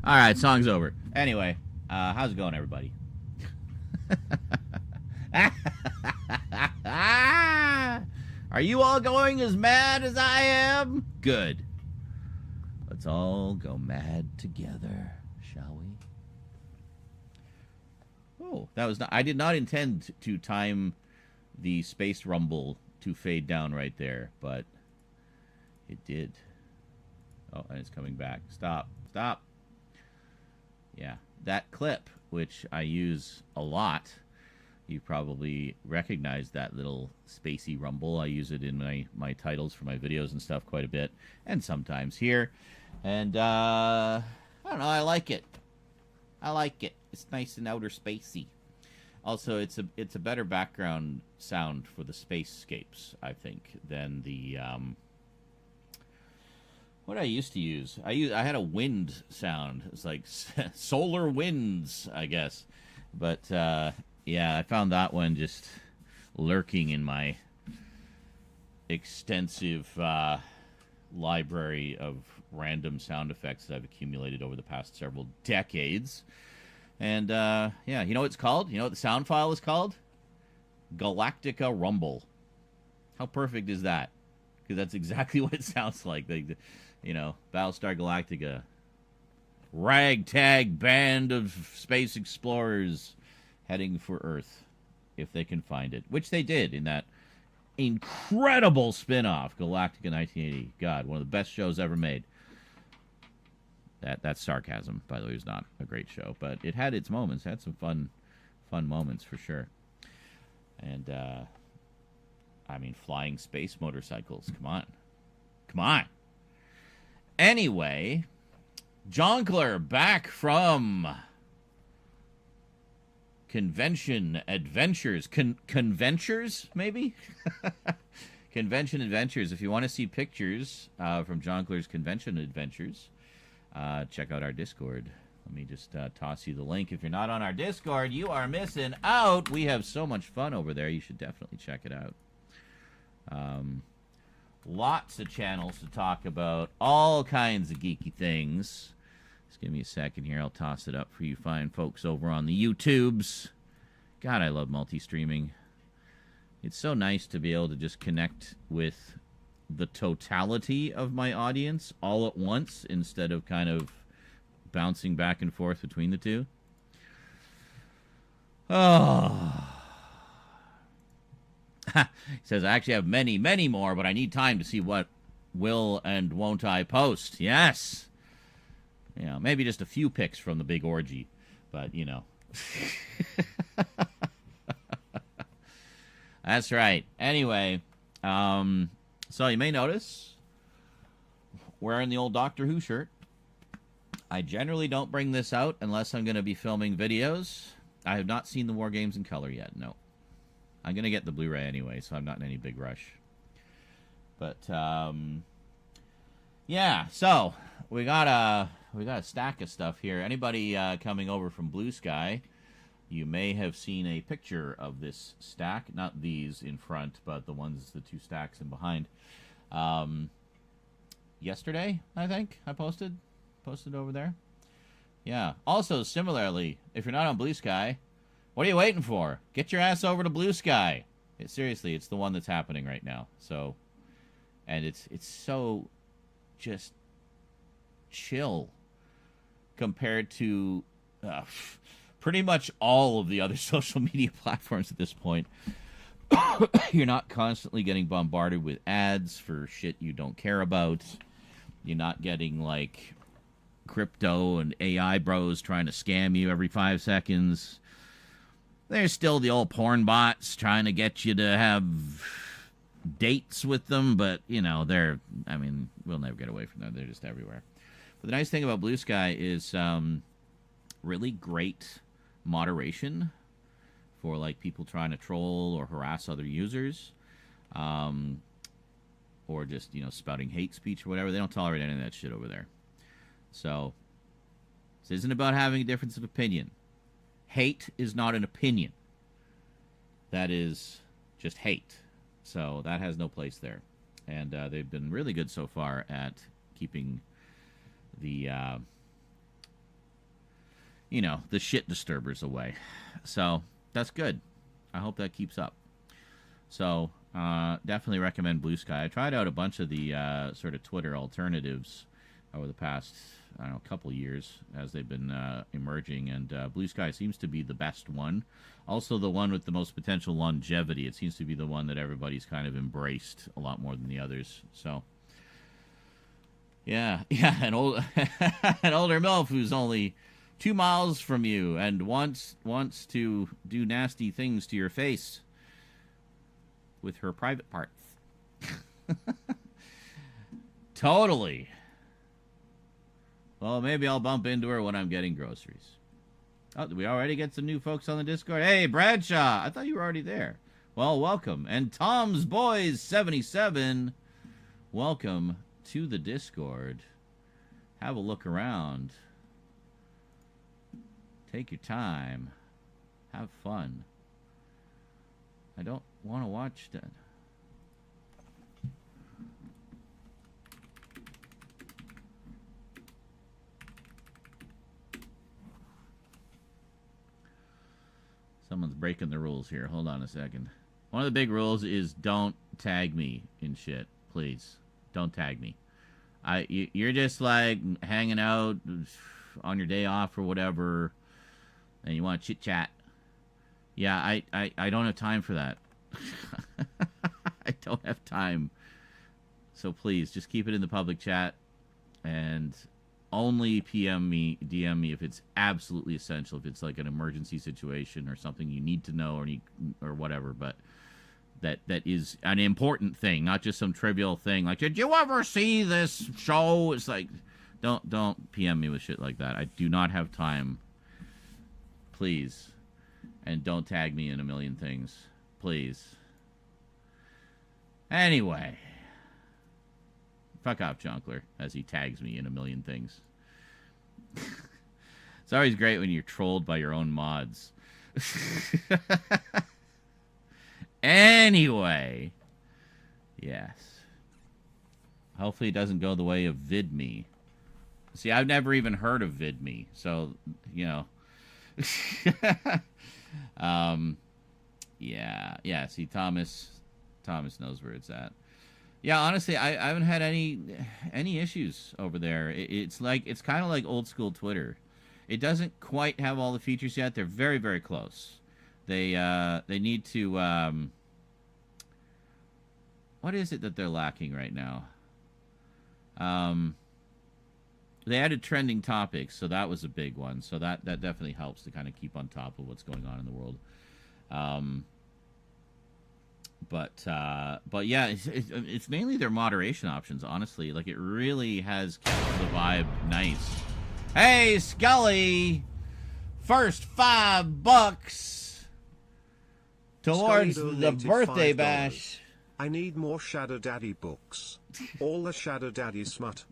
All right, song's over. Anyway, how's it going, everybody? Are you all going as mad as I am? Good. Let's all go mad together, shall we? Oh, that was not. I did not intend to time the space rumble to fade down right there, but it did. Oh, and it's coming back. Stop. Stop. Yeah, that clip, which I use a lot, you probably recognize that little spacey rumble. I use it in my titles for my videos and stuff quite a bit, and sometimes here. And I don't know, I like it. I like it. It's nice and outer spacey. Also, it's a better background sound for the spacescapes, I think, than the what I used to use. I had a wind sound. It's like solar winds, I guess. But yeah, I found that one just lurking in my extensive library of random sound effects that I've accumulated over the past several decades. And yeah, you know what it's called? You know what the sound file is called? Galactica Rumble. How perfect is that? Because that's exactly what it sounds like. You know, Battlestar Galactica. Ragtag band of space explorers heading for Earth, if they can find it. Which they did in that incredible spin-off, Galactica 1980. God, one of the best shows ever made. That's sarcasm, by the way. It was not a great show, but it had its moments. It had some fun moments for sure. And I mean, flying space motorcycles. Come on, come on. Anyway, Jonkler back from Convention Adventures. Conventures, maybe? Convention Adventures. If you want to see pictures from Jonkler's Convention Adventures, check out our Discord. Let me just toss you the link. If you're not on our Discord, you are missing out. We have so much fun over there. You should definitely check it out. Lots of channels to talk about. All kinds of geeky things. Just give me a second here. I'll toss it up for you fine folks over on the YouTubes. God, I love multi-streaming. It's so nice to be able to just connect with the totality of my audience all at once instead of kind of bouncing back and forth between the two. Oh. He says, I actually have many, many more, but I need time to see what will and won't I post. Yes. You know, maybe just a few pics from the big orgy, but, you know. That's right. Anyway, so you may notice, wearing the old Doctor Who shirt. I generally don't bring this out unless I'm going to be filming videos. I have not seen the War Games in color yet, no. I'm going to get the Blu-ray anyway, so I'm not in any big rush. But, yeah, so we got a stack of stuff here. Anybody coming over from Blue Sky, you may have seen a picture of this stack. Not these in front, but the two stacks in behind. Yesterday, I think, I posted over there. Yeah. Also, similarly, if you're not on Blue Sky, what are you waiting for? Get your ass over to Blue Sky. Seriously, it's the one that's happening right now. So, and it's so just chill compared to pretty much all of the other social media platforms at this point. You're not constantly getting bombarded with ads for shit you don't care about. You're not getting, like, crypto and AI bros trying to scam you every 5 seconds. There's still the old porn bots trying to get you to have dates with them, but, you know, we'll never get away from them. They're just everywhere. But the nice thing about Blue Sky is really great moderation for, like, people trying to troll or harass other users, or just, you know, spouting hate speech or whatever. They don't tolerate any of that shit over there. So, this isn't about having a difference of opinion. Hate is not an opinion. That is just hate. So that has no place there. And they've been really good so far at keeping the the shit disturbers away. So that's good. I hope that keeps up. So definitely recommend Blue Sky. I tried out a bunch of the sort of Twitter alternatives over the past, I don't know, couple years as they've been emerging, and Blue Sky seems to be the best one. Also the one with the most potential longevity. It seems to be the one that everybody's kind of embraced a lot more than the others. So yeah, an older MILF who's only 2 miles from you and wants to do nasty things to your face with her private parts. Totally. Well, maybe I'll bump into her when I'm getting groceries. Oh, did we already get some new folks on the Discord? Hey, Bradshaw, I thought you were already there. Well, welcome. And Tom's Boys 77, welcome to the Discord. Have a look around. Take your time. Have fun. I don't want to watch that. Someone's breaking the rules here. Hold on a second. One of the big rules is don't tag me in shit. Please. Don't tag me. You're just like hanging out on your day off or whatever, and you want to chit chat. Yeah, I don't have time for that. I don't have time. So please, just keep it in the public chat, and only DM me, DM me if it's absolutely essential. If it's like an emergency situation or something you need to know or whatever. But that is an important thing, not just some trivial thing. Like, did you ever see this show? It's like, don't PM me with shit like that. I do not have time. Please. And don't tag me in a million things. Please. Anyway. Fuck off, Jonkler, as he tags me in a million things. It's always great when you're trolled by your own mods. Anyway. Yes. Hopefully it doesn't go the way of VidMe. See, I've never even heard of VidMe, so, you know. Yeah, see, Thomas knows where it's at. Yeah, honestly, I haven't had any issues over there. It's kind of like old school Twitter. It doesn't quite have all the features yet. They're very, very close. They need to what is it that they're lacking right now? They added trending topics, so that was a big one. So that definitely helps to kind of keep on top of what's going on in the world. But yeah, it's mainly their moderation options, honestly. Like, it really has kept the vibe nice. Hey, Scully! First $5 towards the birthday bash. I need more Shadow Daddy books. All the Shadow Daddy smut.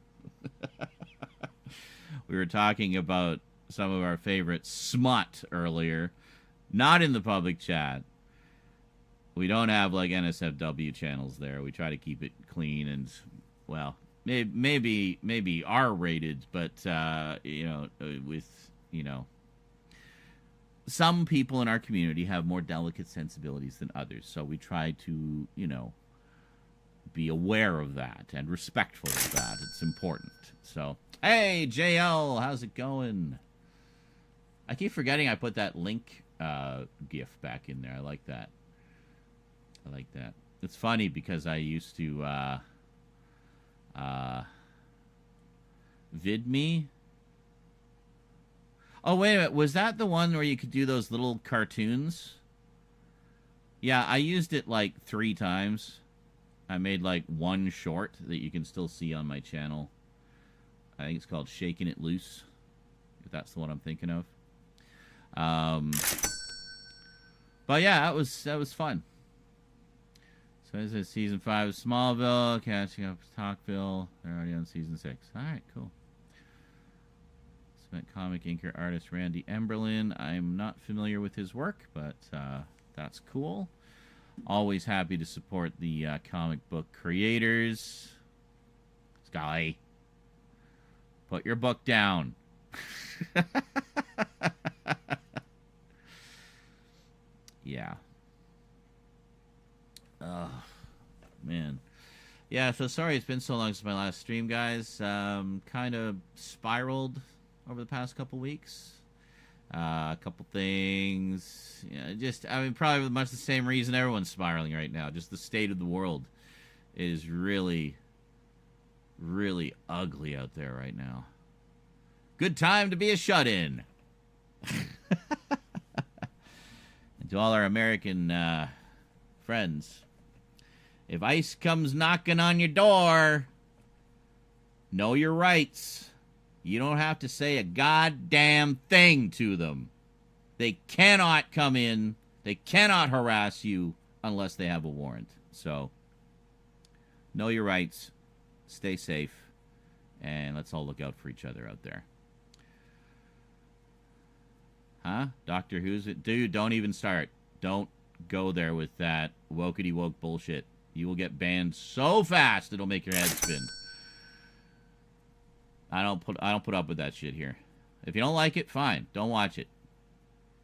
We were talking about some of our favorite smut earlier. Not in the public chat. We don't have, like, NSFW channels there. We try to keep it clean and, well, maybe R-rated, but, some people in our community have more delicate sensibilities than others. So we try to, be aware of that and respectful of that. It's important. So, hey, JL, how's it going? I keep forgetting I put that link GIF back in there. I like that. It's funny because I used to VidMe. Oh, wait a minute. Was that the one where you could do those little cartoons? Yeah, I used it like 3 times. I made like one short that you can still see on my channel. I think it's called Shaking It Loose, if that's the one I'm thinking of. But yeah, that was fun. So this is season 5 of Smallville, catching up with Talkville. They're already on season 6. All right, cool. Spent comic inker artist Randy Emberlin. I'm not familiar with his work, but that's cool. Always happy to support the comic book creators. Sky, put your book down. Yeah. Oh, man. Yeah, so sorry it's been so long since my last stream, guys. Kind of spiraled over the past couple weeks. A couple things. Yeah, just, I mean, probably much the same reason everyone's spiraling right now. Just the state of the world is really, really ugly out there right now. Good time to be a shut-in. And to all our American friends, if ICE comes knocking on your door, know your rights. You don't have to say a goddamn thing to them. They cannot come in. They cannot harass you unless they have a warrant. So, know your rights. Stay safe. And let's all look out for each other out there. Huh? Doctor Who's it? Dude, don't even start. Don't go there with that wokety woke bullshit. You will get banned so fast it'll make your head spin. I don't put up with that shit here. If you don't like it, fine. Don't watch it.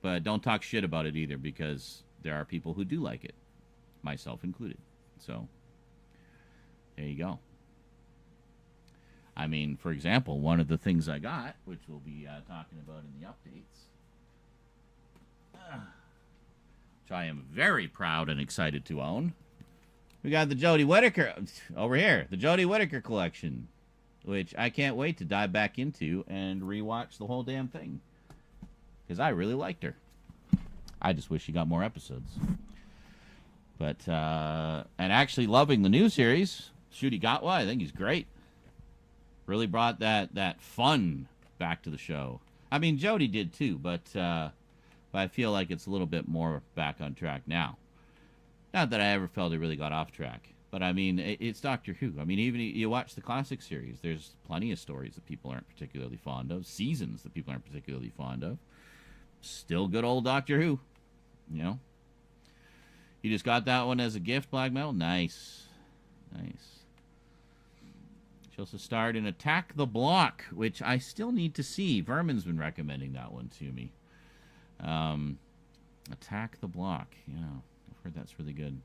But don't talk shit about it either, because there are people who do like it. Myself included. So, there you go. I mean, for example, one of the things I got, which we'll be talking about in the updates, which I am very proud and excited to own. We got the Jodie Whittaker over here, the Jodie Whittaker collection, which I can't wait to dive back into and rewatch the whole damn thing, because I really liked her. I just wish she got more episodes. But and actually loving the new series, Ncuti Gatwa. I think he's great. Really brought that fun back to the show. I mean, Jodie did too, but I feel like it's a little bit more back on track now. Not that I ever felt it really got off track, but I mean, it's Doctor Who. I mean, even you watch the classic series, there's plenty of stories that people aren't particularly fond of, seasons that people aren't particularly fond of. Still good old Doctor Who, you know. You just got that one as a gift, Black Metal? Nice. Nice. She also starred in Attack the Block, which I still need to see. Vermin's been recommending that one to me. Attack the Block. Yeah, I've heard that's really good.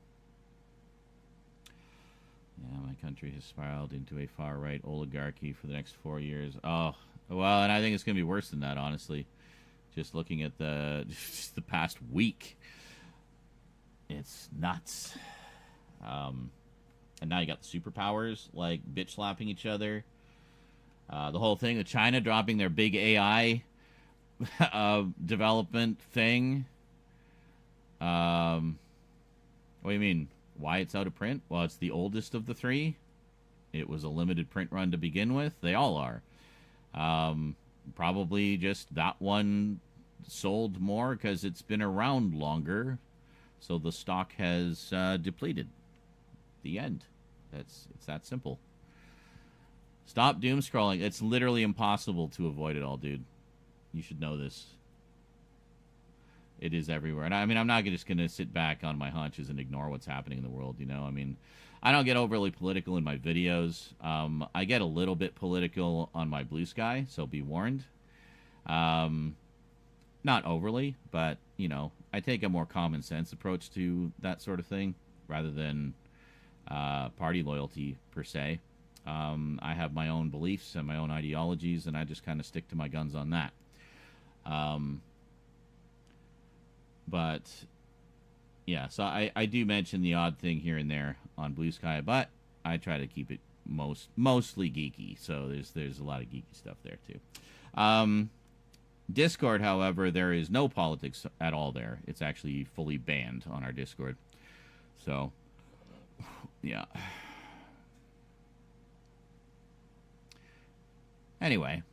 Yeah, my country has spiraled into a far-right oligarchy for the next 4 years. Oh, well, and I think it's going to be worse than that, honestly. Just looking at just the past week. It's nuts. And now you got the superpowers, like bitch-slapping each other. The whole thing with China dropping their big AI development thing. What do you mean? Why it's out of print? Well, it's the oldest of the three. It was a limited print run to begin with. They all are. Probably just that one sold more because it's been around longer. So the stock has depleted. The end. It's that simple. Stop doom scrolling. It's literally impossible to avoid it all, dude. You should know this. It is everywhere. And I mean, I'm not just going to sit back on my haunches and ignore what's happening in the world, you know? I mean, I don't get overly political in my videos. I get a little bit political on my Blue Sky, so be warned. Not overly, but, you know, I take a more common sense approach to that sort of thing rather than party loyalty, per se. I have my own beliefs and my own ideologies, and I just kind of stick to my guns on that. But, yeah, so I do mention the odd thing here and there on Blue Sky, but I try to keep it mostly geeky, so there's a lot of geeky stuff there, too. Discord, however, there is no politics at all there. It's actually fully banned on our Discord. So, yeah. Anyway,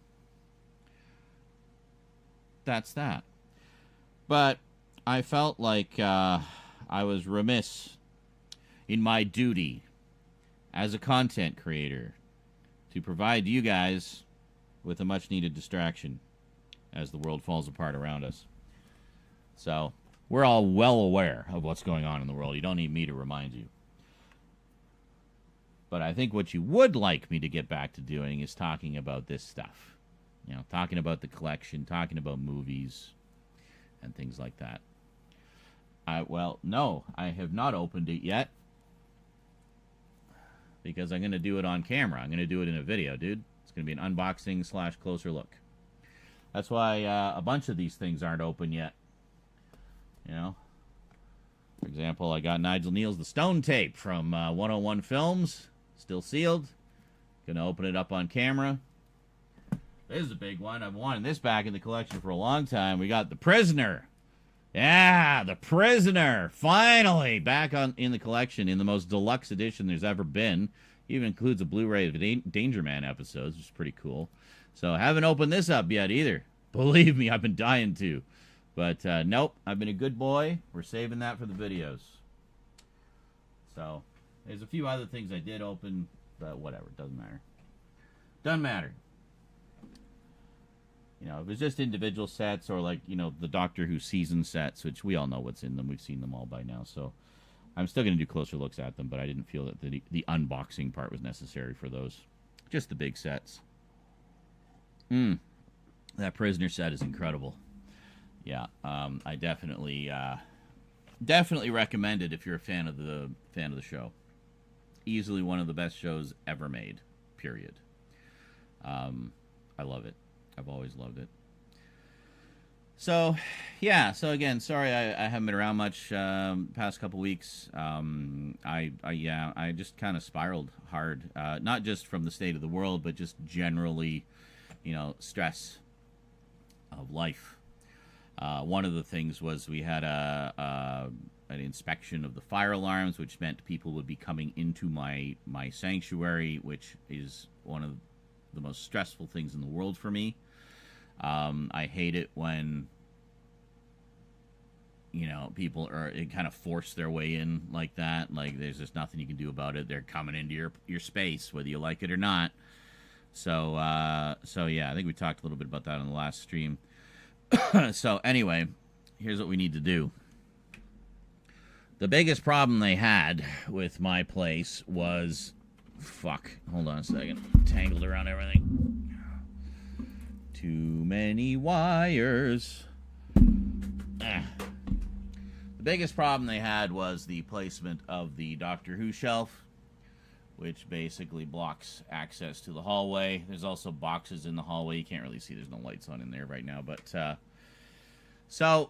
that's that. But I felt like I was remiss in my duty as a content creator to provide you guys with a much-needed distraction as the world falls apart around us. So, we're all well aware of what's going on in the world. You don't need me to remind you. But I think what you would like me to get back to doing is talking about this stuff. You know, talking about the collection, talking about movies, and things like that. Well, no, I have not opened it yet. Because I'm going to do it on camera. I'm going to do it in a video, dude. It's going to be an unboxing / closer look. That's why a bunch of these things aren't open yet. You know? For example, I got Nigel Neal's The Stone Tape from 101 Films. Still sealed. Going to open it up on camera. This is a big one. I've wanted this back in the collection for a long time. We got The Prisoner. Yeah, The Prisoner. Finally back in the collection in the most deluxe edition there's ever been. Even includes a Blu-ray of Danger Man episodes, which is pretty cool. So I haven't opened this up yet either. Believe me, I've been dying to. But nope, I've been a good boy. We're saving that for the videos. So there's a few other things I did open, but whatever, doesn't matter. Doesn't matter. You know, if it's just individual sets or like, you know, the Doctor Who season sets, which we all know what's in them. We've seen them all by now. So I'm still going to do closer looks at them, but I didn't feel that the unboxing part was necessary for those. Just the big sets. That Prisoner set is incredible. Yeah, I definitely recommend it if you're a fan of the show. Easily one of the best shows ever made. Period. I love it. I've always loved it. So, yeah. So again, sorry I haven't been around much past couple weeks. I just kind of spiraled hard. Not just from the state of the world, but just generally, you know, stress of life. One of the things was we had an inspection of the fire alarms, which meant people would be coming into my sanctuary, which is one of the most stressful things in the world for me. I hate it when, you know, people kind of force their way in like that. Like, there's just nothing you can do about it. They're coming into your space, whether you like it or not. So yeah, I think we talked a little bit about that on the last stream. So anyway, here's what we need to do. The biggest problem they had with my place was... Fuck. Hold on a second. Tangled around everything. Too many wires. The biggest problem they had was the placement of the Doctor Who shelf, which basically blocks access to the hallway. There's also boxes in the hallway. You can't really see. There's no lights on in there right now. But so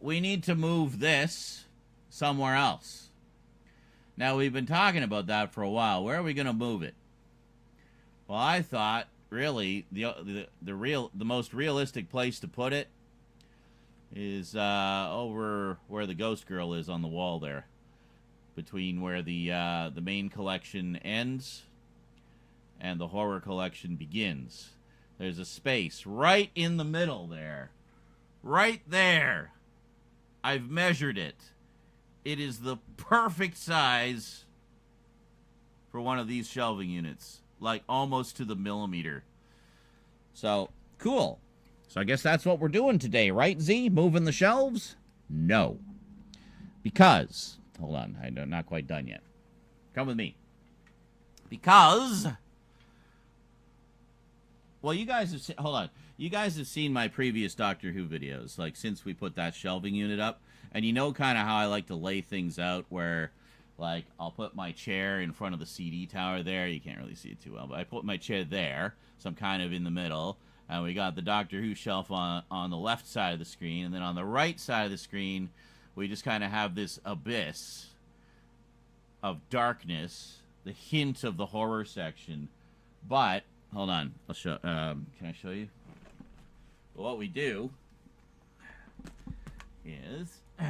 we need to move this somewhere else. Now, we've been talking about that for a while. Where are we going to move it? Well, I thought, really, the most realistic place to put it is over where the Ghost Girl is on the wall there, between where the main collection ends and the horror collection begins. There's a space right in the middle there. Right there. I've measured it. It is the perfect size for one of these shelving units. Like, almost to the millimeter. So, cool. So I guess that's what we're doing today, right, Z? Moving the shelves? No. Because... Hold on, I'm not quite done yet. Come with me. Because... Well, you guys have seen... Hold on. You guys have seen my previous Doctor Who videos, like, since we put that shelving unit up. And you know kind of how I like to lay things out where, like, I'll put my chair in front of the CD tower there. You can't really see it too well, but I put my chair there, so I'm kind of in the middle. And we got the Doctor Who shelf on the left side of the screen. And then on the right side of the screen, we just kind of have this abyss of darkness, the hint of the horror section. But, hold on. I'll show. Can I show you? Well, what we do is... I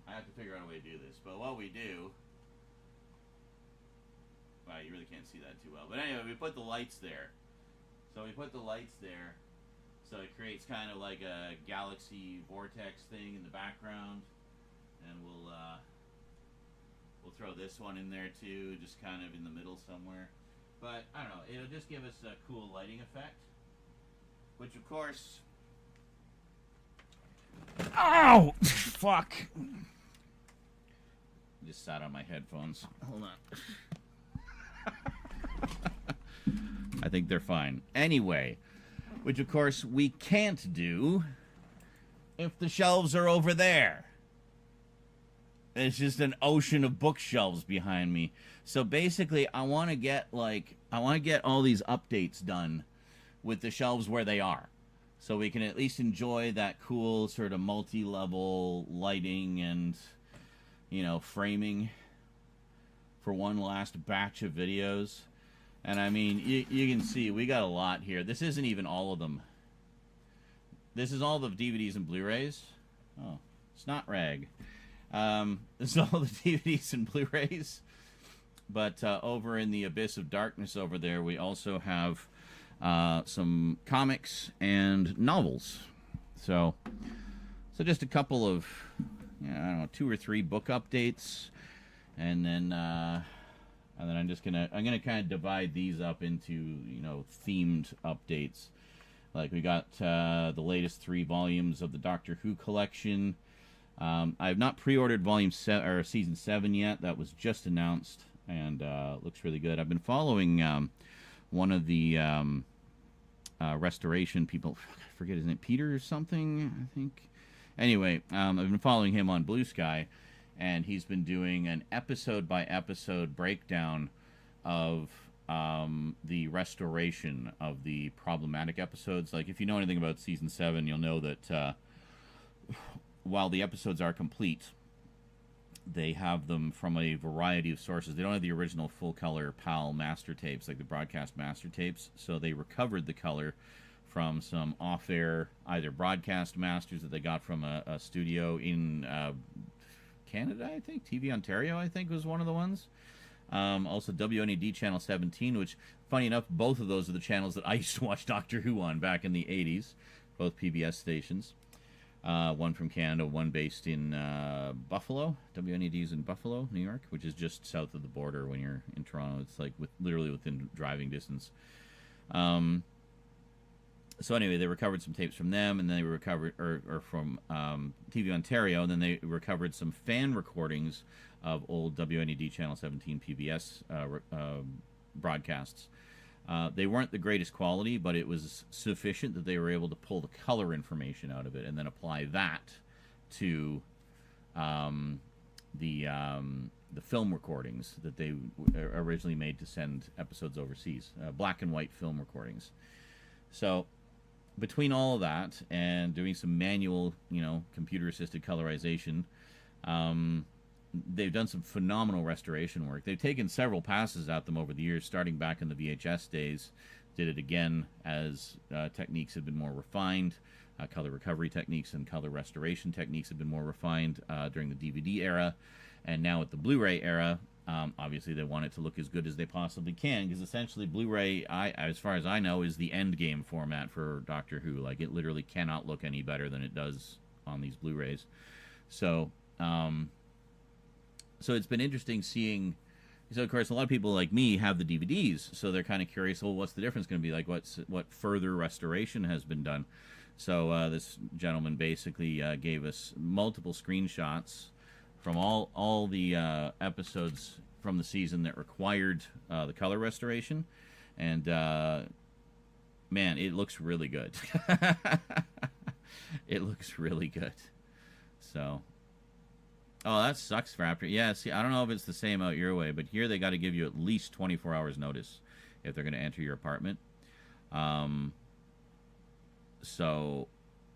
have to figure out a way to do this, but what we do... Wow, you really can't see that too well. But anyway, we put the lights there. So we put the lights there, so it creates kind of like a galaxy vortex thing in the background. And we'll throw this one in there too, just kind of in the middle somewhere. But, I don't know, it'll just give us a cool lighting effect. Which, of course... Ow! Fuck! Just sat on my headphones. Hold on. I think they're fine. Anyway, which of course we can't do if the shelves are over there? It's just an ocean of bookshelves behind me. So basically, I want to get all these updates done with the shelves where they are, so we can at least enjoy that cool sort of multi-level lighting and, framing for one last batch of videos. And I mean, you can see we got a lot here. This isn't even all of them. This is all the DVDs and Blu-rays. Oh, it's not rag. This is all the DVDs and Blu-rays. But over in the Abyss of Darkness over there, we also have some comics and novels. So just a couple of, I don't know, 2 or 3 book updates, and then I'm gonna kind of divide these up into themed updates. Like we got the latest 3 volumes of the Doctor Who collection. I have not pre-ordered volume season 7 yet. That was just announced, and looks really good. I've been following one of the restoration people. I forget his name, Peter or something, I think. Anyway, I've been following him on Blue Sky, and he's been doing an episode-by-episode breakdown of the restoration of the problematic episodes. Like, if you know anything about season 7, you'll know that while the episodes are complete, they have them from a variety of sources. They don't have the original full-color PAL master tapes, like the broadcast master tapes, so they recovered the color from some off-air, either broadcast masters that they got from a studio in Canada, I think. TV Ontario, I think, was one of the ones. Also WNED Channel 17, which, funny enough, both of those are the channels that I used to watch Doctor Who on back in the 80s, both PBS stations. One from Canada, one based in Buffalo. WNED's in Buffalo, New York, which is just south of the border when you're in Toronto. It's like literally within driving distance. So anyway, they recovered some tapes from them, and then they recovered, or from TV Ontario, and then they recovered some fan recordings of old WNED Channel 17 PBS broadcasts. They weren't the greatest quality, but it was sufficient that they were able to pull the color information out of it and then apply that to the film recordings that they originally made to send episodes overseas, black and white film recordings. So between all of that and doing some manual, computer-assisted colorization, they've done some phenomenal restoration work. They've taken several passes at them over the years, starting back in the VHS days. Did it again as techniques have been more refined. Color recovery techniques and color restoration techniques have been more refined during the DVD era. And now with the Blu-ray era, obviously they want it to look as good as they possibly can, because essentially Blu-ray, as far as I know, is the end game format for Doctor Who. Like, it literally cannot look any better than it does on these Blu-rays. So it's been interesting seeing. So of course, a lot of people like me have the DVDs, so they're kind of curious. Well, what's the difference going to be? Like, what further restoration has been done? So this gentleman basically gave us multiple screenshots from all the episodes from the season that required the color restoration, and man, it looks really good. It looks really good. So. Oh, that sucks, Raptor. Yeah, see, I don't know if it's the same out your way, but here they got to give you at least 24 hours notice if they're going to enter your apartment. So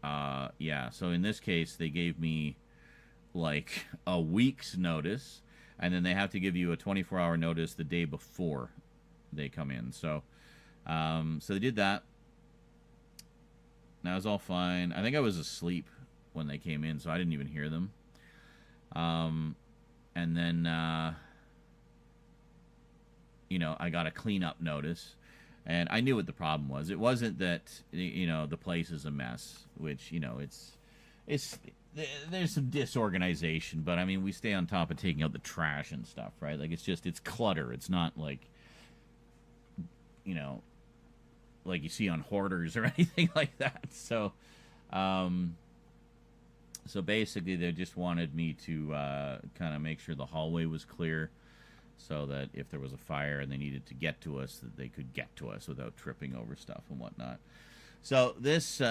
in this case, they gave me like a week's notice, and then they have to give you a 24-hour notice the day before they come in. So they did that. That was all fine. I think I was asleep when they came in, so I didn't even hear them. And then, I got a cleanup notice, and I knew what the problem was. It wasn't that, the place is a mess, which, there's some disorganization, but I mean, we stay on top of taking out the trash and stuff, right? Like, it's clutter. It's not like, like you see on Hoarders or anything like that. So basically, they just wanted me to kind of make sure the hallway was clear, so that if there was a fire and they needed to get to us, that they could get to us without tripping over stuff and whatnot. So this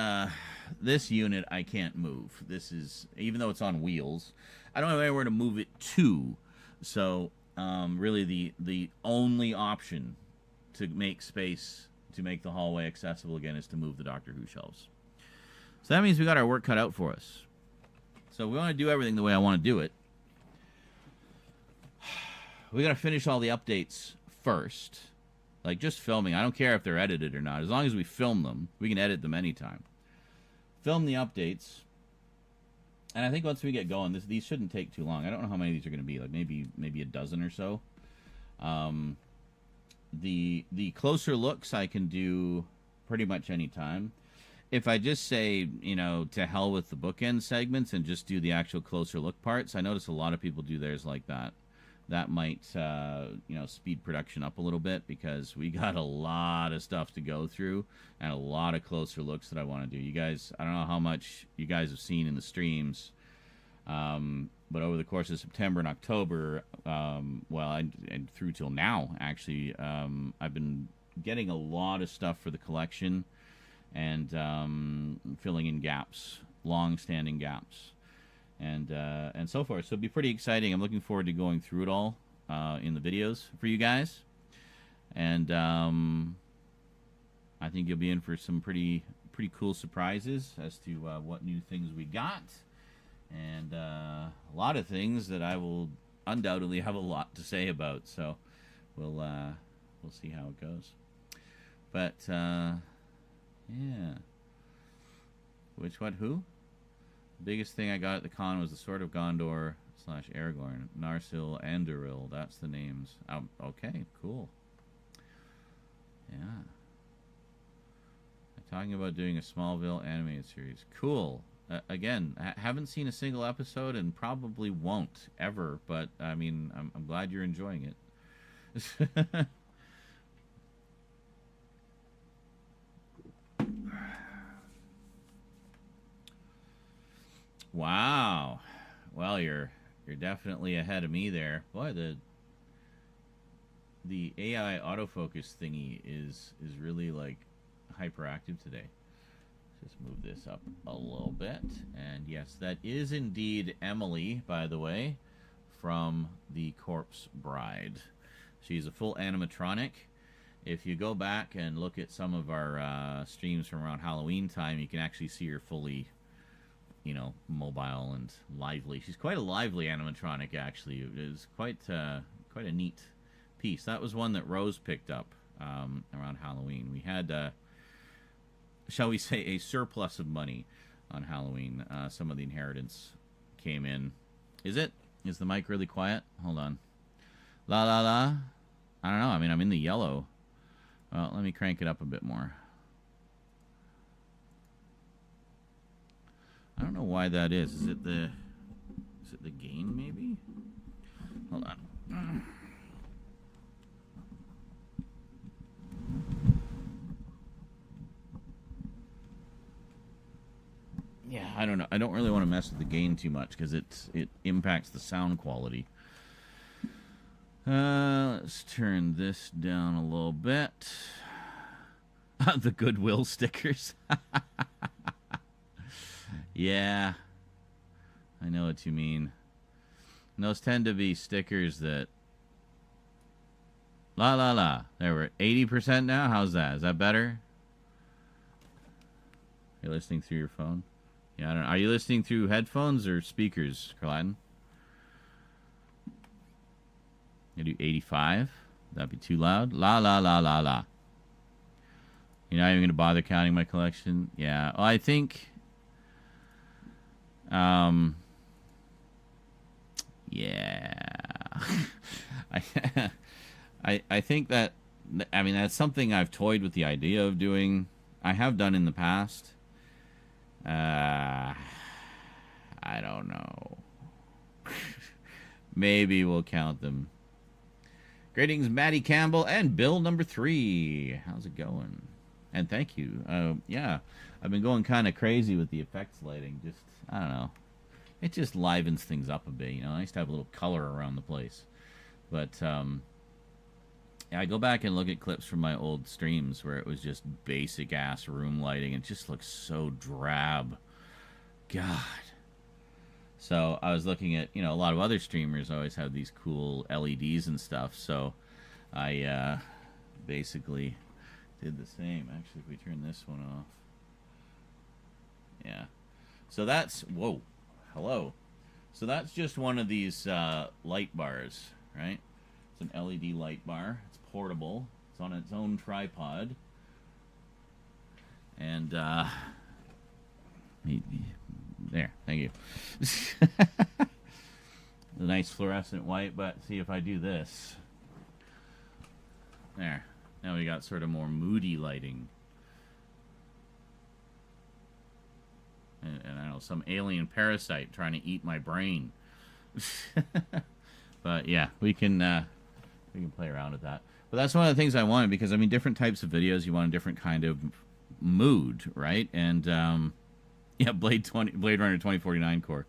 unit I can't move. This is, even though it's on wheels, I don't have anywhere to move it to. So really the only option to make space to make the hallway accessible again is to move the Doctor Who shelves. So that means we got our work cut out for us. So we want to do everything the way I want to do it. We got to finish all the updates first. Like just filming. I don't care if they're edited or not. As long as we film them, we can edit them anytime. Film the updates. And I think once we get going, these shouldn't take too long. I don't know how many of these are going to be. Like maybe a dozen or so. The closer looks I can do pretty much any time. If I just say, to hell with the bookend segments and just do the actual closer look parts, I notice a lot of people do theirs like that. That might, speed production up a little bit because we got a lot of stuff to go through and a lot of closer looks that I want to do. You guys, I don't know how much you guys have seen in the streams, but over the course of September and October, and through till now, actually, I've been getting a lot of stuff for the collection and filling in gaps, long-standing gaps. And so forth. So it'll be pretty exciting. I'm looking forward to going through it all in the videos for you guys. And I think you'll be in for some pretty cool surprises as to what new things we got. And a lot of things that I will undoubtedly have a lot to say about. So we'll see how it goes. But, yeah. Who? Biggest thing I got at the con was the Sword of Gondor / Aragorn, Narsil, and Duril. That's the names. Okay, cool. Yeah. I'm talking about doing a Smallville animated series. Cool. Again, I haven't seen a single episode and probably won't ever, but I mean, I'm glad you're enjoying it. Wow. Well, you're definitely ahead of me there. Boy, the AI autofocus thingy is really like hyperactive today. Let's just move this up a little bit. And yes, that is indeed Emily, by the way, from The Corpse Bride. She's a full animatronic. If you go back and look at some of our streams from around Halloween time, you can actually see her fully mobile and lively. She's quite a lively animatronic, actually. It is quite a neat piece. That was one that Rose picked up around Halloween. We had, shall we say, a surplus of money on Halloween. Some of the inheritance came in. Is the mic really quiet? Hold on. La la la. I don't know. I mean, I'm in the yellow. Well, let me crank it up a bit more. I don't know why that is. Is it the gain, maybe? Hold on. Yeah, I don't know. I don't really want to mess with the gain too much because it impacts the sound quality. Let's turn this down a little bit. The Goodwill stickers. Yeah, I know what you mean. And those tend to be stickers that... La la la. There, we're 80% now. How's that? Is that better? You're listening through your phone? Yeah, I don't know. Are you listening through headphones or speakers, Carladen? You do 85? That'd be too loud? La la la la la. You're not even going to bother counting my collection? Yeah. Well, I think... yeah. I think that, I mean, that's something I've toyed with the idea of doing. I have done in the past. I don't know. Maybe we'll count them. Greetings, Maddie Campbell and Bill number 3. How's it going? And thank you. Yeah, I've been going kind of crazy with the effects lighting. Just, I don't know. It just livens things up a bit, Nice to have a little color around the place. But, Yeah, I go back and look at clips from my old streams where it was just basic ass room lighting. It just looks so drab. God. So I was looking at, a lot of other streamers always have these cool LEDs and stuff. So I basically did the same. Actually, if we turn this one off. Yeah. So that's, whoa, hello. So that's just one of these light bars, right? It's an LED light bar. It's portable. It's on its own tripod. And, there, thank you. A nice fluorescent white, but see if I do this. There. Now we got sort of more moody lighting. And I don't know, some alien parasite trying to eat my brain. But yeah, we can play around with that. But that's one of the things I wanted, because I mean, different types of videos, you want a different kind of mood, right? And yeah, Blade Runner 2049 core,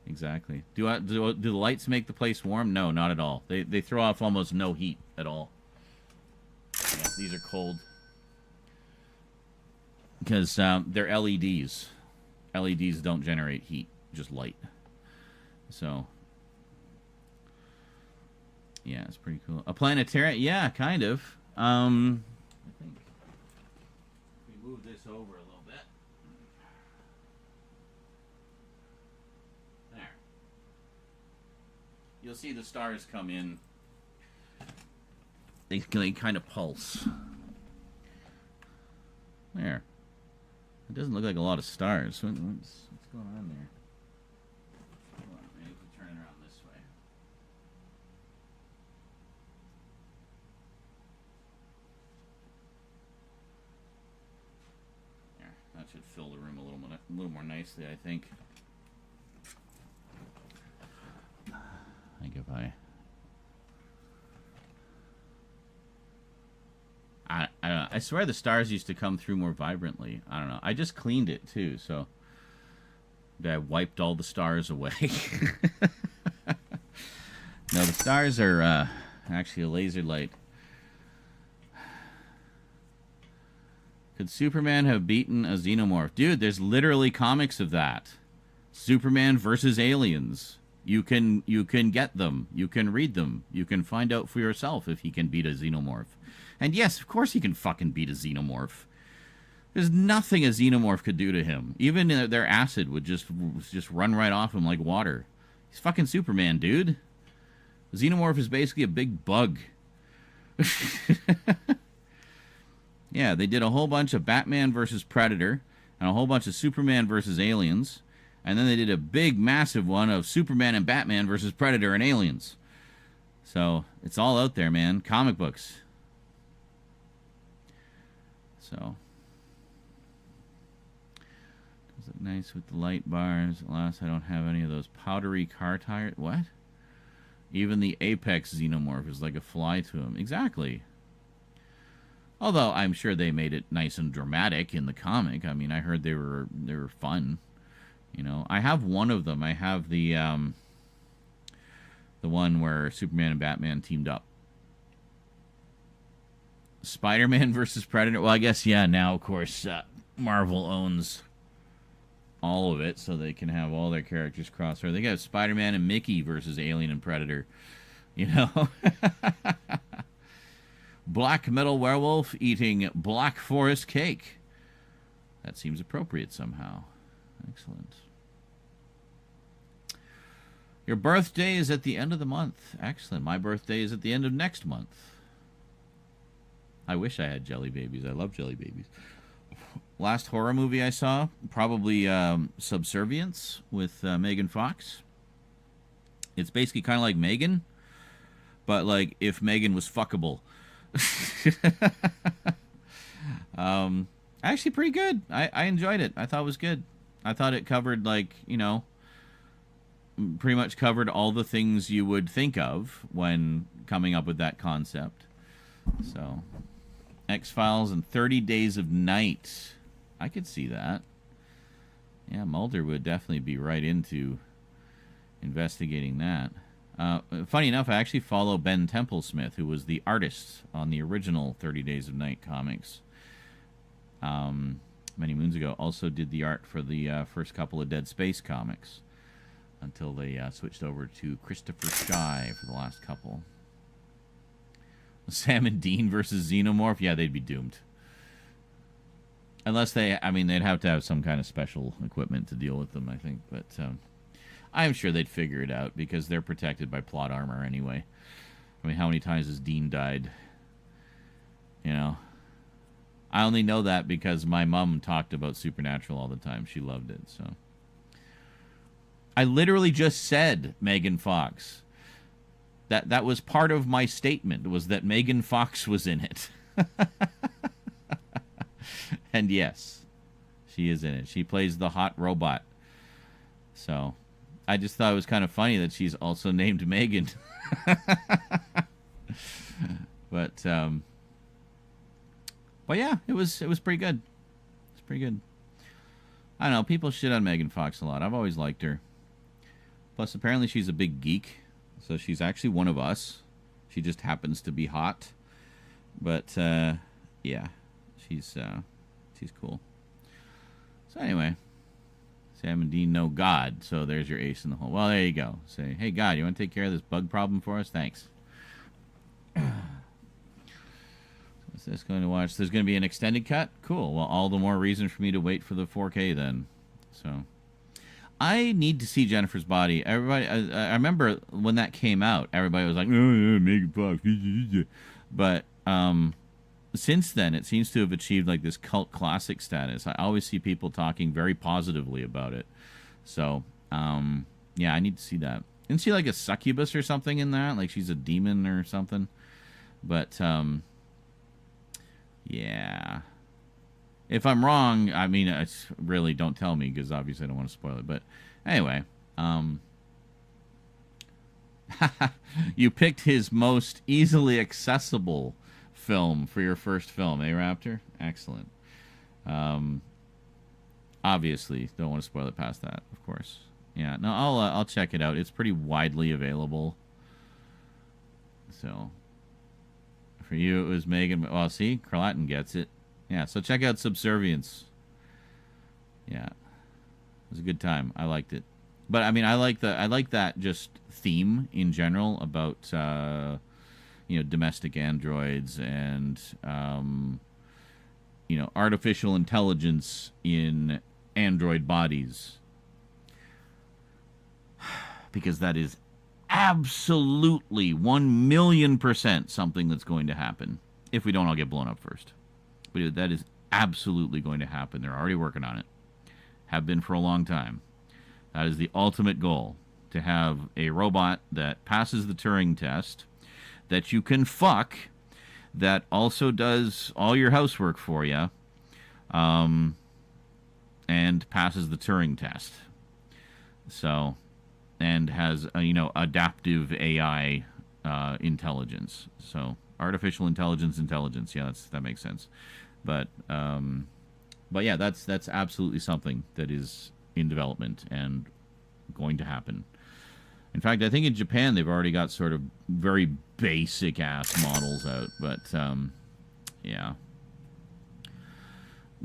exactly. Do the lights make the place warm? No, not at all. They throw off almost no heat at all. Yeah, these are cold because they're LEDs. LEDs don't generate heat, just light. So, yeah, it's pretty cool. A planetarium, yeah, kind of. I think we move this over a little bit. There. You'll see the stars come in. They kind of pulse. There. It doesn't look like a lot of stars. What's going on there? Hold on, maybe we turn it around this way. There, that should fill the room a little more nicely, I think. I think if I don't know. I swear the stars used to come through more vibrantly. I don't know. I just cleaned it too, so I wiped all the stars away. No, the stars are actually a laser light. Could Superman have beaten a xenomorph? Dude, there's literally comics of that. Superman versus aliens. You can get them. You can read them. You can find out for yourself if he can beat a xenomorph. And yes, of course he can fucking beat a xenomorph. There's nothing a xenomorph could do to him. Even their acid would just run right off him like water. He's fucking Superman, dude. The xenomorph is basically a big bug. Yeah, they did a whole bunch of Batman versus Predator and a whole bunch of Superman versus aliens. And then they did a big, massive one of Superman and Batman versus Predator and aliens. So, it's all out there, man. Comic books. So, does look nice with the light bars. Alas, I don't have any of those powdery car tires. What? Even the Apex Xenomorph is like a fly to him. Exactly. Although I'm sure they made it nice and dramatic in the comic. I mean, I heard they were fun. You know, I have one of them. I have the one where Superman and Batman teamed up. Spider-Man versus Predator. Well, I guess, yeah, now, of course, Marvel owns all of it, so they can have all their characters crossover. They got Spider-Man and Mickey versus Alien and Predator. You know? Black metal werewolf eating Black Forest cake. That seems appropriate somehow. Excellent. Your birthday is at the end of the month. Excellent. My birthday is at the end of next month. I wish I had jelly babies. I love jelly babies. Last horror movie I saw, probably Subservience with Megan Fox. It's basically kind of like Megan, but like if Megan was fuckable. Actually pretty good. I enjoyed it. I thought it was good. I thought it covered, like, you know, pretty much covered all the things you would think of when coming up with that concept. So, X-Files and 30 Days of Night. I could see that. Yeah, Mulder would definitely be right into investigating that. Funny enough, I actually follow Ben Templesmith, who was the artist on the original 30 Days of Night comics. Many moons ago. Also did the art for the first couple of Dead Space comics until they switched over to Christopher Shy for the last couple. Sam and Dean versus Xenomorph? Yeah, they'd be doomed. Unless they'd have to have some kind of special equipment to deal with them, I think. But I'm sure they'd figure it out because they're protected by plot armor anyway. I mean, how many times has Dean died? You know? I only know that because my mom talked about Supernatural all the time. She loved it, so. I literally just said Megan Fox. That was part of my statement, was that Megan Fox was in it. And yes, she is in it. She plays the hot robot. So, I just thought it was kind of funny that she's also named Megan. But yeah, it was pretty good. It's pretty good. I don't know, people shit on Megan Fox a lot. I've always liked her. Plus, apparently she's a big geek. So she's actually one of us. She just happens to be hot. But, yeah. She's cool. So anyway. Sam and Dean know God. So there's your ace in the hole. Well, there you go. Say, hey, God, you want to take care of this bug problem for us? Thanks. What's this going to watch? There's going to be an extended cut? Cool. Well, all the more reason for me to wait for the 4K then. So... I need to see Jennifer's Body. Everybody, I remember when that came out, everybody was like, "Oh, yeah, Megan Fox." But since then, it seems to have achieved like this cult classic status. I always see people talking very positively about it. So, yeah, I need to see that. Isn't she like a succubus or something in that? Like she's a demon or something? But, yeah. If I'm wrong, I mean, it's really, don't tell me, because obviously I don't want to spoil it. But anyway, you picked his most easily accessible film for your first film, eh, Raptor? Excellent. Obviously, don't want to spoil it past that, of course. Yeah, no, I'll check it out. It's pretty widely available. So, for you, it was Megan. Well, see, Carlatin gets it. Yeah, so check out Subservience. Yeah. It was a good time. I liked it. But I mean, I like that just theme in general about domestic androids and artificial intelligence in android bodies. Because that is absolutely 1,000,000% something that's going to happen if we don't all get blown up first. But that is absolutely going to happen. They're already working on it. Have been for a long time. That is the ultimate goal. To have a robot that passes the Turing test, that you can fuck, that also does all your housework for you, and passes the Turing test. So, and has, adaptive AI intelligence. So, artificial intelligence. Yeah, that makes sense. But yeah, that's absolutely something that is in development and going to happen. In fact, I think in Japan they've already got sort of very basic ass models out. But yeah,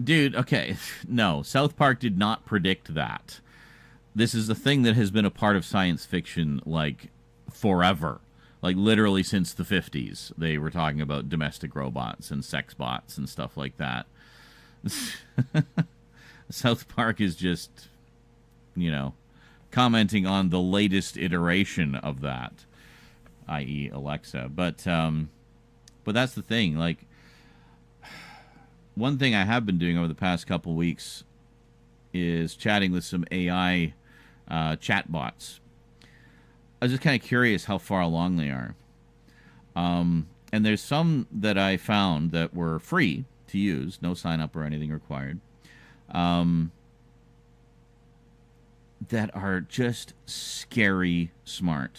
dude. Okay, no, South Park did not predict that. This is a thing that has been a part of science fiction like forever. Like, literally since the 50s, they were talking about domestic robots and sex bots and stuff like that. South Park is just, commenting on the latest iteration of that, i.e. Alexa. But that's the thing. Like, one thing I have been doing over the past couple weeks is chatting with some AI chatbots. I was just kind of curious how far along they are. And there's some that I found that were free to use, no sign up or anything required, that are just scary smart.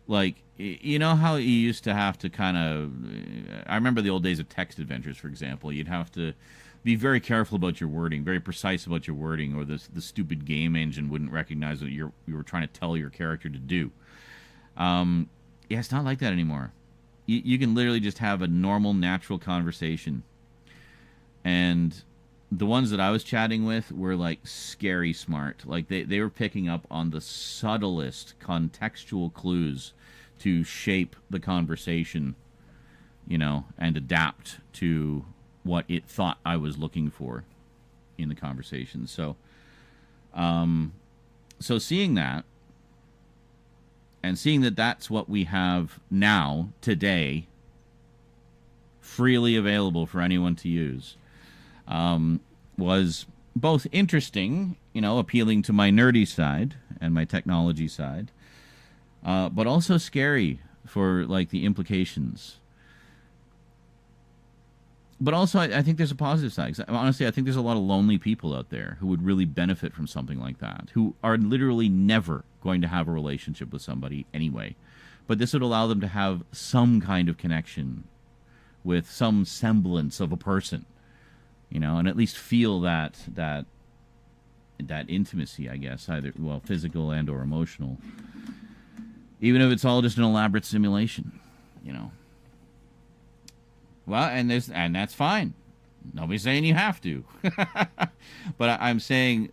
Like, you know how you used to have to kind of... I remember the old days of text adventures, for example. You'd have to be very careful about your wording, very precise about your wording, or the stupid game engine wouldn't recognize what you were trying to tell your character to do. Yeah, it's not like that anymore. You can literally just have a normal, natural conversation. And the ones that I was chatting with were like scary smart. Like they were picking up on the subtlest contextual clues to shape the conversation, you know, and adapt to what it thought I was looking for in the conversation. So, so seeing that, and seeing that that's what we have now, today, freely available for anyone to use, was both interesting, you know, appealing to my nerdy side and my technology side, but also scary for, like, the implications. But also, I think there's a positive side. 'Cause honestly, I think there's a lot of lonely people out there who would really benefit from something like that, who are literally never going to have a relationship with somebody anyway. But this would allow them to have some kind of connection with some semblance of a person, you know, and at least feel that intimacy, I guess, either, well, physical and or emotional, even if it's all just an elaborate simulation, you know. Well, and that's fine. Nobody's saying you have to. But I'm saying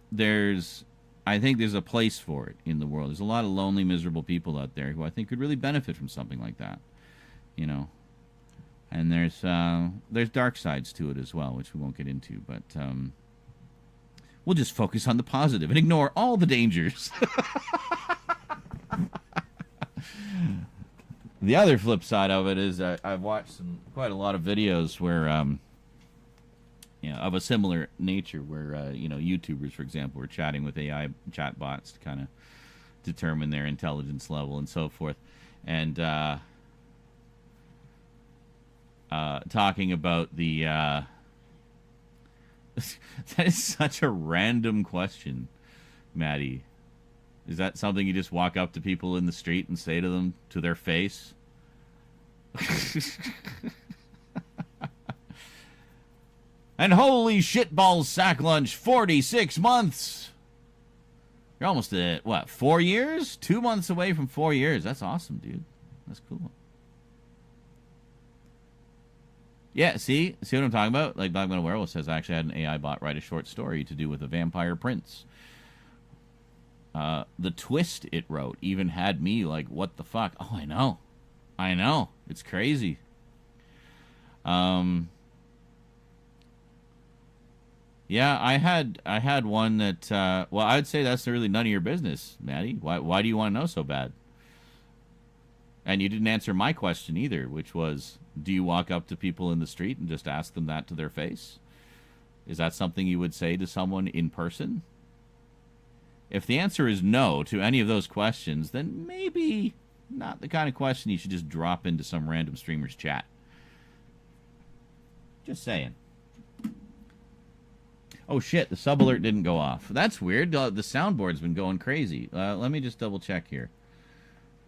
I think there's a place for it in the world. There's a lot of lonely, miserable people out there who I think could really benefit from something like that, you know. And there's dark sides to it as well, which we won't get into. But we'll just focus on the positive and ignore all the dangers. The other flip side of it is I've watched quite a lot of videos where, you know, of a similar nature, where you know, YouTubers, for example, were chatting with AI chatbots to kind of determine their intelligence level and so forth, and talking about the that is such a random question, Maddie. Is that something you just walk up to people in the street and say to them to their face? And holy shitballs, sack lunch, 46 months. You're almost at, what, 4 years? 2 months away from 4 years. That's awesome, dude. That's cool. Yeah, see what I'm talking about? Like Dogman Werewolf says, I actually had an AI bot write a short story to do with a vampire prince. The twist it wrote even had me like, what the fuck? Oh, I know. It's crazy. Yeah, I had one that, well, I would say that's really none of your business, Maddie. Why do you want to know so bad? And you didn't answer my question either, which was, do you walk up to people in the street and just ask them that to their face? Is that something you would say to someone in person? If the answer is no to any of those questions, then maybe not the kind of question you should just drop into some random streamer's chat. Just saying. Oh shit, the sub alert didn't go off. That's weird. The soundboard's been going crazy. Let me just double check here.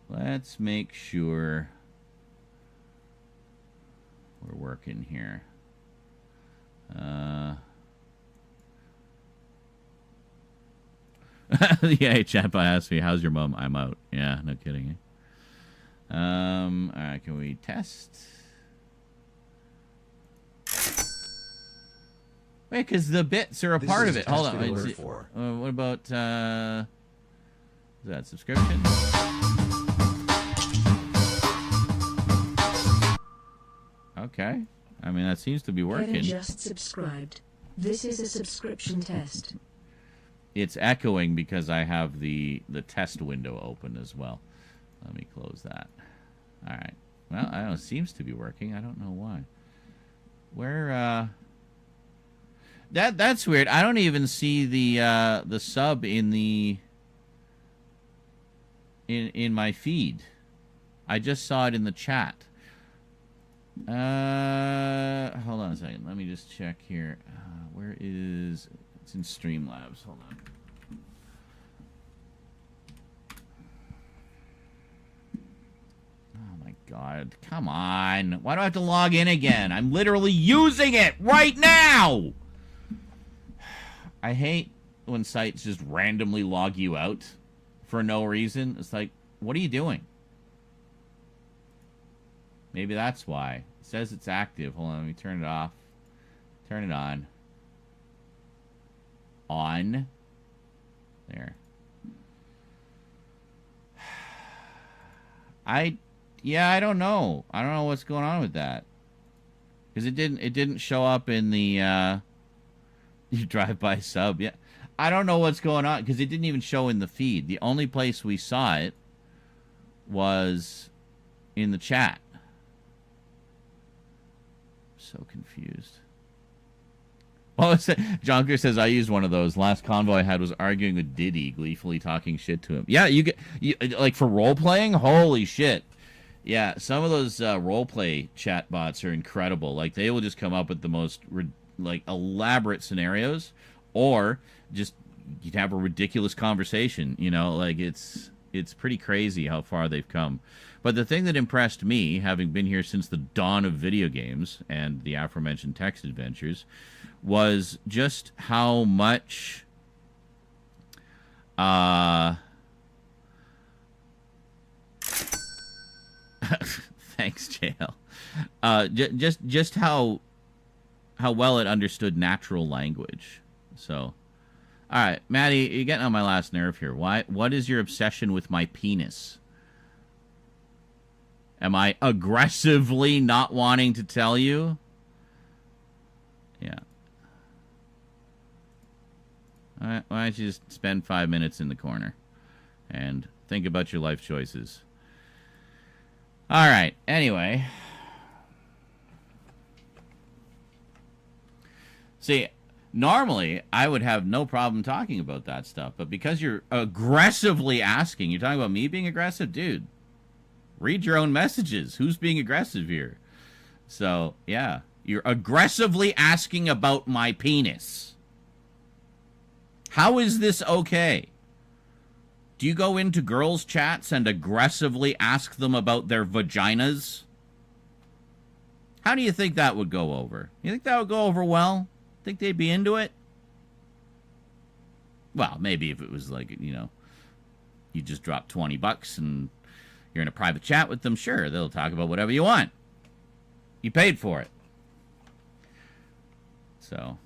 Let's make sure we're working here. Yeah, chatbot asked me, how's your mom? I'm out. Yeah, no kidding. Alright, can we test? Wait, because the bits are a part of it. Hold on. Wait, what about, is that subscription? Okay. I mean, that seems to be working. Kevin just subscribed. This is a subscription test. It's echoing because I have the test window open as well. Let me close that. All right. Well, I don't know. It seems to be working. I don't know why. Where, that's weird. I don't even see the sub in in my feed. I just saw it in the chat. Hold on a second. Let me just check here. Where is... It's in Streamlabs. Hold on. Oh my god. Come on. Why do I have to log in again? I'm literally using it right now! I hate when sites just randomly log you out for no reason. It's like, what are you doing? Maybe that's why. It says it's active. Hold on, let me turn it off. Turn it on. On. There. I don't know. I don't know what's going on with that. Because it didn't show up in the you drive by sub. Yeah. I don't know what's going on because it didn't even show in the feed. The only place we saw it was in the chat. So confused. Well, Jonker says I used one of those. Last convo I had was arguing with Diddy, gleefully talking shit to him. Yeah, you like for role playing. Holy shit! Yeah, some of those role play chat bots are incredible. Like they will just come up with the most like elaborate scenarios, or just you'd have a ridiculous conversation. You know, like it's pretty crazy how far they've come. But the thing that impressed me, having been here since the dawn of video games and the aforementioned text adventures, was just how much thanks, JL. Just how well it understood natural language. So, all right, Maddie, you're getting on my last nerve here. What is your obsession with my penis? Am I aggressively not wanting to tell you? Yeah. All right, why don't you just spend 5 minutes in the corner and think about your life choices? All right, anyway. See, normally I would have no problem talking about that stuff, but because you're aggressively asking, you're talking about me being aggressive? Dude, read your own messages. Who's being aggressive here? So, yeah, you're aggressively asking about my penis. How is this okay? Do you go into girls' chats and aggressively ask them about their vaginas? How do you think that would go over? You think that would go over well? Think they'd be into it? Well, maybe if it was like, you know, you just drop $20 and you're in a private chat with them, sure, they'll talk about whatever you want. You paid for it. So,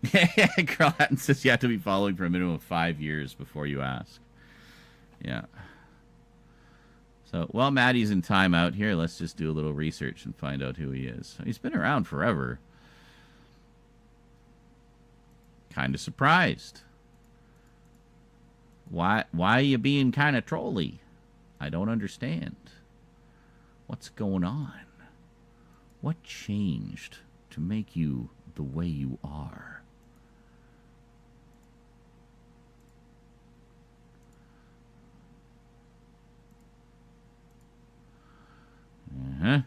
Girl Hatton says you have to be following for a minimum of 5 years before you ask. Yeah. So, while Maddie's in timeout here, let's just do a little research and find out who he is. He's been around forever. Kind of surprised. Why are you being kind of trolly? I don't understand. What's going on? What changed to make you the way you are? Uh-huh.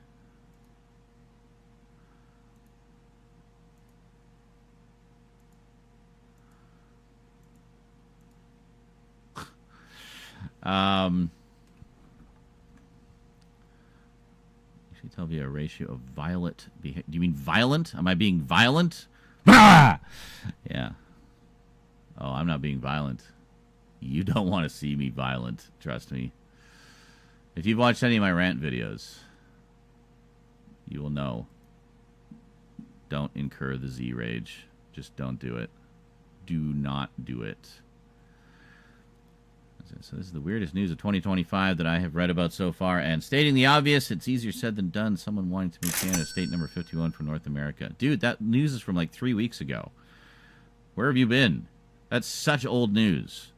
Should tell me a ratio of violent behavior. Do you mean violent? Am I being violent? Ah! Yeah. Oh, I'm not being violent. You don't want to see me violent. Trust me. If you've watched any of my rant videos, you will know. Don't incur the Z rage. Just don't do it. Do not do it. So this is the weirdest news of 2025 that I have read about so far. And stating the obvious, it's easier said than done. Someone wanting to make Canada state number 51 for North America. Dude, that news is from like 3 weeks ago. Where have you been? That's such old news.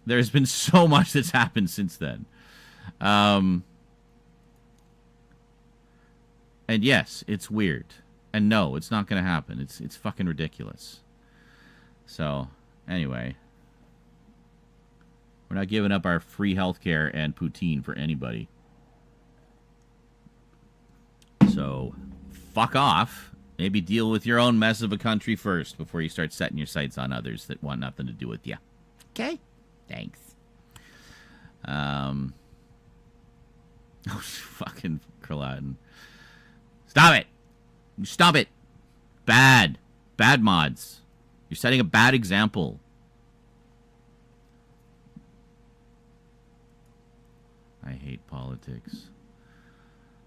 There's been so much that's happened since then. And yes, it's weird. And no, it's not going to happen. It's fucking ridiculous. So, anyway. We're not giving up our free healthcare and poutine for anybody. So, fuck off. Maybe deal with your own mess of a country first before you start setting your sights on others that want nothing to do with you. Okay? Thanks. Oh, fucking Kralatin. Stop it! Stop it! Bad. Bad mods. You're setting a bad example. I hate politics.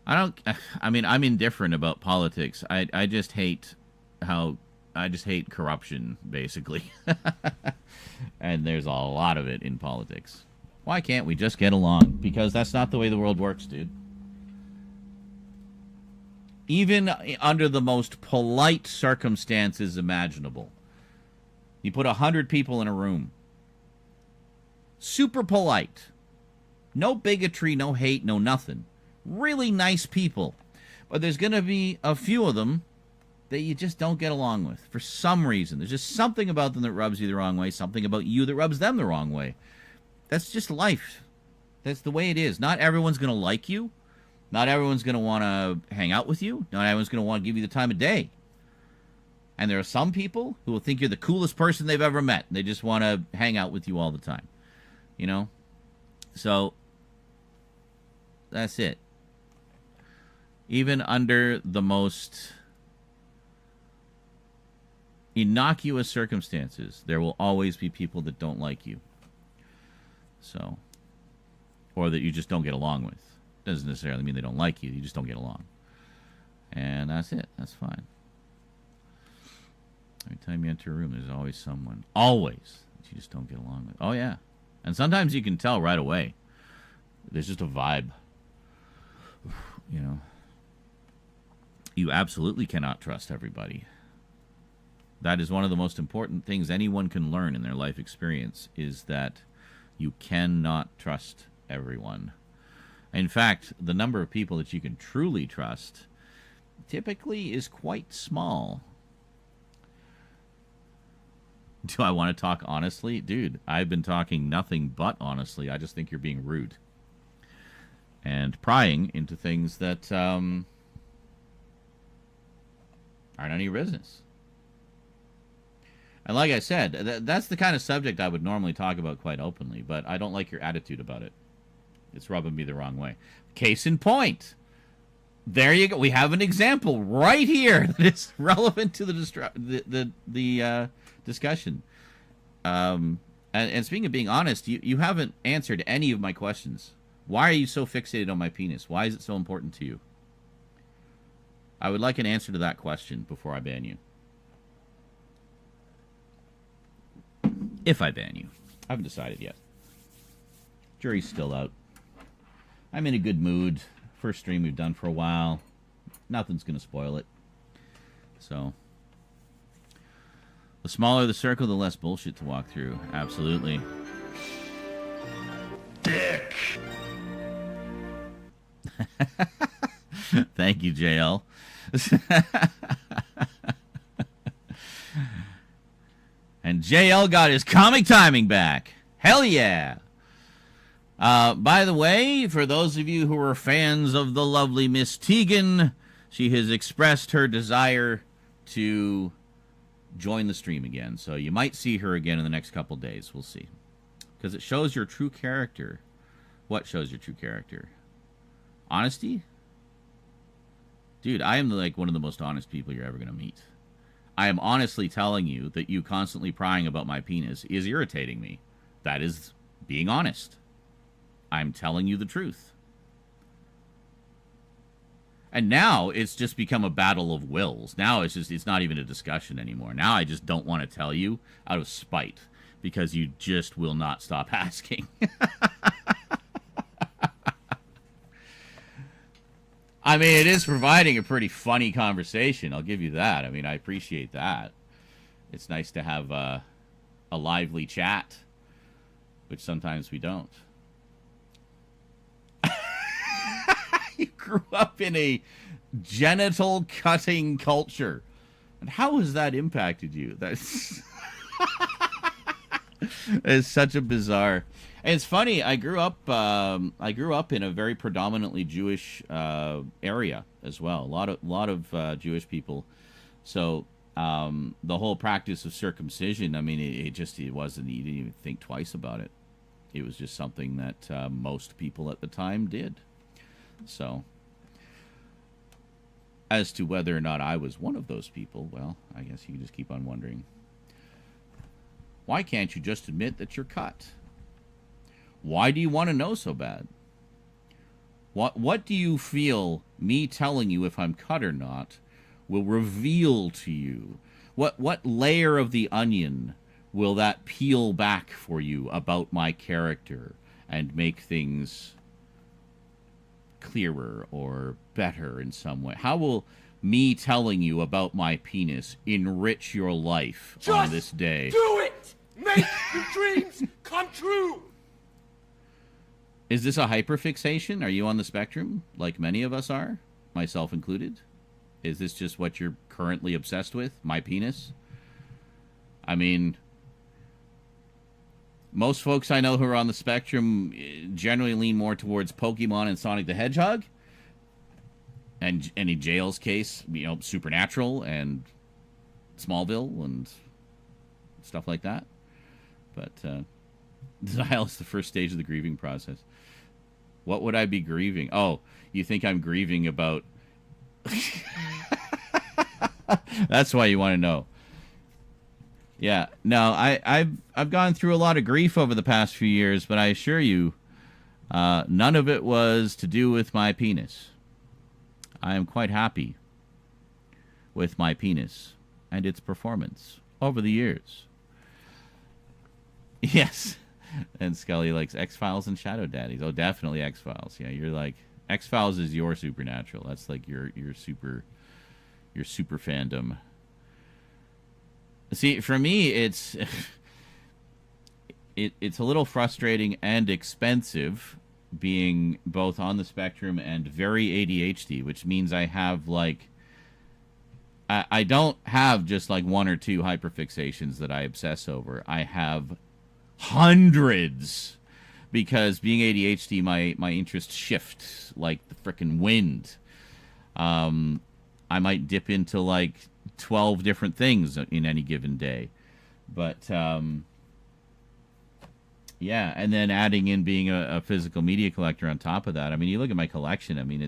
I don't. I mean, I'm indifferent about politics. I just hate how I just hate corruption, basically. And there's a lot of it in politics. Why can't we just get along? Because that's not the way the world works, dude. Even under the most polite circumstances imaginable, you put 100 people in a room. Super polite. No bigotry, no hate, no nothing. Really nice people. But there's going to be a few of them that you just don't get along with for some reason. There's just something about them that rubs you the wrong way, something about you that rubs them the wrong way. That's just life. That's the way it is. Not everyone's going to like you. Not everyone's going to want to hang out with you. Not everyone's going to want to give you the time of day. And there are some people who will think you're the coolest person they've ever met. They just want to hang out with you all the time. You know? So, that's it. Even under the most innocuous circumstances, there will always be people that don't like you. So, or that you just don't get along with. Doesn't necessarily mean they don't like you. You just don't get along. And that's it. That's fine. Every time you enter a room, there's always someone. Always. That you just don't get along with. Oh, yeah. And sometimes you can tell right away. There's just a vibe. You know. You absolutely cannot trust everybody. That is one of the most important things anyone can learn in their life experience, is that you cannot trust everyone. In fact, the number of people that you can truly trust typically is quite small. Do I want to talk honestly? Dude, I've been talking nothing but honestly. I just think you're being rude. And prying into things that aren't none of your business. And like I said, that's the kind of subject I would normally talk about quite openly, but I don't like your attitude about it. It's rubbing me the wrong way. Case in point. There you go. We have an example right here that is relevant to the discussion. And speaking of being honest, you haven't answered any of my questions. Why are you so fixated on my penis? Why is it so important to you? I would like an answer to that question before I ban you. If I ban you. I haven't decided yet. Jury's still out. I'm in a good mood. First stream we've done for a while. Nothing's going to spoil it. So, the smaller the circle, the less bullshit to walk through. Absolutely. Dick! Thank you, JL. And JL got his comic timing back. Hell yeah. By the way, for those of you who are fans of the lovely Miss Tegan, she has expressed her desire to join the stream again. So you might see her again in the next couple days. We'll see. Because it shows your true character. What shows your true character? Honesty? Dude, I am like one of the most honest people you're ever going to meet. I am honestly telling you that you constantly prying about my penis is irritating me. That is being honest. I'm telling you the truth. And now it's just become a battle of wills. Now it's not even a discussion anymore. Now I just don't want to tell you out of spite because you just will not stop asking. I mean, it is providing a pretty funny conversation. I'll give you that. I mean, I appreciate that. It's nice to have a lively chat, which sometimes we don't. You grew up in a genital cutting culture. And how has that impacted you? That's it's such a bizarre. And it's funny. I grew up in a very predominantly Jewish area as well. A lot of Jewish people. So the whole practice of circumcision. I mean, it wasn't. You didn't even think twice about it. It was just something that most people at the time did. So, as to whether or not I was one of those people, well, I guess you can just keep on wondering. Why can't you just admit that you're cut? Why do you want to know so bad? What do you feel me telling you if I'm cut or not will reveal to you? What layer of the onion will that peel back for you about my character and make things clearer or better in some way? How will me telling you about my penis enrich your life on this day? Do it! Make your dreams come true! Is this a hyperfixation? Are you on the spectrum, like many of us are, myself included? Is this just what you're currently obsessed with, my penis? I mean, most folks I know who are on the spectrum generally lean more towards Pokemon and Sonic the Hedgehog. And in Jail's case, Supernatural and Smallville and stuff like that. But denial is the first stage of the grieving process. What would I be grieving? Oh, you think I'm grieving about... That's why you want to know. Yeah, no, I've gone through a lot of grief over the past few years, but I assure you, none of it was to do with my penis. I am quite happy with my penis and its performance over the years. Yes. And Scully likes X-Files and Shadow Daddies. Oh, definitely X-Files. Yeah, you're like... X-Files is your Supernatural. That's like your super fandom. See, for me, it's... it's a little frustrating and expensive being both on the spectrum and very ADHD, which means I have, like... I don't have just, like, one or two hyperfixations that I obsess over. I have hundreds, because being ADHD, my interests shift like the frickin' wind. I might dip into like 12 different things in any given day. But yeah, and then adding in being a physical media collector on top of that. I mean, you look at my collection, I mean,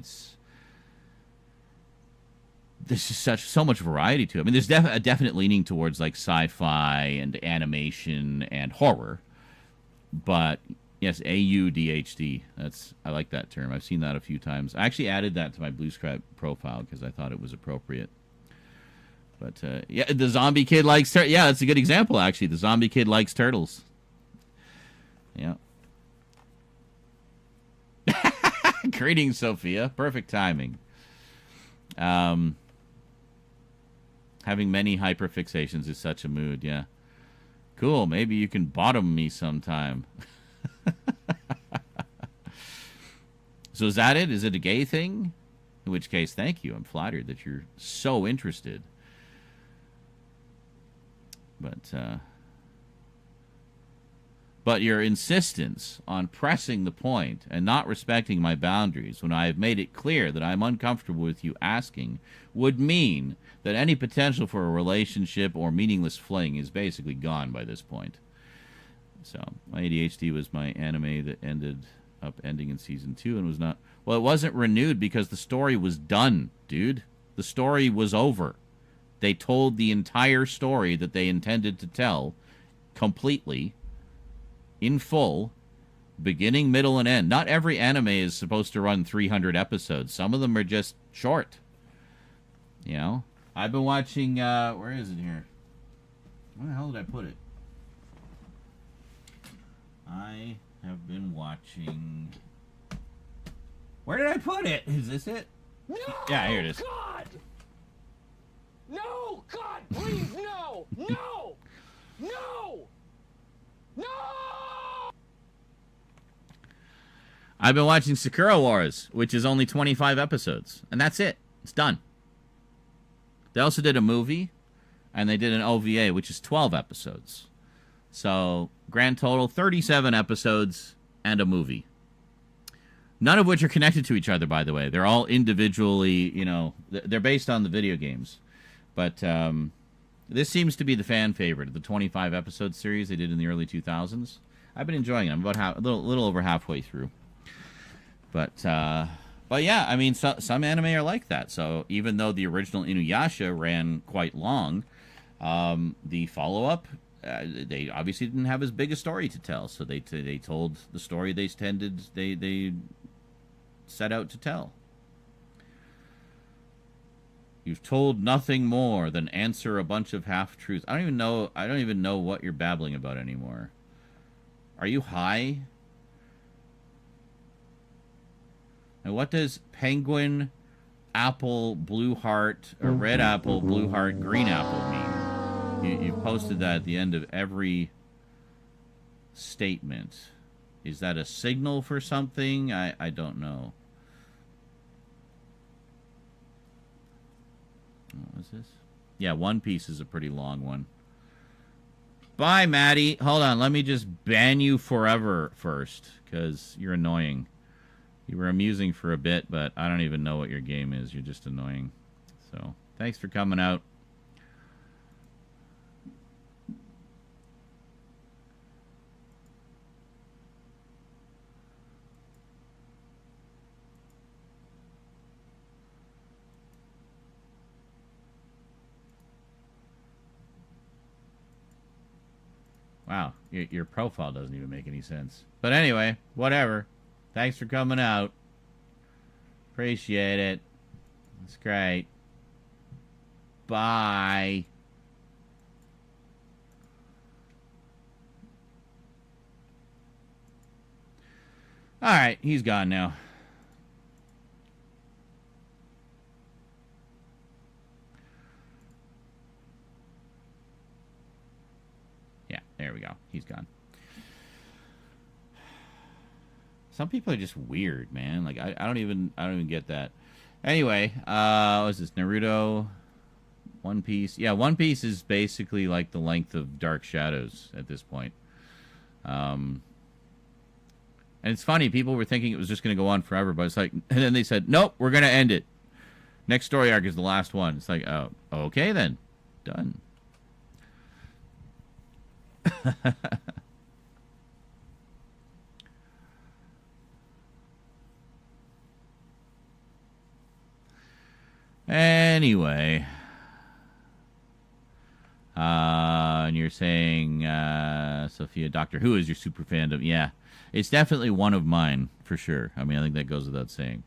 there's just so much variety to it. I mean, there's a definite leaning towards like sci-fi and animation and horror. But yes, AUDHD. I like that term. I've seen that a few times. I actually added that to my Blue Sky profile because I thought it was appropriate. But yeah, the zombie kid likes yeah, that's a good example actually. The zombie kid likes turtles. Yeah. Greetings, Sophia. Perfect timing. Having many hyperfixations is such a mood, yeah. Cool, maybe you can bottom me sometime. So is that it? Is it a gay thing? In which case, thank you. I'm flattered that you're so interested. But your insistence on pressing the point and not respecting my boundaries when I have made it clear that I'm uncomfortable with you asking would mean that any potential for a relationship or meaningless fling is basically gone by this point. So, my ADHD was my anime that ended up ending in season 2 and was not... Well, it wasn't renewed because the story was done, dude. The story was over. They told the entire story that they intended to tell completely, in full, beginning, middle, and end. Not every anime is supposed to run 300 episodes. Some of them are just short. You know? I've been watching, where is it here? Where the hell did I put it? I have been watching... Where did I put it? Is this it? No! Yeah, here it is. God! No! God, please, no! No! No! No! I've been watching Sakura Wars, which is only 25 episodes. And that's it. It's done. They also did a movie, and they did an OVA, which is 12 episodes. So, grand total, 37 episodes and a movie. None of which are connected to each other, by the way. They're all individually, you know, they're based on the video games. But this seems to be the fan favorite of the 25-episode series they did in the early 2000s. I've been enjoying it. I'm about a little over halfway through. But yeah, I mean, some anime are like that. So even though the original Inuyasha ran quite long, the follow-up, they obviously didn't have as big a story to tell. So they told the story they set out to tell. You've told nothing more than answer a bunch of half-truths. I don't even know what you're babbling about anymore. Are you high? And what does penguin, apple, blue heart, or red apple, blue heart, green apple mean? You've posted that at the end of every statement. Is that a signal for something? I don't know. What is this? Yeah, One Piece is a pretty long one. Bye, Maddie. Hold on, let me just ban you forever first, because you're annoying. You were amusing for a bit, but I don't even know what your game is. You're just annoying. So, thanks for coming out. Wow, your profile doesn't even make any sense. But anyway, whatever. Thanks for coming out. Appreciate it. That's great. Bye. All right, he's gone now. Yeah, there we go. He's gone. Some people are just weird, man. Like I don't even get that. Anyway, what's this? Naruto, One Piece. Yeah, One Piece is basically like the length of Dark Shadows at this point. And it's funny, people were thinking it was just going to go on forever, but it's like, and then they said, nope, we're going to end it. Next story arc is the last one. It's like, oh, okay then, done. Anyway, and you're saying, Sophia, Doctor Who is your super fandom. Yeah, it's definitely one of mine for sure. I mean, I think that goes without saying.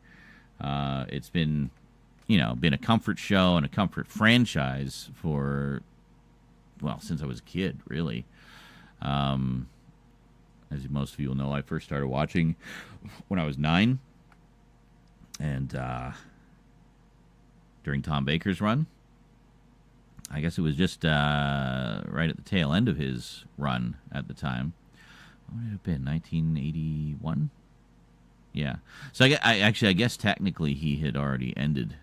It's been, been a comfort show and a comfort franchise for, well, since I was a kid, really. As most of you will know, I first started watching when I was 9. And during Tom Baker's run, I guess it was just right at the tail end of his run at the time. What would it have been, 1981? Yeah. So I guess technically he had already ended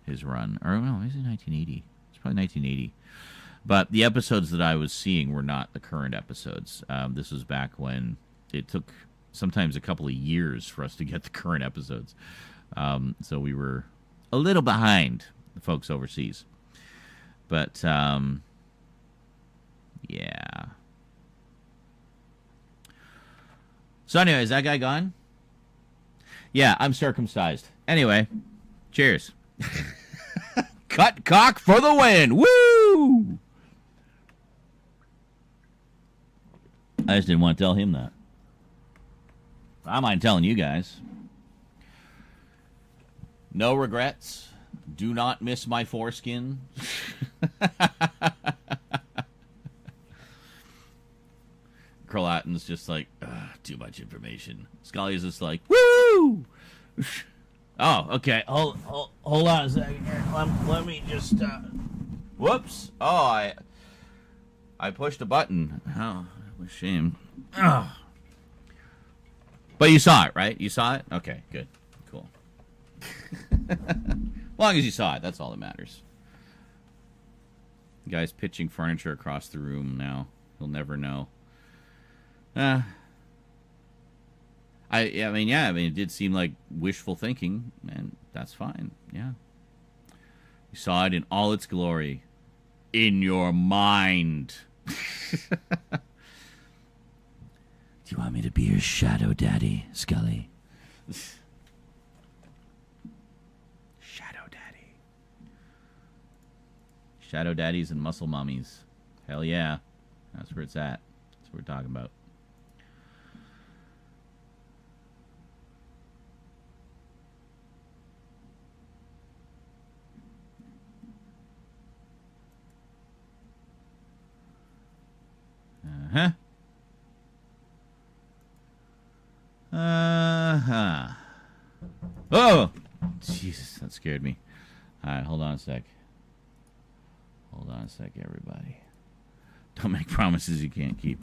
his run. Or no, is it 1980? It's probably 1980. But the episodes that I was seeing were not the current episodes. This was back when it took sometimes a couple of years for us to get the current episodes. So we were a little behind the folks overseas. But, yeah. So anyway, is that guy gone? Yeah, I'm circumcised. Anyway, cheers. Cut cock for the win. Woo! I just didn't want to tell him that. I mind telling you guys. No regrets. Do not miss my foreskin. Croatin's just like, too much information. Scully's just like, woo! Oh, okay. Hold on a second here. Let me just, whoops. Oh, I pushed a button. Oh, what a shame. Oh. But you saw it, right? You saw it? Okay, good. Cool. As long as you saw it, that's all that matters. The guy's pitching furniture across the room now. He'll never know. I mean, it did seem like wishful thinking, and that's fine. Yeah. You saw it in all its glory. In your mind. Do you want me to be your shadow daddy, Scully? Shadow daddy. Shadow daddies and muscle mummies. Hell yeah. That's where it's at. That's what we're talking about. Huh? Uh-huh. Oh! Jesus, that scared me. Alright, hold on a sec. Hold on a sec, everybody. Don't make promises you can't keep.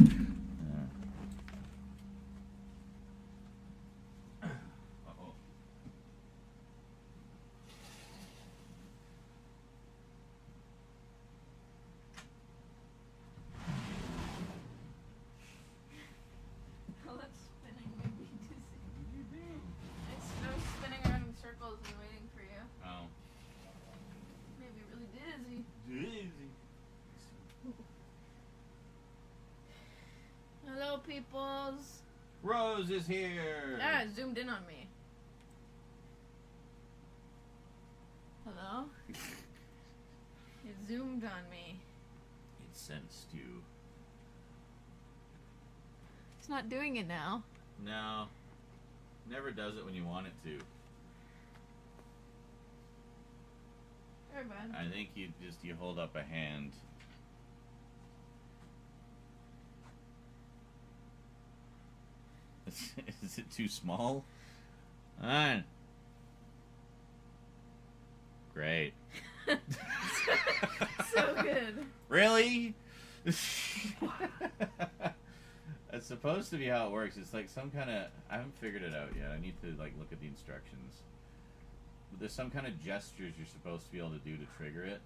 All that spinning made me dizzy. I was spinning around in circles and waiting for you. Oh. Made me really dizzy. Hello, peoples. Rose is here. Ah, it zoomed in on me. Hello? It zoomed on me. It sensed you. It's not doing it now. No. Never does it when you want it to. Very bad. I think you hold up a hand. Is it too small? Alright. Great. So good. Really? It's supposed to be how it works. It's like some kind of... I haven't figured it out yet. I need to like look at the instructions. But there's some kind of gestures you're supposed to be able to do to trigger it.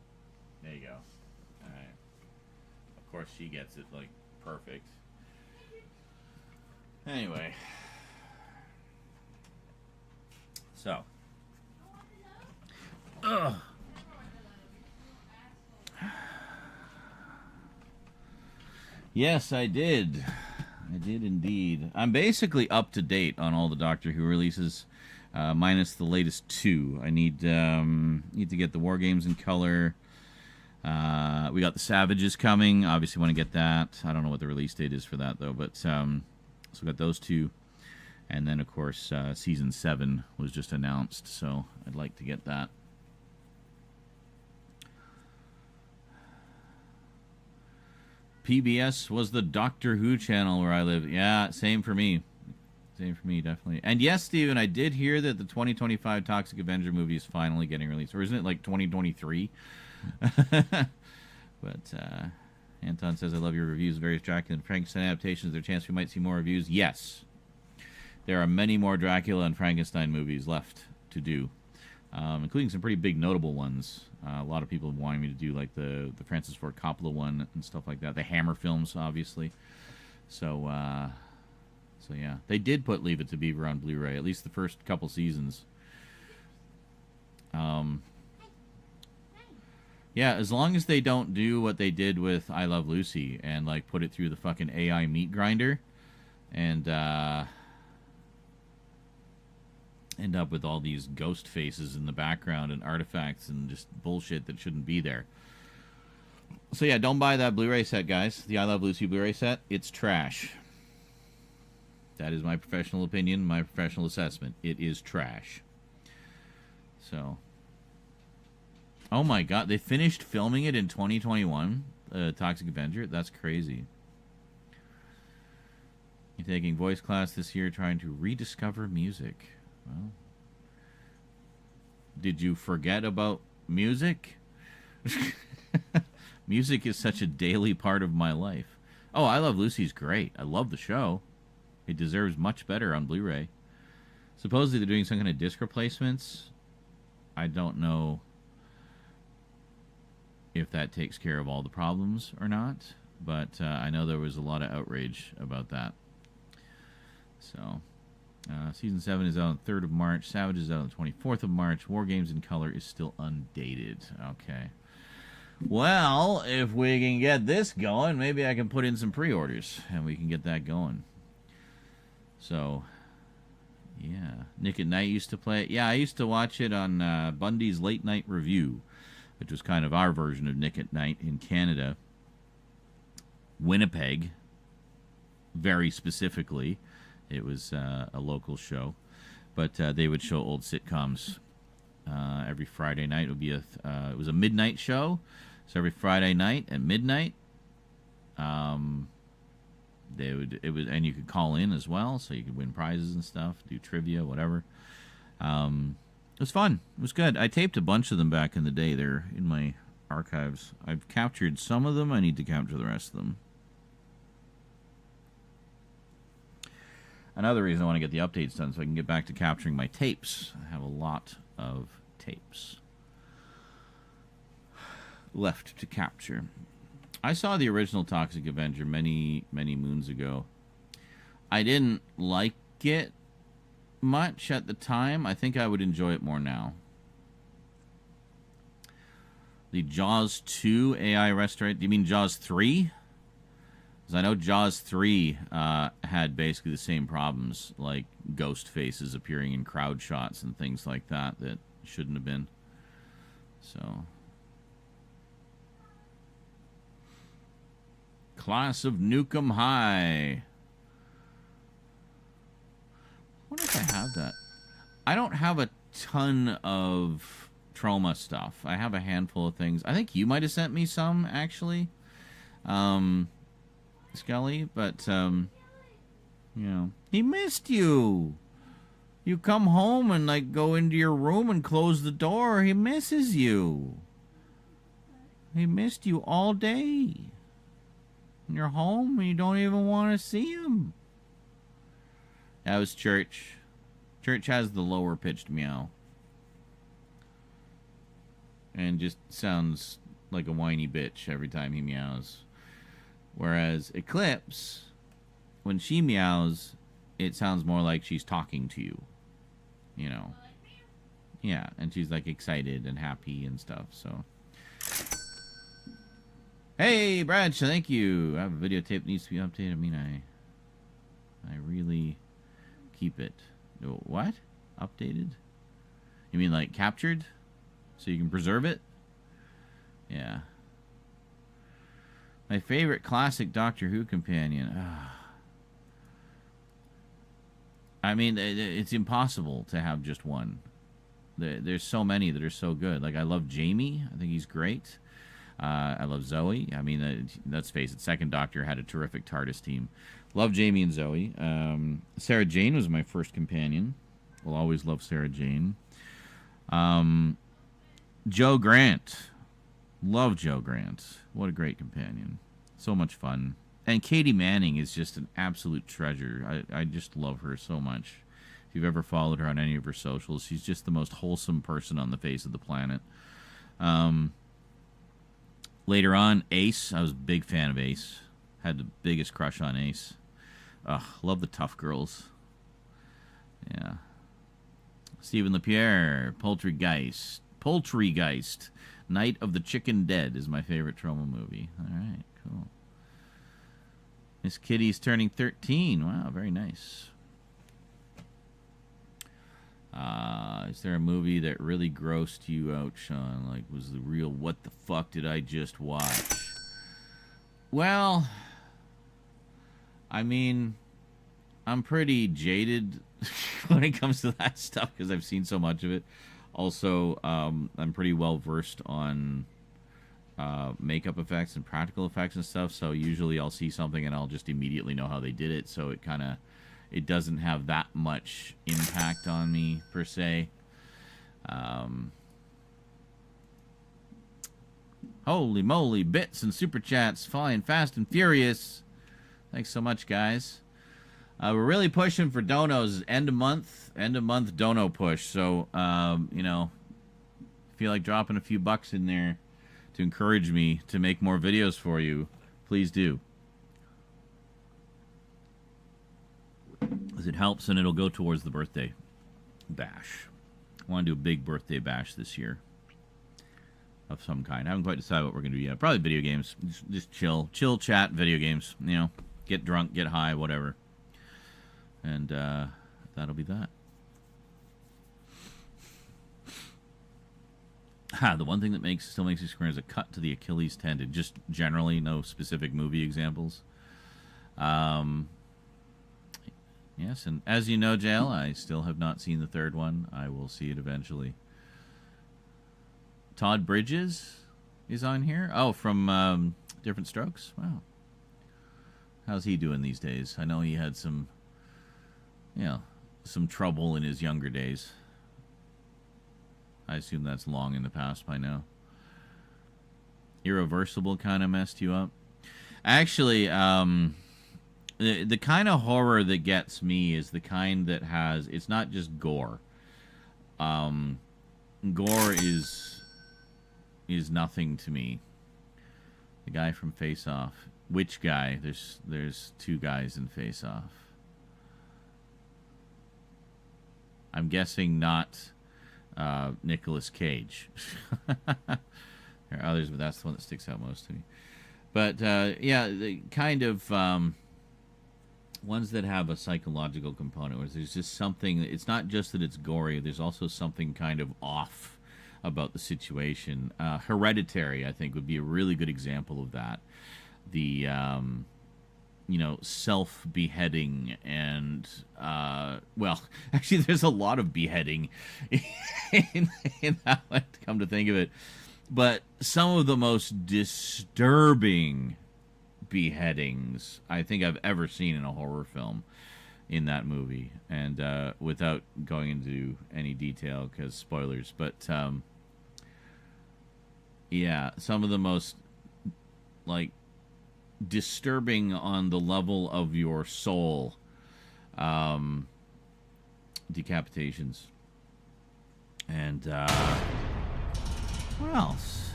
There you go. Alright. Of course she gets it like perfect. Anyway. So. Ugh. Yes, I did. I did indeed. I'm basically up to date on all the Doctor Who releases, minus the latest two. I need to get the War Games in color. We got the Savages coming. Obviously, want to get that. I don't know what the release date is for that though, but so we got those two, and then of course season 7 was just announced, so I'd like to get that. PBS was the Doctor Who channel where I live. Yeah, same for me. Same for me, definitely. And yes, Steven, I did hear that the 2025 Toxic Avenger movie is finally getting released. Or isn't it like 2023? But Anton says, I love your reviews of various Dracula and Frankenstein adaptations. Is there a chance we might see more reviews? Yes. There are many more Dracula and Frankenstein movies left to do, including some pretty big notable ones. A lot of people wanting me to do like the Francis Ford Coppola one and stuff like that. The Hammer films, obviously. So yeah, they did put Leave It to Beaver on Blu-ray, at least the first couple seasons. Yeah, as long as they don't do what they did with I Love Lucy and like put it through the fucking AI meat grinder and end up with all these ghost faces in the background and artifacts and just bullshit that shouldn't be there. So yeah, don't buy that Blu-ray set, guys. The I Love Lucy Blu-ray set. It's trash. That is my professional opinion, my professional assessment. It is trash. So, oh my god, they finished filming it in 2021, Toxic Avenger? That's crazy. You're taking voice class this year trying to rediscover music. Well, did you forget about music? Music is such a daily part of my life. Oh, I Love Lucy's great. I love the show. It deserves much better on Blu-ray. Supposedly they're doing some kind of disc replacements. I don't know if that takes care of all the problems or not, but I know there was a lot of outrage about that. So, season 7 is out on the 3rd of March. Savage is out on the 24th of March. War Games in color is still undated. Okay. Well, if we can get this going, maybe I can put in some pre-orders and we can get that going. So, yeah. Nick at Night used to play it. Yeah, I used to watch it on Bundy's Late Night Review, which was kind of our version of Nick at Night in Canada. Winnipeg, very specifically. It was a local show. But they would show old sitcoms every Friday night. It would be it was a midnight show. So every Friday night at midnight, and you could call in as well, so you could win prizes and stuff, do trivia, whatever. It was fun. It was good. I taped a bunch of them back in the day. They're in my archives. I've captured some of them. I need to capture the rest of them. Another reason I want to get the updates done so I can get back to capturing my tapes. I have a lot of tapes left to capture. I saw the original Toxic Avenger many, many moons ago. I didn't like it much at the time. I think I would enjoy it more now. The Jaws 2 AI restoration. Do you mean Jaws 3? Because I know Jaws 3 had basically the same problems, like ghost faces appearing in crowd shots and things like that shouldn't have been. So, Class of Nukem High. I wonder if I have that. I don't have a ton of trauma stuff. I have a handful of things. I think you might have sent me some, actually. Scully, but, he missed you. You come home and, like, go into your room and close the door. He misses you. He missed you all day. And you're home and you don't even want to see him. That was Church. Church has the lower pitched meow. And just sounds like a whiny bitch every time he meows. Whereas Eclipse, when she meows, it sounds more like she's talking to you. You know. Yeah, and she's like excited and happy and stuff, so. Hey, Branch, thank you. I have a videotape that needs to be updated. I mean, I really keep it. What? Updated? You mean like captured? So you can preserve it? Yeah. My favorite classic Doctor Who companion. I mean, it's impossible to have just one. There's so many that are so good. Like, I love Jamie. I think he's great. I love Zoe. I mean, let's face it, Second Doctor had a terrific TARDIS team. Love Jamie and Zoe. Sarah Jane was my first companion. Will always love Sarah Jane. Joe Grant. Love Joe Grant. What a great companion. So much fun. And Katie Manning is just an absolute treasure. I just love her so much. If you've ever followed her on any of her socials, she's just the most wholesome person on the face of the planet. Later on, Ace. I was a big fan of Ace. Had the biggest crush on Ace. Love the tough girls. Yeah. Stephen LaPierre. Poultrygeist. Night of the Chicken Dead is my favorite Troma movie. All right, cool. Miss Kitty's turning 13. Wow, very nice. Is there a movie that really grossed you out, Sean? Like, was the real, what the fuck did I just watch? Well, I mean, I'm pretty jaded when it comes to that stuff because I've seen so much of it. Also, I'm pretty well versed on makeup effects and practical effects and stuff, so usually I'll see something and I'll just immediately know how they did it, so it doesn't have that much impact on me, per se. Holy moly, bits and super chats flying fast and furious. Thanks so much, guys. We're really pushing for donos. End of month dono push. So, feel like dropping a few bucks in there to encourage me to make more videos for you, please do. As it helps and it'll go towards the birthday bash. I want to do a big birthday bash this year of some kind. I haven't quite decided what we're going to do yet. Probably video games. Just chill chat, video games. Get drunk, get high, whatever. And that'll be that. The one thing that still makes me squirm is a cut to the Achilles tendon. Just generally, no specific movie examples. Yes, and as you know, JL, I still have not seen the third one. I will see it eventually. Todd Bridges is on here. Oh, from Different Strokes. Wow. How's he doing these days? I know he had some, some trouble in his younger days. I assume that's long in the past by now. Irreversible kind of messed you up. Actually, the kind of horror that gets me is the kind that has, it's not just gore. Gore is nothing to me. The guy from Face Off. Which guy? There's two guys in Face Off. I'm guessing not Nicolas Cage. There are others, but that's the one that sticks out most to me. But yeah, the kind of ones that have a psychological component, where there's just something. It's not just that it's gory. There's also something kind of off about the situation. Hereditary, I think, would be a really good example of that. The self-beheading and well, actually, there's a lot of beheading in that one, come to think of it. But some of the most disturbing beheadings I think I've ever seen in a horror film in that movie. And without going into any detail, because spoilers, but yeah, some of the most, like, disturbing on the level of your soul decapitations. And what else?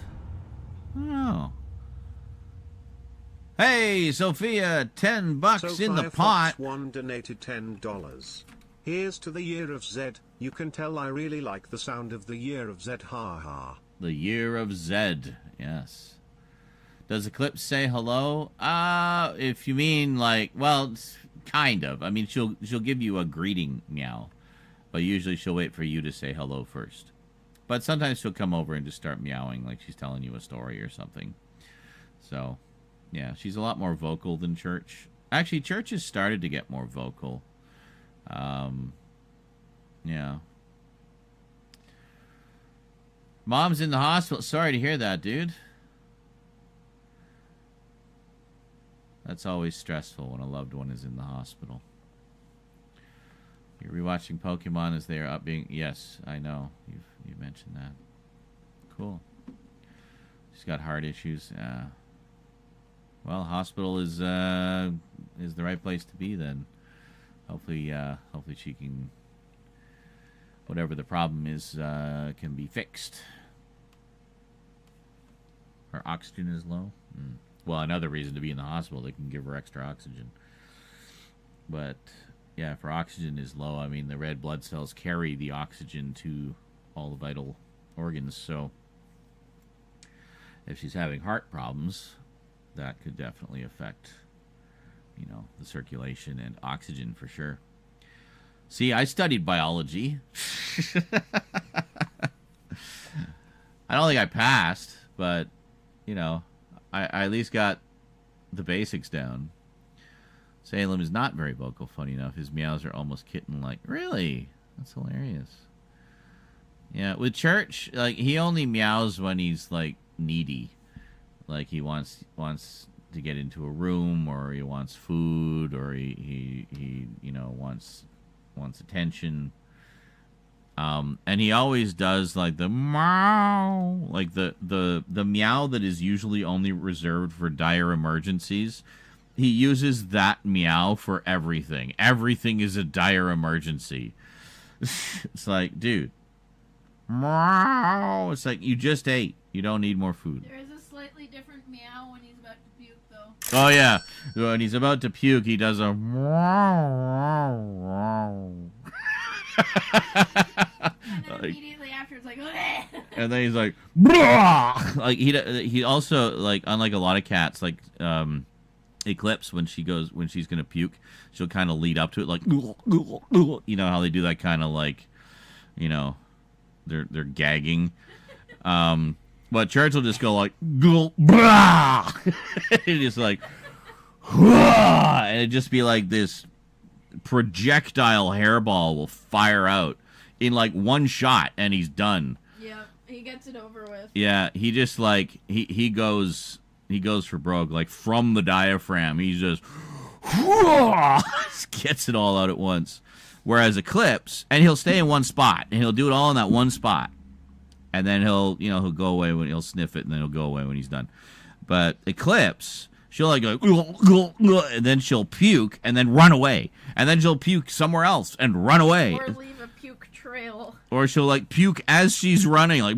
I don't know. Hey, Sophia, $10 So in the Firefox pot. 1 donated $10. Here's to the year of Z. You can tell I really like the sound of the year of Z. Ha ha. The year of Zed. Yes. Does Eclipse say hello? If you mean like, well, kind of. I mean, she'll give you a greeting meow, but usually she'll wait for you to say hello first. But sometimes she'll come over and just start meowing like she's telling you a story or something. So, yeah, she's a lot more vocal than Church. Actually, Church has started to get more vocal. Yeah. Mom's in the hospital. Sorry to hear that, dude. That's always stressful when a loved one is in the hospital. You're rewatching Pokemon as they are up being... Yes, I know. You mentioned that. Cool. She's got heart issues. Well, hospital is the right place to be then. Hopefully she can... Whatever the problem is can be fixed. Her oxygen is low. Well, another reason to be in the hospital, they can give her extra oxygen. But, yeah, if her oxygen is low, I mean, the red blood cells carry the oxygen to all the vital organs. So, if she's having heart problems, that could definitely affect, the circulation and oxygen for sure. See, I studied biology. I don't think I passed, but, I at least got the basics down. Salem is not very vocal, funny enough. His meows are almost kitten-like. Really? That's hilarious. Yeah, with Church, like, he only meows when he's, like, needy. Like, he wants to get into a room, or he wants food, or he wants attention. And he always does like the meow, like the meow that is usually only reserved for dire emergencies. He uses that meow for everything. Everything is a dire emergency. It's like, dude, meow. It's like, you just ate. You don't need more food. There is a slightly different meow when he's about to puke, though. Oh yeah, when he's about to puke, he does a meow. And then immediately after, it's like, bleh. And then he's like, "Bruh!" Like he also, like, unlike a lot of cats, like Eclipse, when she's gonna puke, she'll kind of lead up to it, like, how they do that kind of, like, they're gagging. But Church will just go like, "Bruh!" And just like, and it'd just be like this projectile hairball will fire out in like one shot, and he's done. Yep, he gets it over with. Yeah, he just like he goes for broke, like from the diaphragm. He's just gets it all out at once. Whereas Eclipse, and he'll stay in one spot, and he'll do it all in that one spot. And then he'll go away when he'll sniff it, and then he'll go away when he's done. But Eclipse, she'll like go, and then she'll puke, and then run away. And then she'll puke somewhere else and run away. Or leave a puke trail. Or she'll like puke as she's running, like.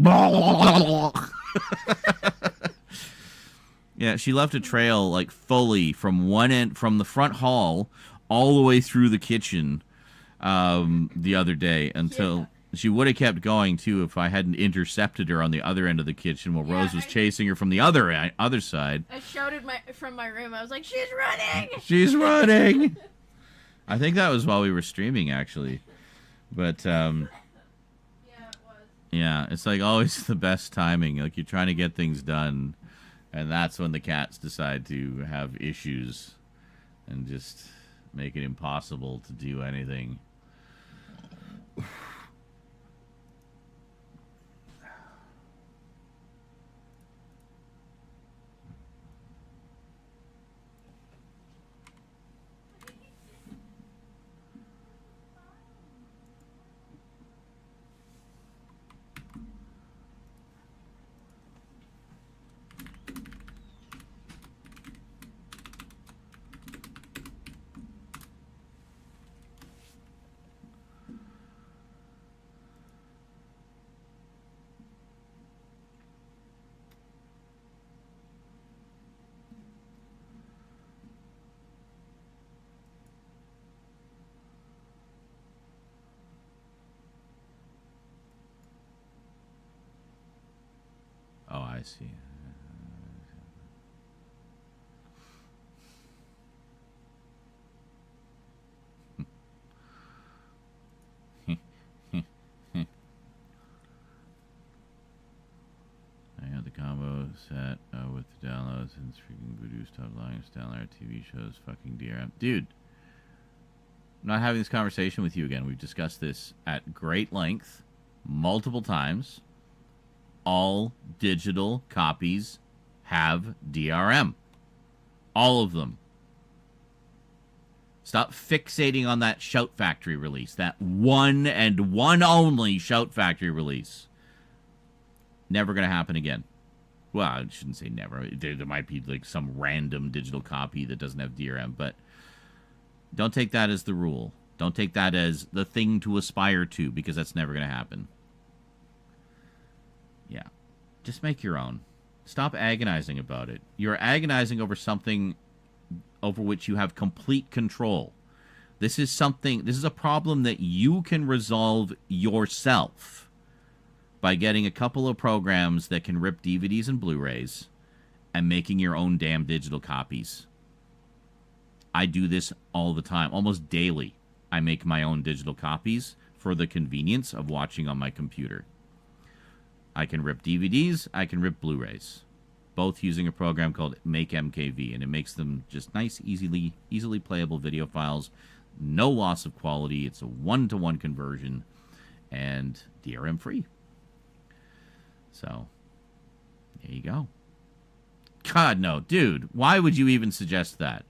Yeah, she left a trail like fully from one end, from the front hall, all the way through the kitchen, the other day until she would have kept going too if I hadn't intercepted her on the other end of the kitchen while Rose was chasing her from the other side. I shouted from my room. I was like, "She's running! She's running!" I think that was while we were streaming, actually. But Yeah, it was. yeah, it's like always the best timing. Like you're trying to get things done, and that's when the cats decide to have issues and just make it impossible to do anything. Oh, I see. I got the combo set with the downloads and freaking Voodoo Stop Lying, Stellar TV shows, fucking DRM. Dude, I'm not having this conversation with you again. We've discussed this at great length multiple times. All digital copies have DRM. All of them. Stop fixating on that Shout Factory release. That one and one only Shout Factory release. Never going to happen again. Well, I shouldn't say never. There might be like some random digital copy that doesn't have DRM, but don't take that as the rule. Don't take that as the thing to aspire to, because that's never going to happen. Yeah. Just make your own. Stop agonizing about it. You're agonizing over something over which you have complete control. This is a problem that you can resolve yourself by getting a couple of programs that can rip DVDs and Blu-rays and making your own damn digital copies. I do this all the time, almost daily. I make my own digital copies for the convenience of watching on my computer. I can rip DVDs, I can rip Blu-rays, both using a program called MakeMKV, and it makes them just nice, easily playable video files, no loss of quality. It's a one-to-one conversion, and DRM free. So, there you go. God, no. Dude, why would you even suggest that?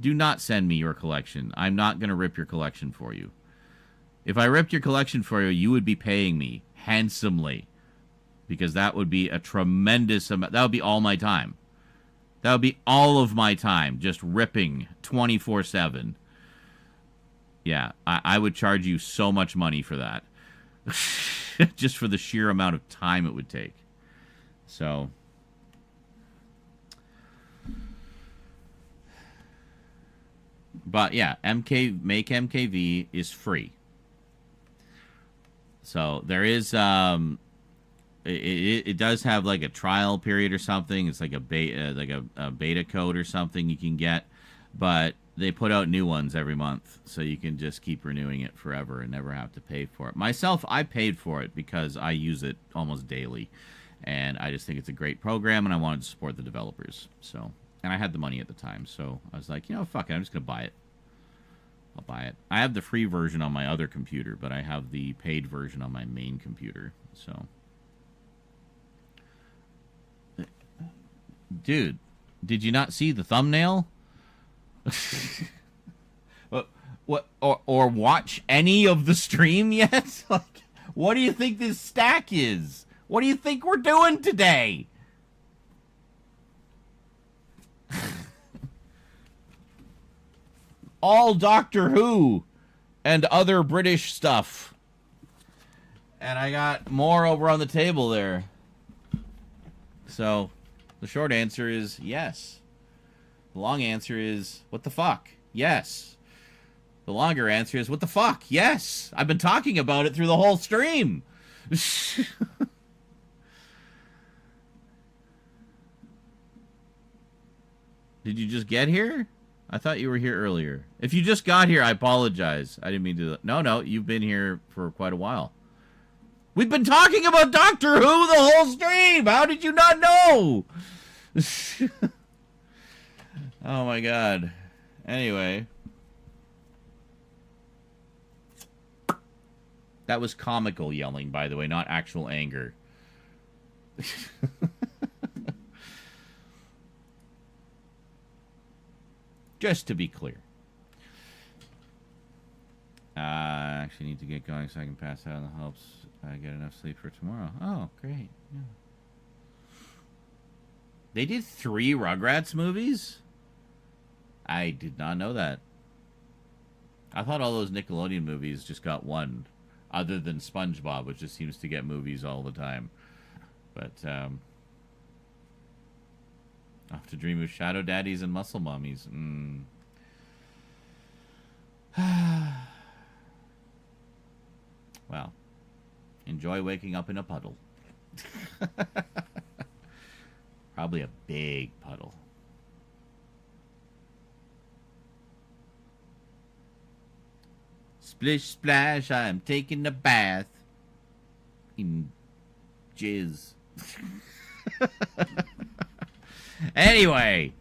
Do not send me your collection. I'm not going to rip your collection for you. If I ripped your collection for you, you would be paying me handsomely. Because that would be a tremendous amount. That would be all my time. That would be all of my time, just ripping 24/7. Yeah, I would charge you so much money for that. Just for the sheer amount of time it would take. So, but yeah, MakeMKV is free. So there is it does have like a trial period or something. It's like a beta code or something you can get, but they put out new ones every month, so you can just keep renewing it forever and never have to pay for it. Myself, I paid for it because I use it almost daily, and I just think it's a great program, and I wanted to support the developers. So, and I had the money at the time, so I was like, fuck it, I'm just gonna buy it. I'll buy it. I have the free version on my other computer, but I have the paid version on my main computer. So, dude, did you not see the thumbnail? What or watch any of the stream yet? Like, what do you think this stack is? What do you think we're doing today? All Doctor Who and other British stuff. And I got more over on the table there. So, the short answer is yes. The long answer is, what the fuck? Yes. The longer answer is, what the fuck? Yes. I've been talking about it through the whole stream. Did you just get here? I thought you were here earlier. If you just got here, I apologize. I didn't mean to. No, you've been here for quite a while. We've been talking about Doctor Who the whole stream. How did you not know? Oh my god. Anyway. That was comical yelling, by the way, not actual anger. Just to be clear. I actually need to get going so I can pass out, and it helps I get enough sleep for tomorrow. Oh, great. Yeah. They did 3 Rugrats movies? I did not know that. I thought all those Nickelodeon movies just got one, other than SpongeBob, which just seems to get movies all the time. But, off to dream of Shadow Daddies and Muscle Mummies. Well, enjoy waking up in a puddle. Probably a big puddle. Splish splash, I am taking a bath in jizz. Anyway,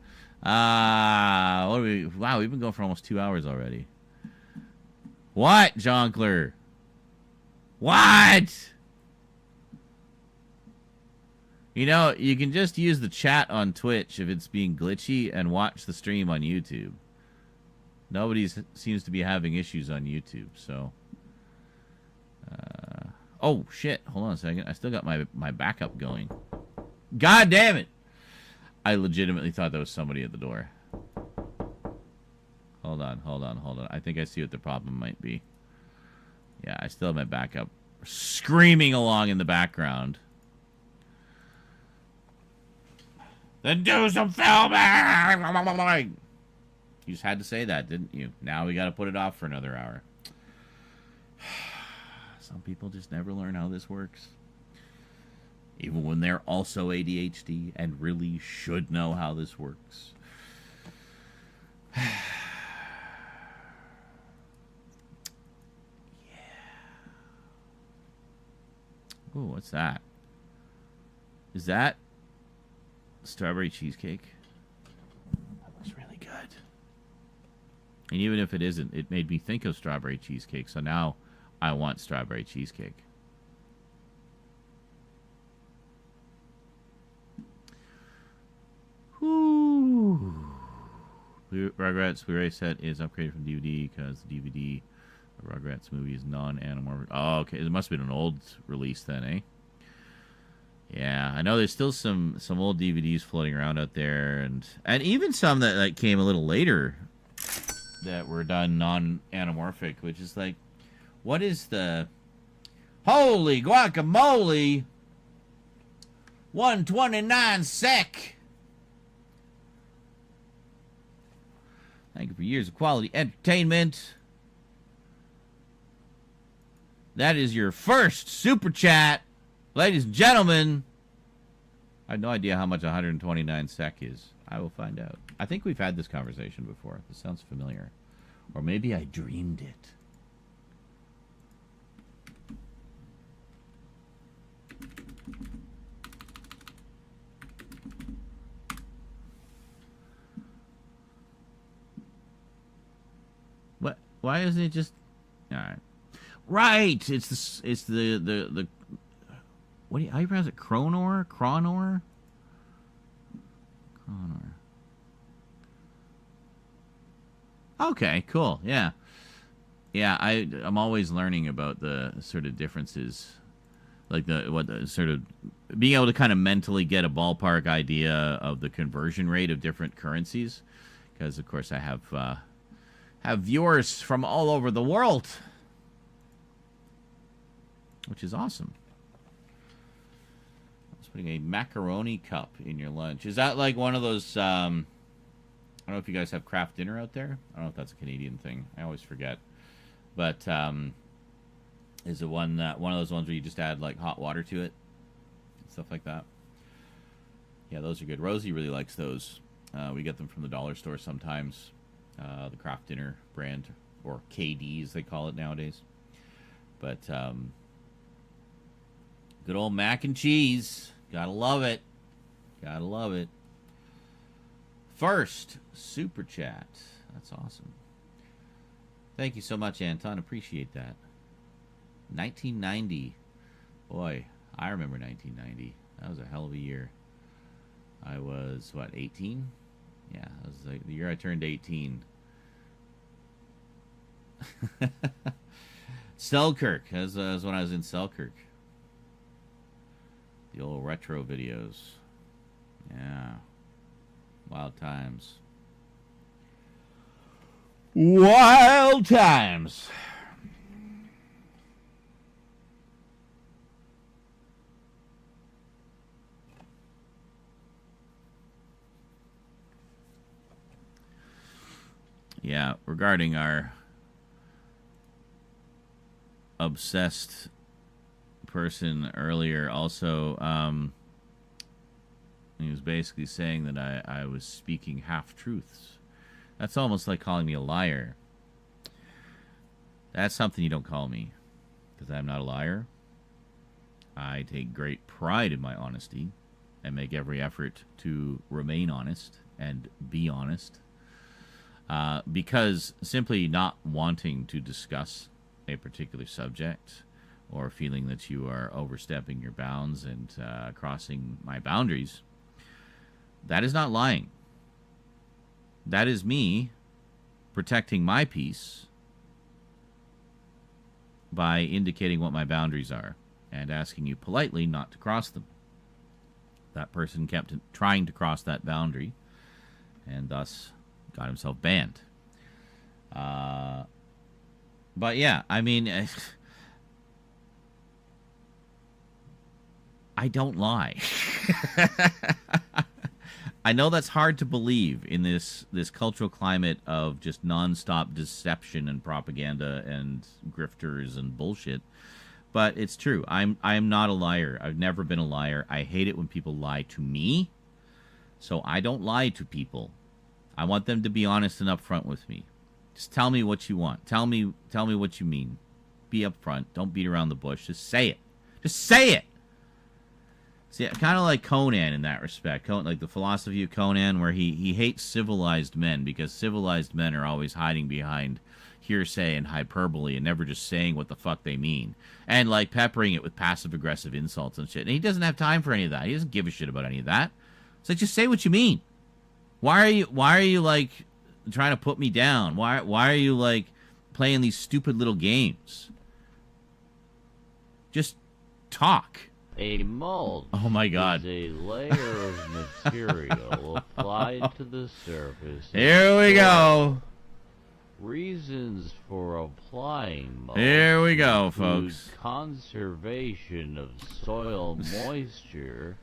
what do we? Wow, we've been going for almost 2 hours already. What, Jonkler? What? You know, you can just use the chat on Twitch if it's being glitchy and watch the stream on YouTube. Nobody seems to be having issues on YouTube, so. Oh, shit. Hold on a second. I still got my backup going. God damn it. I legitimately thought there was somebody at the door. Hold on. I think I see what the problem might be. Yeah, I still have my backup screaming along in the background. Then do some filming! You just had to say that, didn't you? Now we got to put it off for another hour. Some people just never learn how this works. Even when they're also ADHD and really should know how this works. Yeah. Ooh, what's that? Is that strawberry cheesecake? That looks really good. And even if it isn't, it made me think of strawberry cheesecake. So now I want strawberry cheesecake. Whew. Rugrats Blu-ray set is upgraded from DVD because the DVD of Rugrats movie is non-anamorphic. Oh, okay. It must have been an old release then, eh? Yeah, I know there's still some old DVDs floating around out there, and even some that like came a little later that were done non-anamorphic, which is like, what is the holy guacamole? 129 sec. Thank you for years of quality entertainment. That is your first super chat. Ladies and gentlemen, I have no idea how much 129 sec is. I will find out. I think we've had this conversation before. This sounds familiar. Or maybe I dreamed it. What? Why isn't it just... All right. Right! It's the what do you, how do you pronounce it? Kronor? Okay, cool. Yeah. Yeah, I'm always learning about the sort of differences, like the sort of being able to kind of mentally get a ballpark idea of the conversion rate of different currencies, because of course I have viewers from all over the world, which is awesome. I was putting a macaroni cup in your lunch. Is that like one of those? I don't know if you guys have craft dinner out there. I don't know if that's a Canadian thing. I always forget. But is it one of those ones where you just add like hot water to it, stuff like that? Yeah, those are good. Rosie really likes those. We get them from the dollar store sometimes. The craft dinner brand, or KD as they call it nowadays. But good old mac and cheese. Gotta love it. Gotta love it. First super chat. That's awesome. Thank you so much, Anton. Appreciate that. 1990. Boy, I remember 1990. That was a hell of a year. I was, 18? Yeah, that was like the year I turned 18. Selkirk. That was when I was in Selkirk. The old retro videos. Yeah. Wild times. Wild times. Yeah, regarding our obsessed person earlier, also, he was basically saying that I was speaking half-truths. That's almost like calling me a liar. That's something you don't call me, because I'm not a liar. I take great pride in my honesty and make every effort to remain honest and be honest. Because simply not wanting to discuss a particular subject or feeling that you are overstepping your bounds and crossing my boundaries, that is not lying. That is me protecting my peace by indicating what my boundaries are and asking you politely not to cross them. That person kept trying to cross that boundary and thus got himself banned. But yeah, I mean, I don't lie. I know that's hard to believe in this cultural climate of just nonstop deception and propaganda and grifters and bullshit. But it's true. I'm not a liar. I've never been a liar. I hate it when people lie to me. So I don't lie to people. I want them to be honest and upfront with me. Just tell me what you want. Tell me what you mean. Be upfront. Don't beat around the bush. Just say it. Just say it. See, kind of like Conan in that respect. Like the philosophy of Conan, where he hates civilized men because civilized men are always hiding behind hearsay and hyperbole and never just saying what the fuck they mean. And like peppering it with passive-aggressive insults and shit. And he doesn't have time for any of that. He doesn't give a shit about any of that. It's like, just say what you mean. Why are you like trying to put me down? Why are you like playing these stupid little games? Just talk. A mulch oh my God. is a layer of material applied to the surface. Here we go. Reasons for applying mulch Here we go, include folks. Conservation of soil moisture.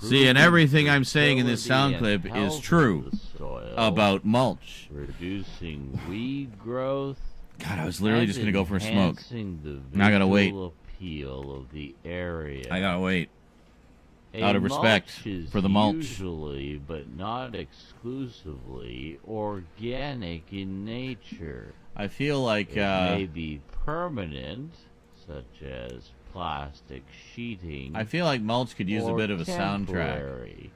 See, and everything I'm saying in this sound fertility clip and is health true of the soil, about mulch. reducing weed growth. God, I was literally just going to go for a smoke. enhancing the Now I gotta wait. visual appeal of the area. I gotta wait. A Out of respect mulch is for the mulch. usually, but not exclusively, organic in nature. I feel like It may be permanent, such as plastic sheeting. I feel like mulch could use a or bit of a soundtrack. temporary,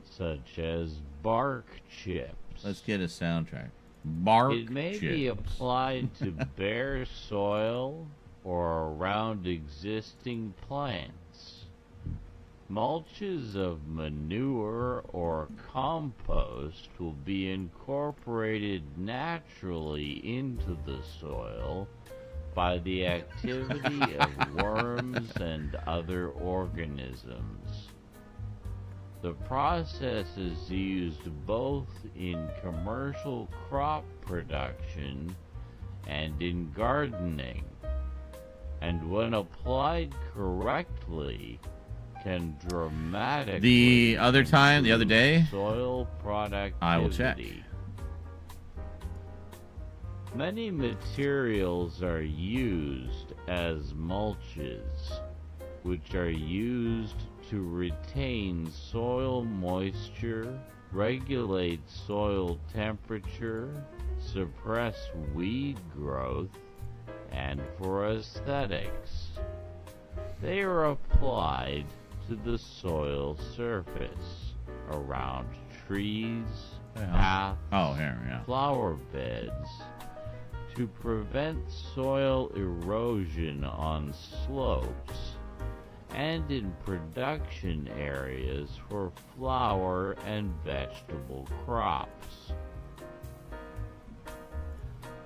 such as bark chips. Let's get a soundtrack. Bark It may be chips. applied to bare soil or around existing plants. Mulches of manure or compost will be incorporated naturally into the soil by the activity of worms and other organisms. The process is used both in commercial crop production and in gardening, and when applied correctly, can dramatically The other day, soil productivity. I will check. Many materials are used as mulches, which are used to retain soil moisture, regulate soil temperature, suppress weed growth, and for aesthetics. They are applied to the soil surface around trees, paths, flower beds, to prevent soil erosion on slopes and in production areas for flower and vegetable crops.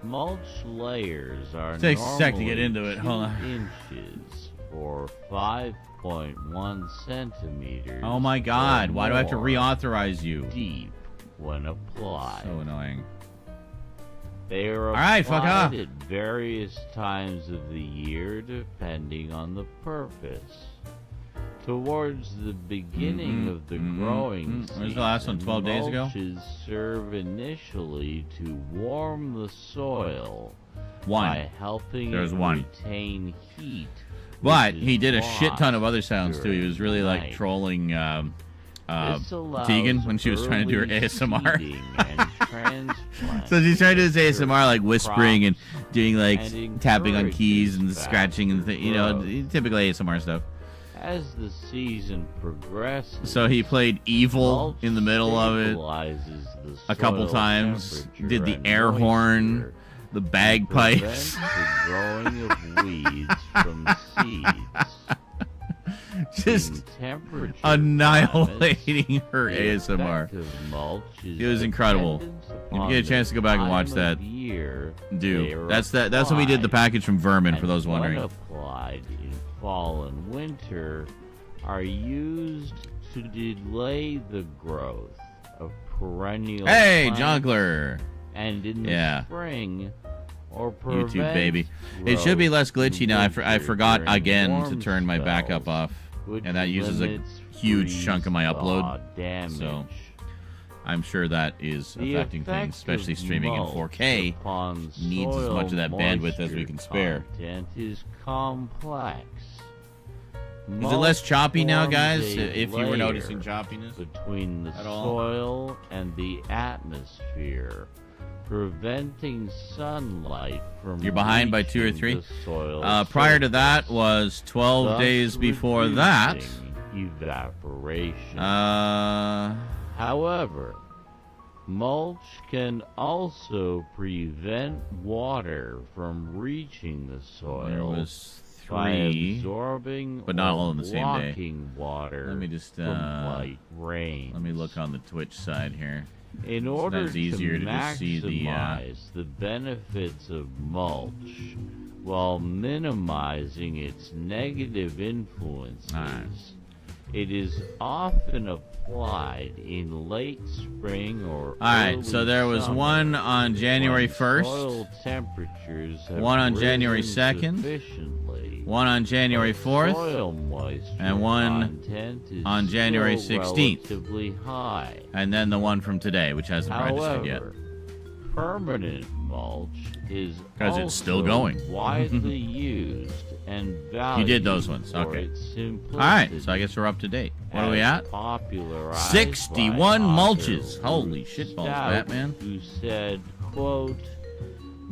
Mulch layers are takes a sec to normally get into it. 2 Hold on. inches or 5.1 centimeters. Oh my God! or Why do I have to more reauthorize you? deep when applied. So annoying. They are right, fuck off. applied at various times of the year depending on the purpose. Towards the beginning of the growing season, Where's the last one, 12 days ago? mulches serve initially to warm the soil One. by helping There's it one. retain heat. But which he is did a shit ton of other sounds too. He was really like night. trolling This allows Tegan when she was trying to do her early ASMR. seeding and transplant. So she's trying to do his ASMR, like whispering and doing like and tapping on keys and encourages scratching and faster you know, growth. typical ASMR stuff. As the season progresses, So he played Evil mulch in the middle of it stabilizes the a couple soil times. temperature Did the and air horn, moisture, the and bagpipes. prevents the growing of weeds from seeds. Just In temperature annihilating her climates, the ASMR. effective mulch is It was incredible. dependent If you upon get a chance to go back and the watch time that, of year they do. are That's when we did the applied, package from Vermin, for and those when wondering. applied in fall and winter are used to delay the growth of perennial Hey, plants, Jonkler! and in the Yeah. spring or prevent YouTube baby. It should be less growth glitchy in now. I winter forgot during again to warm turn my backup spells, off, which and that uses a limits huge chunk of my upload. freeze-thaw damage. So I'm sure that is The affecting effect things, especially of streaming in mulch 4K. upon needs as soil much of that bandwidth as we moisture can spare. content is complex. Is it less choppy now, Mulch guys? forms a If you were layer noticing choppiness? between the at all? soil and the atmosphere, preventing sunlight from You're behind by 2 or reaching 3. the soil Prior to surface, that was 12 thus days before that. reducing evaporation. However, mulch can also prevent water from reaching the soil There was by 3. absorbing but not or all in the same day. blocking water Let me just, from light rain. Let me look on the Twitch side here. In order Sometimes easier to to just see the, maximize the benefits of mulch while minimizing its negative influences, Alright. it is often applied in late spring or Alright, early so there was summer one on January when 1st, soil temperatures have one on January risen 2nd, sufficiently, one on January but 4th, soil moisture and one content is on January still 16th. relatively high. and then the one from today, which hasn't registered yet. However, permanent mulch is 'Cause it's still also going. widely used and valued. You did those ones, for okay. its simplicity Alright, so I guess we're up to date. What are we as at? popularized 61 by mulches. author Holy Ruth shitballs, Stout, Batman. Who said, quote,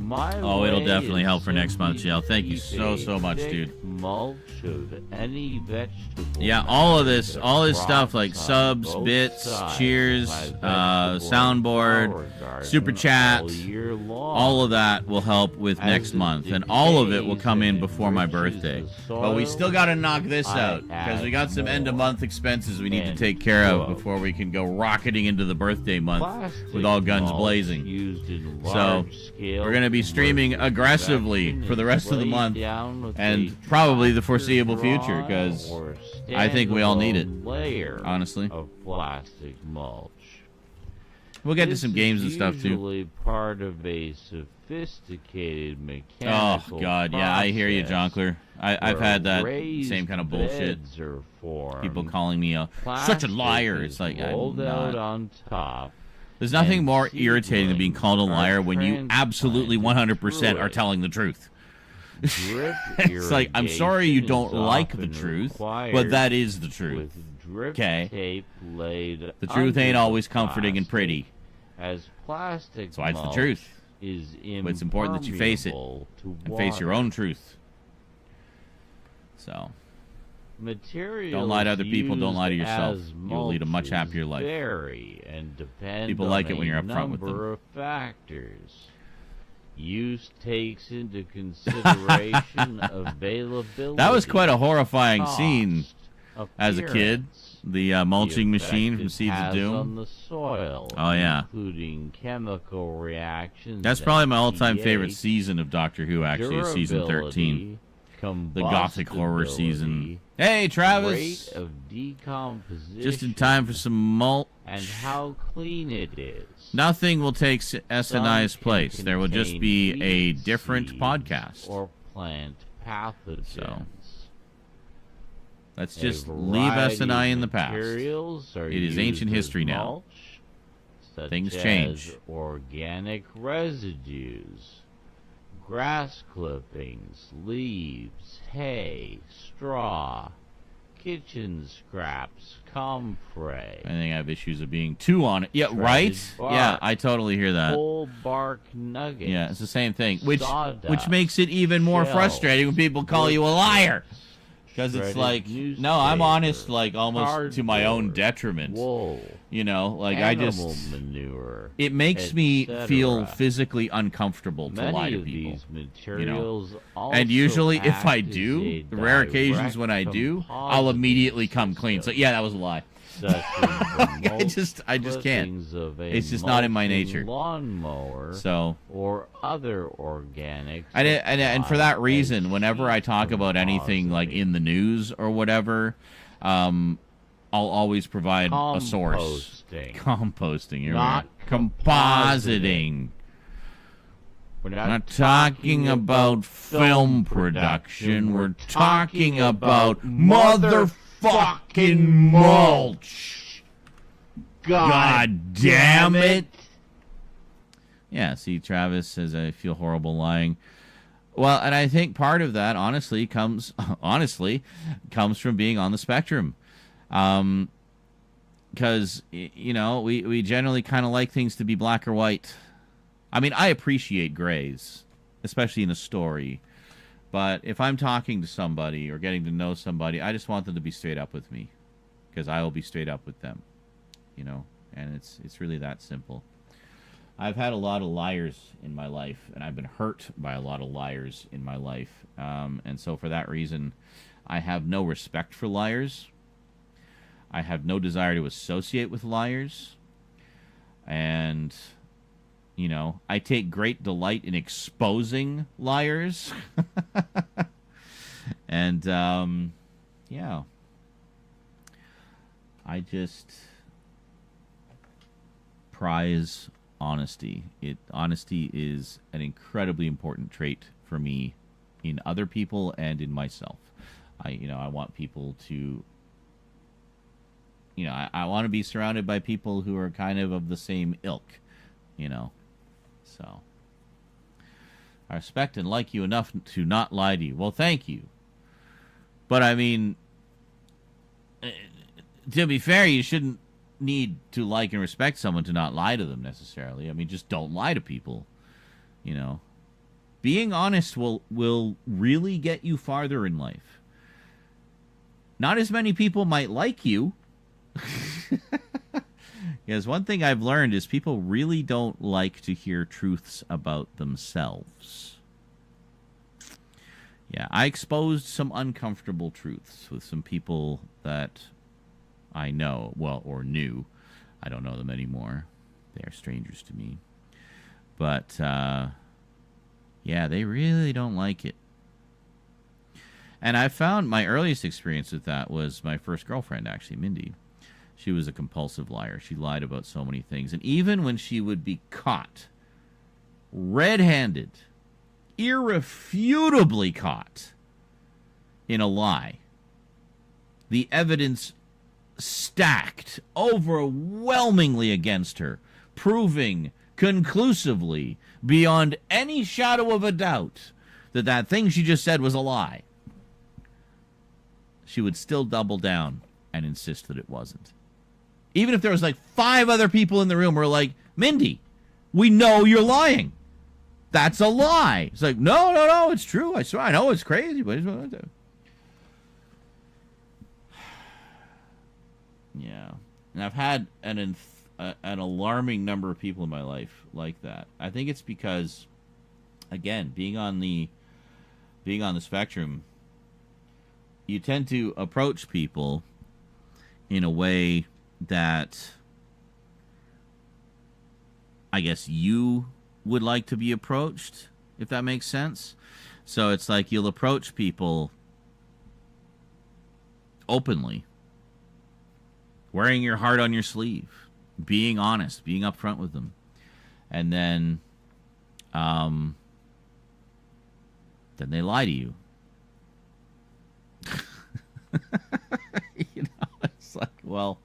My Oh, it'll way definitely is help for next month, simply Jill. to Thank you keep so, a so much, thick dude. Mulch of any vegetable. Yeah, all of this, matter all this that stuff like crops subs, on bits, both sides cheers, of my vegetable and soundboard, flower garden super chat, all year long. all of that will help with As next it month, and all of it will decays come in and before my enriches birthday. the But we soil, still got to knock this I out because we got some add end of month expenses we need to and take care of quote, before we can go rocketing into the birthday month plastic with all guns mulch blazing. used in So, large-scale we're going to be streaming commercial aggressively production for the is rest of the laid month down with and a probably the foreseeable future dry because or I think we all need it, standalone layer honestly. of plastic mulch. We'll get to This some is games and stuff too. usually part of a sophisticated Oh mechanical God, yeah, I hear you, process Jonkler. I've where had that raised same kind of bullshit. beds are formed. People calling me such a Plastic liar. is It's like I'm rolled out not. on top. There's nothing and more irritating than being called a seedlings liar are when you absolutely 100% transplanted are through telling the truth. Drip It's like I'm sorry you irrigation don't is like the often truth, but required that is the truth. with drip 'Kay? tape laid The truth under ain't the always comforting and plastic, pretty. as plastic That's why it's the mulch truth. is But it's important that you face it impermeable to and face your water. own truth. So, Materials don't lie to other people, don't lie to used yourself. as You'll lead a much mulches happier life. Vary and depend People on like it when a you're upfront with number them. of factors. Use takes into consideration availability. that was quite a horrifying cost, scene as a kid. appearance, The mulching the machine effect from it Seeds of has Doom. on the soil, Oh, yeah. including chemical reactions. That's and probably my all-time pH, favorite season of Doctor Who, actually, is season 13. durability, The gothic horror season. combustibility, Hey, Travis! rate of decomposition, Just in time for some mulch. and how clean it is. Nothing will take SNI's Some can place. There will just contain be a weed different seeds podcast. or plant pathogens. So, let's A just leave variety SNI of in the past. materials are It is used ancient as history now. mulch, such Things as change. organic residues, grass clippings, leaves, hay, straw, kitchen scraps, comfrey, I think I have issues of being too on it. Yeah, Shredded right? bark, Yeah, I totally hear that. whole bark nuggets. Yeah, it's the same thing. Which sawdust, makes it even more shells, frustrating when people call you a liar. wood Because it's shredded like, no, I'm honest, newspaper, like almost to my own cardboard, detriment. wool, You know, like I animal just, manure. it makes me etc. feel physically uncomfortable to lie Many to of people. these materials And usually, if I act as do, a the rare occasions direct when I do, I'll compositing immediately come clean. So system, yeah, that was a lie. such as the I just can't. clippings of a It's just not in my mulching nature. lawnmower So, or other organic and for that reason, whenever I talk about anything like in the news or whatever, I'll always provide a source. Composting. You're Not right. Compositing. We're We're not talking about film production. We're talking about motherfucking mulch. God damn it. Yeah, see, Travis says I feel horrible lying. Well, and I think part of that, honestly, comes from being on the spectrum. Because, you know, we generally kind of like things to be black or white. I mean, I appreciate grays, especially in a story. But if I'm talking to somebody or getting to know somebody, I just want them to be straight up with me. Because I will be straight up with them. You know, and it's really that simple. I've had a lot of liars in my life, and I've been hurt by a lot of liars in my life. And so for that reason, I have no respect for liars. I have no desire to associate with liars. And, you know, I take great delight in exposing liars. And, yeah. I just prize honesty. Honesty is an incredibly important trait for me in other people and in myself. I want people to, I want to be surrounded by people who are kind of the same ilk, so I respect and like you enough to not lie to you. Well, thank you. But I mean, to be fair, you shouldn't need to like and respect someone to not lie to them necessarily. I mean, just don't lie to people, being honest will really get you farther in life. Not as many people might like you. Because one thing I've learned is people really don't like to hear truths about themselves. Yeah, I exposed some uncomfortable truths with some people that I know, well, or knew. I don't know them anymore. They are strangers to me. But, yeah, they really don't like it. And I found my earliest experience with that was my first girlfriend, actually, Mindy. She was a compulsive liar. She lied about so many things. And even when she would be caught, red-handed, irrefutably caught in a lie, the evidence stacked overwhelmingly against her, proving conclusively, beyond any shadow of a doubt, that that thing she just said was a lie, she would still double down and insist that it wasn't. Even if there was like 5 other people in the room who were like, Mindy, we know you're lying. That's a lie. It's like, no, it's true. I swear, I know it's crazy, but yeah. And I've had an alarming number of people in my life like that. I think it's because, again, being on the spectrum, you tend to approach people in a way that I guess you would like to be approached, if that makes sense. So it's like you'll approach people openly, wearing your heart on your sleeve, being honest, being upfront with them. And then they lie to you. You know, it's like, well,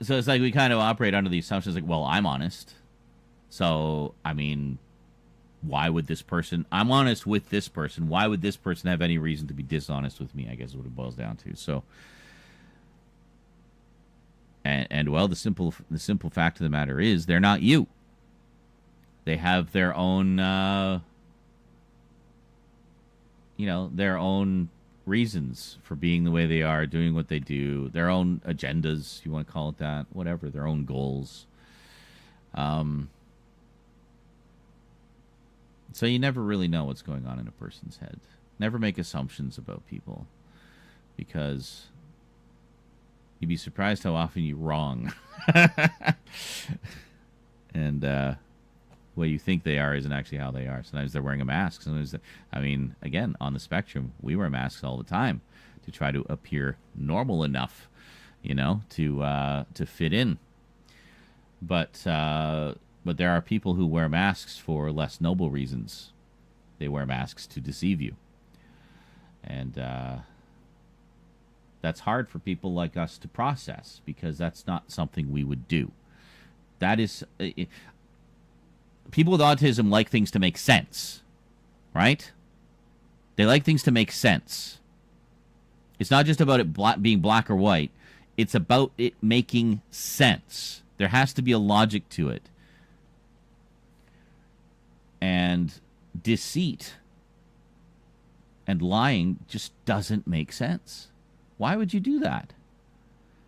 so it's like we kind of operate under the assumptions like, well, I'm honest. So, I mean, why would this person... I'm honest with this person. Why would this person have any reason to be dishonest with me, I guess is what it boils down to. So, and well, the simple fact of the matter is they're not you. They have their own, their own reasons for being the way they are, doing what they do, their own agendas, you want to call it that, whatever, their own goals. So you never really know what's going on in a person's head. Never make assumptions about people, because you'd be surprised how often you're wrong. And what you think they are isn't actually how they are. Sometimes they're wearing a mask. Sometimes, again, on the spectrum, we wear masks all the time to try to appear normal enough, to fit in. But there are people who wear masks for less noble reasons. They wear masks to deceive you. And that's hard for people like us to process, because that's not something we would do. That is... people with autism like things to make sense, right? They like things to make sense. It's not just about it being black or white. It's about it making sense. There has to be a logic to it. And deceit and lying just doesn't make sense. Why would you do that?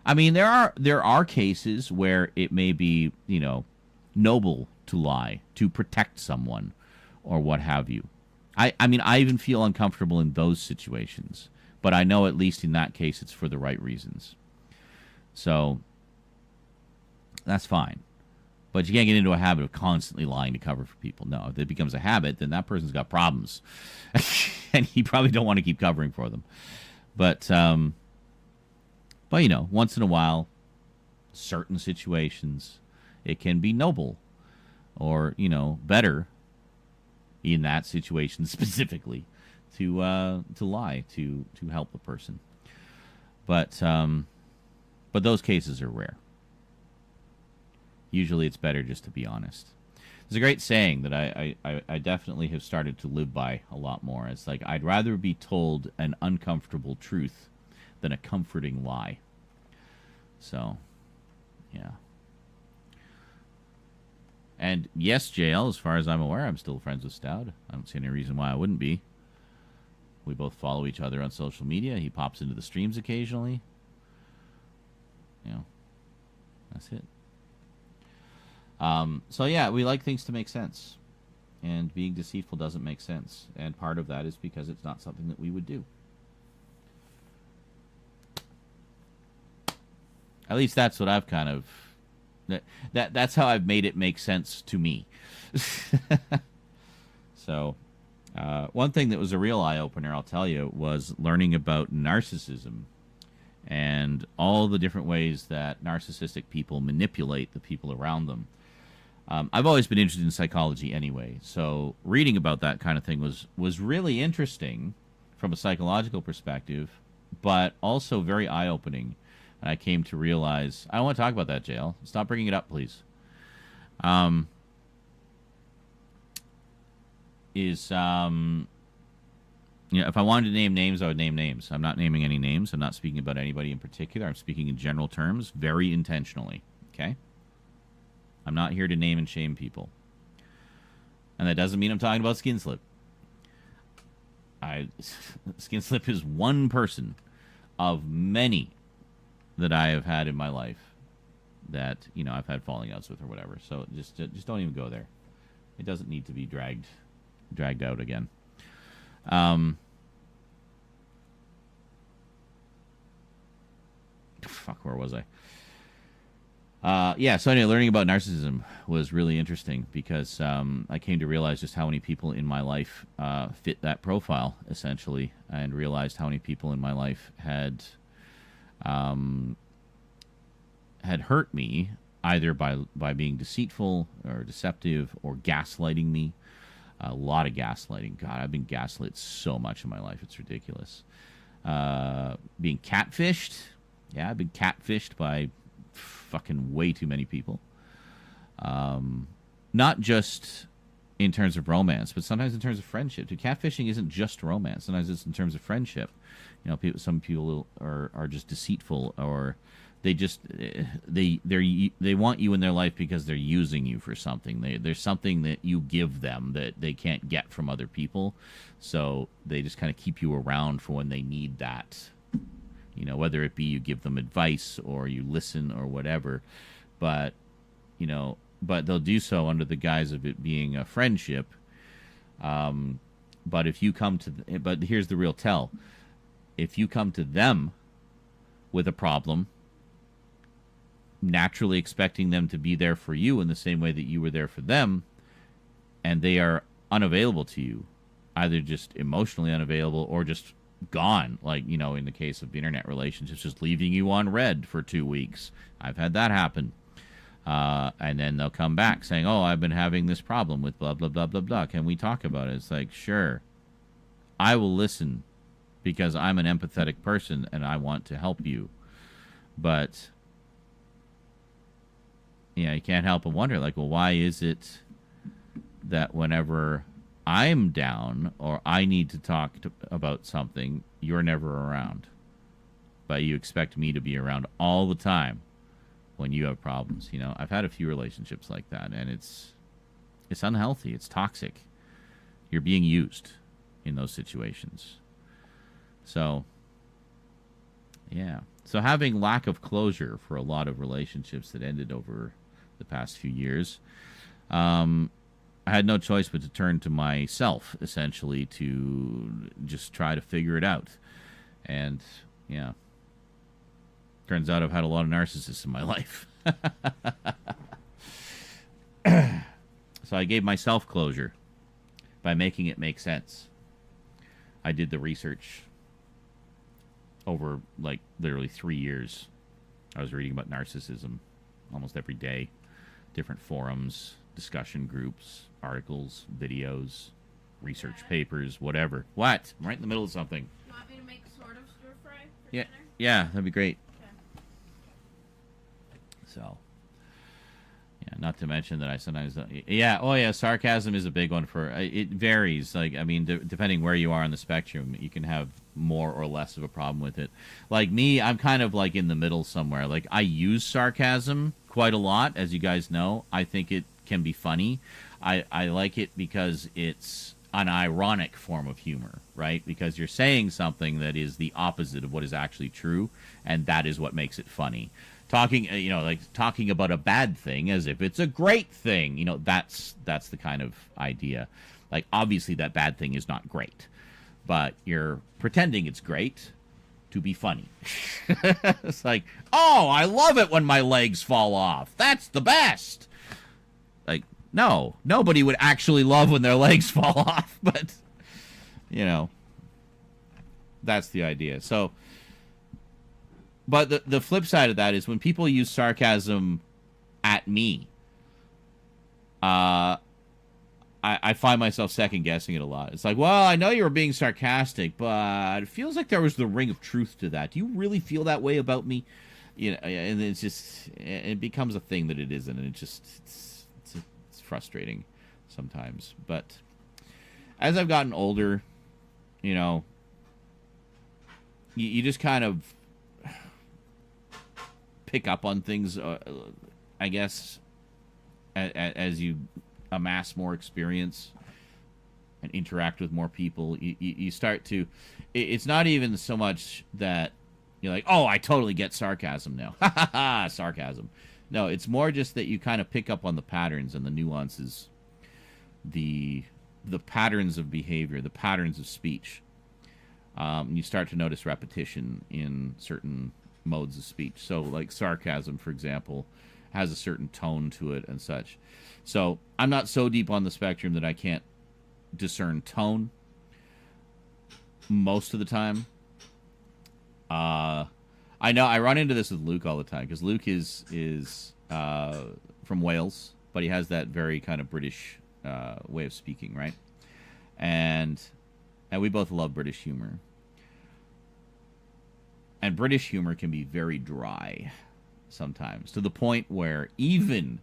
I mean, there are cases where it may be, noble to lie, to protect someone, or what have you. I mean, I even feel uncomfortable in those situations, but I know at least in that case it's for the right reasons. So, that's fine. But you can't get into a habit of constantly lying to cover for people. No, if it becomes a habit, then that person's got problems. And you probably don't want to keep covering for them. But once in a while, certain situations, it can be noble or, better in that situation specifically to lie, to help the person. But those cases are rare. Usually it's better just to be honest. There's a great saying that I definitely have started to live by a lot more. It's like, I'd rather be told an uncomfortable truth than a comforting lie. So, yeah. And yes, JL, as far as I'm aware, I'm still friends with Stout. I don't see any reason why I wouldn't be. We both follow each other on social media. He pops into the streams occasionally. That's it. So yeah, we like things to make sense. And being deceitful doesn't make sense. And part of that is because it's not something that we would do. At least that's what I've kind of... That's how I've made it make sense to me. So, one thing that was a real eye-opener, I'll tell you, was learning about narcissism and all the different ways that narcissistic people manipulate the people around them. I've always been interested in psychology anyway, so reading about that kind of thing was really interesting from a psychological perspective, but also very eye-opening. And I came to realize... I don't want to talk about that, JL. Stop bringing it up, please. If I wanted to name names, I would name names. I'm not naming any names. I'm not speaking about anybody in particular. I'm speaking in general terms, very intentionally. Okay? I'm not here to name and shame people. And that doesn't mean I'm talking about Skin Slip. Skin Slip is one person of many that I have had in my life that, I've had falling outs with or whatever. So just don't even go there. It doesn't need to be dragged out again. Where was I? So anyway, learning about narcissism was really interesting because I came to realize just how many people in my life fit that profile, essentially, and realized how many people in my life had hurt me either by being deceitful or deceptive or gaslighting me. A lot of gaslighting. God, I've been gaslit so much in my life. It's ridiculous. Being catfished. Yeah, I've been catfished by fucking way too many people. Not just in terms of romance, but sometimes in terms of friendship. Catfishing isn't just romance. Sometimes it's in terms of friendship. Some people are just deceitful, or they just they want you in their life because they're using you for something. There's something that you give them that they can't get from other people, so they just kind of keep you around for when they need that. Whether it be you give them advice or you listen or whatever, but they'll do so under the guise of it being a friendship. But if you come to, but here's the real tell: if you come to them with a problem, naturally expecting them to be there for you in the same way that you were there for them, and they are unavailable to you, either just emotionally unavailable or just gone, like in the case of internet relationships, just leaving you on red for 2 weeks. I've had that happen. And then they'll come back saying, oh, I've been having this problem with blah blah blah blah blah, can we talk about it? It's like, sure, I will listen because I'm an empathetic person and I want to help you. But you can't help but wonder, like, well, why is it that whenever I'm down or I need to talk about something, you're never around, but you expect me to be around all the time when you have problems? I've had a few relationships like that, and it's unhealthy. It's toxic. You're being used in those situations. So, yeah. So having lack of closure for a lot of relationships that ended over the past few years, I had no choice but to turn to myself, essentially, to just try to figure it out. And, yeah. Turns out I've had a lot of narcissists in my life. So I gave myself closure by making it make sense. I did the research over, literally 3 years. I was reading about narcissism almost every day. Different forums, discussion groups, articles, videos, research papers, whatever. What? I'm right in the middle of something. You want me to make sort of stir fry for Yeah, dinner? yeah, that'd be great. Okay. So, yeah, not to mention that I sometimes... sarcasm is a big one for... It varies. Depending where you are on the spectrum, you can have more or less of a problem with it. Like me, I'm kind of in the middle somewhere. I use sarcasm quite a lot, as you guys know. I think it can be funny. I like it because it's an ironic form of humor, right? Because you're saying something that is the opposite of what is actually true, and that is what makes it funny. Talking, like talking about a bad thing as if it's a great thing, that's the kind of idea. Like, obviously that bad thing is not great, but you're pretending it's great to be funny. It's like, oh, I love it when my legs fall off. That's the best. Like, no, nobody would actually love when their legs fall off, but, that's the idea. So, but the flip side of that is when people use sarcasm at me, I find myself second guessing it a lot. It's like, well, I know you were being sarcastic, but it feels like there was the ring of truth to that. Do you really feel that way about me? And it's just, it becomes a thing that it isn't, and it's frustrating sometimes. But as I've gotten older, you just kind of pick up on things, I guess, as you amass more experience and interact with more people. You start to, it's not even so much that you're like, oh, I totally get sarcasm now. Ha ha ha, sarcasm. No, it's more just that you kind of pick up on the patterns and the nuances, the patterns of behavior, the patterns of speech. You start to notice repetition in certain modes of speech. So, like sarcasm, for example, has a certain tone to it and such. So, I'm not so deep on the spectrum that I can't discern tone most of the time. I know I run into this with Luke all the time, because Luke is from Wales, but he has that very kind of British way of speaking, right? And we both love British humor. And British humor can be very dry sometimes, to the point where even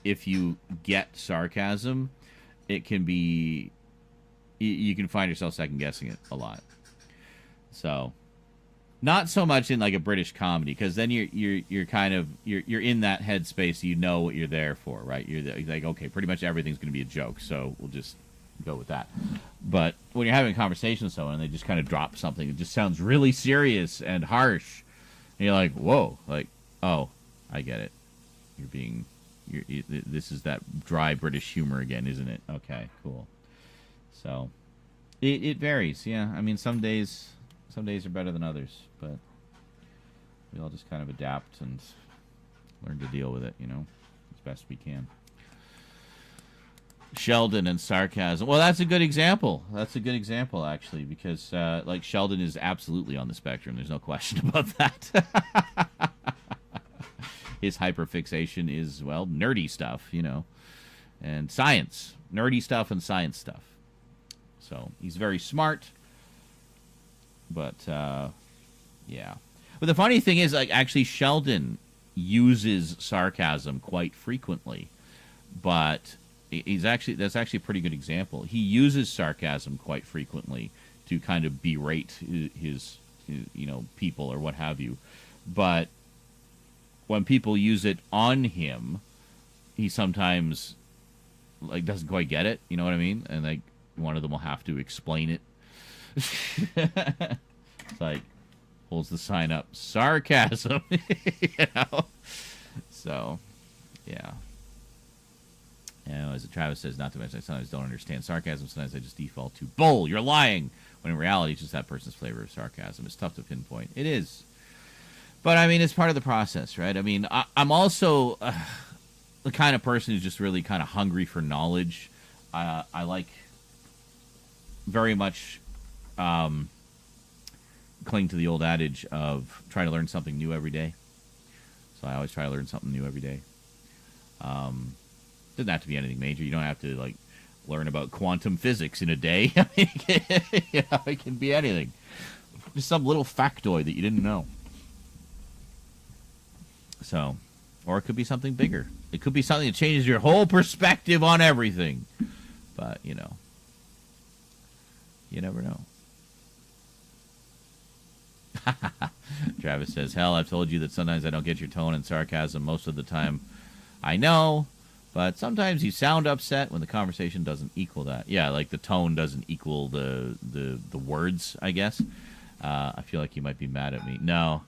if you get sarcasm, it can be, you can find yourself second guessing it a lot. So, not so much in like a British comedy, because then you're kind of you're in that headspace. You know what you're there for, right? You're like, okay, pretty much everything's going to be a joke, so we'll just go with that. But when you're having a conversation with someone and they just kind of drop something that just sounds really serious and harsh, and you're like, whoa, like, oh, I get it. This is that dry British humor again, isn't it? Okay, cool. So it varies, yeah. I mean, some days are better than others, but we all just kind of adapt and learn to deal with it, as best we can. Sheldon and sarcasm. Well, that's a good example. That's a good example, actually, because like Sheldon is absolutely on the spectrum. There's no question about that. His hyperfixation is, well, nerdy stuff, and science. Nerdy stuff and science stuff. So he's very smart, but yeah. But the funny thing is, like, actually Sheldon uses sarcasm quite frequently, but that's actually a pretty good example. He uses sarcasm quite frequently to kind of berate his people or what have you. But when people use it on him, he sometimes like doesn't quite get it. You know what I mean? And like one of them will have to explain it. It's like holds the sign up, sarcasm. So yeah. As Travis says, not to mention, I sometimes don't understand sarcasm. Sometimes I just default to bull, you're lying. When in reality, it's just that person's flavor of sarcasm. It's tough to pinpoint. It is. But, I mean, it's part of the process, right? I mean, I'm also the kind of person who's just really kind of hungry for knowledge. I like very much cling to the old adage of try to learn something new every day. So I always try to learn something new every day. Doesn't have to be anything major. You don't have to, like, learn about quantum physics in a day. I mean, it can be anything. Just some little factoid that you didn't know. So, or it could be something bigger. It could be something that changes your whole perspective on everything. But, you never know. Travis says, hell, I've told you that sometimes I don't get your tone and sarcasm most of the time. I know, But sometimes you sound upset when the conversation doesn't equal that. Yeah, like the tone doesn't equal the words, I guess. I feel like you might be mad at me. No.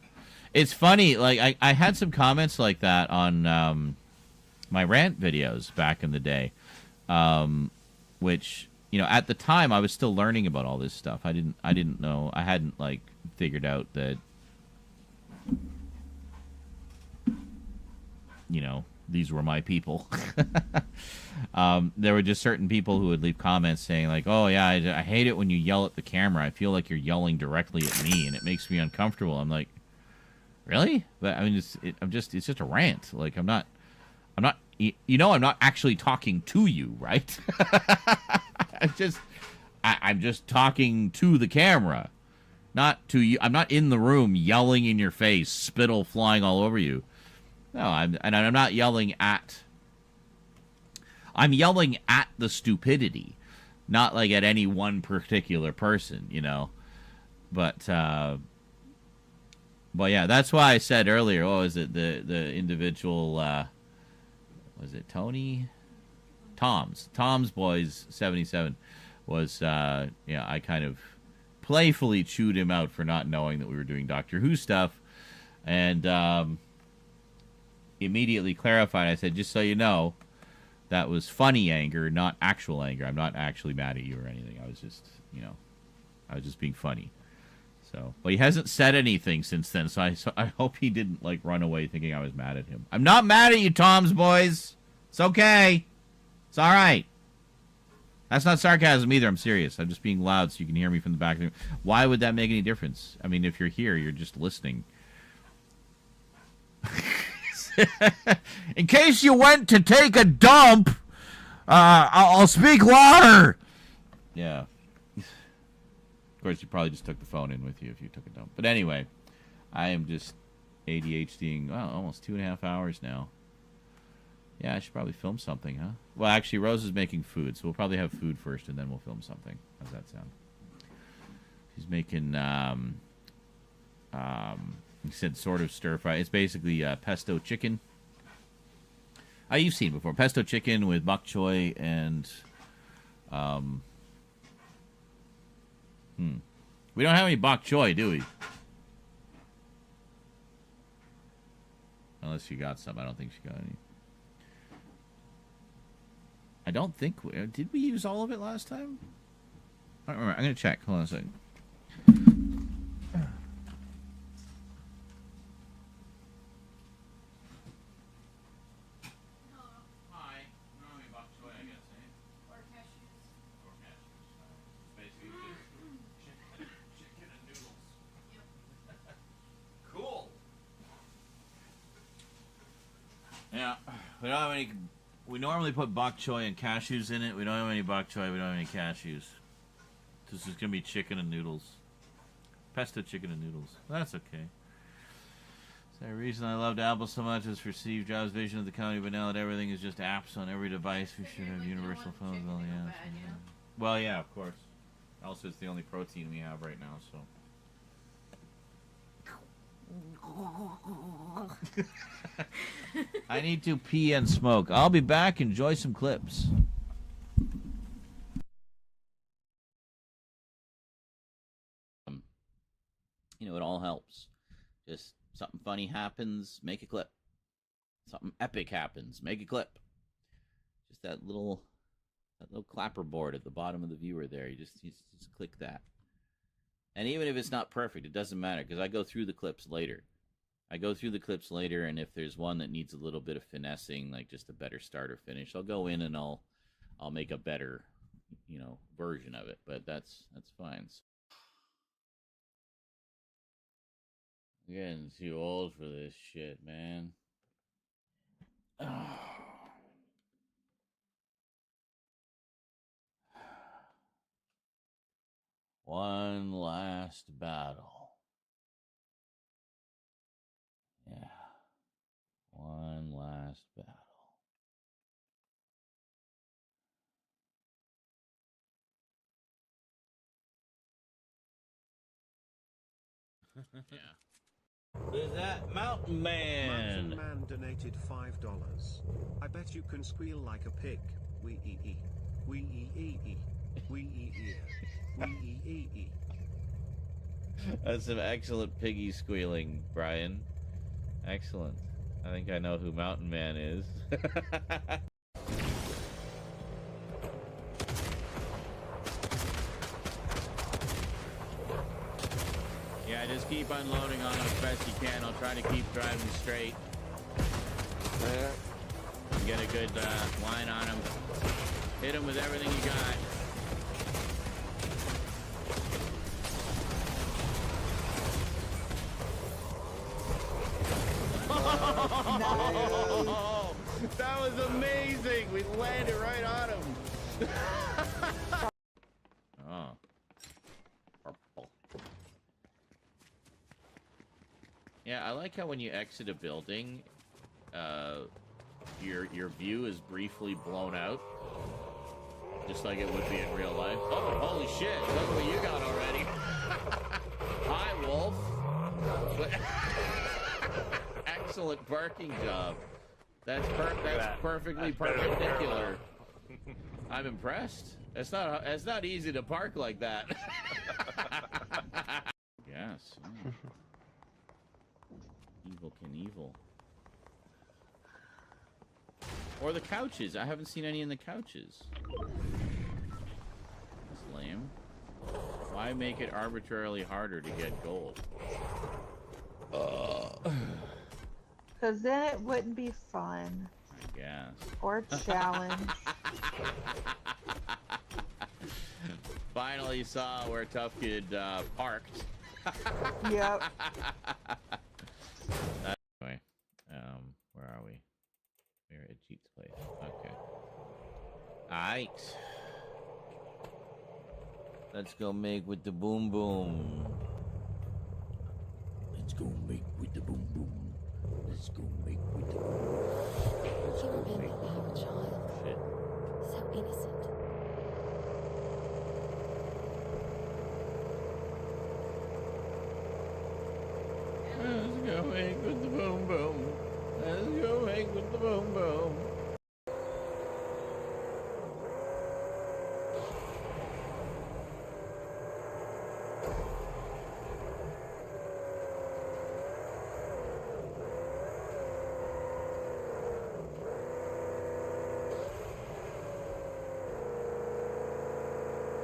It's funny, like I had some comments like that on my rant videos back in the day. Which, you know, at the time I was still learning about all this stuff. I didn't know, I hadn't like figured out that, you know, these were my people. There were just certain people who would leave comments saying like, oh yeah, I hate it when you yell at the camera. I feel like you're yelling directly at me and it makes me uncomfortable. I'm like, really? But I mean, it's just a rant. Like I'm not, you know, I'm not actually talking to you, right? I'm just talking to the camera, not to you. I'm not in the room yelling in your face, spittle flying all over you. No, I'm not yelling at. I'm yelling at the stupidity, not like at any one particular person, you know. But yeah, that's why I said earlier. Oh, is it the individual? Was it Tony? Tom's Boys 77 was. Yeah, I kind of playfully chewed him out for not knowing that we were doing Doctor Who stuff, and immediately clarified. I said, just so you know, that was funny anger, not actual anger. I'm not actually mad at you or anything. I was just, you know, I was just being funny. So, but he hasn't said anything since then, so I hope he didn't, like, run away thinking I was mad at him. I'm not mad at you, Tom's Boys. It's okay. It's all right. That's not sarcasm either. I'm serious. I'm just being loud so you can hear me from the back of the room. Why would that make any difference? I mean, if you're here, you're just listening. In case you went to take a dump, I'll speak louder. Yeah. Of course, you probably just took the phone in with you if you took a dump. But anyway, I am just ADHDing, well, almost 2.5 hours now. Yeah, I should probably film something, huh? Well, actually, Rose is making food, so we'll probably have food first, and then we'll film something. How's that sound? She's making, he said sort of stir fry. It's basically pesto chicken. You've seen it before. Pesto chicken with bok choy and we don't have any bok choy, do we? Unless she got some. I don't think she got any. I don't think did we use all of it last time? I don't remember. I'm gonna check. Hold on a second. Yeah, we don't have any. We normally put bok choy and cashews in it. We don't have any bok choy. We don't have any cashews. This is gonna be chicken and noodles, pesto chicken and noodles. That's okay. So the reason I loved Apple so much is for Steve Jobs' vision of the company, but now that everything is just apps on every device, we should have universal phones. Well, yeah. Well, yeah, of course. Also, it's the only protein we have right now, so. I need to pee and smoke. I'll be back. Enjoy some clips. You know, it all helps. Just something funny happens, make a clip. Something epic happens, make a clip. Just that little clapper board at the bottom of the viewer there. You just click that. And even if it's not perfect, it doesn't matter, because I go through the clips later. And if there's one that needs a little bit of finessing, like just a better start or finish, I'll go in and I'll make a better, you know, version of it. But that's fine. I'm getting too old for this shit, man. One last battle. Yeah. One last battle. Yeah. Who's that? Mountain Mountain Man. Man donated $5. I bet you can squeal like a pig. Wee ee ee. Wee ee ee ee. Wee ee ee. Wee ee ee. That's some excellent piggy squealing, Brian. Excellent. I think I know who Mountain Man is. Yeah, just keep unloading on them as best you can. I'll try to keep driving straight. Get a good line on them. Hit them with everything you got. Oh, that was amazing! We landed right on him. Oh. Purple. Yeah, I like how when you exit a building, your view is briefly blown out, just like it would be in real life. Oh, holy shit! Look what you got already. Hi, Wolf. Excellent parking job. That's perfectly perpendicular. I'm impressed. It's not easy to park like that. Yes. Evil Knievel. Or the couches. I haven't seen any in the couches. That's lame. Why make it arbitrarily harder to get gold? Because then it wouldn't be fun. I guess. Or challenge. Finally saw where Tough Kid parked. Yep. Anyway, where are we? We're at Jeet's place. Okay. Alright. Let's go make with the boom boom. Let's go make with the boom boom. Let's go make with the boom boom. Let's You go remember make with our the child, shit. so innocent. Let's go make with the boom boom. Let's go make with the boom boom.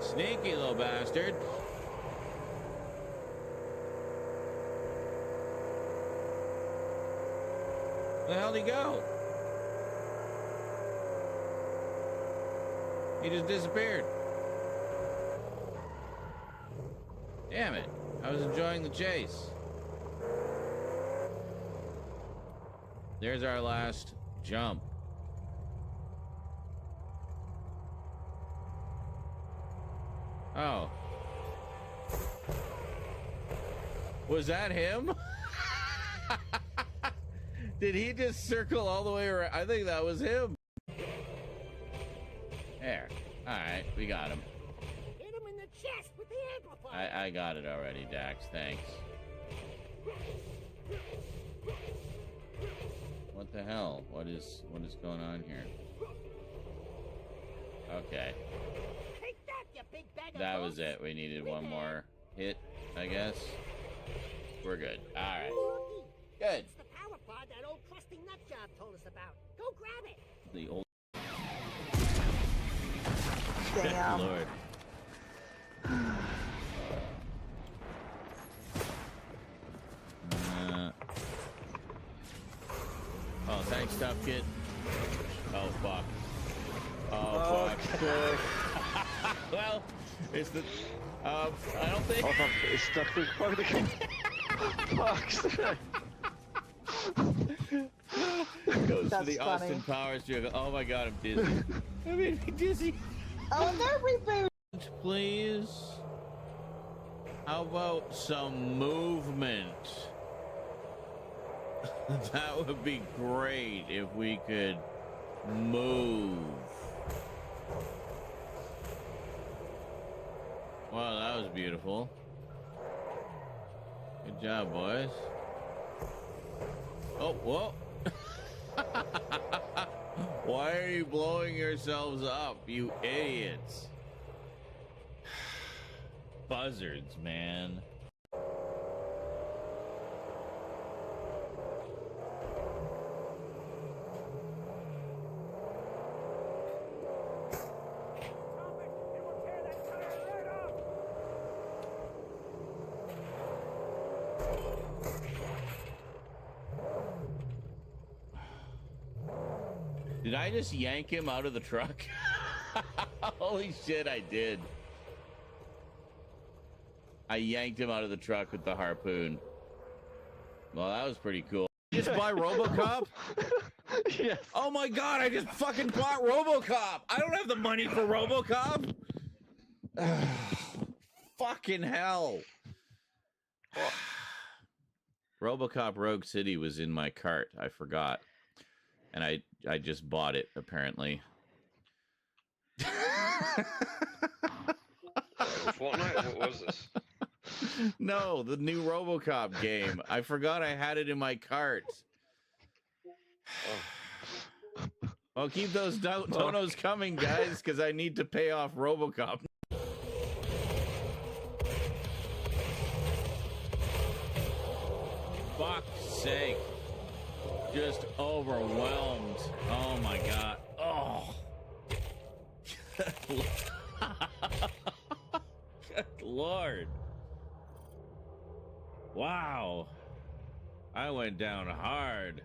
Sneaky little bastard. Where the hell did he go? He just disappeared. Damn it. I was enjoying the chase. There's our last jump. Oh. Was that him? Did he just circle all the way around? I think that was him. There. Alright, we got him. Hit him in the chest with the amplifier. I got it already, Dax. Thanks. What the hell? What is going on here? Okay. Take that, you big bag of That was bones. it. We needed one more hit, I guess. We're good. Alright. Rookie, Good. it's the power pod that old crusty nutjob told us about. Go grab it. The old Damn. Lord. Oh, thanks, Tough Kid. Oh, fuck. Oh, fuck. Well, it's the... I don't think... Oh, fuck, it's stuck with fuck the king. Fuck. Goes to That's the funny. Austin Powers joke. Oh my god, I'm dizzy. I made me dizzy. Oh, they're rebooting. Please. How about some movement? That would be great if we could move. Wow, that was beautiful. Good job, boys. Whoa. Why are you blowing yourselves up, you idiots? Buzzards, man. Did I just yank him out of the truck? Holy shit, I did. I yanked him out of the truck with the harpoon. Well, that was pretty cool. Just buy RoboCop? Yes. Oh my god, I just fucking bought RoboCop! I don't have the money for RoboCop! Fucking hell. RoboCop Rogue City was in my cart. I forgot. And I just bought it, apparently. Fortnite? What was this? No, the new RoboCop game. I forgot I had it in my cart. Well, keep those donos coming, guys, because I need to pay off RoboCop. Fuck's sake. Just overwhelmed. Oh my god. Oh. Good Lord. Wow. I went down hard.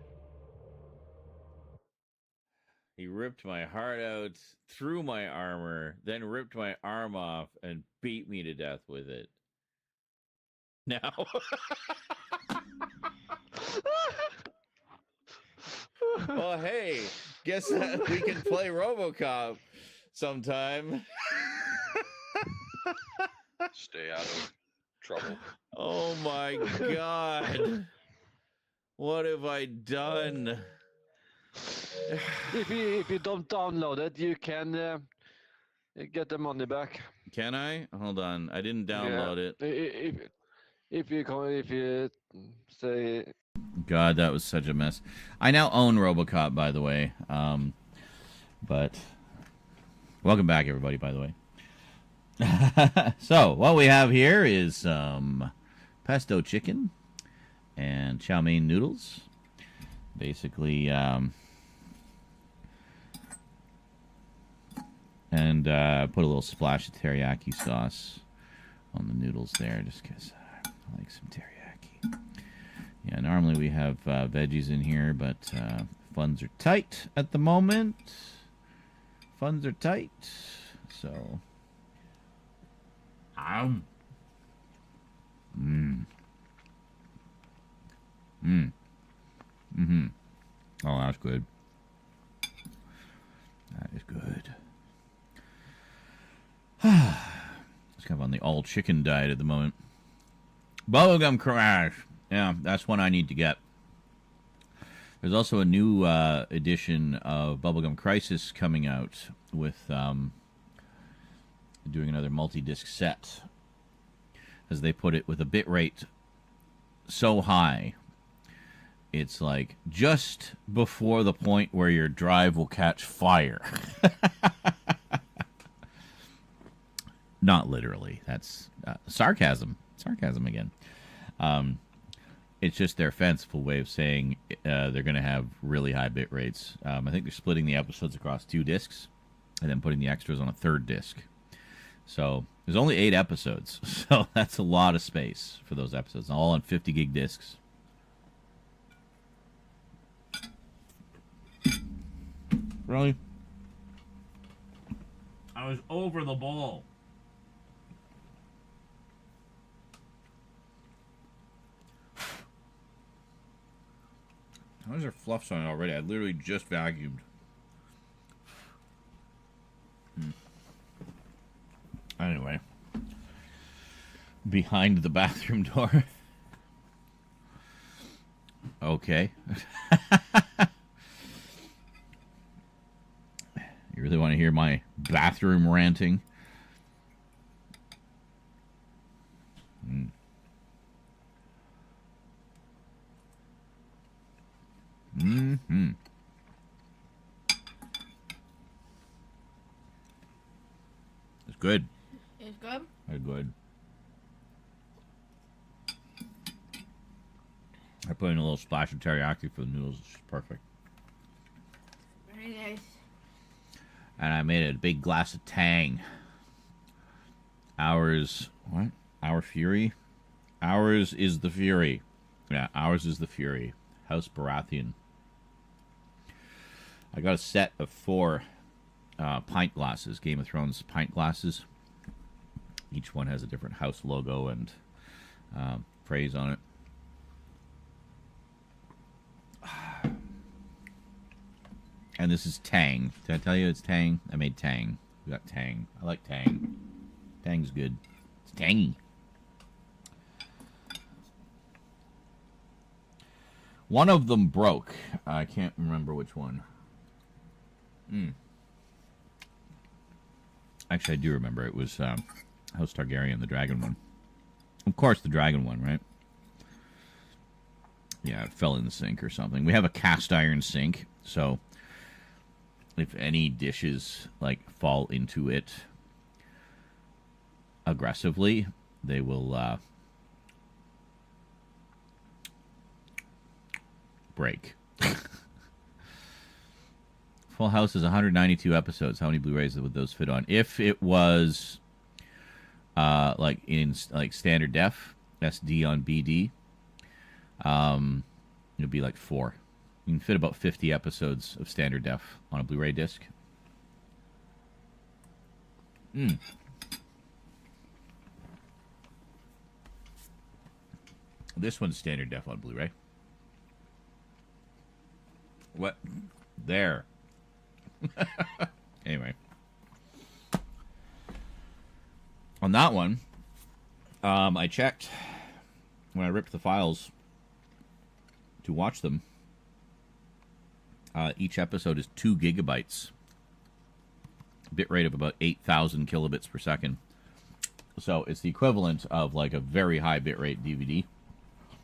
He ripped my heart out, threw my armor, then ripped my arm off and beat me to death with it. Now. Well, hey, guess we can play RoboCop sometime. Stay out of trouble. Oh my god. What have I done? If you don't download it, you can get the money back. Can I? Hold on. I didn't download it. If you say. God, that was such a mess. I now own RoboCop, by the way. But welcome back, everybody, by the way. So, what we have here is pesto chicken and chow mein noodles. Basically, and put a little splash of teriyaki sauce on the noodles there, just because I like some teriyaki. Yeah, normally we have veggies in here, but funds are tight at the moment. Funds are tight, so. Oh, that's good. That is good. It's kind of on the all chicken diet at the moment. Bubblegum Crash. Yeah, that's one I need to get. There's also a new edition of Bubblegum Crisis coming out with doing another multi-disc set, as they put it, with a bit rate so high, it's like just before the point where your drive will catch fire. Not literally. That's sarcasm. Sarcasm again. It's just their fanciful way of saying they're going to have really high bit rates. I think they're splitting the episodes across 2 discs and then putting the extras on a 3rd disc. So there's only 8 episodes, so that's a lot of space for those episodes, all on 50 gig discs. Really? I was over the ball. How is there fluffs on it already? I literally just vacuumed. Anyway. Behind the bathroom door. Okay. You really want to hear my bathroom ranting? Mm-hmm. It's good. It's good. It's good. I put in a little splash of teriyaki for the noodles. It's just perfect. Very nice. And I made a big glass of Tang. Ours, what? Our Fury? Ours is the Fury. Yeah, ours is the Fury. House Baratheon. I got a set of 4 pint glasses, Game of Thrones pint glasses. Each one has a different house logo and phrase on it. And this is Tang. Did I tell you it's Tang? I made Tang. We got Tang. I like Tang. Tang's good. It's tangy. One of them broke. I can't remember which one. Actually, I do remember. It was House Targaryen, the dragon one. Of course, the dragon one, right? Yeah, it fell in the sink or something. We have a cast iron sink, so if any dishes like fall into it aggressively, they will break. Full House is 192 episodes. How many Blu-rays would those fit on? If it was like in like standard def, SD on BD, it'd be like 4. You can fit about 50 episodes of standard def on a Blu-ray disc. This one's standard def on Blu-ray. What? There. Anyway. On that one, I checked when I ripped the files to watch them. Each episode is 2 gigabytes. Bitrate of about 8,000 kilobits per second. So it's the equivalent of like a very high bitrate DVD.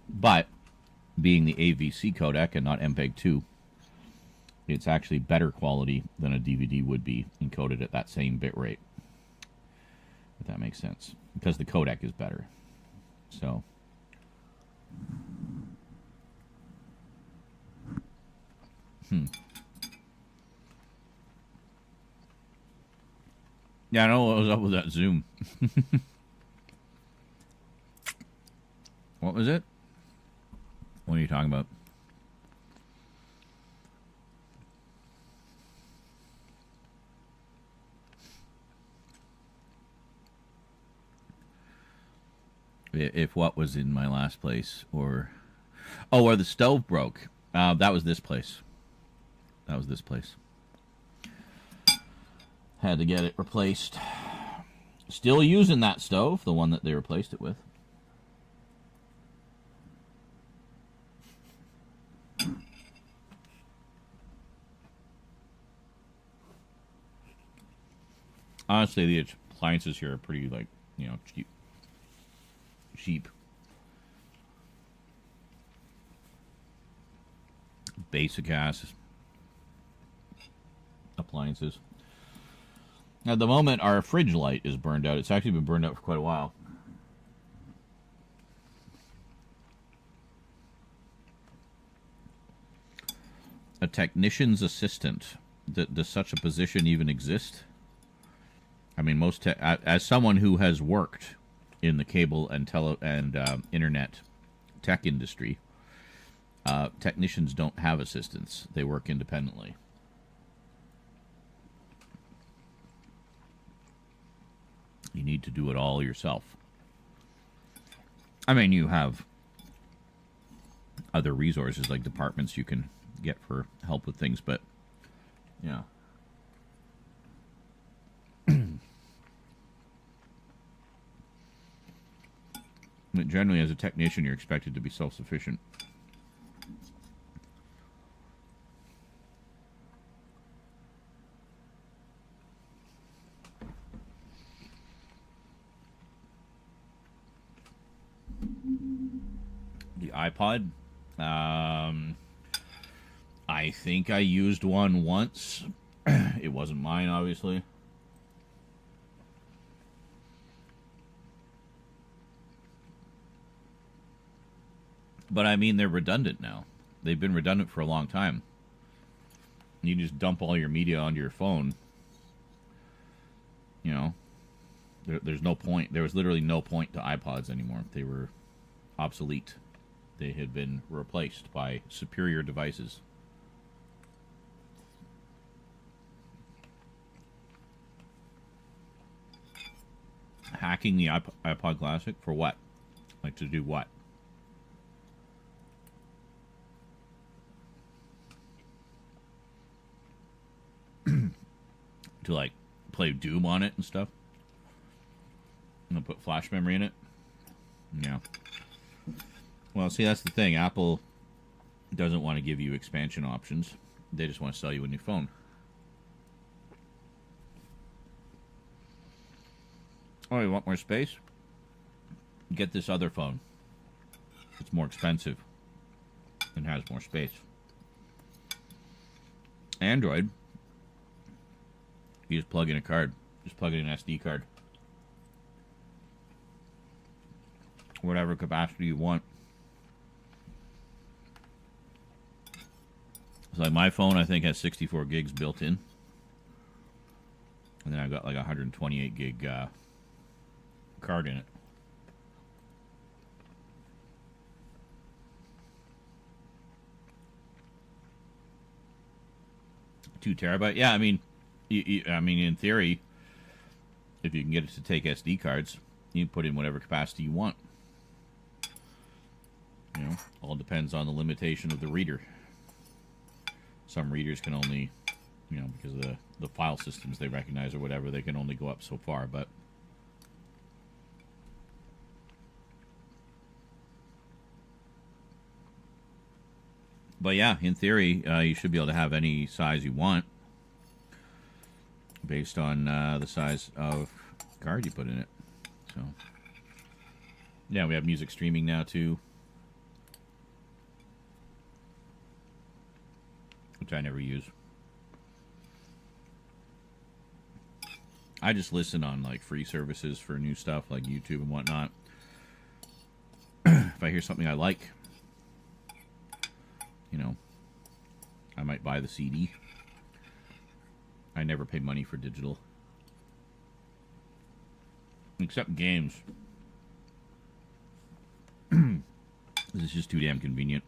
But being the AVC codec and not MPEG 2, it's actually better quality than a DVD would be encoded at that same bitrate. If that makes sense. Because the codec is better. So yeah, I know what was up with that Zoom. What was it? What are you talking about? If what was in my last place, or the stove broke. That was this place. That was this place. Had to get it replaced. Still using that stove, the one that they replaced it with. Honestly, the appliances here are pretty, like, cheap. Basic ass appliances. At the moment, our fridge light is burned out. It's actually been burned out for quite a while. A technician's assistant. Does such a position even exist? I mean, as someone who has worked in the cable and internet tech industry, technicians don't have assistants. They work independently. You need to do it all yourself. I mean, you have other resources like departments you can get for help with things, but yeah. But generally, as a technician, you're expected to be self-sufficient. The iPod. I think I used one once. It wasn't mine, obviously. But I mean, they're redundant now. They've been redundant for a long time. You just dump all your media onto your phone. You know, there's no point. There was literally no point to iPods anymore. They were obsolete. They had been replaced by superior devices. Hacking the iPod Classic for what? Like, to do what? To, like, play Doom on it and stuff? And put flash memory in it? Yeah. Well, see, that's the thing. Apple doesn't want to give you expansion options. They just want to sell you a new phone. Oh, you want more space? Get this other phone. It's more expensive and has more space. Android, you just plug in a card. Just plug in an SD card. Whatever capacity you want. So like my phone, I think, has 64 gigs built in. And then I've got like a 128 gig card in it. 2 terabyte. Yeah, I mean, in theory, if you can get it to take SD cards, you can put in whatever capacity you want. You know, all depends on the limitation of the reader. Some readers can only, you know, because of the file systems they recognize or whatever, they can only go up so far, but yeah, in theory, you should be able to have any size you want based on the size of card you put in it. So, yeah, we have music streaming now, too. Which I never use. I just listen on, like, free services for new stuff, like YouTube and whatnot. If I hear something I like, you know, I might buy the CD. I never pay money for digital. Except games. It's just too damn convenient.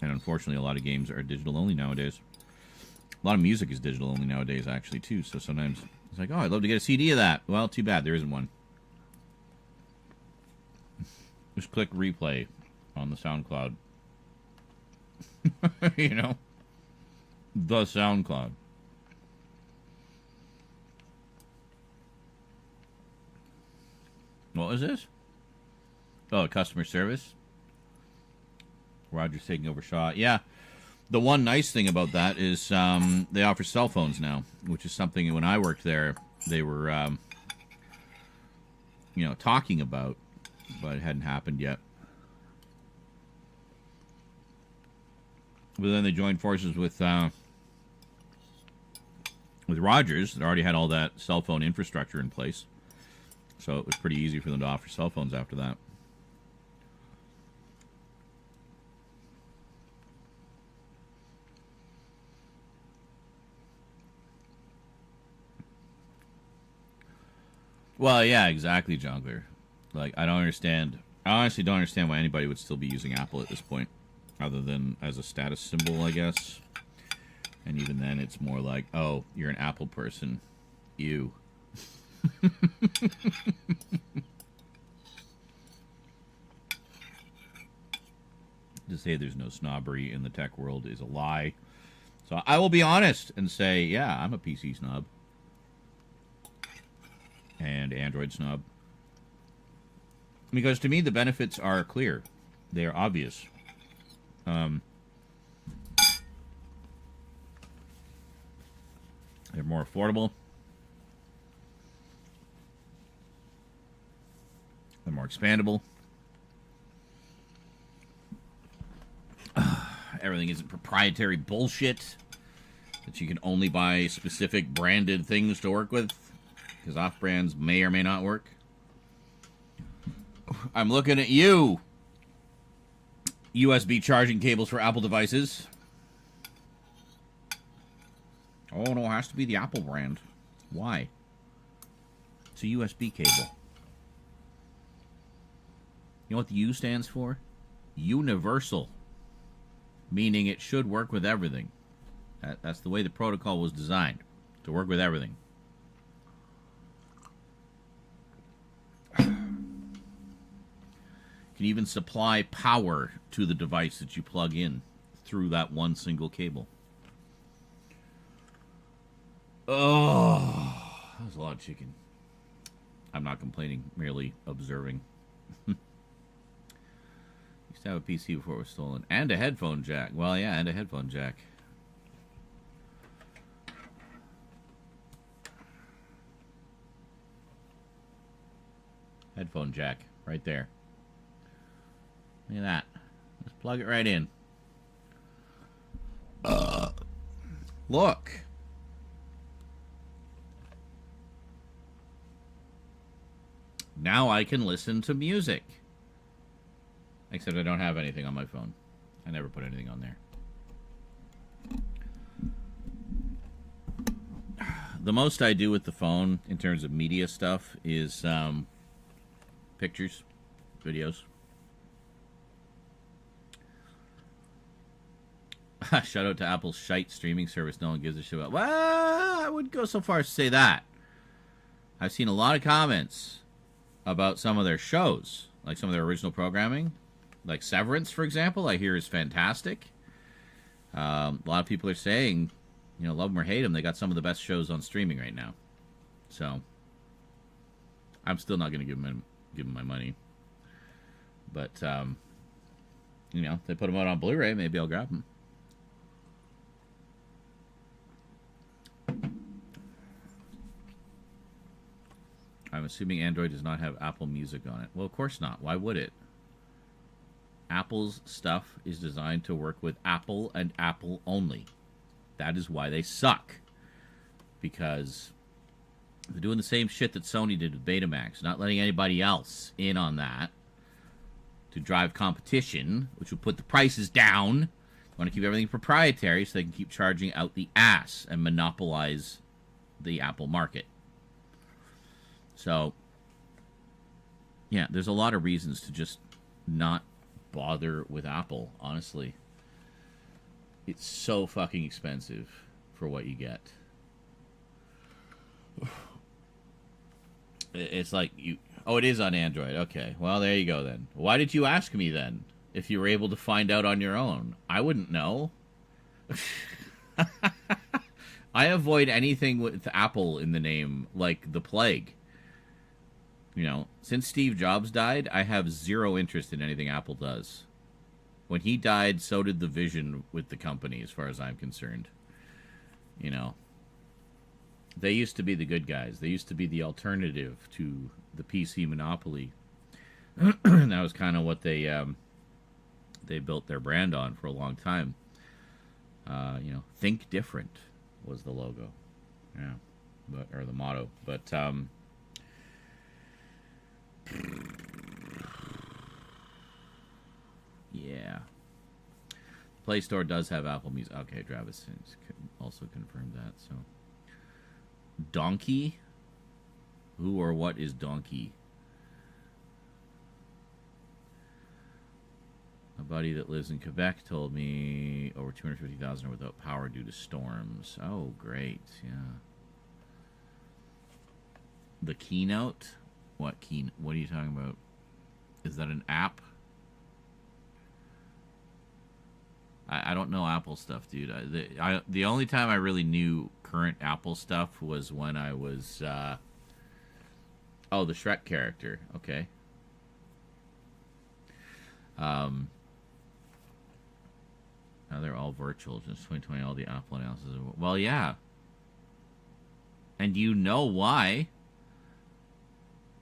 And unfortunately, a lot of games are digital only nowadays. A lot of music is digital only nowadays, actually, too. So sometimes it's like, oh, I'd love to get a CD of that. Well, too bad. There isn't one. Just click replay on the SoundCloud. You know? The SoundCloud. What was this? Oh, customer service? Roger's taking over Shaw. Yeah. The one nice thing about that is they offer cell phones now, which is something when I worked there, they were, you know, talking about, but it hadn't happened yet. But then they joined forces with Rogers that already had all that cell phone infrastructure in place. So it was pretty easy for them to offer cell phones after that. Well, yeah, exactly, Jongler. Like, I honestly don't understand why anybody would still be using Apple at this point, other than as a status symbol, I guess. And even then, it's more like, oh, you're an Apple person. Ew. To say there's no snobbery in the tech world is a lie. So I will be honest and say, yeah, I'm a PC snob. And Android snob. Because to me, the benefits are clear. They are obvious. They're more affordable. They're more expandable. everything isn't proprietary bullshit, that you can only buy specific branded things to work with, because off-brands may or may not work. I'm looking at you, USB charging cables for Apple devices. Oh, no, it has to be the Apple brand. Why? It's a USB cable. You know what the U stands for? Universal. Meaning it should work with everything. That's the way the protocol was designed. To work with everything. Can even supply power to the device that you plug in through that one single cable. Oh, that was a lot of chicken. I'm not complaining, merely observing. Used to have a PC before it was stolen. And a headphone jack. Well, yeah, and a headphone jack. Headphone jack, right there. Look at that. Just plug it right in. Look. Now I can listen to music. Except I don't have anything on my phone. I never put anything on there. The most I do with the phone in terms of media stuff is pictures, videos. Shout out to Apple's shite streaming service no one gives a shit about. Well, I wouldn't go so far as to say that. I've seen a lot of comments about some of their shows, like some of their original programming. Like Severance, for example, I hear is fantastic. A lot of people are saying, you know, love them or hate them, they got some of the best shows on streaming right now. So, I'm still not going to give them my money. But, you know, if they put them out on Blu-ray, maybe I'll grab them. I'm assuming Android does not have Apple Music on it. Well, of course not. Why would it? Apple's stuff is designed to work with Apple and Apple only. That is why they suck. Because they're doing the same shit that Sony did with Betamax, not letting anybody else in on that to drive competition, which will put the prices down. They want to keep everything proprietary so they can keep charging out the ass and monopolize the Apple market. So, yeah, there's a lot of reasons to just not bother with Apple, honestly. It's so fucking expensive for what you get. It's like you... Oh, it is on Android. Okay, well, there you go then. Why did you ask me then, if you were able to find out on your own? I wouldn't know. I avoid anything with Apple in the name like the plague. You know, since Steve Jobs died, I have zero interest in anything Apple does. When he died, so did the vision with the company, as far as I'm concerned. You know, they used to be the good guys. They used to be the alternative to the PC monopoly. That was kind of what they built their brand on for a long time. You know, think different was the logo. Yeah, or the motto. But yeah. Play Store does have Apple Music. Okay, Travis also confirmed that. So, Donkey? Who or what is Donkey? A buddy that lives in Quebec told me over 250,000 are without power due to storms. Oh, great. Yeah. The Keynote? What are you talking about? Is that an app? I don't know Apple stuff, dude. The only time I really knew current Apple stuff was when I was... the Shrek character. Okay. Now they're all virtual. Just 2020, all the Apple announcements. Well, yeah. And you know why.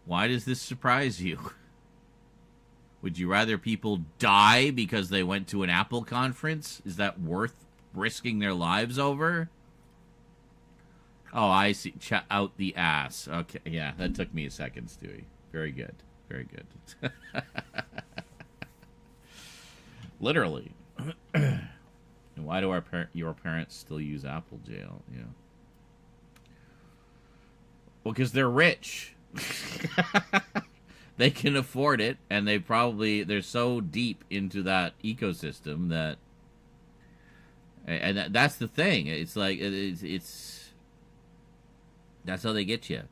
Why does this surprise you? Would you rather people die because they went to an Apple conference? Is that worth risking their lives over? Oh, I see. Check out the ass. Okay, yeah, that took me a second, Stewie. Very good. Very good. Literally. And why do your parents still use Apple Jail? Yeah. Well, because they're rich. They can afford it, and they're so deep into that ecosystem that, and that's the thing. It's like it's that's how they get you.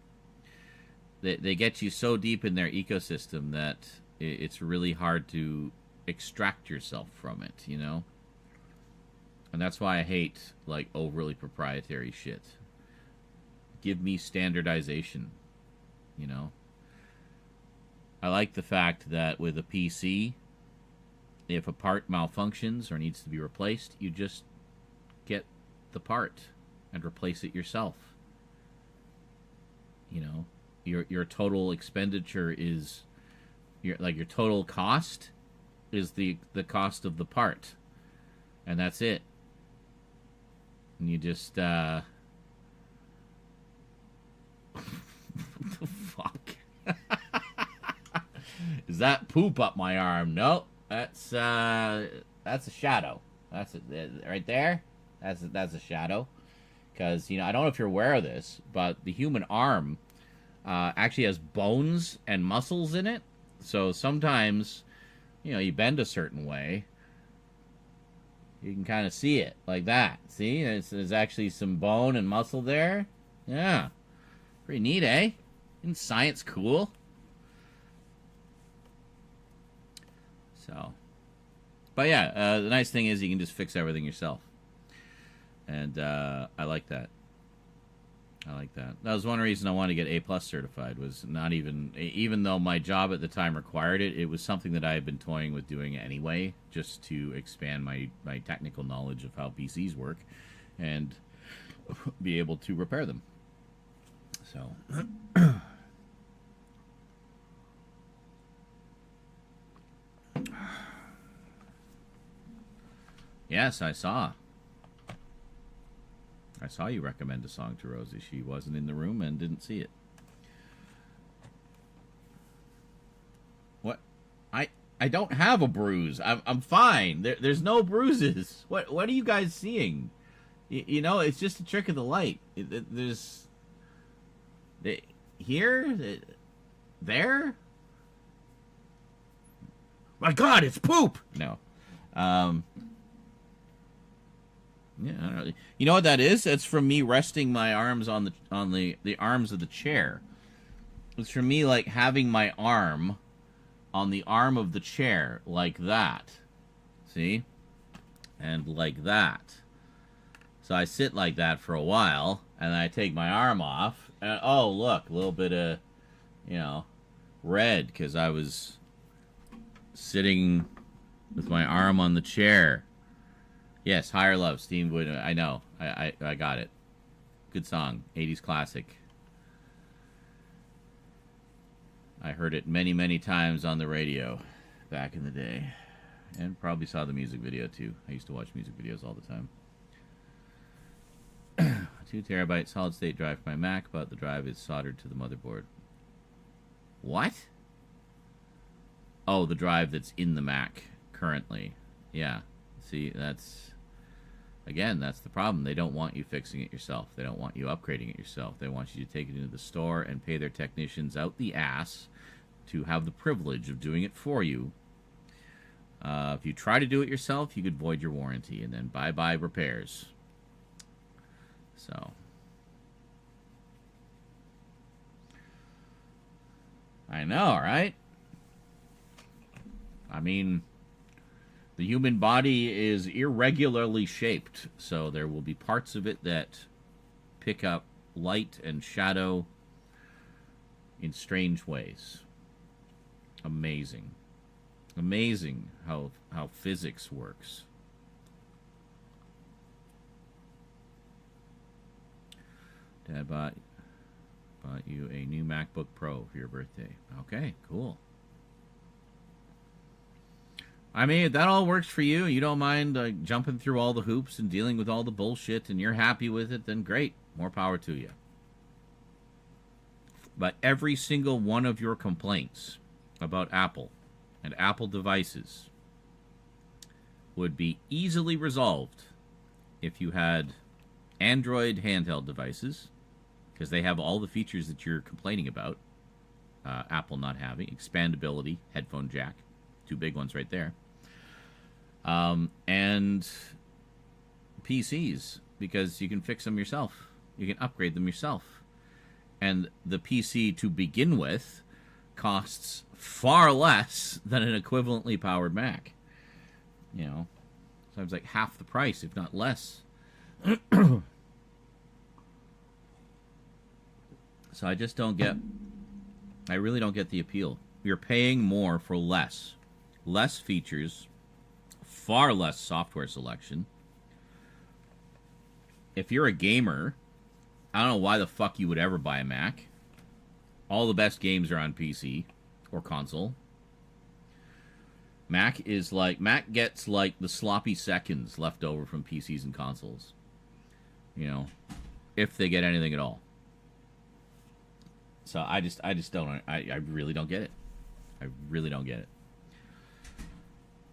They get you so deep in their ecosystem that it's really hard to extract yourself from it, you know? And that's why I hate, like, overly proprietary shit. Give me standardization, you know? I like the fact that with a PC, if a part malfunctions or needs to be replaced, you just get the part and replace it yourself. You know? Your total expenditure is your total cost is the cost of the part, and that's it. And you just what the fuck? Is that poop up my arm? No, that's a shadow. That's it right there. That's a shadow. Because, you know, I don't know if you're aware of this, but the human arm actually has bones and muscles in it. So sometimes, you know, you bend a certain way, you can kind of see it like that. See, there's actually some bone and muscle there. Yeah, pretty neat, eh? Isn't science cool? So, but yeah, the nice thing is you can just fix everything yourself, and I like that. I like that. That was one reason I wanted to get A+ certified. Was not even though my job at the time required it, it was something that I had been toying with doing anyway, just to expand my technical knowledge of how PCs work, and be able to repair them. So. Yes, I saw you recommend a song to Rosie. She wasn't in the room and didn't see it. What? I don't have a bruise. I'm fine. There's no bruises. What are you guys seeing? You know, it's just a trick of the light. There's here, there. My God, it's poop. No. Yeah, I don't know. You know what that is? It's from me resting my arms on the arms of the chair. It's from me like having my arm on the arm of the chair like that. See? And like that. So I sit like that for a while, and then I take my arm off, and oh look, a little bit of, you know, red because I was sitting with my arm on the chair. Yes, Higher Love, Steve Wood. I know. I got it. Good song. 80s classic. I heard it many, many times on the radio back in the day. And probably saw the music video, too. I used to watch music videos all the time. 2 terabyte solid-state drive for my Mac, but the drive is soldered to the motherboard. What? Oh, the drive that's in the Mac currently. Yeah. See, that's... Again, that's the problem. They don't want you fixing it yourself. They don't want you upgrading it yourself. They want you to take it into the store and pay their technicians out the ass to have the privilege of doing it for you. If you try to do it yourself, you could void your warranty, and then bye-bye repairs. So. I know, right? I mean... The human body is irregularly shaped, so there will be parts of it that pick up light and shadow in strange ways. Amazing. Amazing how physics works. Dad bought you a new MacBook Pro for your birthday. Okay, cool. I mean, if that all works for you, you don't mind jumping through all the hoops and dealing with all the bullshit, and you're happy with it, then great. More power to you. But every single one of your complaints about Apple and Apple devices would be easily resolved if you had Android handheld devices, because they have all the features that you're complaining about. Apple not having expandability, headphone jack, 2 big ones right there. And PCs, because you can fix them yourself. You can upgrade them yourself. And the PC to begin with costs far less than an equivalently powered Mac. You know, sometimes like half the price, if not less. So I just don't get, I really don't get the appeal. You're paying more for less. Less features, far less software selection. If you're a gamer, I don't know why the fuck you would ever buy a Mac. All the best games are on PC or console. Mac gets like the sloppy seconds left over from PCs and consoles. You know, if they get anything at all. So I just don't, I really don't get it. I really don't get it.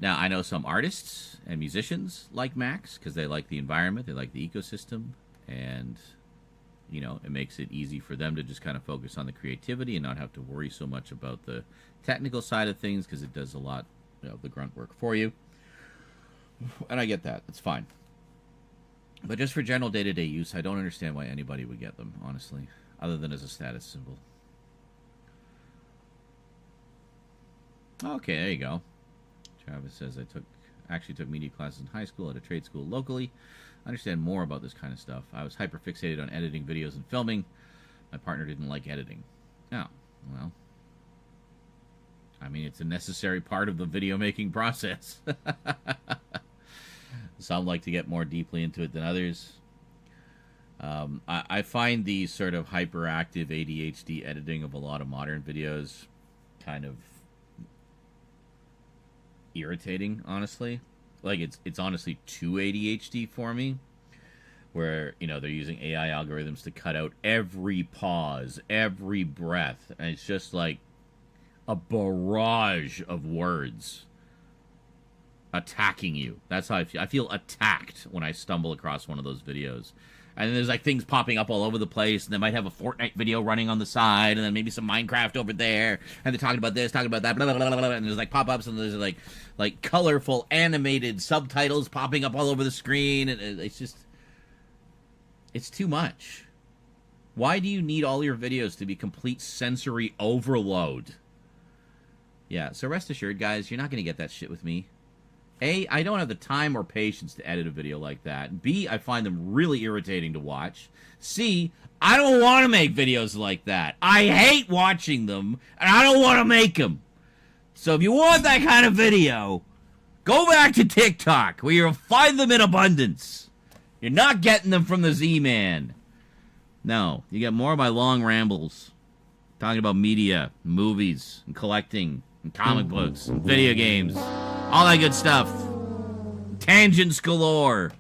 Now, I know some artists and musicians like Macs because they like the environment, they like the ecosystem, and, you know, it makes it easy for them to just kind of focus on the creativity and not have to worry so much about the technical side of things because it does a lot of the grunt work for you. And I get that. It's fine. But just for general day-to-day use, I don't understand why anybody would get them, honestly, other than as a status symbol. Okay, there you go. Travis says, I actually took media classes in high school at a trade school locally. I understand more about this kind of stuff. I was hyper-fixated on editing videos and filming. My partner didn't like editing. Oh, well. I mean, it's a necessary part of the video-making process. Some like to get more deeply into it than others. I find the sort of hyperactive ADHD editing of a lot of modern videos kind of irritating, honestly. Like, it's honestly too ADHD for me, where, you know, they're using AI algorithms to cut out every pause, every breath, and it's just like a barrage of words attacking you. That's how I feel. I feel attacked when I stumble across one of those videos. And then there's like things popping up all over the place, and they might have a Fortnite video running on the side, and then maybe some Minecraft over there, and they're talking about this, talking about that, blah, blah, blah, blah, blah, and there's like pop-ups, and there's like colorful animated subtitles popping up all over the screen, and it's just, it's too much. Why do you need all your videos to be complete sensory overload? Yeah, so rest assured, guys, you're not going to get that shit with me. A, I don't have the time or patience to edit a video like that. B, I find them really irritating to watch. C, I don't want to make videos like that. I hate watching them, and I don't want to make them. So if you want that kind of video, go back to TikTok, where you'll find them in abundance. You're not getting them from the Z-Man. No, you get more of my long rambles, talking about media, movies, and collecting, and comic books, and video games. All that good stuff. Tangents galore.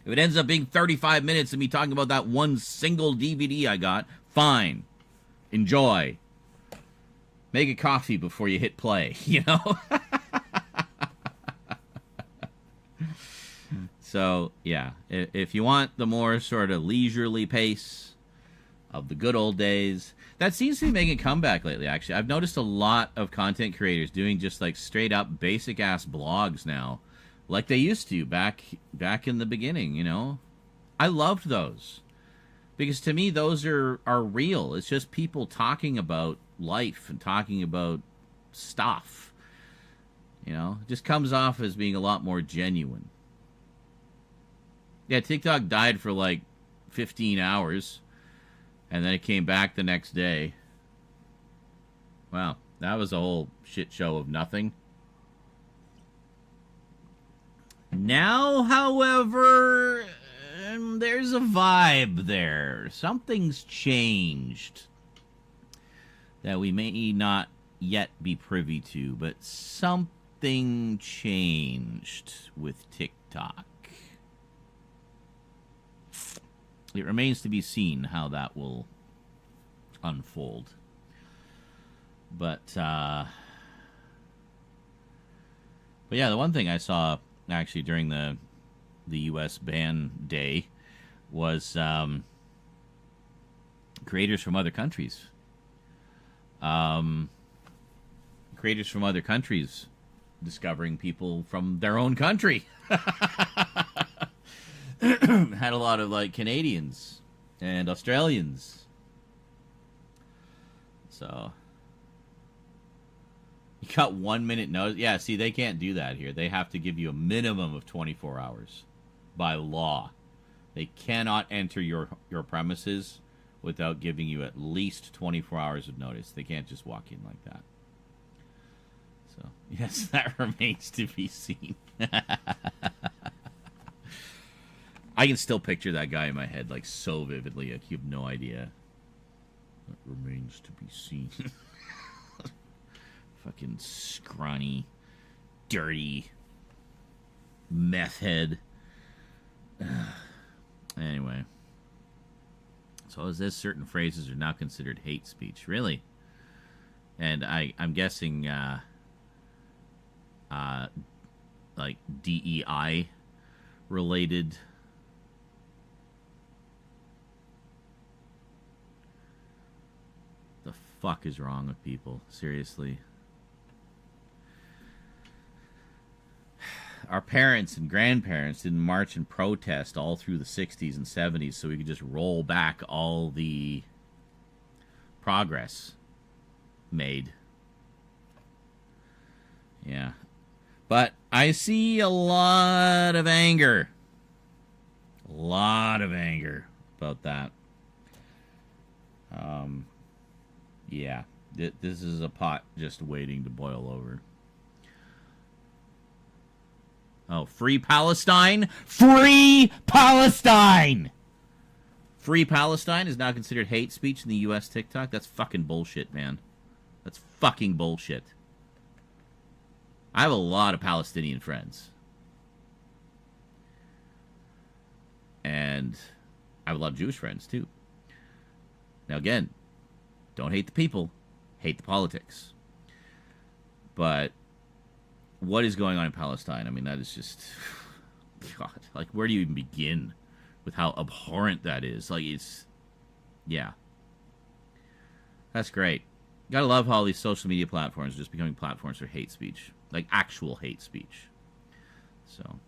If it ends up being 35 minutes of me talking about that one single DVD I got, fine. Enjoy. Make a coffee before you hit play, you know? So, yeah. If you want the more sort of leisurely pace of the good old days, that seems to be making a comeback lately, actually. I've noticed a lot of content creators doing just like straight up basic ass blogs now, like they used to back in the beginning, you know? I loved those. Because to me, those are real. It's just people talking about life and talking about stuff. You know? It just comes off as being a lot more genuine. Yeah, TikTok died for like 15 hours. And then it came back the next day. Wow, that was a whole shit show of nothing. Now, however, there's a vibe there. Something's changed that we may not yet be privy to, but something something changed with TikTok. It remains to be seen how that will unfold. But yeah, the one thing I saw actually during the U.S. ban day was creators from other countries. Creators from other countries discovering people from their own country. Had a lot of like Canadians and Australians. So you got 1 minute notice. Yeah, see, they can't do that here. They have to give you a minimum of 24 hours by law. They cannot enter your premises without giving you at least 24 hours of notice. They can't just walk in like that. So, yes, that remains to be seen. I can still picture that guy in my head, like, so vividly. Like, you have no idea. That remains to be seen. Fucking scrawny, dirty, meth head. Anyway. So is this certain phrases are now considered hate speech? Really? And I'm guessing, like, DEI related. The fuck is wrong with people? Seriously. Our parents and grandparents didn't march and protest all through the 60s and 70s so we could just roll back all the progress made. Yeah. But I see a lot of anger. A lot of anger about that. Yeah. This is a pot just waiting to boil over. Oh, free Palestine? Free Palestine! Free Palestine is now considered hate speech in the U.S. TikTok? That's fucking bullshit, man. That's fucking bullshit. I have a lot of Palestinian friends. And I have a lot of Jewish friends, too. Now, again, don't hate the people. Hate the politics. But what is going on in Palestine? I mean, that is just... God, like, where do you even begin with how abhorrent that is? Like, it's... Yeah. That's great. Gotta love how all these social media platforms are just becoming platforms for hate speech. Like, actual hate speech. So,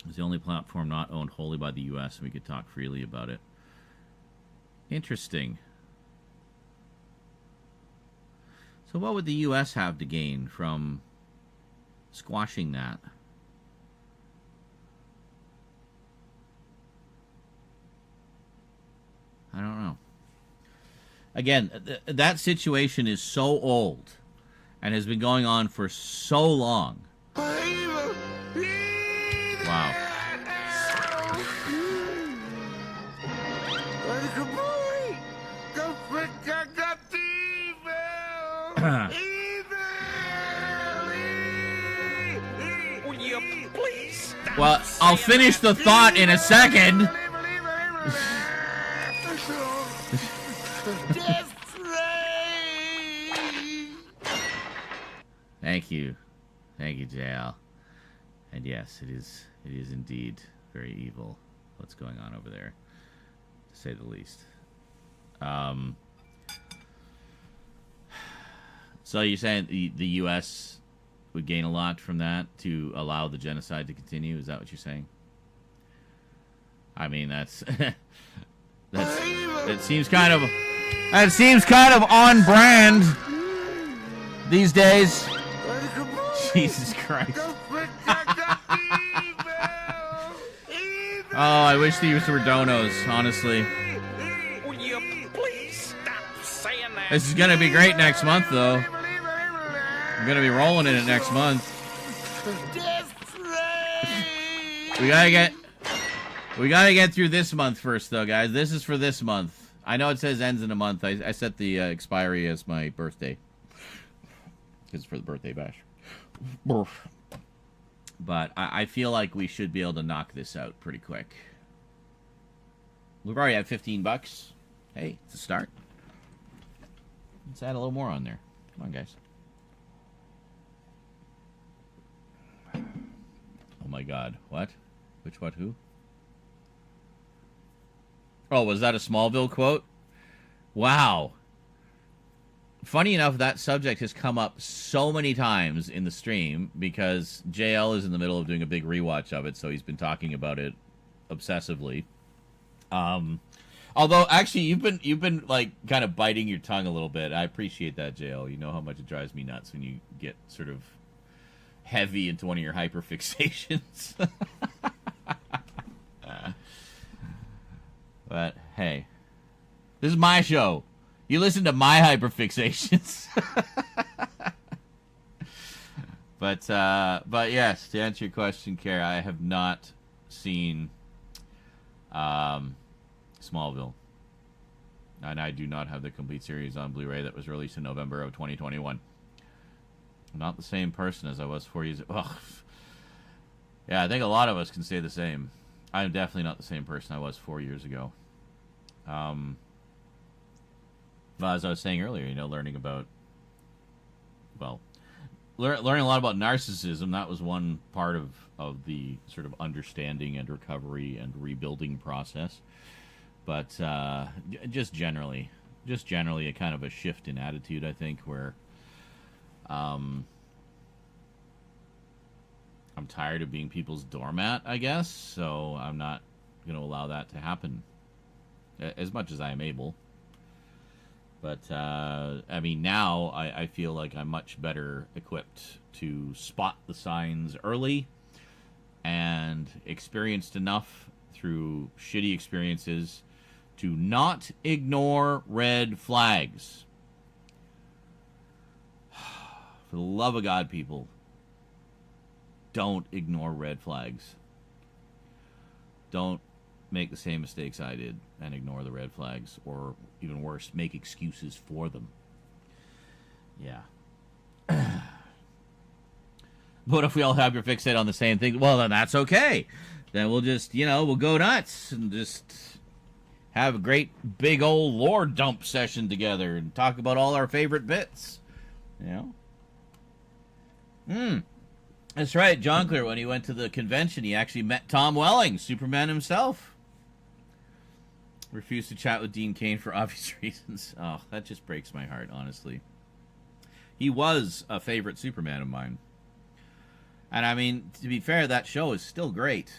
it's the only platform not owned wholly by the U.S., and we could talk freely about it. Interesting. So what would the U.S. have to gain from squashing that? I don't know. Again, that situation is so old and has been going on for so long. Wow. Well, I'll finish the thought in a second. Thank you. Thank you, JL. And yes, it is indeed very evil what's going on over there, to say the least. So you're saying the U.S. would gain a lot from that to allow the genocide to continue? Is that what you're saying? I mean, that seems kind of on brand these days. Jesus Christ. Oh, I wish these were donos, honestly. Will you please stop saying that? This is gonna be great next month, though. I'm gonna be rolling in it next month. We gotta get through this month first, though, guys. This is for this month. I know it says ends in a month. I set the expiry as my birthday. Because it's for the birthday bash. But I feel like we should be able to knock this out pretty quick. We've already had $15. Hey, it's a start. Let's add a little more on there. Come on, guys. Oh my god. What? Which what? Who? Oh, was that a Smallville quote? Wow. Funny enough, that subject has come up so many times in the stream because JL is in the middle of doing a big rewatch of it, so he's been talking about it obsessively. Although actually you've been like kind of biting your tongue a little bit. I appreciate that, JL. You know how much it drives me nuts when you get sort of heavy into one of your hyperfixations. But hey, this is my show. You listen to my hyperfixations. But yes, to answer your question, Kara, I have not seen Smallville. And I do not have the complete series on Blu-ray that was released in November of 2021. I'm not the same person as I was 4 years ago. Ugh. Yeah, I think a lot of us can say the same. I'm definitely not the same person I was 4 years ago. Well, as I was saying earlier, learning about, learning a lot about narcissism, that was one part of the sort of understanding and recovery and rebuilding process. But just generally a kind of a shift in attitude, I think, where I'm tired of being people's doormat, I guess, so I'm not going to allow that to happen as much as I am able. But, I mean, now I feel like I'm much better equipped to spot the signs early and experienced enough through shitty experiences to not ignore red flags. For the love of God, people, don't ignore red flags. Don't make the same mistakes I did and ignore the red flags, or even worse, make excuses for them. Yeah. But if we all have your fixate on the same thing, well, then that's okay. Then we'll just, we'll go nuts and just have a great big old lore dump session together and talk about all our favorite bits. That's right. John Clear, when he went to the convention, he actually met Tom Welling, Superman himself. Refused to chat with Dean Cain for obvious reasons. Oh, that just breaks my heart, honestly. He was a favorite Superman of mine. And I mean, to be fair, that show is still great.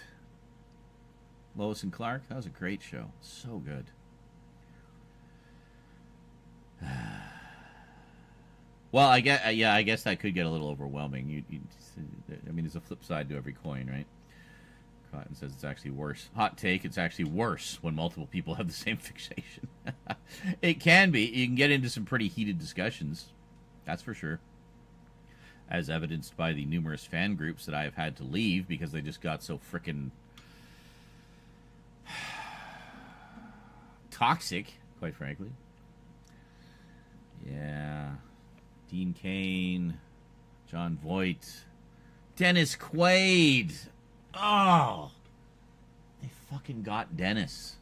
Lois and Clark, that was a great show. So good. Well, I guess that could get a little overwhelming. I mean, there's a flip side to every coin, right? Cotton says it's actually worse. Hot take, it's actually worse when multiple people have the same fixation. It can be. You can get into some pretty heated discussions. That's for sure. As evidenced by the numerous fan groups that I have had to leave because they just got so frickin' toxic, quite frankly. Yeah. Dean Cain, John Voight, Dennis Quaid. Oh, they fucking got Dennis.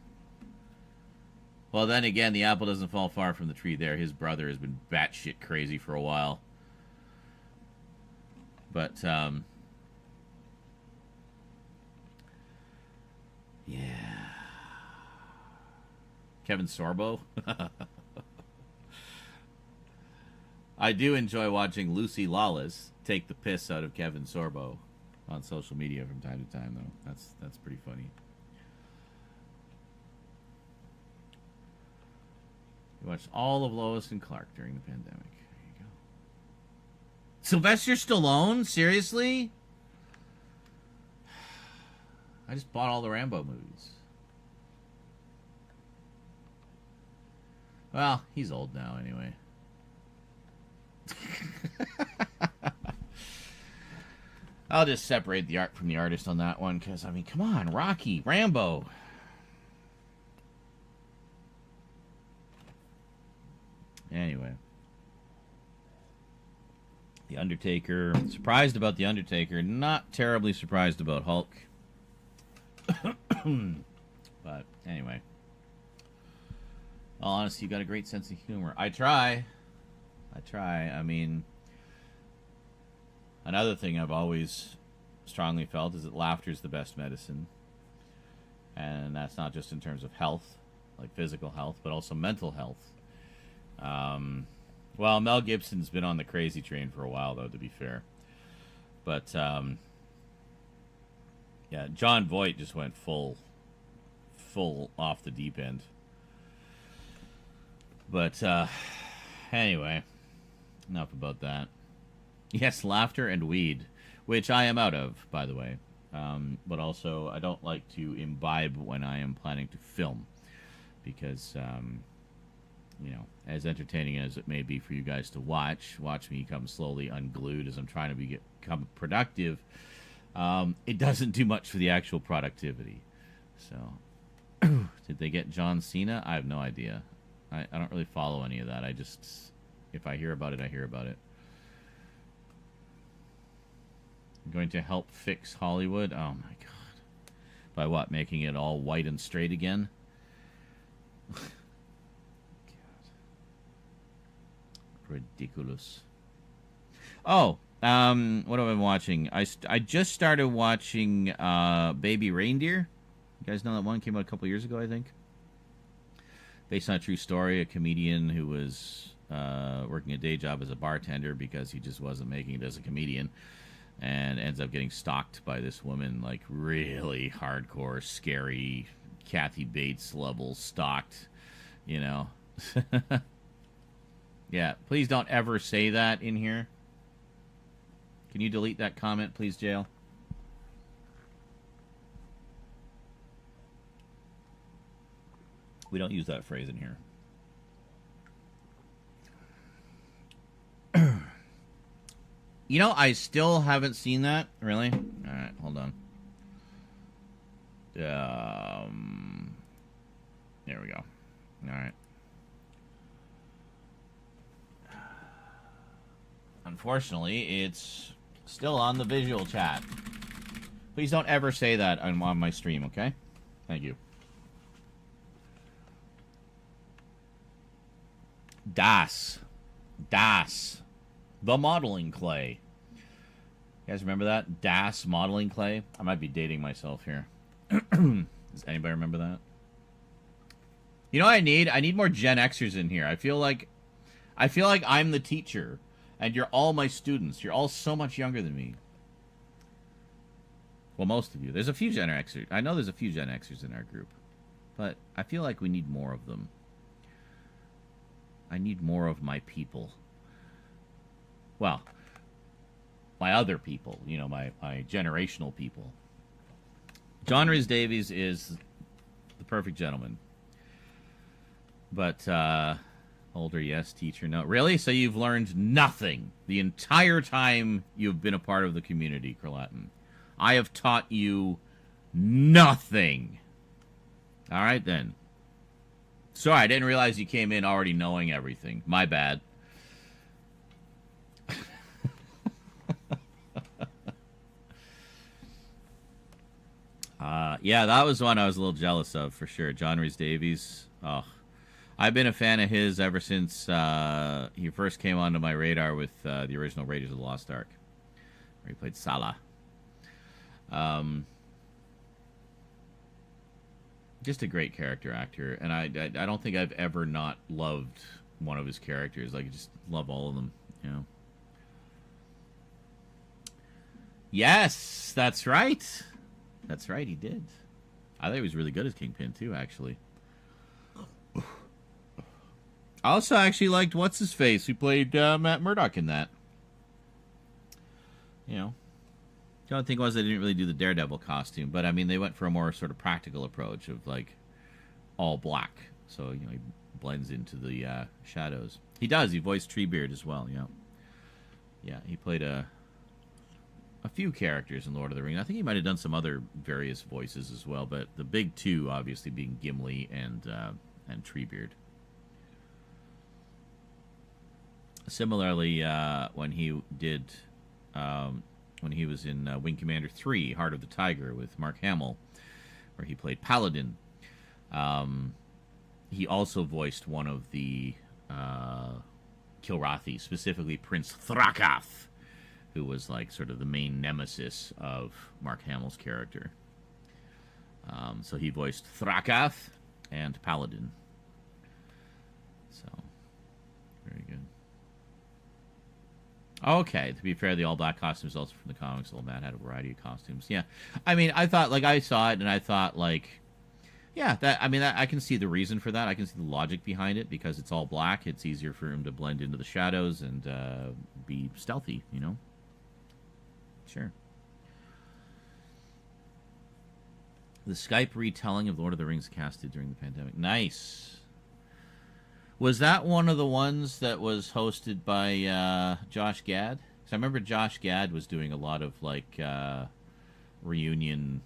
Well, then again, the apple doesn't fall far from the tree there. His brother has been batshit crazy for a while. But, yeah. Kevin Sorbo. I do enjoy watching Lucy Lawless take the piss out of Kevin Sorbo on social media from time to time, though. That's pretty funny. You watched all of Lois and Clark during the pandemic. There you go. Sylvester Stallone? Seriously? I just bought all the Rambo movies. Well, he's old now anyway. I'll just separate the art from the artist on that one, because, I mean, come on, Rocky, Rambo. Anyway. The Undertaker. Surprised about The Undertaker. Not terribly surprised about Hulk. But anyway. All honesty, you got a great sense of humor. I try. I mean, another thing I've always strongly felt is that laughter is the best medicine. And that's not just in terms of health, like physical health, but also mental health. Well, Mel Gibson's been on the crazy train for a while, though, to be fair. But, yeah, John Voight just went full off the deep end. But, anyway, enough about that. Yes, laughter and weed, which I am out of, by the way. But also, I don't like to imbibe when I am planning to film. Because, you know, as entertaining as it may be for you guys to watch me become slowly unglued as I'm trying to become productive, it doesn't do much for the actual productivity. So, did they get John Cena? I have no idea. I don't really follow any of that. I just, if I hear about it, I hear about it. I'm going to help fix Hollywood? Oh my god. By what? Making it all white and straight again? God. Ridiculous. Oh, what have I been watching? I just started watching Baby Reindeer. You guys know that one? Came out a couple years ago, I think. Based on a true story, a comedian who was working a day job as a bartender because he just wasn't making it as a comedian, and ends up getting stalked by this woman, like really hardcore, scary, Kathy Bates level stalked, you know. Yeah, please don't ever say that in here. Can you delete that comment, please, Jail? We don't use that phrase in here. You know, I still haven't seen that. Really? All right, hold on. There we go. All right. Unfortunately, it's still on the visual chat. Please don't ever say that on my stream, okay? Thank you. Das. The modeling clay. You guys remember that? Das modeling clay? I might be dating myself here. Does anybody remember that? You know what I need? I need more Gen Xers in here. I feel like I'm the teacher, and you're all my students. You're all so much younger than me. Well, most of you. There's a few Gen Xers. I know there's a few Gen Xers in our group, but I feel like we need more of them. I need more of my people. Well, my other people, you know, my generational people. John Rhys Davies is the perfect gentleman. But, older, yes, teacher, no. Really? So you've learned nothing the entire time you've been a part of the community, Kralatin. I have taught you nothing. All right, then. Sorry, I didn't realize you came in already knowing everything. My bad. Yeah, that was one I was a little jealous of, for sure. John Rhys Davies. Oh, I've been a fan of his ever since he first came onto my radar with the original Raiders of the Lost Ark, where he played Salah. Just a great character actor, and I don't think I've ever not loved one of his characters. Like, I just love all of them, you know. Yes, that's right. That's right, he did. I thought he was really good as Kingpin, too, actually. I also actually liked What's-His-Face, who played Matt Murdock in that. You know. The only thing was they didn't really do the Daredevil costume, but I mean they went for a more sort of practical approach of like all black, so you know he blends into the shadows. He does. He voiced Treebeard as well. Yeah, yeah. He played a few characters in Lord of the Rings. I think he might have done some other various voices as well, but the big two obviously being Gimli and Treebeard. Similarly, when he did, when he was in Wing Commander 3, Heart of the Tiger with Mark Hamill, where he played Paladin, he also voiced one of the Kilrathi, specifically Prince Thrakath, who was like sort of the main nemesis of Mark Hamill's character. So he voiced Thrakath and Paladin. So, very good. Okay, to be fair, the all-black costumes also from the comics. Old Matt had a variety of costumes. Yeah, I mean, I thought, like, I saw it, and I thought, like, yeah, that, I mean, I can see the reason for that. I can see the logic behind it, because it's all black. It's easier for him to blend into the shadows and be stealthy, you know? Sure. The Skype retelling of Lord of the Rings casted during the pandemic. Nice. Was that one of the ones that was hosted by Josh Gad? Because I remember Josh Gad was doing a lot of, like, reunion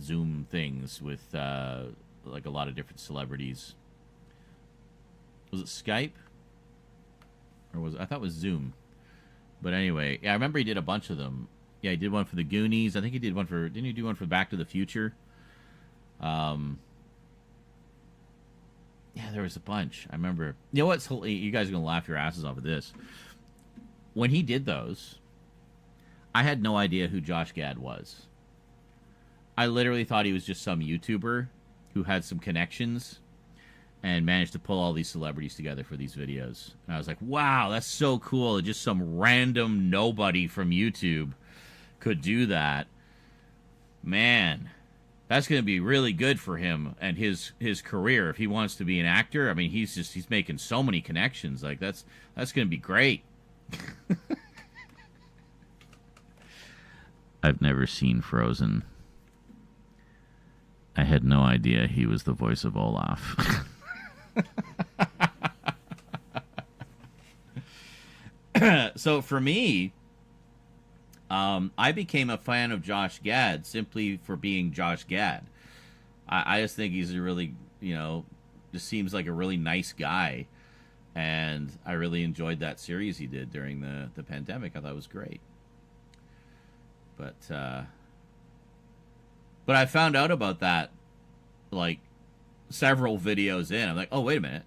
Zoom things with, like, a lot of different celebrities. Was it Skype? Or was I thought it was Zoom. But anyway, yeah, I remember he did a bunch of them. Yeah, he did one for the Goonies. I think he did one for... Didn't he do one for Back to the Future? Yeah, there was a bunch. I remember. You know what's... You guys are going to laugh your asses off of this. When he did those, I had no idea who Josh Gad was. I literally thought he was just some YouTuber who had some connections and managed to pull all these celebrities together for these videos. And I was like, wow, that's so cool. Just some random nobody from YouTube could do that. Man, that's going to be really good for him and his career if he wants to be an actor. I mean, he's making so many connections. Like, that's going to be great. I've never seen Frozen. I had no idea he was the voice of Olaf. So for me, I became a fan of Josh Gad simply for being Josh Gad. I just think he's a really, you know, just seems like a really nice guy. And I really enjoyed that series he did during the pandemic. I thought it was great. But I found out about that, like, several videos in. I'm like, oh, wait a minute.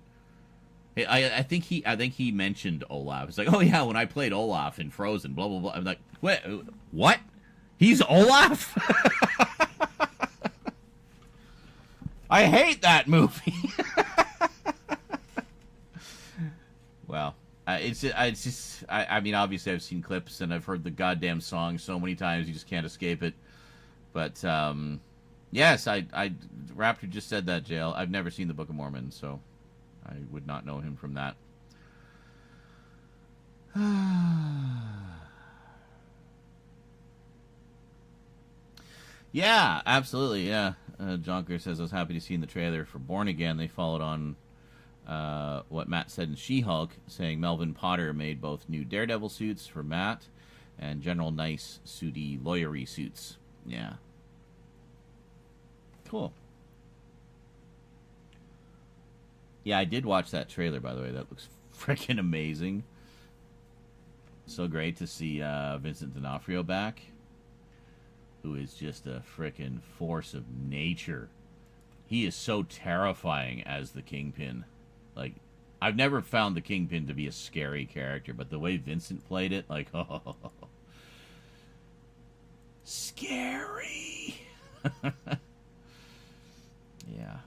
I think he mentioned Olaf. It's like, oh yeah, when I played Olaf in Frozen, blah blah blah. I'm like, wait, what? He's Olaf? I hate that movie. Well, it's just I mean, obviously I've seen clips and I've heard the goddamn song so many times you just can't escape it. But yes, I Raptor just said that, Jail. I've never seen the Book of Mormon, so I would not know him from that. Yeah, absolutely, yeah. Jonker says, I was happy to see in the trailer for Born Again, they followed on what Matt said in She-Hulk, saying Melvin Potter made both new Daredevil suits for Matt and General Nice Sudi lawyery suits. Yeah. Cool. Yeah, I did watch that trailer, by the way. That looks freaking amazing. So great to see Vincent D'Onofrio back, who is just a freaking force of nature. He is so terrifying as the Kingpin. Like, I've never found the Kingpin to be a scary character, but the way Vincent played it, like, oh, scary. Yeah.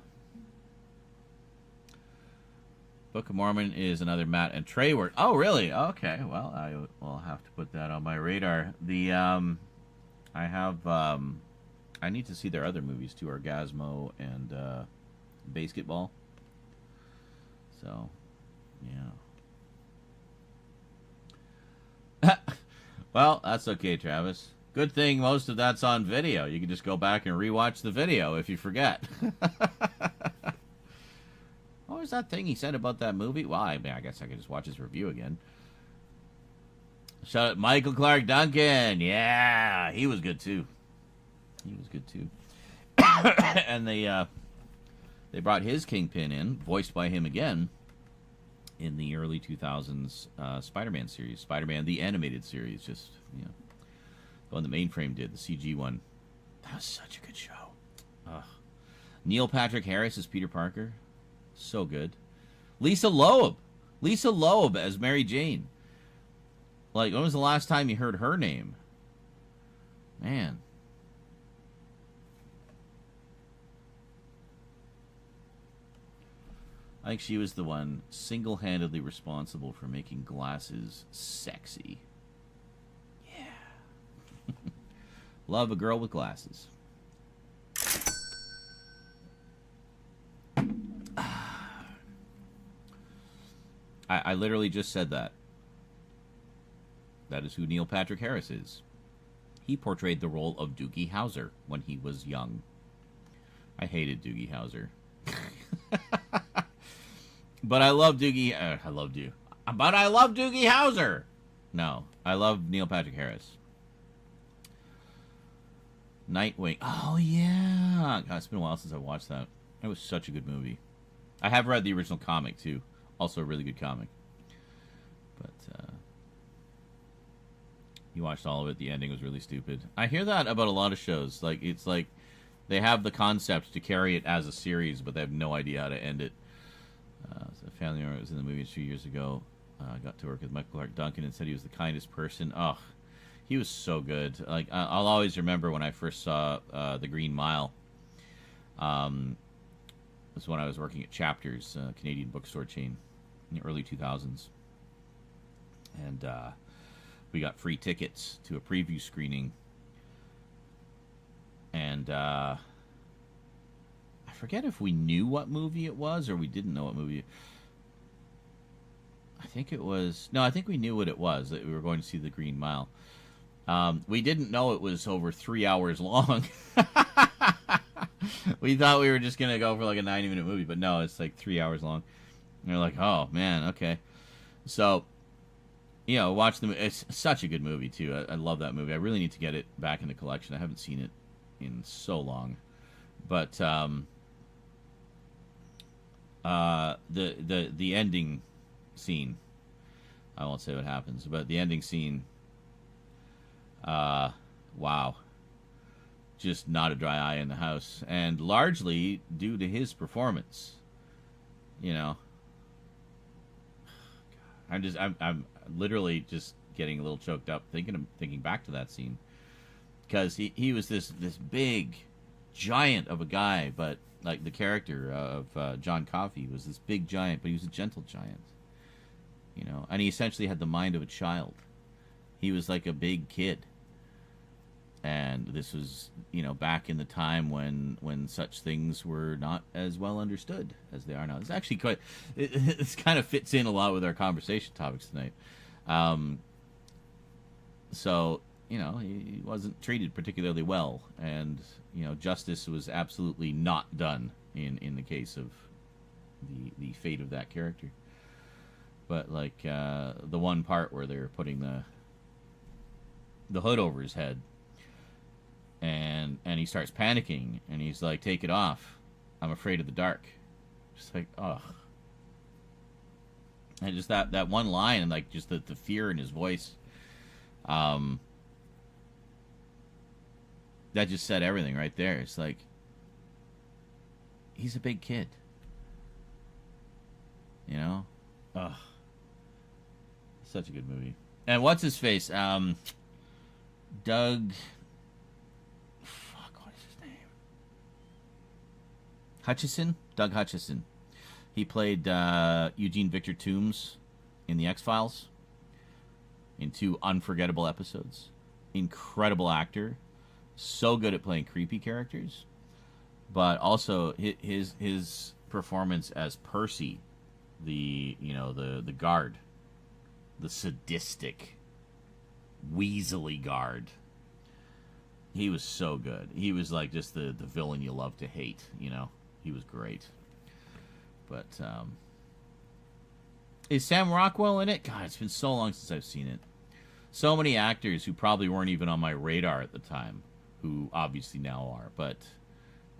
Book of Mormon is another Matt and Trey work. Oh, really? Okay. Well, I will have to put that on my radar. The I have I need to see their other movies too, Orgasmo and Basketball. So, yeah. Well, that's okay, Travis. Good thing most of that's on video. You can just go back and rewatch the video if you forget. What was that thing he said about that movie? Well, I mean, I guess I could just watch his review again. Shout out Michael Clark Duncan. Yeah, he was good too. And they brought his Kingpin in, voiced by him again. in the early 2000s Spider-Man series, Spider-Man the animated series, just the one the Mainframe did, the CG one. That was such a good show. Ugh. Neil Patrick Harris as Peter Parker, so good. Lisa Loeb as Mary Jane. Like, when was the last time you heard her name? Man. I think she was the one single-handedly responsible for making glasses sexy. Yeah. Love a girl with glasses. I literally just said that. That is who Neil Patrick Harris is. He portrayed the role of Doogie Howser when he was young. I hated Doogie Howser. But I love Doogie... I loved you. But I love Doogie Howser! No, I love Neil Patrick Harris. Nightwing. Oh, yeah. God, it's been a while since I watched that. It was such a good movie. I have read the original comic, too. Also a really good comic. But, you watched all of it. The ending was really stupid. I hear that about a lot of shows. Like, it's like they have the concept to carry it as a series, but they have no idea how to end it. So a family member was in the movie a few years ago. Got to work with Michael Clark Duncan and said he was the kindest person. Oh, he was so good. Like, I'll always remember when I first saw The Green Mile. It was when I was working at Chapters, a Canadian bookstore chain, in the early 2000s. And we got free tickets to a preview screening. And I forget if we knew what movie it was or we didn't know what movie. I think it was... No, I think we knew what it was, that we were going to see The Green Mile. We didn't know it was over 3 hours long. We thought we were just going to go for like a 90-minute movie, but no, it's like 3 hours long. And we're like, oh, man, okay. So, watch the movie. It's such a good movie, too. I love that movie. I really need to get it back in the collection. I haven't seen it in so long. But the ending scene, I won't say what happens, but the ending scene, wow. Just not a dry eye in the house, and largely due to his performance. I'm literally just getting a little choked up thinking back to that scene, because he was this big giant of a guy, but like the character of John Coffey was this big giant, but he was a gentle giant, and he essentially had the mind of a child. He was like a big kid. And this was, back in the time when such things were not as well understood as they are now. It's actually quite... It kind of fits in a lot with our conversation topics tonight. So, he wasn't treated particularly well. And, justice was absolutely not done in the case of the fate of that character. But, like, the one part where they're putting the hood over his head, and he starts panicking, and he's like, take it off, I'm afraid of the dark. Just like, ugh. And just that one line, and like just the fear in his voice, that just said everything right there. It's like, he's a big kid, ugh. Such a good movie. And what's his face, Doug Doug Hutchison. He played Eugene Victor Toombs in The X-Files in 2 unforgettable episodes. Incredible actor. So good at playing creepy characters. But also his performance as Percy, the guard, the sadistic, weaselly guard. He was so good. He was like just the villain you love to hate, He was great. But, is Sam Rockwell in it? God, it's been so long since I've seen it. So many actors who probably weren't even on my radar at the time, who obviously now are, but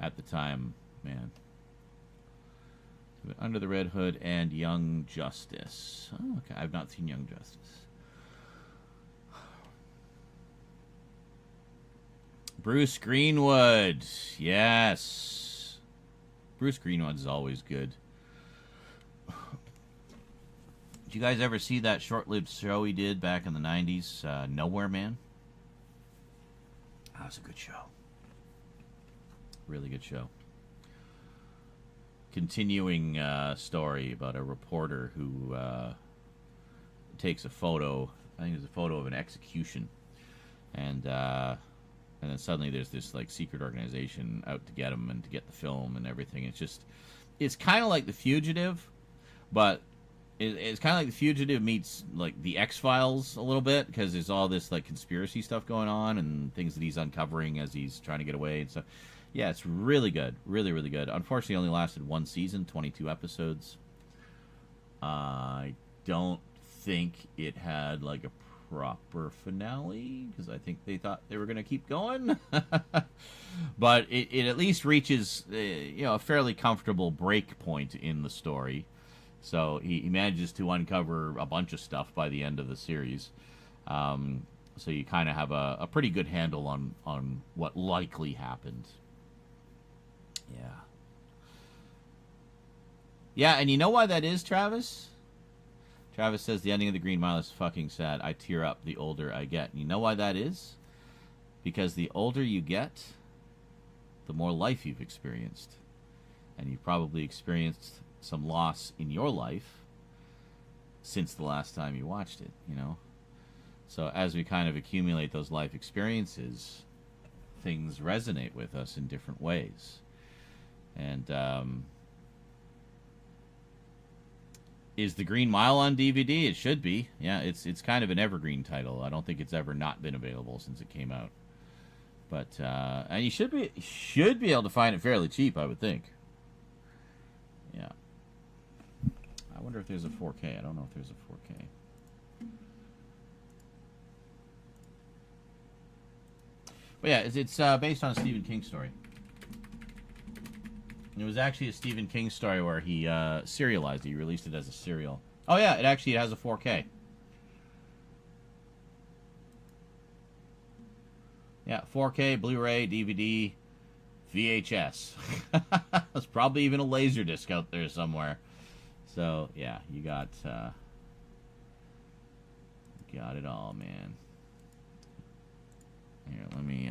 at the time, man, Under the Red Hood and Young Justice. Oh, okay. I've not seen Young Justice. Bruce Greenwood. Yes. Bruce Greenwood is always good. Did you guys ever see that short-lived show he did back in the 90s? Nowhere Man? That was a good show. Really good show. Continuing story about a reporter who takes a photo. I think it's a photo of an execution. And then suddenly there's this like secret organization out to get him and to get the film and everything. It's kind of like The Fugitive, but it's kind of like The Fugitive meets like the X-Files a little bit, because there's all this like conspiracy stuff going on and things that he's uncovering as he's trying to get away and stuff. Yeah, it's really good. Really, really good. Unfortunately, it only lasted one season, 22 episodes. I don't think it had like a proper finale, because I think they thought they were going to keep going. But it at least reaches a fairly comfortable break point in the story. So he manages to uncover a bunch of stuff by the end of the series. So you kind of have a pretty good handle on what likely happened. Yeah. Yeah, and you know why that is, Travis? Travis says the ending of The Green Mile is fucking sad. I tear up the older I get. And you know why that is? Because the older you get, the more life you've experienced. And you've probably experienced some loss in your life since the last time you watched it, you know? So as we kind of accumulate those life experiences, things resonate with us in different ways. And is The Green Mile on DVD? It should be. Yeah, it's kind of an evergreen title. I don't think it's ever not been available since it came out. But and you should be able to find it fairly cheap, I would think. Yeah. I wonder if there's a 4K. I don't know if there's a 4K. But yeah, it's based on a Stephen King story. It was actually a Stephen King story where he serialized it. He released it as a serial. Oh yeah, it actually has a 4K. Yeah, 4K, Blu-ray, DVD, VHS. There's probably even a Laserdisc out there somewhere. So yeah, you got it all, man. Here, let me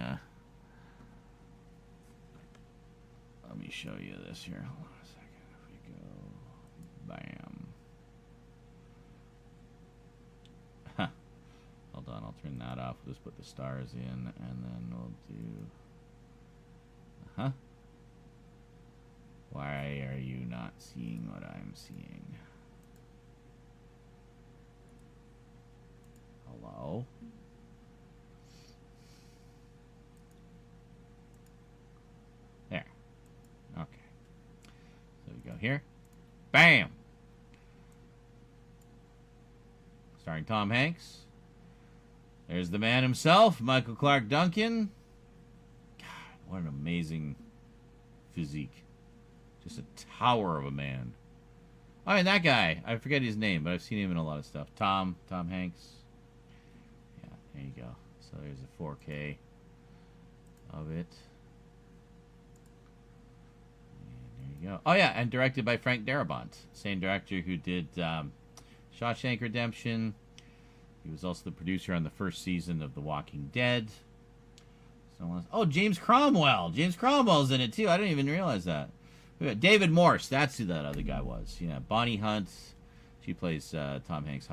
show you this here. Hold on a second. If we go, bam. Huh. Hold on, I'll turn that off. We'll just put the stars in, and then we'll do. Huh? Why are you not seeing what I'm seeing? Hello? There. Okay. So we go here. Bam! Starring Tom Hanks. There's the man himself, Michael Clark Duncan. God, what an amazing physique. Just a tower of a man. I mean, that guy, I forget his name, but I've seen him in a lot of stuff. Tom Hanks. Yeah, there you go. So there's a 4K of it. And there you go. Oh, yeah, and directed by Frank Darabont. Same director who did Shawshank Redemption. He was also the producer on the first season of The Walking Dead. Oh, James Cromwell. James Cromwell's in it, too. I didn't even realize that. David Morse. That's who that other guy was. Yeah, Bonnie Hunt. She plays Tom Hanks'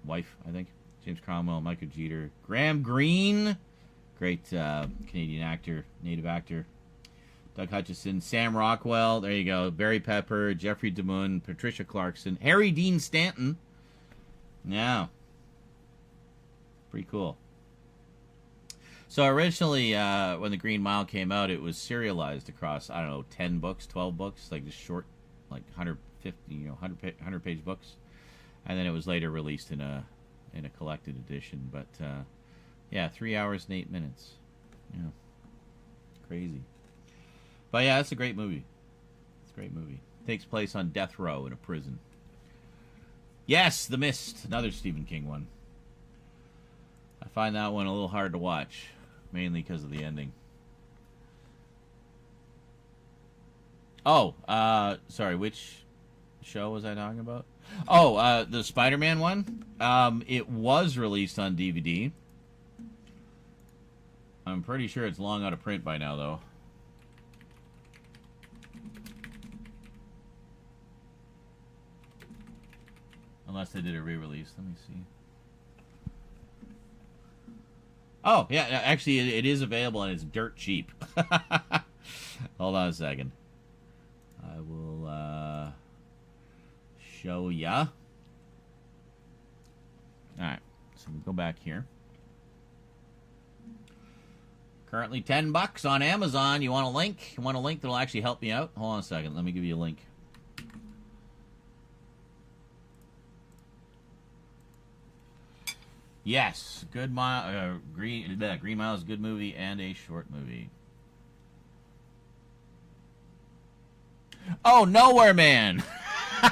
wife, I think. James Cromwell, Michael Jeter. Graham Greene. Great Canadian actor, native actor. Doug Hutchison. Sam Rockwell. There you go. Barry Pepper. Jeffrey DeMunn. Patricia Clarkson. Harry Dean Stanton. Yeah. Pretty cool. So originally, when The Green Mile came out, it was serialized across, I don't know, 10 books, 12 books, like just short, like 150, 100-page books. And then it was later released in a collected edition. But, yeah, 3 hours and 8 minutes. Yeah. Crazy. But, yeah, it's a great movie. It's a great movie. Takes place on death row in a prison. Yes, The Mist, another Stephen King one. I find that one a little hard to watch, mainly because of the ending. Oh, sorry, which show was I talking about? Oh, the Spider-Man one. It was released on DVD. I'm pretty sure it's long out of print by now, though. Unless they did a re-release. Let me see. Oh, yeah, actually, it is available, and it's dirt cheap. Hold on a second. I will show ya. Alright, so we'll go back here. Currently $10 on Amazon. You want a link? You want a link that'll actually help me out? Hold on a second. Let me give you a link. Yes, Green Mile is a good movie and a short movie. Oh, Nowhere Man. All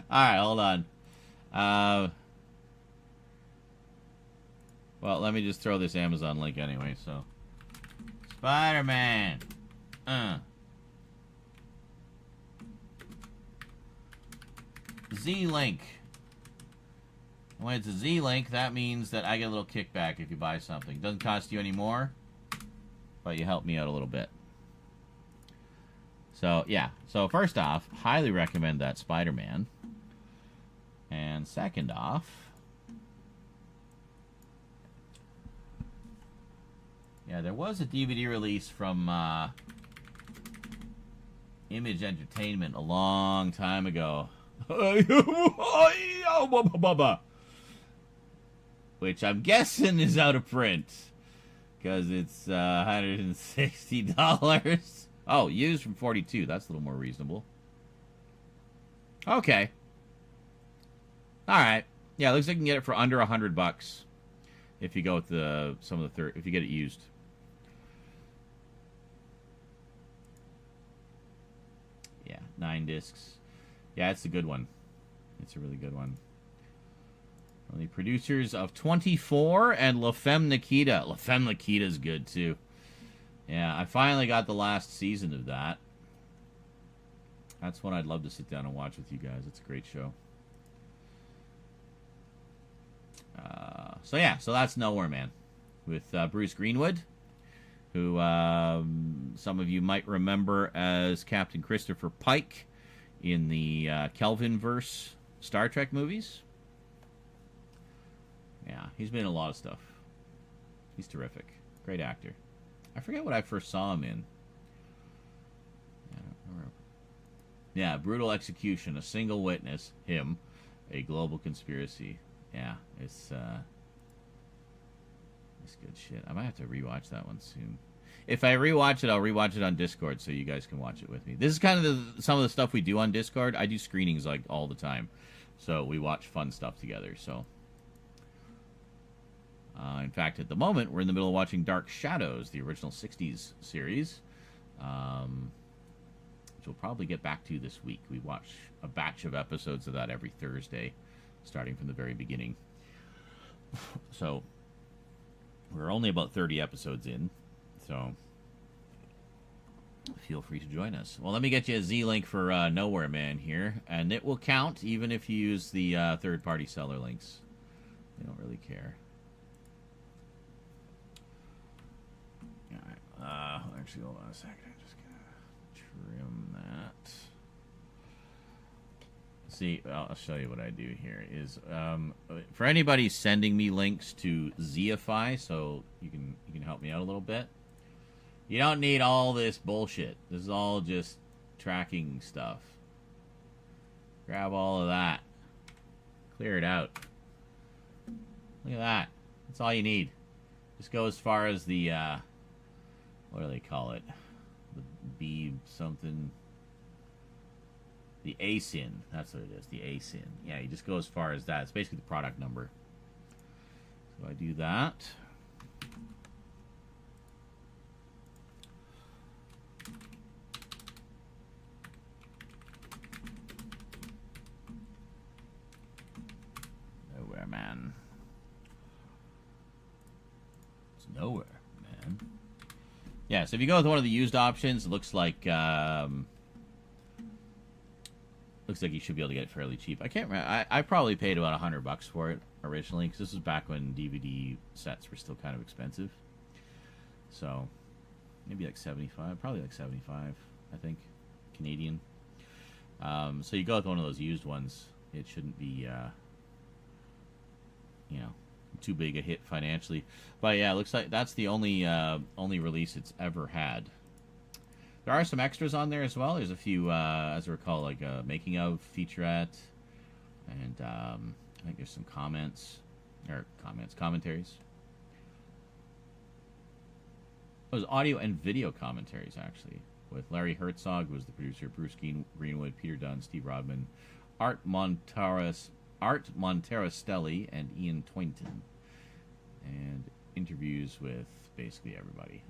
right, hold on. Well, let me just throw this Amazon link anyway. So, Spider-Man. Z-Link. When it's a Z-Link, that means that I get a little kickback if you buy something. Doesn't cost you any more, but you help me out a little bit. So, yeah. So, first off, highly recommend that Spider-Man. And second off, yeah, there was a DVD release from Image Entertainment a long time ago. Which I'm guessing is out of print. Because it's $160. Oh, used from 42. That's a little more reasonable. Okay. Alright. Yeah, it looks like you can get it for under $100 if you go with if you get it used. Yeah, 9 discs. Yeah, it's a good one. It's a really good one. One of the producers of 24 and La Femme Nikita. La Femme Nikita's good too. Yeah, I finally got the last season of that. That's one I'd love to sit down and watch with you guys. It's a great show. So yeah, so that's Nowhere Man with Bruce Greenwood, who some of you might remember as Captain Christopher Pike in the Kelvinverse Star Trek movies. Yeah, he's been in a lot of stuff. He's terrific. Great actor. I forget what I first saw him in. I don't remember. Yeah, Brutal Execution, A Single Witness, him, A Global Conspiracy. Yeah, it's good shit. I might have to rewatch that one soon. If I rewatch it, I'll rewatch it on Discord so you guys can watch it with me. This is kind of some of the stuff we do on Discord. I do screenings like all the time, so we watch fun stuff together. So, in fact, at the moment, we're in the middle of watching Dark Shadows, the original 60s series, which we'll probably get back to this week. We watch a batch of episodes of that every Thursday, starting from the very beginning. So, we're only about 30 episodes in, so feel free to join us. Well, let me get you a Z-Link for Nowhere Man here, and it will count even if you use the third-party seller links. They don't really care. Alright, actually, hold on a second. I'm just gonna trim that. See, I'll show you what I do here. Is for anybody sending me links to Zeify, so you can help me out a little bit. You don't need all this bullshit. This is all just tracking stuff. Grab all of that. Clear it out. Look at that. That's all you need. Just go as far as the what do they call it? The B something. The ASIN. That's what it is. The ASIN. Yeah, you just go as far as that. It's basically the product number. So I do that. nowhere, man. Yeah, so if you go with one of the used options, it looks like you should be able to get it fairly cheap. I can't remember. I probably paid about $100 for it originally, because this was back when DVD sets were still kind of expensive. So maybe like 75, probably like 75, I think, Canadian. So you go with one of those used ones. It shouldn't be, too big a hit financially. But yeah, it looks like that's the only release it's ever had. There are some extras on there as well. There's a few, as I recall, like a making of featurette, and I think there's some commentaries. It was audio and video commentaries, actually, with Larry Herzog, who was the producer, Bruce Greenwood, Peter Dunn, Steve Rodman, Art Monterastelli, and Ian Toynton. And interviews with basically everybody.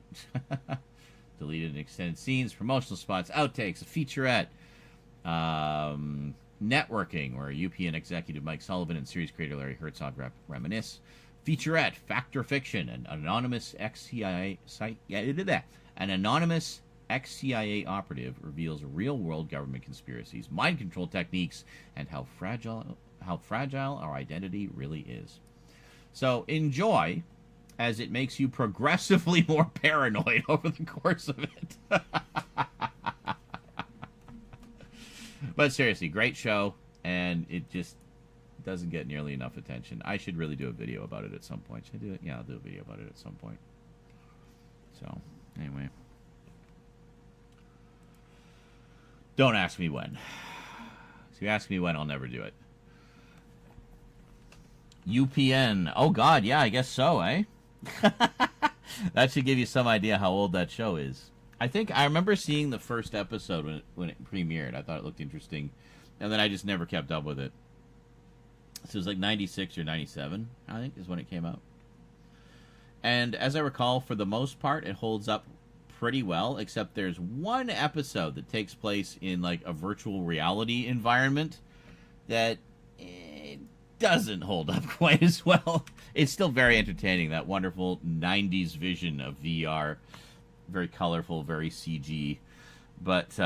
Deleted and extended scenes, promotional spots, outtakes, a featurette, networking, where UPN executive Mike Sullivan and series creator Larry Herzog reminisce. Featurette, Fact or Fiction, an anonymous ex-CIA operative reveals real-world government conspiracies, mind control techniques, and how fragile our identity really is. So enjoy, as it makes you progressively more paranoid over the course of it. But seriously, great show, and it just doesn't get nearly enough attention. I should really do a video about it at some point. Should I do it? Yeah, I'll do a video about it at some point. So, anyway. Don't ask me when. If you ask me when, I'll never do it. UPN. Oh, God, yeah, I guess so, eh? That should give you some idea how old that show is. I remember seeing the first episode when it premiered. I thought it looked interesting. And then I just never kept up with it. So it was like 96 or 97, I think, is when it came out. And as I recall, for the most part, it holds up pretty well, except there's one episode that takes place in like a virtual reality environment that doesn't hold up quite as well. It's still very entertaining, that wonderful 90s vision of VR. Very colorful, very CG. But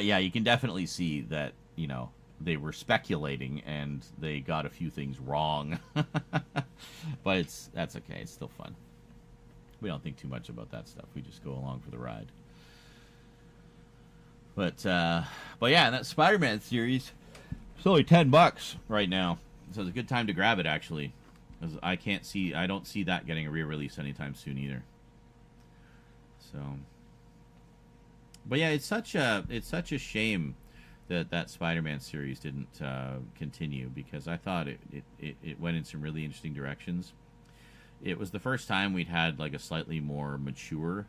yeah, you can definitely see that, they were speculating and they got a few things wrong. But that's okay. It's still fun. We don't think too much about that stuff. We just go along for the ride. But yeah, that Spider-Man series, it's only $10 right now. So it's a good time to grab it, actually. Because I don't see that getting a re-release anytime soon either. So, but yeah, it's such a shame that Spider-Man series didn't continue, because I thought it went in some really interesting directions. It was the first time we'd had like a slightly more mature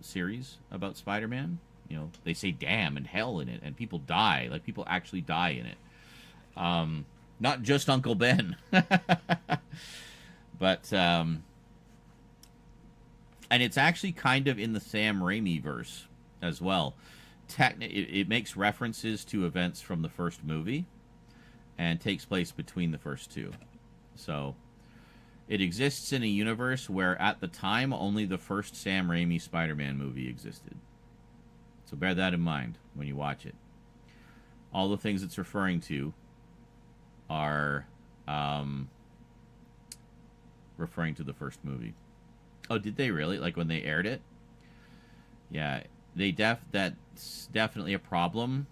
series about Spider-Man. They say damn and hell in it, and people die. Like, people actually die in it. Not just Uncle Ben. But and it's actually kind of in the Sam Raimi verse as well. It makes references to events from the first movie and takes place between the first two. So it exists in a universe where at the time only the first Sam Raimi Spider-Man movie existed. So bear that in mind when you watch it. All the things it's referring to are referring to the first movie. Oh, did they really? Like when they aired it? Yeah, that's definitely a problem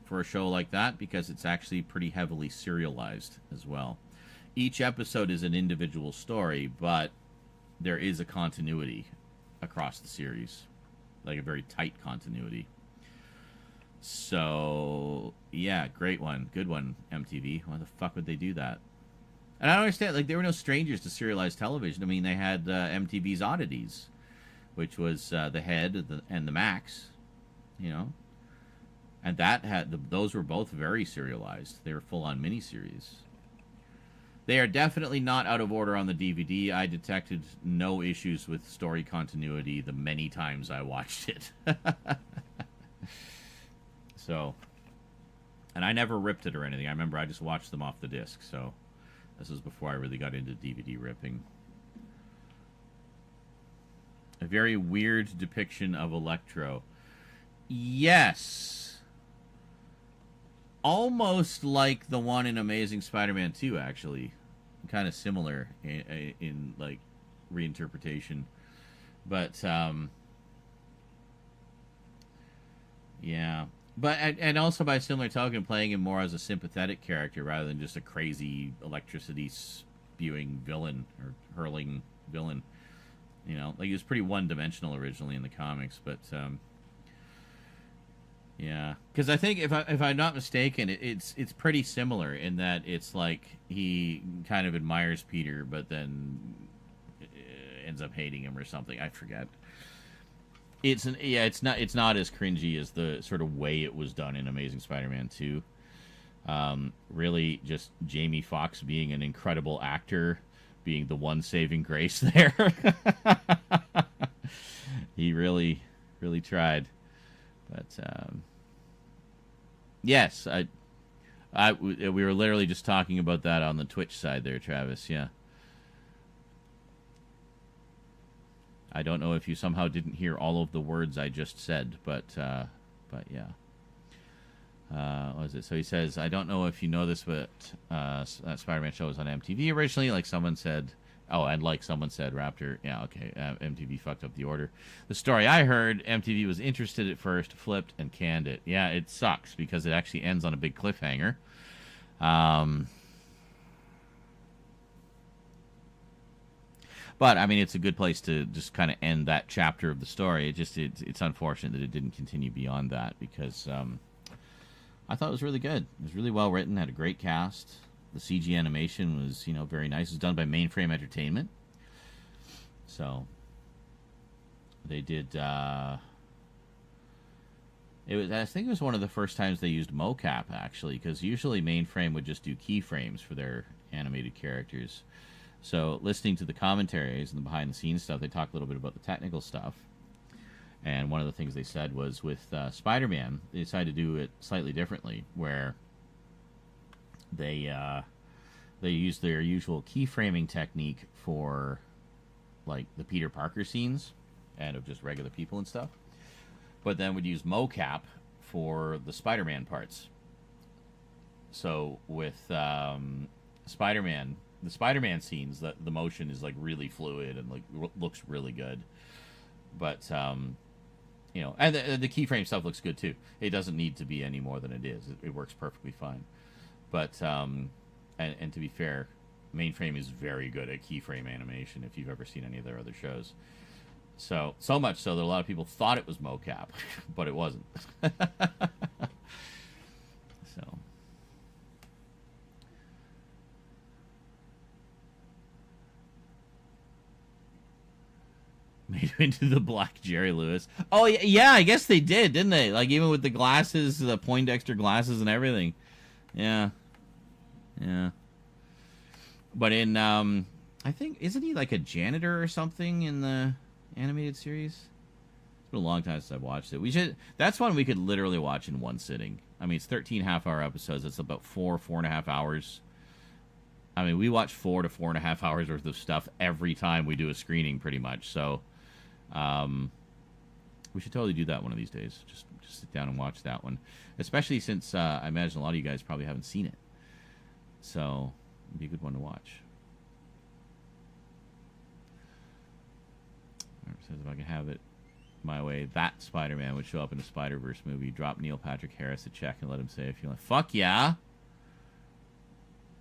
for a show like that, because it's actually pretty heavily serialized as well. Each episode is an individual story, but there is a continuity across the series, like a very tight continuity. So yeah, great one, good one, MTV. Why the fuck would they do that? And I don't understand. Like, they were no strangers to serialized television. I mean, they had MTV's Oddities, which was the Head and the Max, and that had those were both very serialized. They were full-on miniseries. They are definitely not out of order on the DVD. I detected no issues with story continuity the many times I watched it. So, and I never ripped it or anything. I remember I just watched them off the disc. So This was before I really got into DVD ripping. A very weird depiction of Electro. Yes. Almost like the one in Amazing Spider-Man 2, actually. Kind of similar in like reinterpretation. But yeah. But and also by similar token, playing him more as a sympathetic character rather than just a crazy electricity spewing villain or hurling villain. You know, like he was pretty one-dimensional originally in the comics, but yeah, because I think if I'm not mistaken, it's pretty similar in that it's like he kind of admires Peter, but then ends up hating him or something. I forget. It's not as cringy as the sort of way it was done in Amazing Spider-Man 2. Really, just Jamie Foxx being an incredible actor, being the one saving grace there. He really tried. But yes, we were literally just talking about that on the Twitch side there, Travis. Yeah. I don't know if you somehow didn't hear all of the words I just said, but yeah. What was it? So he says, I don't know if you know this, but that Spider-Man show was on MTV originally. Like someone said, Raptor. Yeah, okay. MTV fucked up the order. The story I heard, MTV was interested at first, flipped, and canned it. Yeah, it sucks because it actually ends on a big cliffhanger. But I mean, it's a good place to just kind of end that chapter of the story. It's unfortunate that it didn't continue beyond that because I thought it was really good. It was really well written. Had a great cast. The CG animation was very nice. It was done by Mainframe Entertainment. So they did. I think it was one of the first times they used mocap actually, because usually Mainframe would just do keyframes for their animated characters. So listening to the commentaries and the behind-the-scenes stuff, they talk a little bit about the technical stuff. And one of the things they said was with Spider-Man, they decided to do it slightly differently, where they used their usual keyframing technique for, like, the Peter Parker scenes and of just regular people and stuff. But then would use mocap for the Spider-Man parts. So with Spider-Man... the Spider-Man scenes, the motion is like really fluid and like looks really good, but and the keyframe stuff looks good too. It doesn't need to be any more than it is. It works perfectly fine. But and to be fair, Mainframe is very good at keyframe animation. If you've ever seen any of their other shows, so much so that a lot of people thought it was mocap, but it wasn't. So. Made him into the Black Jerry Lewis. Oh, yeah, I guess they did, didn't they? Like, even with the glasses, the Poindexter glasses and everything. Yeah. Yeah. But in, I think, isn't he like a janitor or something in the animated series? It's been a long time since I've watched it. That's one we could literally watch in one sitting. I mean, it's 13 half-hour episodes. It's about 4.5 hours. I mean, we watch 4 to 4.5 hours worth of stuff every time we do a screening, pretty much. So, we should totally do that one of these days. Just sit down and watch that one, especially since I imagine a lot of you guys probably haven't seen it. So, it'd be a good one to watch. Says if I can have it my way, that Spider-Man would show up in a Spider-Verse movie. Drop Neil Patrick Harris a check and let him say if you want. Fuck yeah.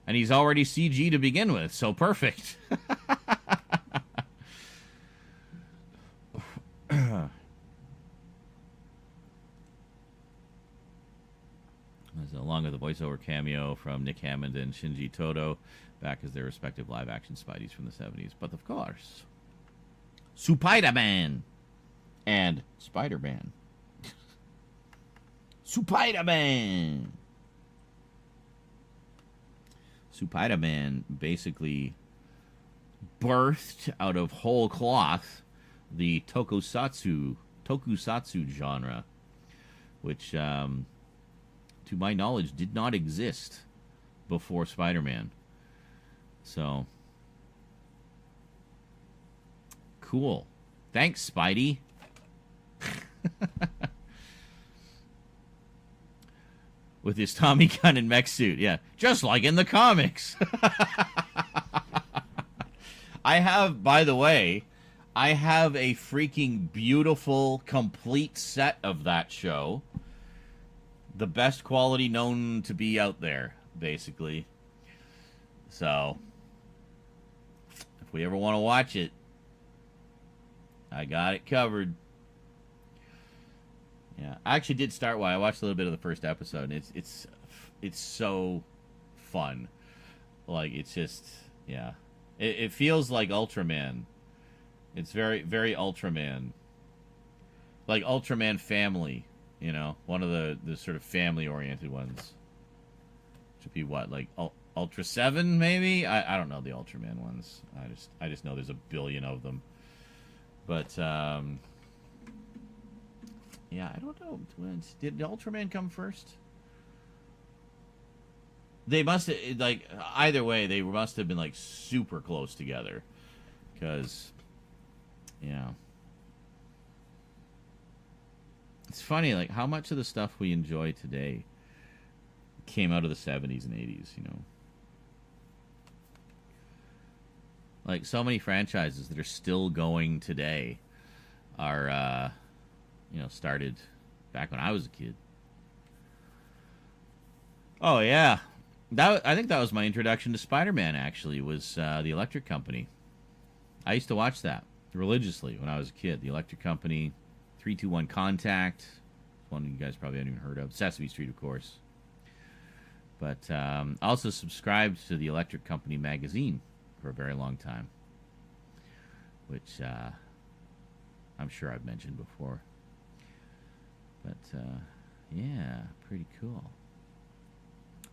And he's already CG to begin with, so perfect. Along with the voiceover cameo from Nick Hammond and Shinji Todo, back as their respective live-action Spideys from the 70s. But of course, Spider-Man and Spider-Man. Spider-Man. Spider-Man basically birthed out of whole cloth the tokusatsu genre, which, to my knowledge, did not exist before Spider-Man. So cool. Thanks, Spidey. With his Tommy gun and mech suit, yeah, just like in the comics. I have, by the way, I have a freaking beautiful, complete set of that show. The best quality known to be out there, basically. So, if we ever want to watch it, I got it covered. Yeah, I actually did start. I watched a little bit of the first episode. And it's so fun. Like, it's just, yeah. It feels like Ultraman. It's very, very Ultraman. Like Ultraman Family, you know, one of the sort of family-oriented ones. Should be what, like Ultra 7, maybe? I don't know the Ultraman ones. I just know there's a billion of them. But yeah, I don't know. Did Ultraman come first? They must have, like, either way, they must have been, like, super close together. Because, yeah. It's funny, like, how much of the stuff we enjoy today came out of the 70s and 80s, you know? Like, so many franchises that are still going today are, you know, started back when I was a kid. Oh, yeah. I think that was my introduction to Spider-Man, actually, was the Electric Company. I used to watch that religiously when I was a kid. The Electric Company, 321 Contact, one you guys probably haven't even heard of. Sesame Street, of course. But I also subscribed to the Electric Company magazine for a very long time, which I'm sure I've mentioned before. But, yeah, pretty cool.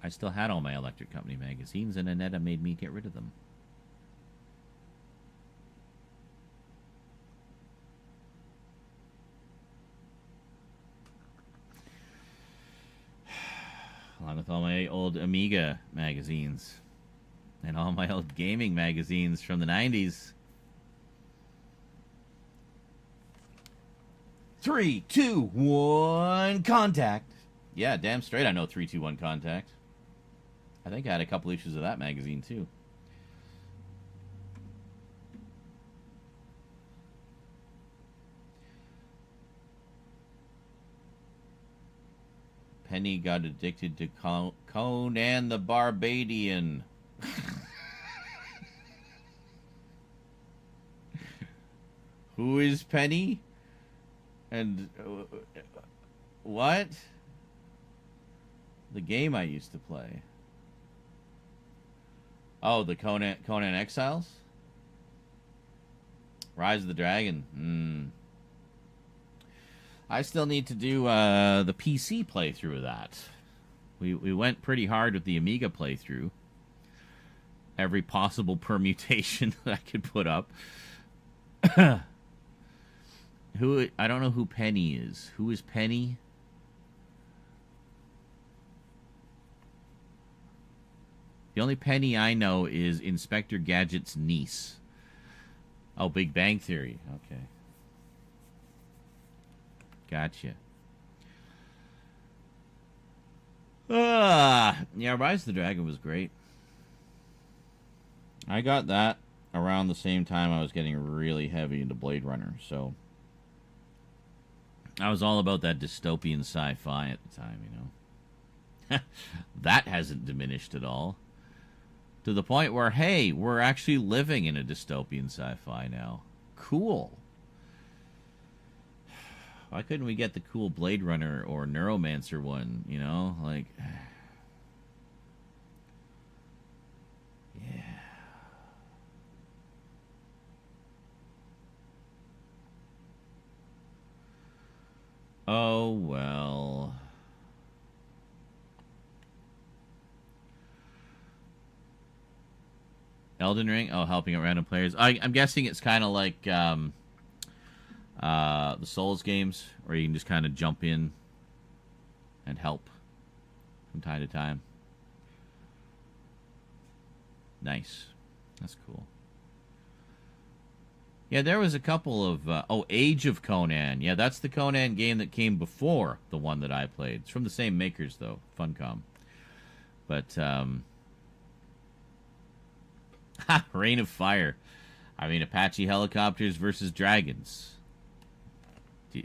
I still had all my Electric Company magazines, and Annetta made me get rid of them. Along with all my old Amiga magazines. And all my old gaming magazines from the 90s. 3, 2, 1, Contact. Yeah, damn straight I know 3, 2, 1, Contact. I think I had a couple issues of that magazine, too. Penny got addicted to Conan the Barbadian. Who is Penny? And what? The game I used to play. Oh, the Conan Exiles? Rise of the Dragon. I still need to do the PC playthrough of that. We went pretty hard with the Amiga playthrough. Every possible permutation that I could put up. I don't know who Penny is. Who is Penny? The only Penny I know is Inspector Gadget's niece. Oh, Big Bang Theory. Okay. Gotcha. Yeah, Rise of the Dragon was great. I got that around the same time I was getting really heavy into Blade Runner, so I was all about that dystopian sci-fi at the time, you know. That hasn't diminished at all. To the point where, hey, we're actually living in a dystopian sci-fi now. Cool. Why couldn't we get the cool Blade Runner or Neuromancer one, you know? Like, yeah. Oh, well. Elden Ring? Oh, helping out random players. I'm guessing it's kind of like the Souls games, where you can just kind of jump in and help from time to time. Nice. That's cool. Yeah, there was a couple of... Age of Conan. Yeah, that's the Conan game that came before the one that I played. It's from the same makers, though. Funcom. But, Reign of Fire. I mean, Apache helicopters versus dragons.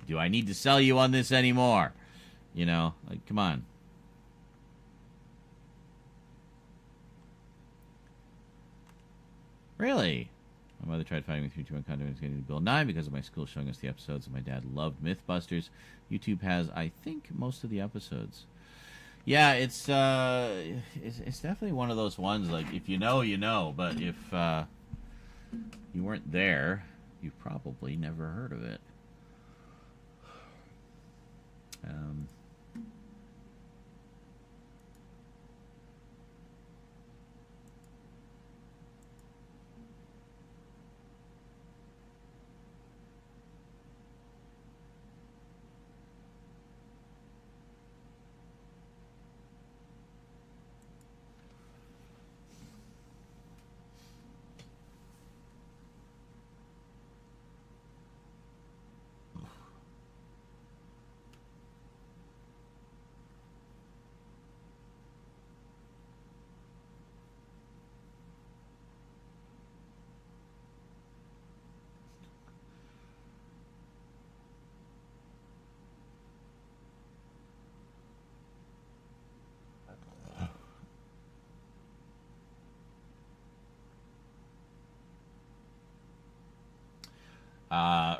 Do I need to sell you on this anymore? You know, like, come on. Really? My mother tried fighting me through 2 content getting to Bill 9 because of my school showing us the episodes, and my dad loved Mythbusters. YouTube has, I think, most of the episodes. Yeah, it's definitely one of those ones, like, if you know, you know, but if you weren't there, you've probably never heard of it.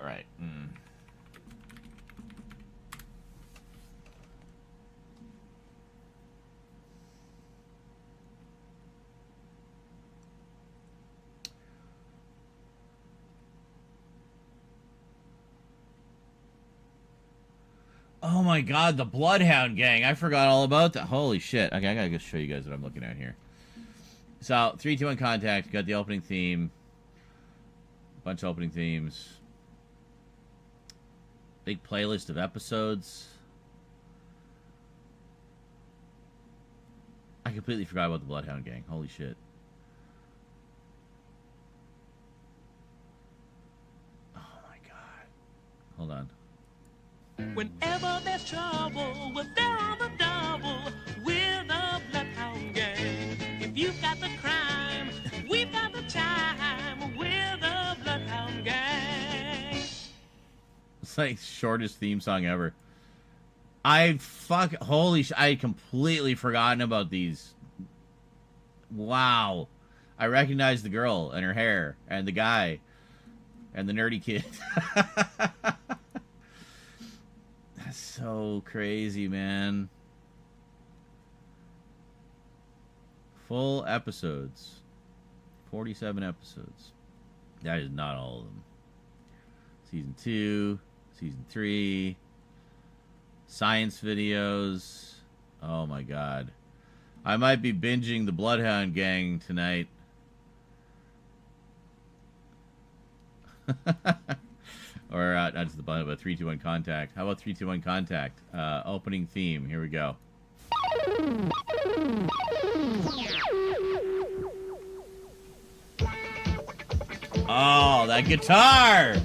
Right. Oh my god, the Bloodhound Gang. I forgot all about that. Holy shit. Okay, I gotta just show you guys what I'm looking at here. So, 3, 2, 1, Contact. Got the opening theme. Bunch of opening themes. Big playlist of episodes. I completely forgot about the Bloodhound Gang. Holy shit. Oh my god. Hold on. Whenever there's trouble, we're there on the double. We're the Bloodhound Gang. If you've got the crime, we've got the time. We're the Bloodhound Gang. It's like shortest theme song ever. I had completely forgotten about these. Wow. I recognized the girl and her hair and the guy and the nerdy kid. That's so crazy, man. Full episodes. 47 episodes. That is not all of them. Season 2, Season 3, science videos. Oh my god. I might be binging the Bloodhound Gang tonight. Or not just the Bloodhound, but 3, 2, 1, Contact. How about 3, 2, 1, Contact? Opening theme. Here we go. Oh, that guitar!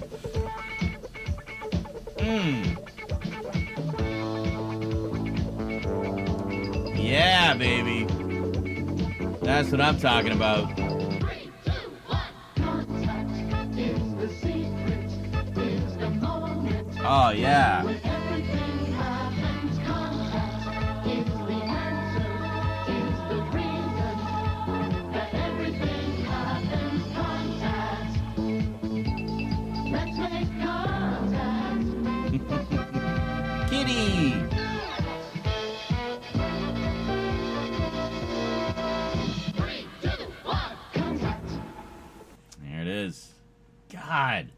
Yeah, baby. That's what I'm talking about. Oh, yeah. Kitty! There it is. God.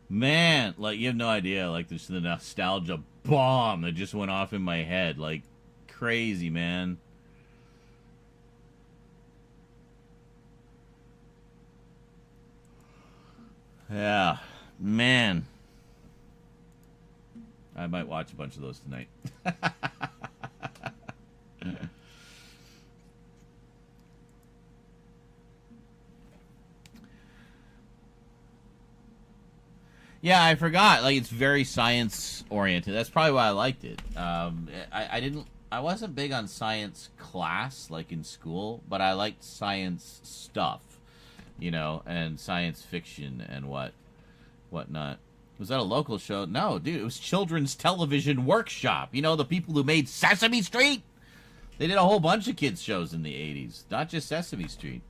Man, like, you have no idea, like, this is the nostalgia bomb that just went off in my head. Like, crazy, man. Yeah, man. I might watch a bunch of those tonight. Yeah, I forgot. Like, it's very science oriented. That's probably why I liked it. I wasn't big on science class, like in school, but I liked science stuff, you know, and science fiction and whatnot. Was that a local show? No, dude, it was Children's Television Workshop. You know, the people who made Sesame Street? They did a whole bunch of kids shows in the 80s, not just Sesame Street.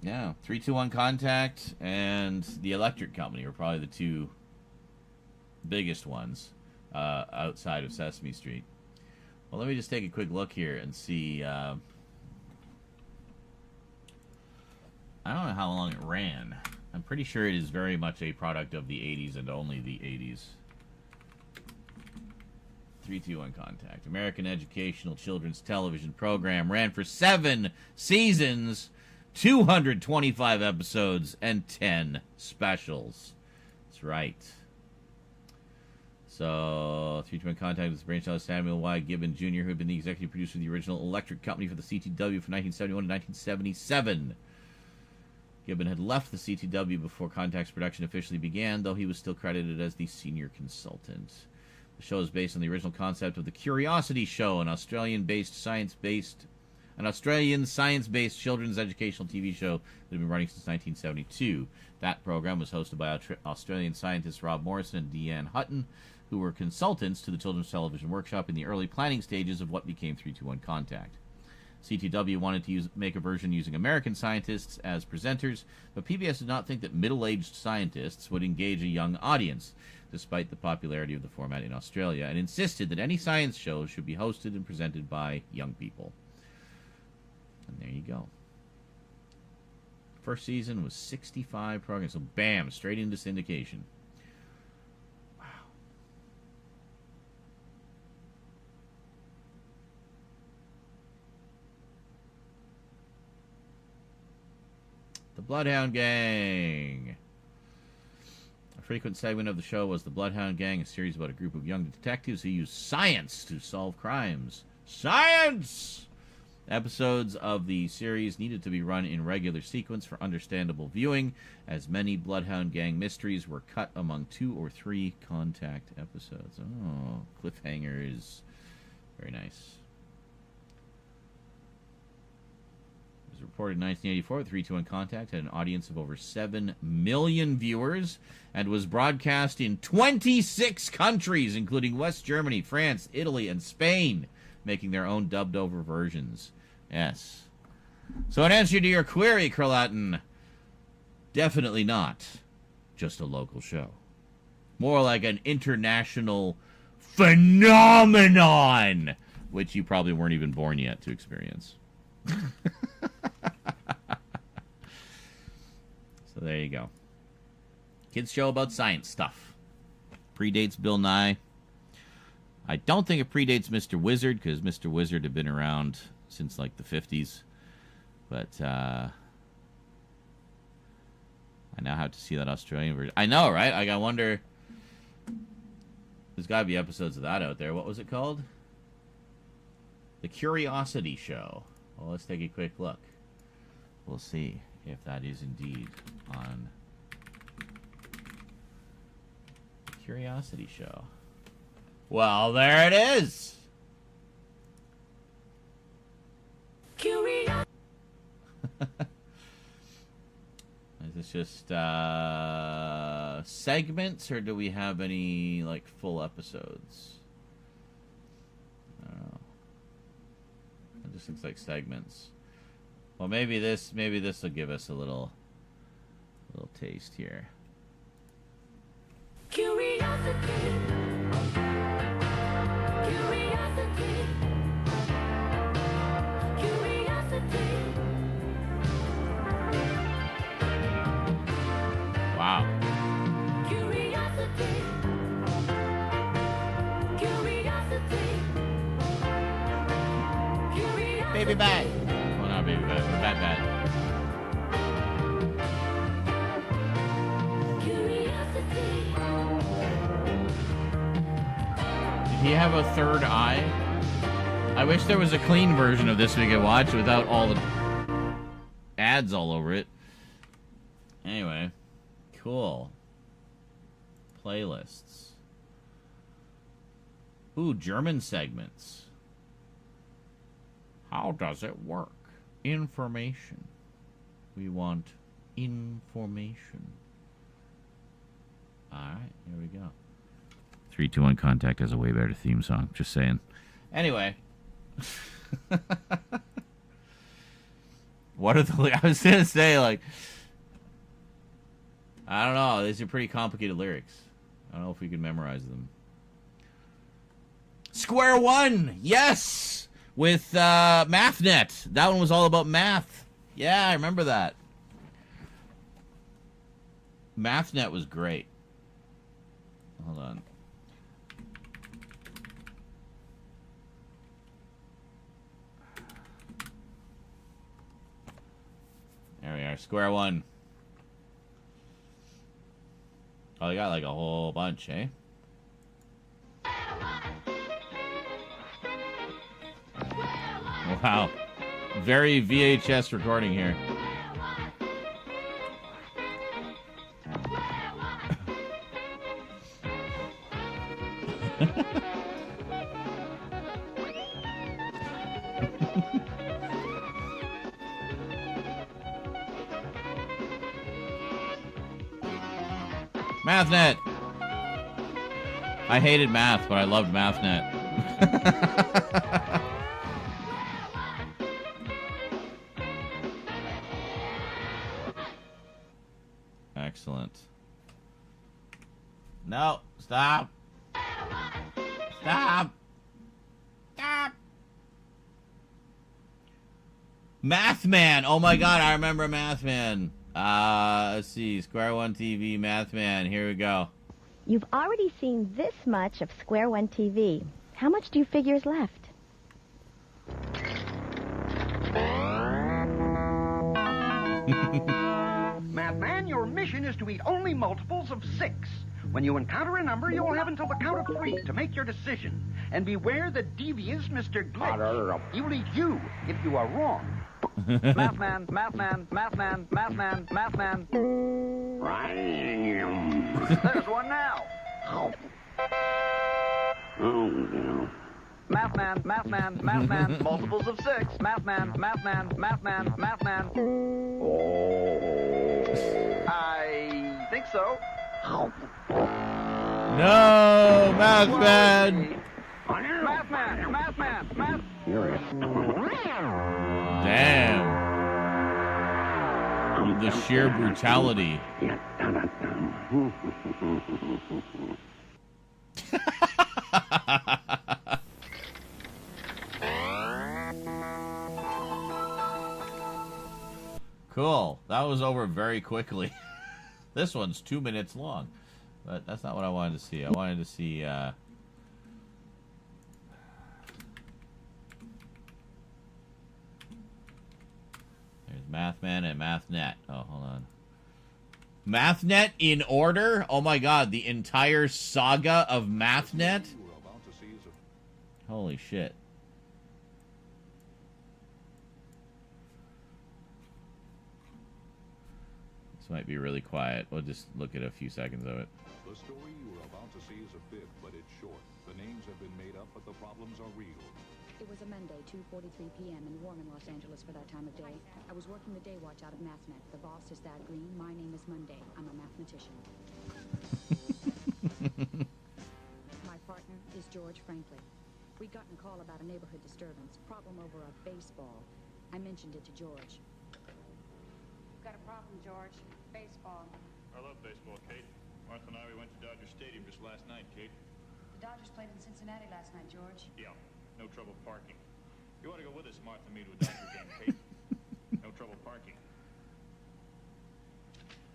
Yeah, 321 Contact and The Electric Company were probably the two biggest ones outside of Sesame Street. Well, let me just take a quick look here and see. I don't know how long it ran. I'm pretty sure it is very much a product of the 80s and only the 80s. 321 Contact. American Educational Children's Television Program ran for 7 seasons, 225 episodes, and 10 specials. That's right. So, 321 Contact was the brainchild of Samuel Y. Gibbon Jr., who had been the executive producer of the original Electric Company for the CTW from 1971 to 1977. Gibbon had left the CTW before Contact's production officially began, though he was still credited as the senior consultant. The show is based on the original concept of The Curiosity Show, an Australian science-based children's educational TV show that had been running since 1972. That program was hosted by Australian scientists Rob Morrison and Deanne Hutton, who were consultants to the Children's Television Workshop in the early planning stages of what became 321 Contact. CTW wanted to make a version using American scientists as presenters, but PBS did not think that middle-aged scientists would engage a young audience, despite the popularity of the format in Australia, and insisted that any science shows should be hosted and presented by young people. And there you go. First season was 65 programs, so bam, straight into syndication. Wow. The Bloodhound Gang. A frequent segment of the show was The Bloodhound Gang, a series about a group of young detectives who use science to solve crimes. Science! Episodes of the series needed to be run in regular sequence for understandable viewing, as many Bloodhound Gang mysteries were cut among 2 or 3 Contact episodes. Oh, cliffhangers. Very nice. It was reported in 1984 that 321 Contact had an audience of over 7 million viewers and was broadcast in 26 countries, including West Germany, France, Italy, and Spain, making their own dubbed-over versions. Yes. So in answer to your query, Kralatin, definitely not just a local show. More like an international phenomenon, which you probably weren't even born yet to experience. So there you go. Kids show about science stuff. Predates Bill Nye. I don't think it predates Mr. Wizard, because Mr. Wizard had been around since, like, the 50s. But, I now have to see that Australian version. I know, right? Like, I wonder... There's got to be episodes of that out there. What was it called? The Curiosity Show. Well, let's take a quick look. We'll see if that is indeed on The Curiosity Show. Well, there it is. Is this just segments, or do we have any, like, full episodes? I don't know. It just looks like segments. Well, maybe this will give us a little taste here. Wow. Baby Bat. Well, not Baby Bat, but Bat Bat. Did he have a third eye? I wish there was a clean version of this we could watch without all the ads all over it. Anyway, cool. Playlists. Ooh, German segments. How does it work? Information. We want information. Alright, here we go. 321 Contact has a way better theme song. Just saying. Anyway. What are the... I was going to say, like... I don't know. These are pretty complicated lyrics. I don't know if we can memorize them. Square One! Yes! With MathNet. That one was all about math. Yeah, I remember that. MathNet was great. Hold on. There we are. Square One. Oh, they got like a whole bunch, eh? Wow. Very VHS recording here. MathNet! I hated math, but I loved MathNet. Excellent. No, stop. Stop. Stop. Mathman. Oh my god, I remember Mathman. Let's see. Square One TV, Mathman. Here we go. You've already seen this much of Square One TV. How much do you figure is left? Madman, your mission is to eat only multiples of 6. When you encounter a number, you will have until the count of 3 to make your decision. And beware the devious Mr. Glitch. He will eat you if you are wrong. Mathman, Mathman, Mathman, Mathman, Mathman. There's one now. Mathman, Mathman, Mathman, multiples of 6. Mathman, Mathman, Mathman, Mathman. I think so. No, Mathman! Mathman, Mathman, Math. Damn. The sheer brutality. Cool. That was over very quickly. This one's 2 minutes long. But that's not what I wanted to see. I wanted to see, there's Mathman and MathNet. Oh, hold on. MathNet in order? Oh my god, the entire saga of MathNet? Holy shit. This might be really quiet. We'll just look at a few seconds of it. The story you are about to see is a fib, but it's short. The names have been made up, but the problems are real. It was a Monday, 2:43 p.m. and warm in Los Angeles for that time of day. I was working the day watch out of MathNet. The boss is Thad Green. My name is Monday. I'm a mathematician. My partner is George Franklin. We'd gotten a call about a neighborhood disturbance, problem over a baseball. I mentioned it to George. We've got a problem, George. Baseball. I love baseball, Kate. Martha and I, we went to Dodger Stadium just last night, Kate. The Dodgers played in Cincinnati last night, George. Yeah, no trouble parking. You ought to go with us, Martha, me to a Dodger game, Kate. No trouble parking.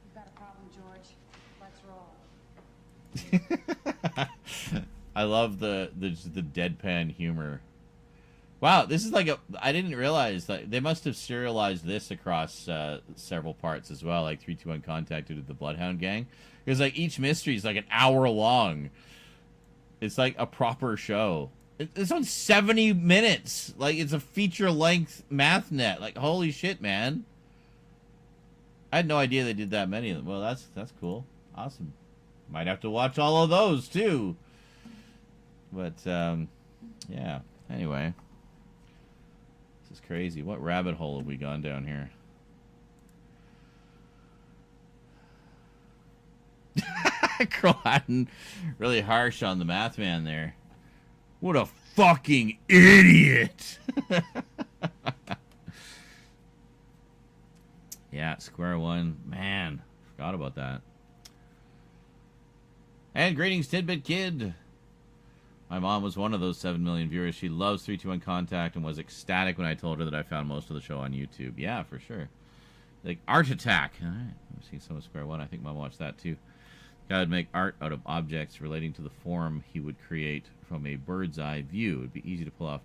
We've got a problem, George. Let's roll. I love the deadpan humor. Wow, this is like I didn't realize that they must have serialized this across several parts as well, like 321 Contact did with the Bloodhound Gang. Because like each mystery is like an hour long. It's like a proper show. It's on 70 minutes. Like it's a feature-length MathNet. Like holy shit, man! I had no idea they did that many of them. Well, that's cool, awesome. Might have to watch all of those, too. But, yeah. Anyway. This is crazy. What rabbit hole have we gone down here? Croatan really harsh on the math man there. What a fucking idiot! Yeah, Square One. Man, forgot about that. And greetings, Tidbit Kid. My mom was one of those 7 million viewers. She loves 321 Contact and was ecstatic when I told her that I found most of the show on YouTube. Yeah, for sure. Like Art Attack. All right, I've seen some of Square One. I think Mom watched that too. Guy would make art out of objects relating to the form he would create from a bird's eye view. It would be easy to pull off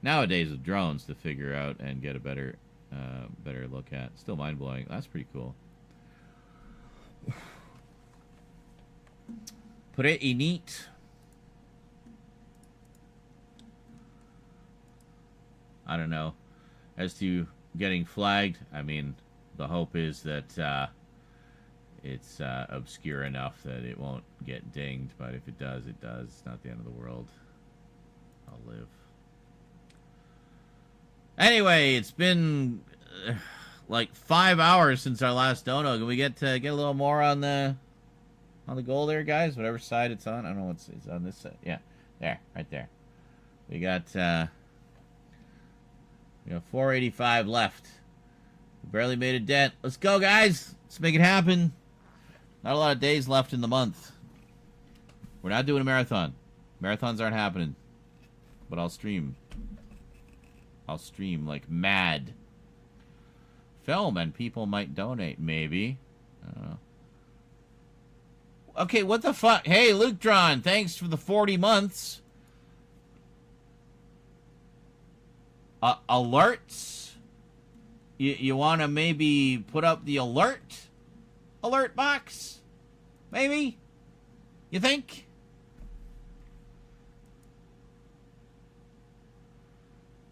nowadays with drones to figure out and get a better look at. Still mind blowing. That's pretty cool. Pretty neat. I don't know. As to getting flagged, I mean, the hope is that it's obscure enough that it won't get dinged, but if it does, it does. It's not the end of the world. I'll live. Anyway, it's been like 5 hours since our last dono. Can we get a little more on the goal there, guys? Whatever side it's on. I don't know what's it's on this side. Yeah, there, right there. We got 485 left. We barely made a dent. Let's go, guys. Let's make it happen. Not a lot of days left in the month. We're not doing a marathon. Marathons aren't happening. But I'll stream. I'll stream like mad. Film and people might donate, maybe. I don't know. Okay, what the fuck? Hey, Luke Drawn, thanks for the 40 months. Alerts? You want to maybe put up the alert box? Maybe? You think?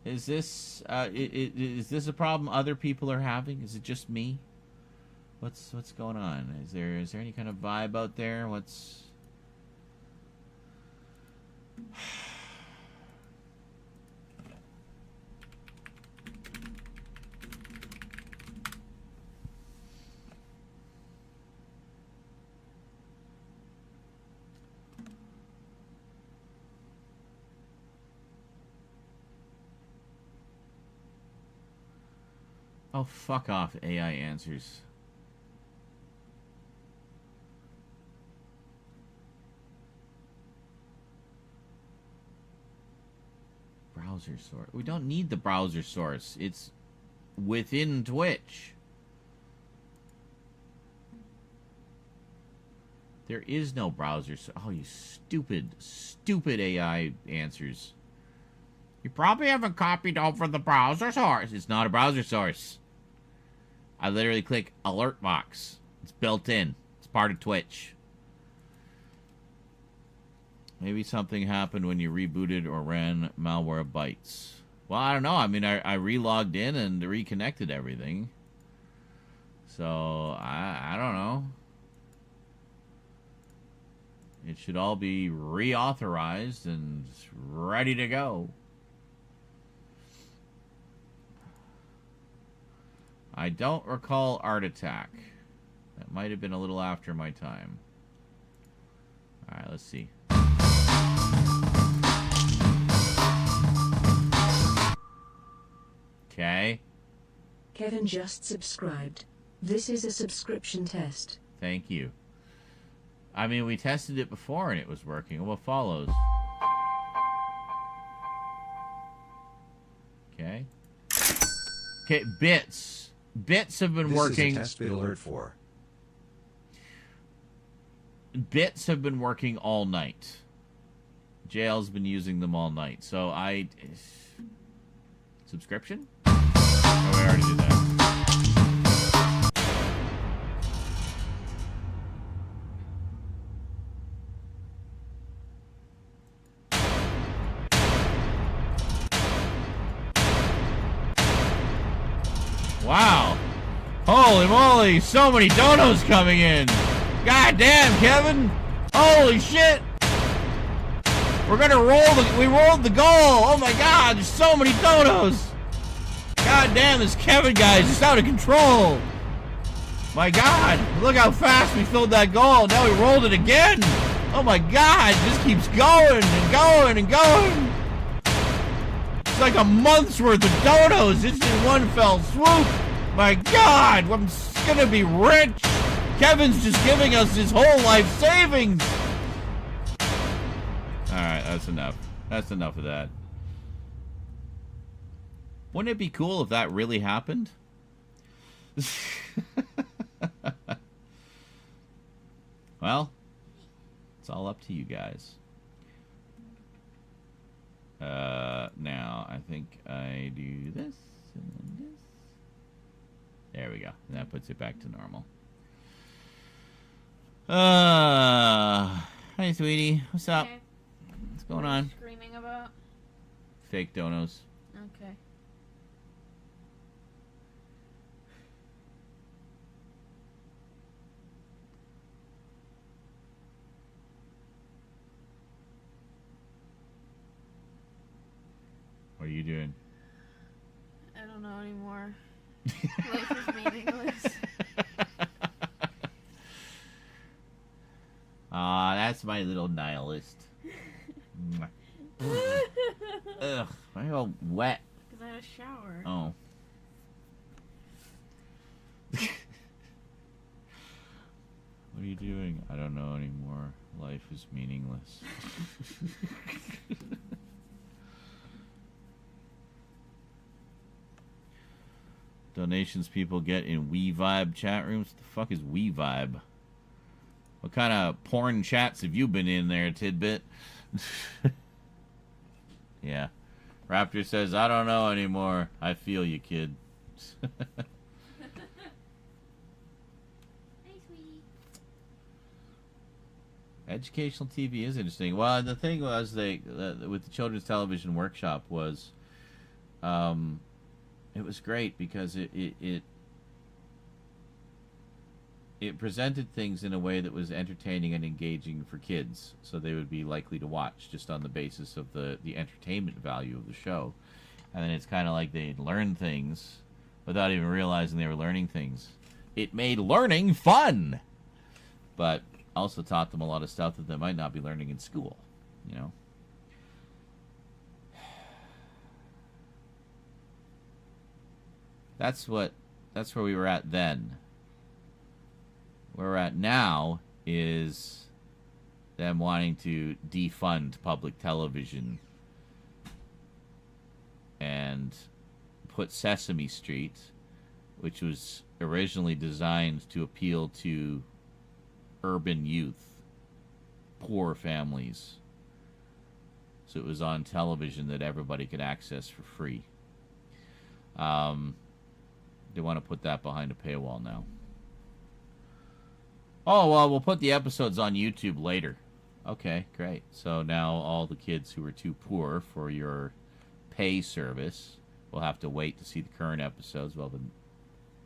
Is this a problem other people are having? Is it just me? What's going on? Is there any kind of vibe out there? What's Oh, fuck off, AI answers. Browser source. We don't need the browser source. It's within Twitch. There is no browser source. Oh, you stupid AI answers. You probably haven't copied over the browser source. It's not a browser source. I literally click alert box. It's built in. It's part of Twitch. Maybe something happened when you rebooted or ran Malwarebytes. Well, I don't know. I mean, I re-logged in and reconnected everything. So, I don't know. It should all be reauthorized and ready to go. I don't recall Art Attack. That might have been a little after my time. Alright, let's see. Okay. Kevin just subscribed. This is a subscription test. Thank you. I mean, we tested it before and it was working. What follows? Okay. Okay, bits. Bits have been working. This is a test bit alert for. Bits have been working all night. JL's been using them all night. So subscription? Oh, we already did that. Wow. Holy moly, so many donos coming in. God damn, Kevin! Holy shit! We're gonna we rolled the goal! Oh my god, there's so many donos! God damn, this Kevin guy is just out of control! My god, look how fast we filled that goal. Now we rolled it again! Oh my god, it just keeps going and going and going! It's like a month's worth of donos just in one fell swoop! My god, I'm gonna be rich! Kevin's just giving us his whole life savings! Alright, that's enough. That's enough of that. Wouldn't it be cool if that really happened? Well, it's all up to you guys. Now, I think I do this, and then this. There we go. And that puts it back to normal. Hi, sweetie. What's up? Okay. What's going What are you on? screaming about? Fake donos. Okay. What are you doing? I don't know anymore. Life is meaningless. Aw, that's my little nihilist. Ugh, I'm all wet. Because I had a shower. Oh. What are you doing? I don't know anymore. Life is meaningless. Donations people get in WeVibe chat rooms. What the fuck is WeVibe? What kind of porn chats have you been in there, Tidbit? Yeah. Raptor says, I don't know anymore. I feel you, kid. Educational TV is interesting. Well, the thing was, with the Children's Television Workshop was, it was great because it presented things in a way that was entertaining and engaging for kids, so they would be likely to watch just on the basis of the entertainment value of the show. And then it's kind of like they'd learn things without even realizing they were learning things. It made learning fun, but also taught them a lot of stuff that they might not be learning in school, you know? That's where we were at then. Where we're at now is them wanting to defund public television and put Sesame Street, which was originally designed to appeal to urban youth, poor families. So it was on television that everybody could access for free. They want to put that behind a paywall now. Oh, well, we'll put the episodes on YouTube later. Okay, great. So now all the kids who are too poor for your pay service will have to wait to see the current episodes, while the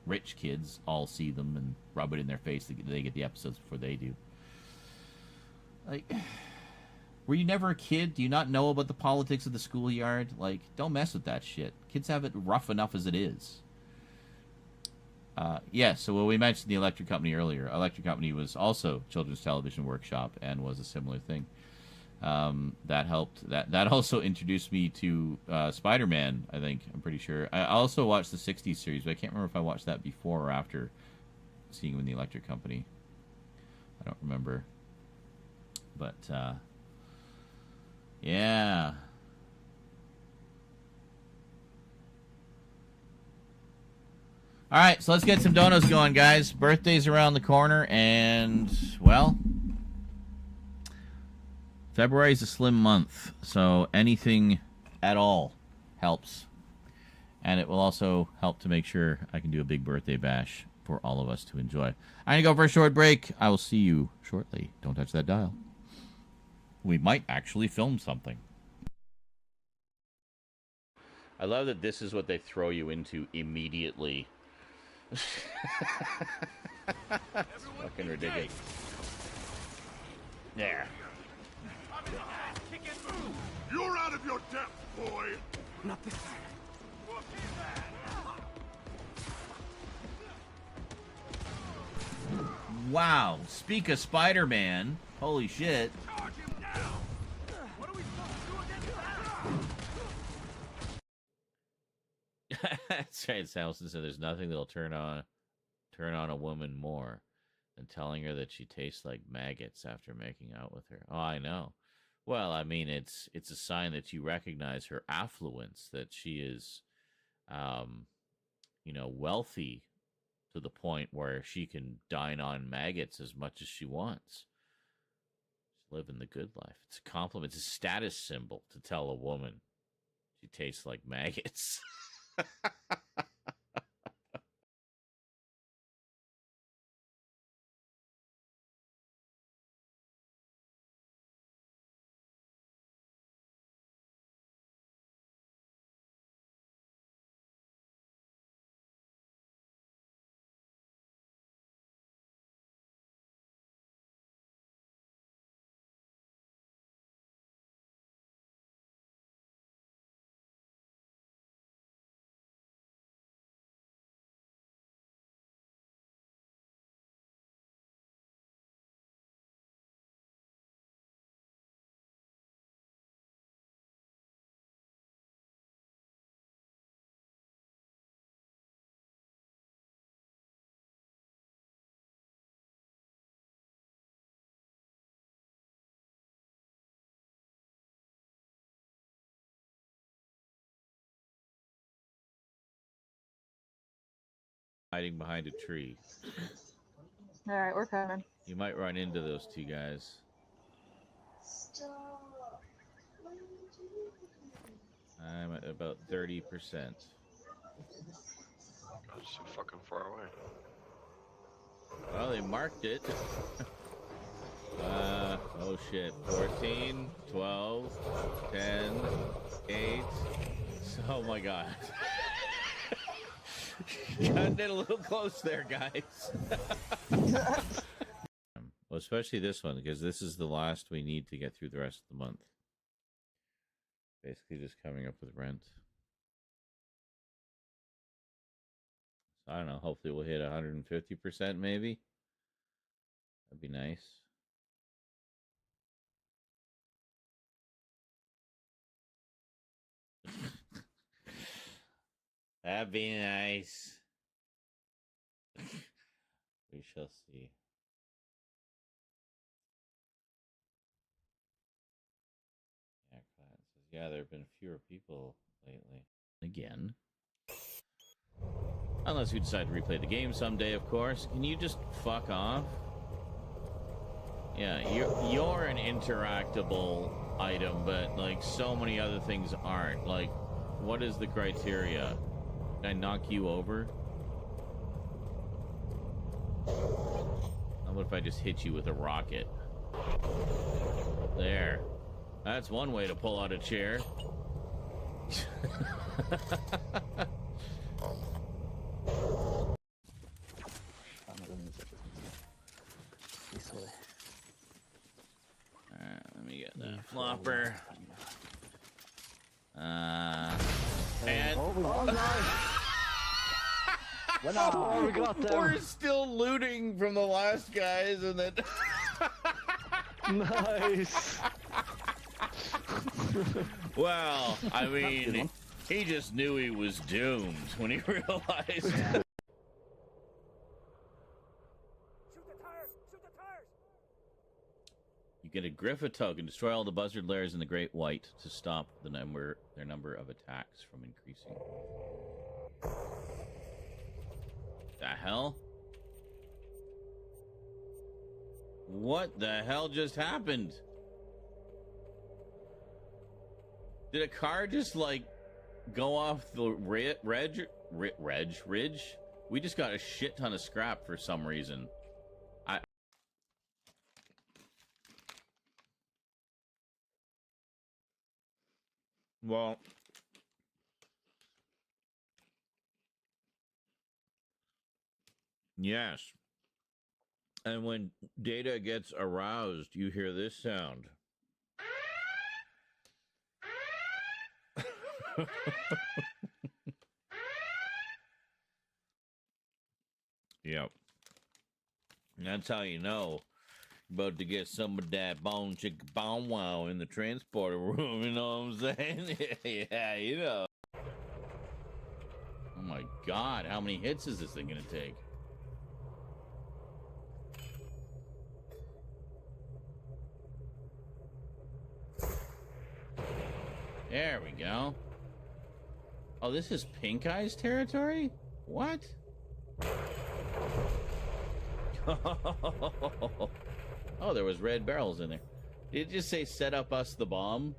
rich kids all see them and rub it in their face that they get the episodes before they do. Like, were you never a kid? Do you not know about the politics of the schoolyard? Like, don't mess with that shit. Kids have it rough enough as it is. Yes, so we mentioned the Electric Company earlier. Electric Company was also Children's Television Workshop and was a similar thing. That helped. That also introduced me to Spider-Man, I think. I'm pretty sure. I also watched the 60s series, but I can't remember if I watched that before or after seeing him in the Electric Company. I don't remember. But, yeah. All right, so let's get some donuts going, guys. Birthday's around the corner, and, well, February's a slim month, so anything at all helps. And it will also help to make sure I can do a big birthday bash for all of us to enjoy. I'm going to go for a short break. I will see you shortly. Don't touch that dial. We might actually film something. I love that this is what they throw you into immediately. It's fucking ridiculous. There. You're out of your depth, boy! Not this time. Wow. Speak of Spider-Man. Holy shit. That's right. Samson said there's nothing that'll turn on a woman more than telling her that she tastes like maggots after making out with her. Oh, I know. Well, I mean, it's a sign that you recognize her affluence, that she is, wealthy to the point where she can dine on maggots as much as she wants. She's living the good life. It's a compliment. It's a status symbol to tell a woman she tastes like maggots. Hiding behind a tree. All right, we're coming. You might run into those two guys. I'm at about 30%. That's so fucking far away. Well, they marked it. Oh shit. 14, 12, 10, 8. Oh my god. Cutting it a little close there, guys. Well, especially this one, because this is the last we need to get through the rest of the month. Basically just coming up with rent. So, I don't know, hopefully we'll hit 150% maybe. That'd be nice. That'd be nice. We shall see. Yeah, Clan says, yeah, there have been fewer people lately. Again. Unless we decide to replay the game someday, of course. Can you just fuck off? Yeah, you're an interactable item, but, like, so many other things aren't. Like, what is the criteria? Can I knock you over? How about if I just hit you with a rocket? There. That's one way to pull out a chair. Alright, let me get that flopper. And Oh, we got them. We're still looting from the last guys, and then Nice. well, I mean, he just knew he was doomed when he realized. Shoot the tires! Shoot the tires! You get a Griffith token, destroy all the buzzard lairs in the Great White to stop their number of attacks from increasing. The hell? What the hell just happened? Did a car just, like, go off the ridge? We just got a shit ton of scrap for some reason. Well, Yes. And when Data gets aroused, you hear this sound. Yep. That's how you know about to get some of that bone chicka bow wow in the transporter room, you know what I'm saying? Yeah, you know. Oh my god, how many hits is this thing gonna take? There we go. Oh, this is Pink Eyes territory? What? Oh, there was red barrels in there. Did it just say set up us the bomb?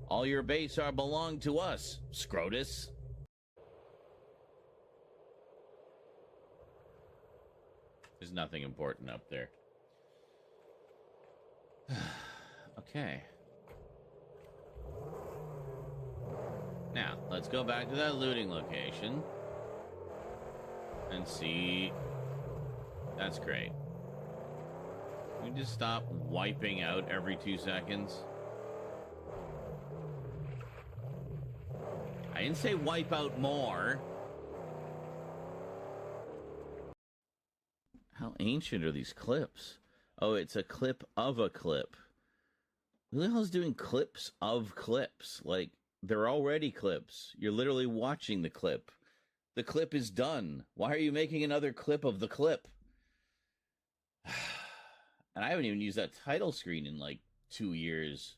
All your base are belong to us, Scrotus. There's nothing important up there. Okay. Now, let's go back to that looting location. And see. That's great. Can we just stop wiping out every 2 seconds? I didn't say wipe out more. How ancient are these clips? Oh, it's a clip of a clip. Who the hell is doing clips of clips? Like, they're already clips. You're literally watching the clip. The clip is done. Why are you making another clip of the clip? And I haven't even used that title screen in like 2 years.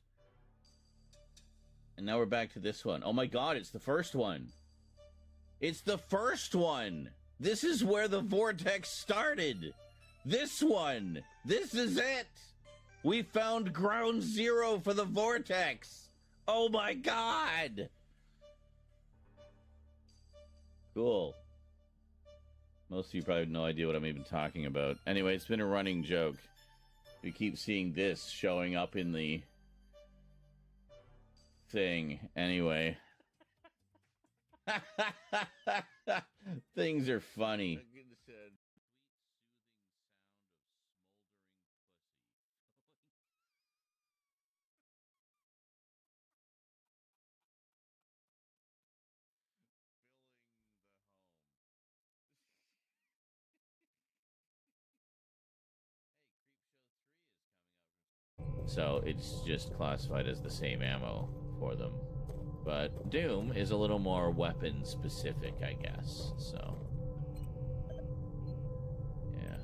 And now we're back to this one. Oh my god, it's the first one. It's the first one. This is where the vortex started. This one. This is it. We found ground zero for the vortex. Oh my god. Cool. Most of you probably have no idea what I'm even talking about. Anyway, it's been a running joke. We keep seeing this showing up in the thing. Anyway. Things are funny. So it's just classified as the same ammo for them. But Doom is a little more weapon specific, I guess. So, yeah.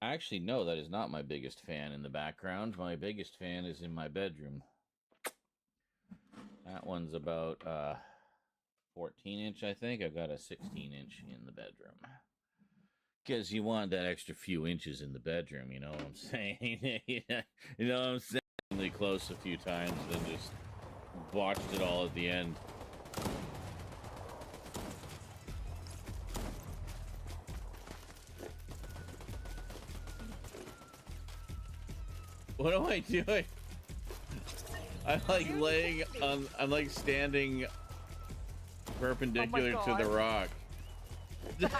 Actually, no, that is not my biggest fan in the background. My biggest fan is in my bedroom. That one's about 14-inch, I think. I've got a 16-inch in the bedroom. Because you want that extra few inches in the bedroom, you know what I'm saying? You know what I'm saying? Really close a few times, then just botched it all at the end. What am I doing? I'm like laying on, I'm like standing perpendicular to the rock. Just,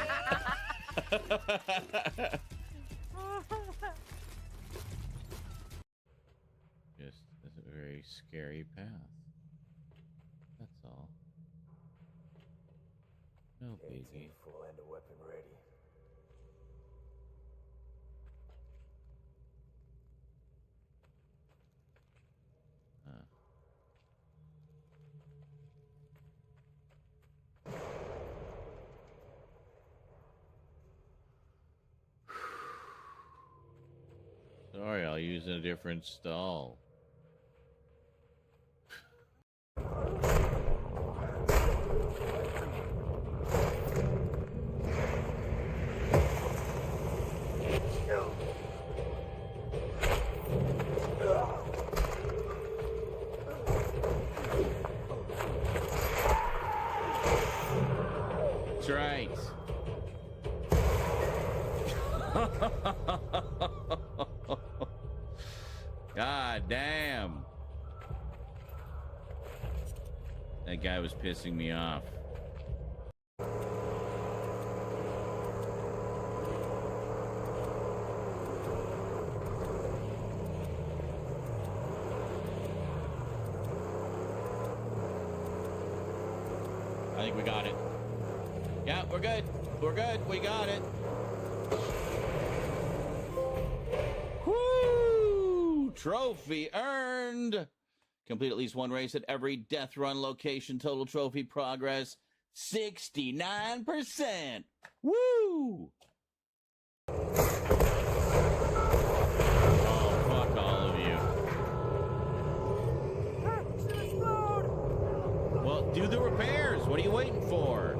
it's a very scary path. That's all. No biggie. Full and a weapon ready. Sorry, I'll use a different stall. That's right. God damn. That guy was pissing me off. I think we got it. Yeah, we're good. We're good. We got it. Woo! Trophy earned. Complete at least one race at every death run location. Total trophy progress 69%. Woo! Oh, fuck all of you. Well, do the repairs. What are you waiting for?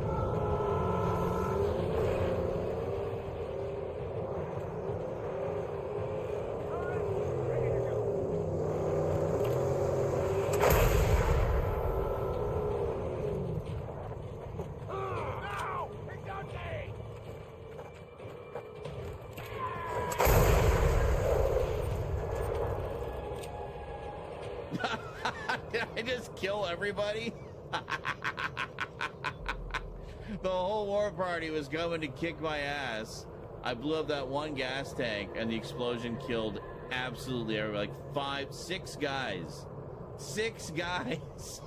Did I just kill everybody? The whole war party was coming to kick my ass. I blew up that one gas tank, and the explosion killed absolutely everybody. Like 6 guys. 6 guys.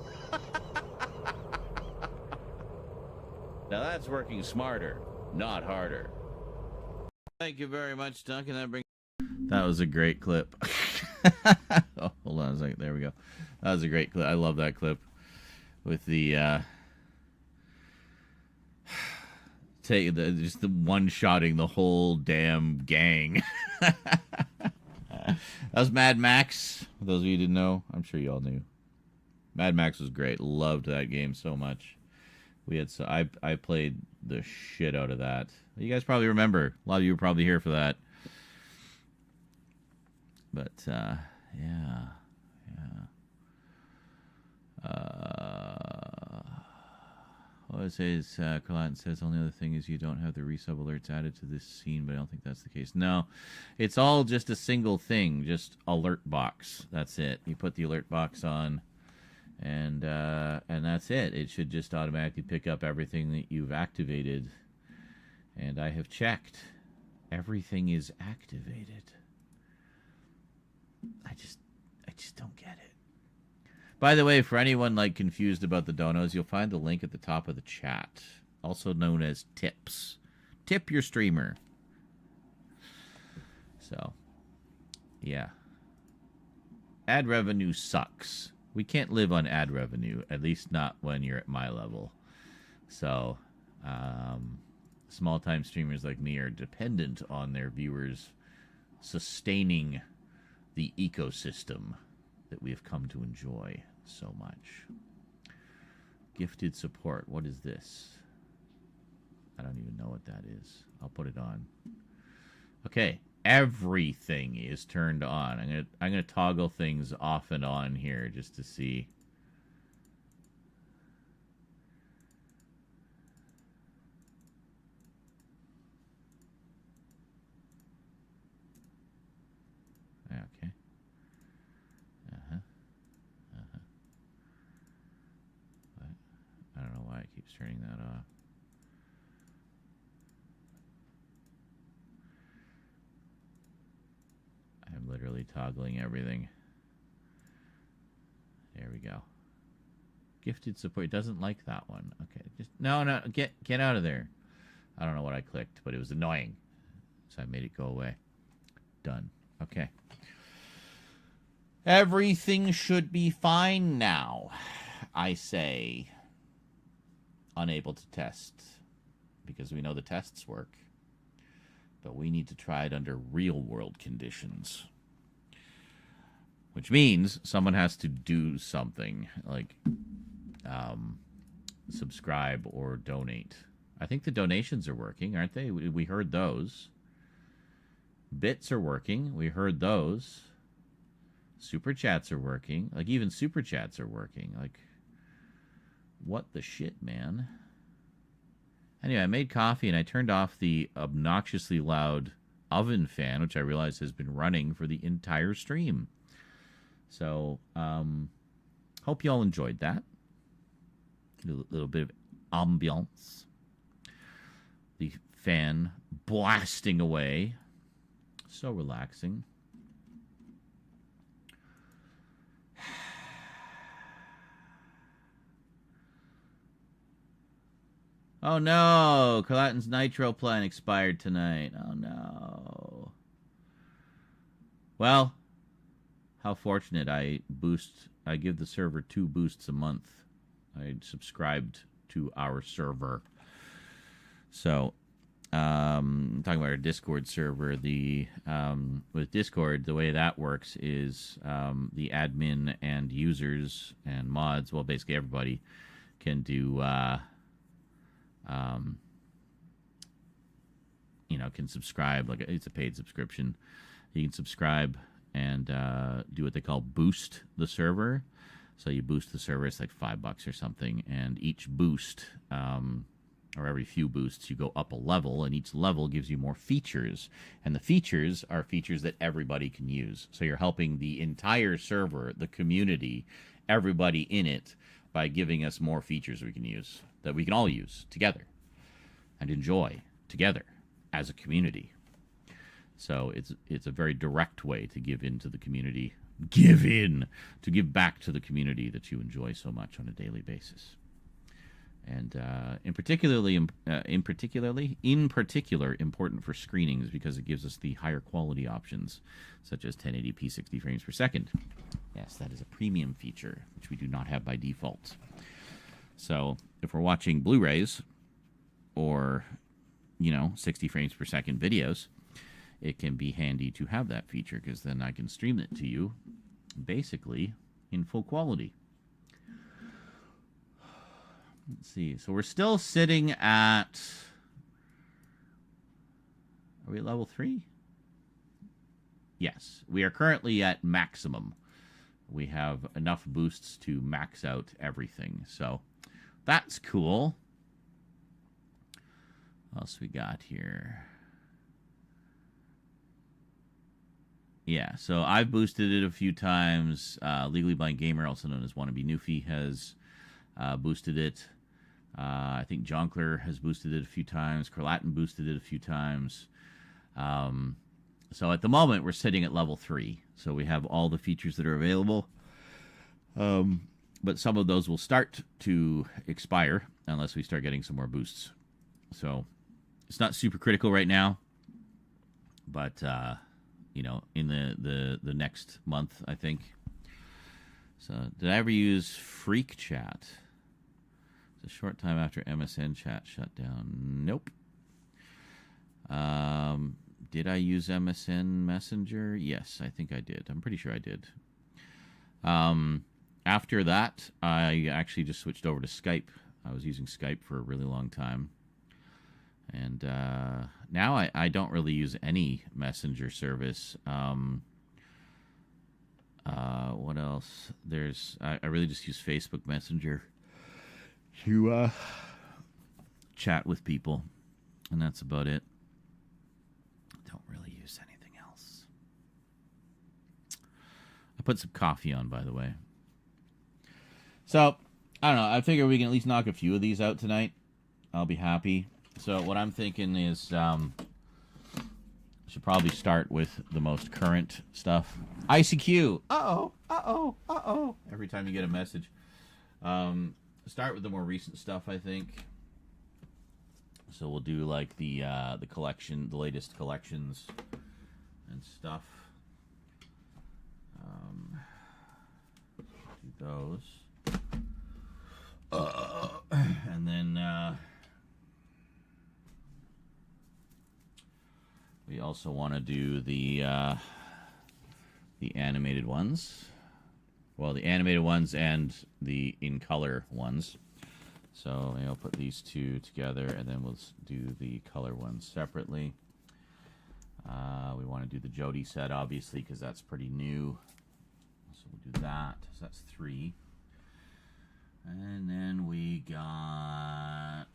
Now that's working smarter, not harder. Thank you very much, Duncan. That was a great clip. Oh, hold on a second. There we go. That was a great clip. I love that clip with the just the one-shotting the whole damn gang. That was Mad Max. For those of you who didn't know, I'm sure you all knew. Mad Max was great. Loved that game so much. I played the shit out of that. You guys probably remember. A lot of you were probably here for that. But yeah. What I say is, Colin says, only other thing is you don't have the resub alerts added to this scene, but I don't think that's the case. No, it's all just a single thing, just alert box. That's it. You put the alert box on, and that's it. It should just automatically pick up everything that you've activated. And I have checked. Everything is activated. I just don't get it. By the way, for anyone like confused about the donos, you'll find the link at the top of the chat, also known as tips. Tip your streamer. So, yeah. Ad revenue sucks. We can't live on ad revenue, at least not when you're at my level. So, small-time streamers like me are dependent on their viewers sustaining the ecosystem that we have come to enjoy so much. Gifted support. What is this? I don't even know what that is. I'll put it on. Okay, everything is turned on. I'm gonna toggle things off and on here just to see. Okay. What? I don't know why it keeps turning that off. I'm literally toggling everything. There we go. Gifted support. It doesn't like that one. Okay. Just no, get out of there. I don't know what I clicked, but it was annoying. So I made it go away. Done. Okay. Everything should be fine now, I say. Unable to test. Because we know the tests work. But we need to try it under real-world conditions. Which means someone has to do something, like subscribe or donate. I think the donations are working, aren't they? We heard those. Bits are working. We heard those. Super chats are working. Like, even super chats are working. Like, what the shit, man? Anyway, I made coffee and I turned off the obnoxiously loud oven fan, which I realized has been running for the entire stream. So, hope you all enjoyed that. A little bit of ambiance. The fan blasting away. So relaxing. Oh no, Carlatin's Nitro plan expired tonight. Oh no. Well, how fortunate. I give the server 2 boosts a month. I subscribed to our server. So, talking about our Discord server, with Discord, the way that works is the admin and users and mods, well, basically everybody can do, can subscribe. Like, it's a paid subscription. You can subscribe and do what they call boost the server. So you boost the server, it's like $5 or something, and each boost, or every few boosts, you go up a level, and each level gives you more features. And the features are features that everybody can use. So you're helping the entire server, the community, everybody in it, by giving us more features we can use, that we can all use together and enjoy together as a community. So it's a very direct way to give into the community. To give back to the community that you enjoy so much on a daily basis. And in particular, important for screenings because it gives us the higher quality options, such as 1080p 60 frames per second. Yes, that is a premium feature, which we do not have by default. So if we're watching Blu-rays or, 60 frames per second videos, it can be handy to have that feature because then I can stream it to you basically in full quality. Let's see. So we're still sitting at... Are we at level 3? Yes. We are currently at maximum. We have enough boosts to max out everything. So that's cool. What else we got here? Yeah, so I've boosted it a few times. Legally Blind Gamer, also known as Wannabe Newfie, has boosted it. I think Jonkler has boosted it a few times. Carlatin boosted it a few times. So at the moment, we're sitting at level 3. So we have all the features that are available. But some of those will start to expire unless we start getting some more boosts. So it's not super critical right now. But... in the next month, I think. So, did I ever use Freak Chat? It's a short time after MSN Chat shut down. Nope. Did I use MSN Messenger? Yes, I think I did. I'm pretty sure I did. After that, I actually just switched over to Skype. I was using Skype for a really long time. And now I don't really use any messenger service. What else? I really just use Facebook Messenger to chat with people. And that's about it. I don't really use anything else. I put some coffee on, by the way. So, I don't know. I figure we can at least knock a few of these out tonight. I'll be happy. So what I'm thinking is should probably start with the most current stuff. ICQ. Uh-oh. Every time you get a message. Start with the more recent stuff, I think. So we'll do like the collection, the latest collections and stuff. Do those. And then we also want to do the animated ones. Well, the animated ones and the in color ones. So I'll put these two together, and then we'll do the color ones separately. We want to do the Jody set, obviously, because that's pretty new. So we'll do that. So that's 3. And then we got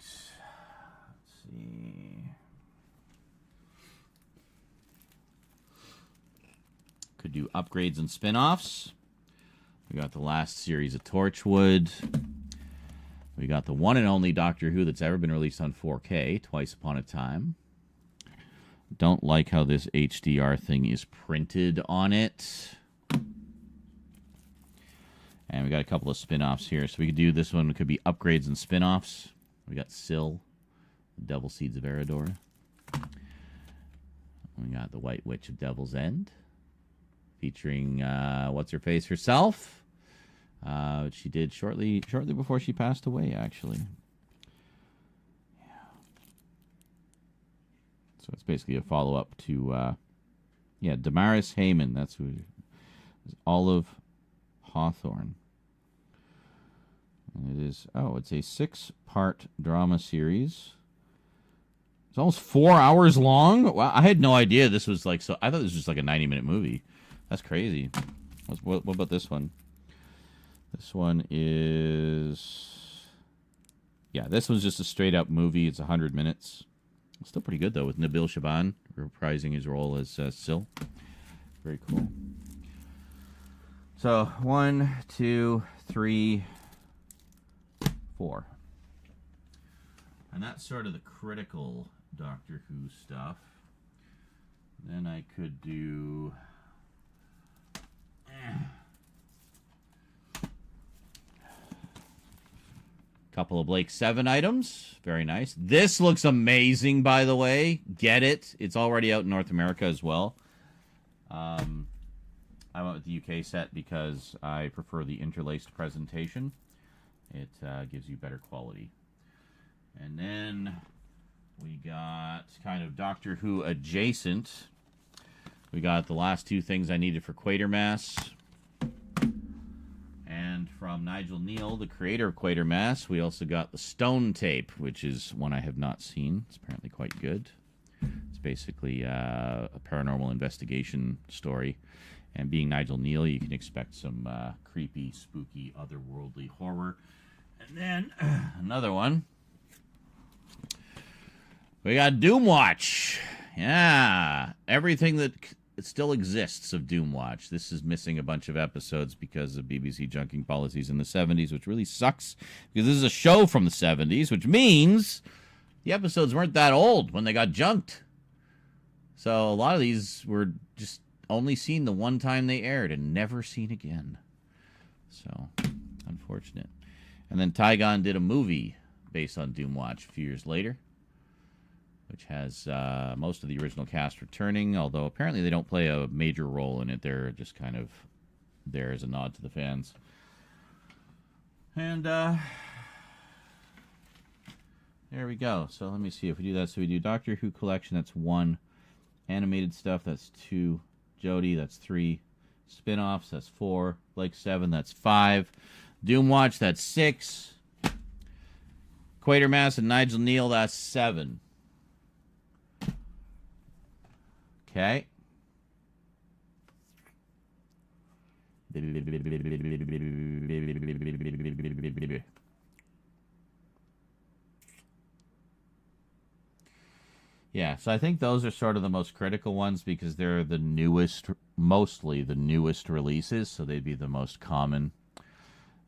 could do upgrades and spin-offs. We got the last series of Torchwood. We got the one and only Doctor Who that's ever been released on 4K, Twice Upon a Time. Don't like how this HDR thing is printed on it. And we got a couple of spin-offs here. So we could do this one. It could be upgrades and spin-offs. We got Syl, the Devil Seeds of Eridor. We got the White Witch of Devil's End, featuring what's-her-face herself. She did shortly before she passed away, actually. Yeah. So it's basically a follow-up to, Damaris Heyman. That's who. Olive Hawthorne. And it is, it's a 6-part drama series. It's almost 4 hours long. Wow, I had no idea this was like so. I thought this was just like a 90-minute movie. That's crazy. What about this one? This one is, this one's just a straight-up movie. It's 100 minutes. It's still pretty good, though, with Nabil Shaban reprising his role as Syl. Very cool. So, 1, 2, 3, 4. And that's sort of the critical Doctor Who stuff. Then I could do... couple of Blake 7 items. Very nice. This looks amazing, by the way. Get it. It's already out in North America as well. I went with the UK set because I prefer the interlaced presentation. It gives you better quality. And then we got kind of Doctor Who adjacent. We got the last 2 things I needed for Quatermass. And from Nigel Neal, the creator of Quatermass, we also got the Stone Tape, which is one I have not seen. It's apparently quite good. It's basically a paranormal investigation story. And being Nigel Neal, you can expect some creepy, spooky, otherworldly horror. And then another one. We got Doomwatch. Yeah. Everything that still exists of Doomwatch. This is missing a bunch of episodes because of BBC junking policies in the 70s, which really sucks because this is a show from the 70s, which means the episodes weren't that old when they got junked. So a lot of these were just only seen the one time they aired and never seen again. So, unfortunate. And then Tygon did a movie based on Doomwatch a few years later, which has most of the original cast returning, although apparently they don't play a major role in it. They're just kind of there as a nod to the fans. And there we go. So let me see if we do that. So we do Doctor Who Collection, that's 1. Animated stuff, that's 2. Jodie, that's 3. Spin-offs, that's 4. Blake 7, that's 5. Doomwatch, that's 6. Quatermass and Nigel Neal, that's 7. Okay. Yeah, so I think those are sort of the most critical ones because they're the newest, mostly the newest releases, so they'd be the most common,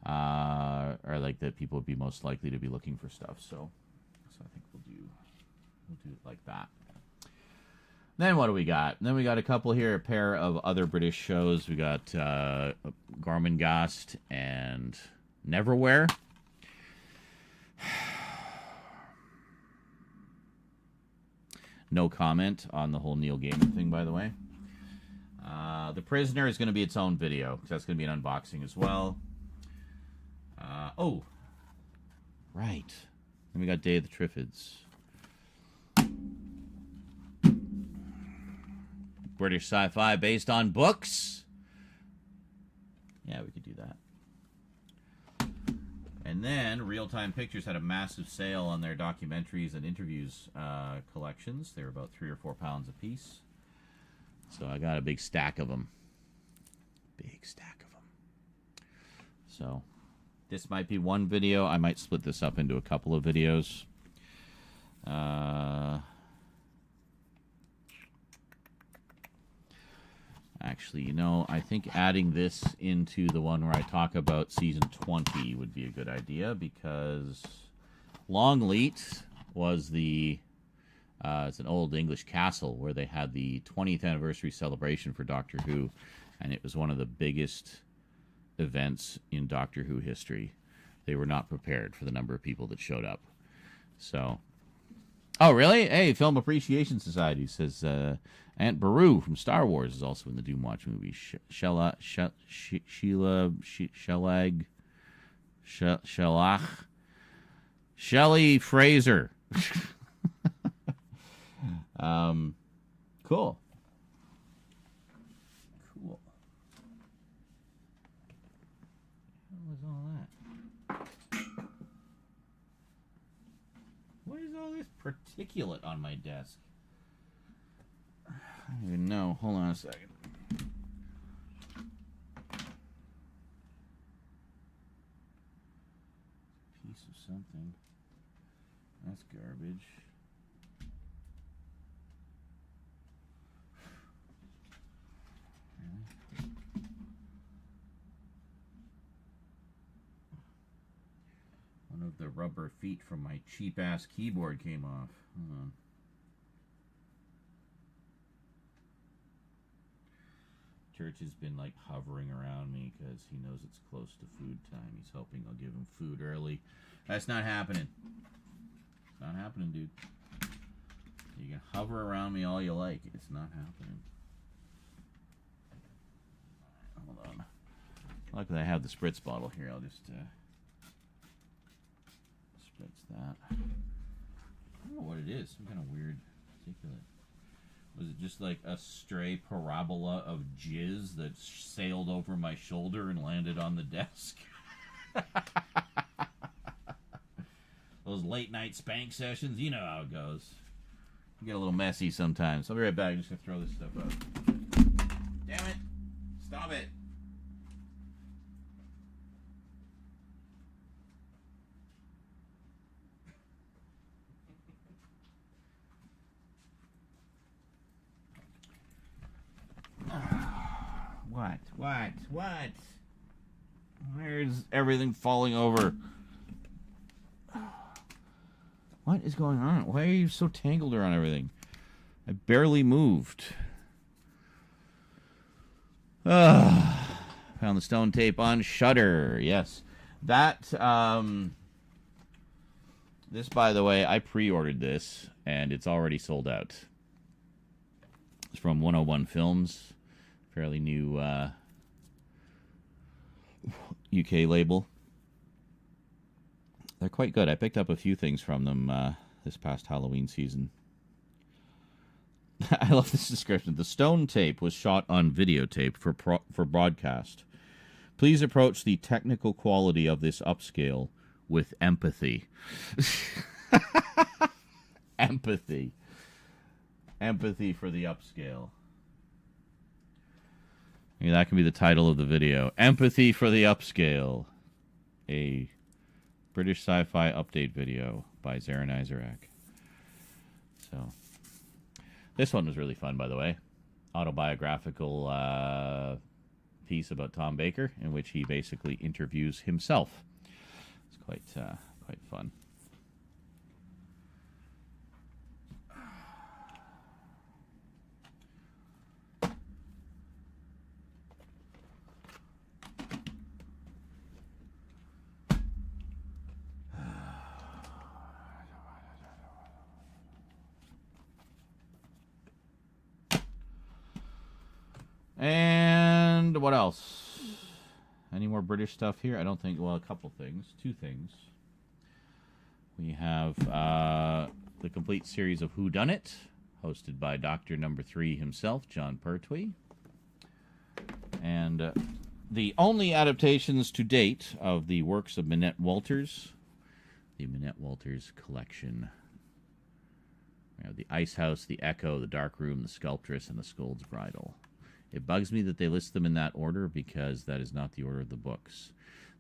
or like that people would be most likely to be looking for stuff. So I think we'll do it like that. Then what do we got? Then we got a couple here, a pair of other British shows. We got Gormenghast and Neverwhere. No comment on the whole Neil Gaiman thing, by the way. The Prisoner is going to be its own video, because that's going to be an unboxing as well. Oh, right. Then we got Day of the Triffids. British sci-fi based on books. Yeah, we could do that. And then Real Time Pictures had a massive sale on their documentaries and interviews collections. They were about 3 or 4 pounds a piece. So I got a big stack of them. Big stack of them. So this might be one video. I might split this up into a couple of videos. Actually, you know, I think adding this into the one where I talk about season 20 would be a good idea, because Longleat was the it's an old English castle where they had the 20th anniversary celebration for Doctor Who, and it was one of the biggest events in Doctor Who history. They were not prepared for the number of people that showed up. So, oh really? Hey, Film Appreciation Society says Aunt Beru from Star Wars is also in the Doomwatch movie. Shelley Fraser. Cool. Cool. What was all that? What is all this particulate on my desk? I don't even know. Hold on a second. Piece of something. That's garbage. One of the rubber feet from my cheap-ass keyboard came off. Hold on. Church has been, like, hovering around me because he knows it's close to food time. He's hoping I'll give him food early. That's not happening. It's not happening, dude. You can hover around me all you like. It's not happening. Hold on. Luckily, I have the spritz bottle here. I'll just spritz that. I don't know what it is. Some kind of weird particulate. Was it just like a stray parabola of jizz that sailed over my shoulder and landed on the desk? Those late night spank sessions, you know how it goes. You get a little messy sometimes. I'll be right back. I'm just going to throw this stuff out. Damn it. Stop it. What? Where's everything falling over? What is going on? Why are you so tangled around everything? I barely moved. Found the stone tape on Shudder. Yes. That, this, by the way, I pre-ordered this, and it's already sold out. It's from 101 Films. Fairly new UK label. They're quite good. I picked up a few things from them this past Halloween season. I love this description. The stone tape was shot on videotape for broadcast. Please approach the technical quality of this upscale with empathy. Empathy. Empathy for the upscale. Maybe that can be the title of the video. Empathy for the Upscale. A British sci-fi update video by Zaran Isaac. So, this one was really fun, by the way. Autobiographical piece about Tom Baker, in which he basically interviews himself. It's quite fun. And what else? Any more British stuff here? I don't think. Well, a couple things. Two things. We have the complete series of Whodunit, hosted by Dr. Number 3 himself, John Pertwee. And the only adaptations to date of the works of Minette Walters, the Minette Walters collection. We have The Ice House, The Echo, The Dark Room, The Sculptress, and The Scold's Bridal. It bugs me that they list them in that order because that is not the order of the books.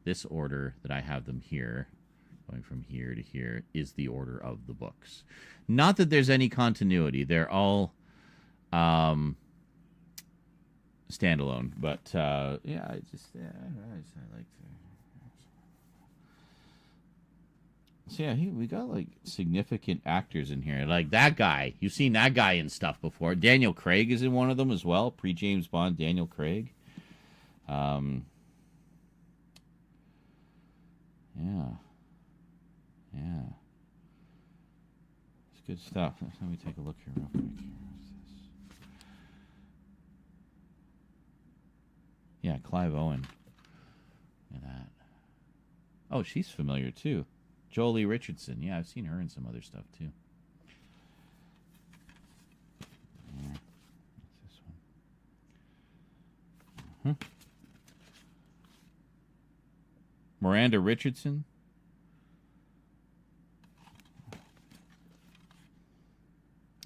This order that I have them here, going from here to here, is the order of the books. Not that there's any continuity. They're all standalone. But yeah, I like to. So yeah, we got like significant actors in here. Like that guy, you've seen that guy in stuff before. Daniel Craig is in one of them as well. Pre-James Bond, Daniel Craig. Yeah. It's good stuff. Let me take a look here real quick. What's this? Yeah, Clive Owen. Look at that. Oh, she's familiar too. Jolie Richardson. Yeah, I've seen her in some other stuff too. Yeah. What's this one? Miranda Richardson.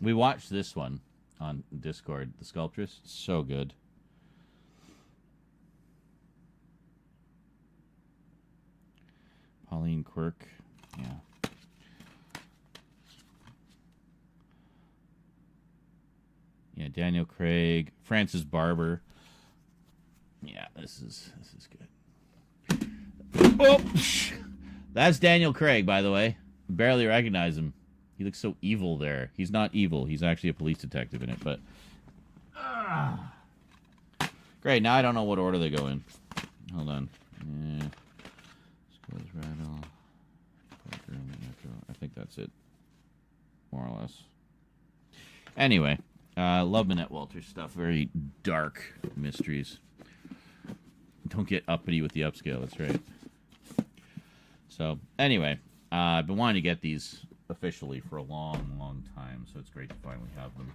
We watched this one on Discord, The Sculptress. So good. Pauline Quirk. Yeah. Yeah, Daniel Craig, Francis Barber. Yeah, this is good. Oh! That's Daniel Craig, by the way. Barely recognize him. He looks so evil there. He's not evil. He's actually a police detective in it, but great. Now I don't know what order they go in. Hold on. Yeah. Skulls Rattle. I think that's it. More or less. Anyway, love Minette Walters stuff. Very dark mysteries. Don't get uppity with the upscale. That's right. So, anyway, I've been wanting to get these officially for a long time, so it's great to finally have them.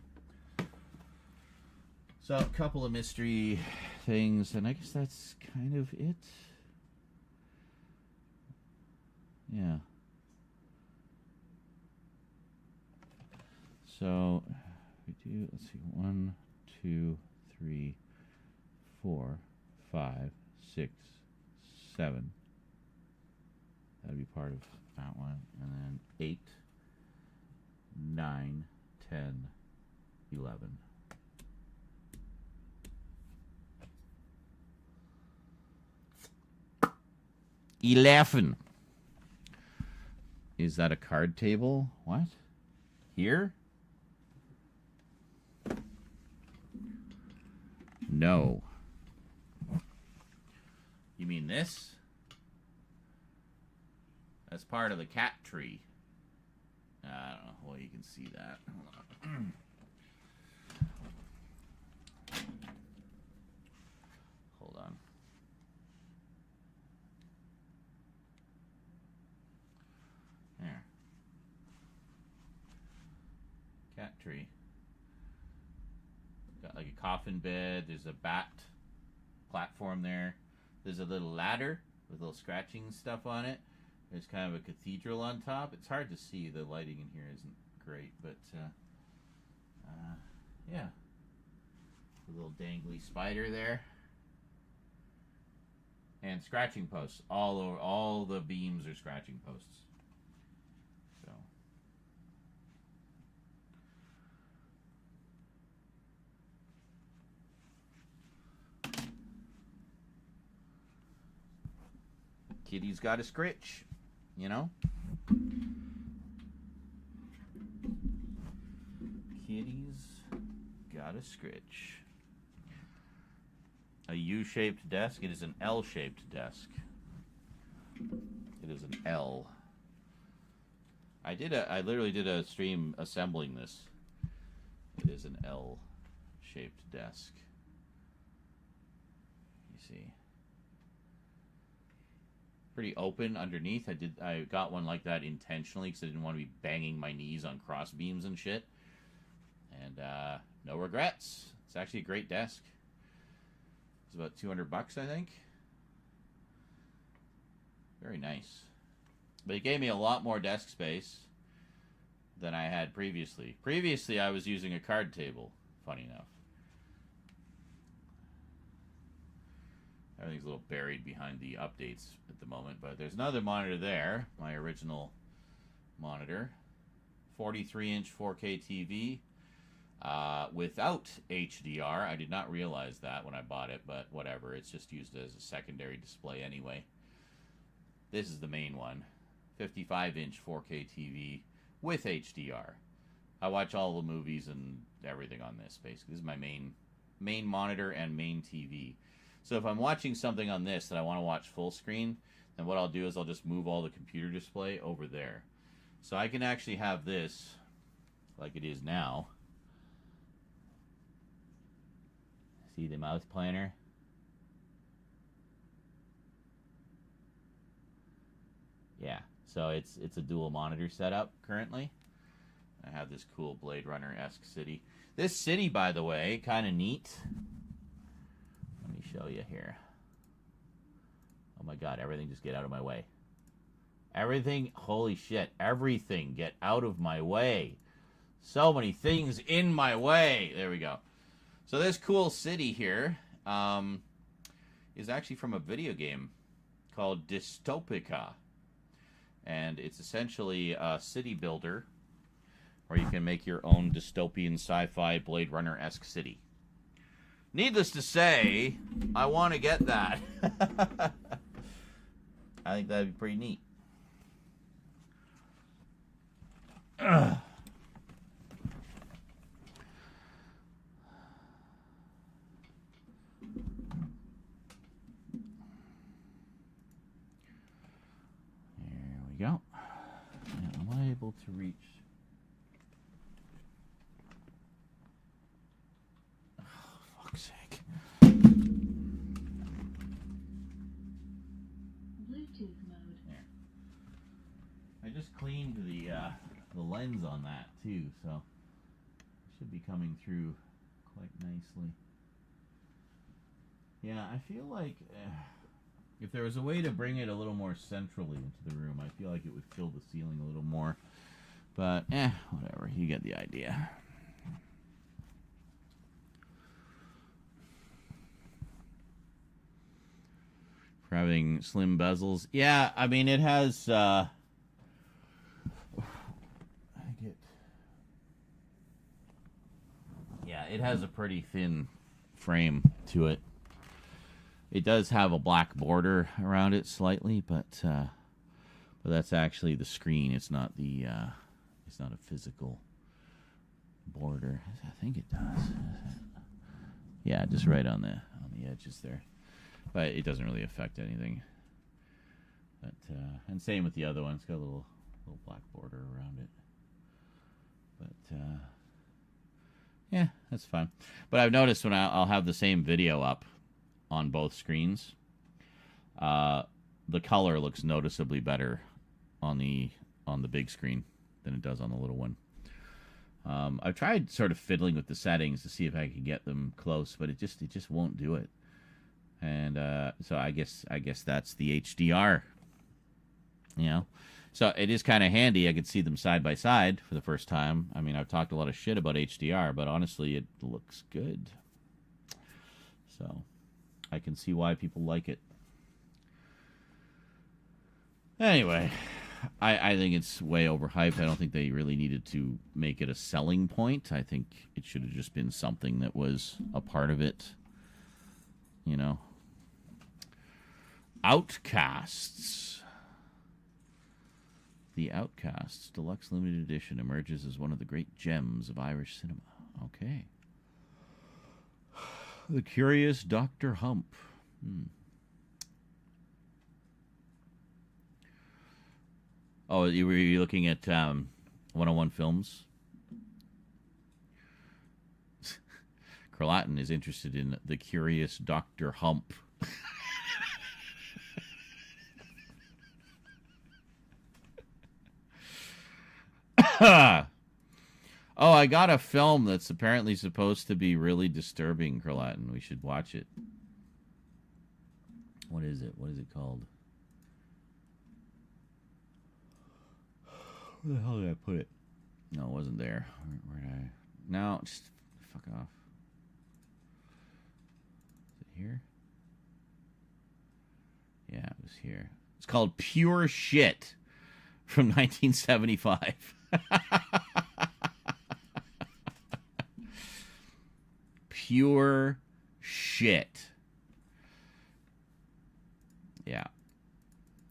So, a couple of mystery things, and I guess that's kind of it. Yeah. So, we do, let's see, 1, 2, 3, 4, 5, 6, 7. That'd be part of that one. And then 8, 9, 10, 11. Is that a card table? What? Here? No. You mean this? That's part of the cat tree. I don't know. Well, you can see that. Hold on. Hold on. There. Cat tree. Got like a coffin bed. There's a bat platform there. There's a little ladder with little scratching stuff on it. There's kind of a cathedral on top. It's hard to see. The lighting in here isn't great, but yeah. A little dangly spider there. And scratching posts all over. All the beams are scratching posts. So. Kitty's got a scritch, you know? Kitty's got a scritch. A U-shaped desk. It is an L-shaped desk. It is an L. I literally did a stream assembling this. It is an L-shaped desk. You see. Pretty open underneath. I got one like that intentionally because I didn't want to be banging my knees on cross beams and shit. And no regrets. It's actually a great desk. It's about $200, I think. Very nice. But it gave me a lot more desk space than I had previously. Previously, I was using a card table, funny enough. Everything's a little buried behind the updates at the moment, but there's another monitor there, my original monitor. 43-inch 4K TV. without HDR. I did not realize that when I bought it, but whatever. It's just used as a secondary display anyway. This is the main one. 55-inch 4K TV with HDR. I watch all the movies and everything on this, basically. This is my main monitor and main TV. So if I'm watching something on this that I want to watch full screen, then what I'll do is I'll just move all the computer display over there. So I can actually have this like it is now. See the mouse pointer? Yeah, so it's a dual monitor setup currently. I have this cool Blade Runner-esque city. This city, by the way, kind of neat. Let me show you here. Oh my god, everything just get out of my way. Everything, holy shit, everything get out of my way. So many things in my way. There we go. So this cool city here is actually from a video game called Dystopica. And it's essentially a city builder where you can make your own dystopian sci-fi Blade Runner-esque city. Needless to say, I want to get that. I think that'd be pretty neat. Ugh. There we go. Now, am I able to reach? Oh, fuck's sake. Bluetooth mode. There. I just cleaned the lens on that too, so it should be coming through quite nicely. Yeah, I feel like if there was a way to bring it a little more centrally into the room, I feel like it would fill the ceiling a little more. But, whatever. You get the idea. For having slim bezels. Yeah, I mean, it has... I think it... Yeah, it has a pretty thin frame to it. It does have a black border around it slightly, but that's actually the screen. It's not the it's not a physical border. I think it does. Yeah, just right on the edges there. But it doesn't really affect anything. But and same with the other one. It's got a little black border around it. But yeah, that's fine. But I've noticed when I'll have the same video up on both screens, the color looks noticeably better on the big screen than it does on the little one. I've tried sort of fiddling with the settings to see if I can get them close, but it just won't do it. And so I guess that's the HDR. You know, so it is kind of handy. I could see them side by side for the first time. I mean, I've talked a lot of shit about HDR, but honestly, it looks good. So I can see why people like it. Anyway, I think it's way overhyped. I don't think they really needed to make it a selling point. I think it should have just been something that was a part of it. You know. Outcasts. The Outcasts Deluxe Limited Edition emerges as one of the great gems of Irish cinema. Okay. The Curious Dr. Hump. Oh, you were looking at 101 Films? Carlatin is interested in The Curious Dr. Hump. Oh, I got a film that's apparently supposed to be really disturbing, Carlatin. We should watch it. What is it? What is it called? Where the hell did I put it? No, it wasn't there. Where did I... No, just fuck off. Is it here? Yeah, it was here. It's called Pure Shit from 1975. pure shit. Yeah.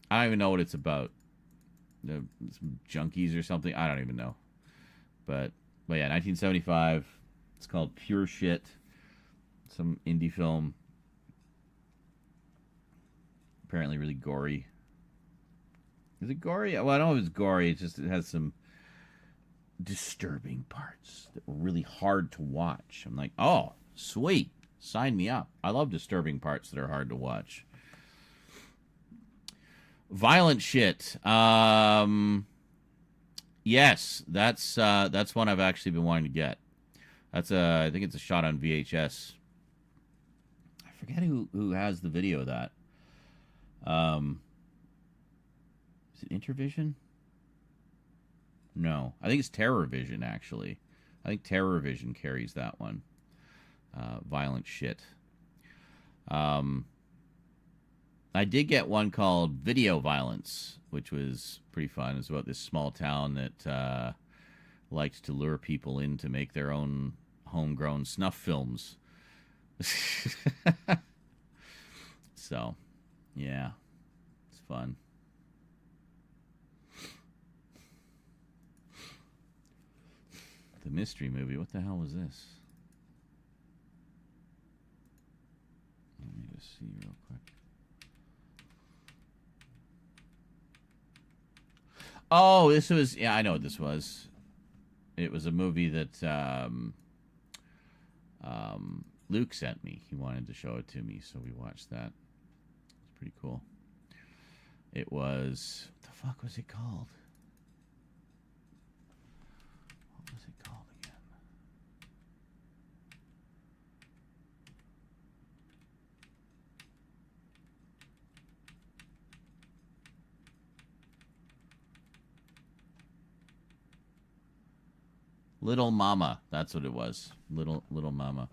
I don't even know what it's about. Some junkies or something. I don't even know. But yeah, 1975. It's called Pure Shit. Some indie film. Apparently really gory. Is it gory? Well, I don't know if it's gory. It has some disturbing parts that were really hard to watch. I'm like, oh, sweet. Sign me up. I love disturbing parts that are hard to watch. Violent shit. Yes, that's one I've actually been wanting to get. I think it's a shot on VHS. I forget who has the video of that. Is it Intervision? No, I think it's TerrorVision, actually. I think TerrorVision carries that one. Violent shit. I did get one called Video Violence, which was pretty fun. It's about this small town that liked to lure people in to make their own homegrown snuff films. So, yeah, it's fun. The mystery movie. What the hell was this? Let me just see real quick. Oh, this was... Yeah, I know what this was. It was a movie that Luke sent me. He wanted to show it to me, so we watched that. It's pretty cool. It was... What the fuck was it called? What was it called again? Little Mama. That's what it was. Little Mama.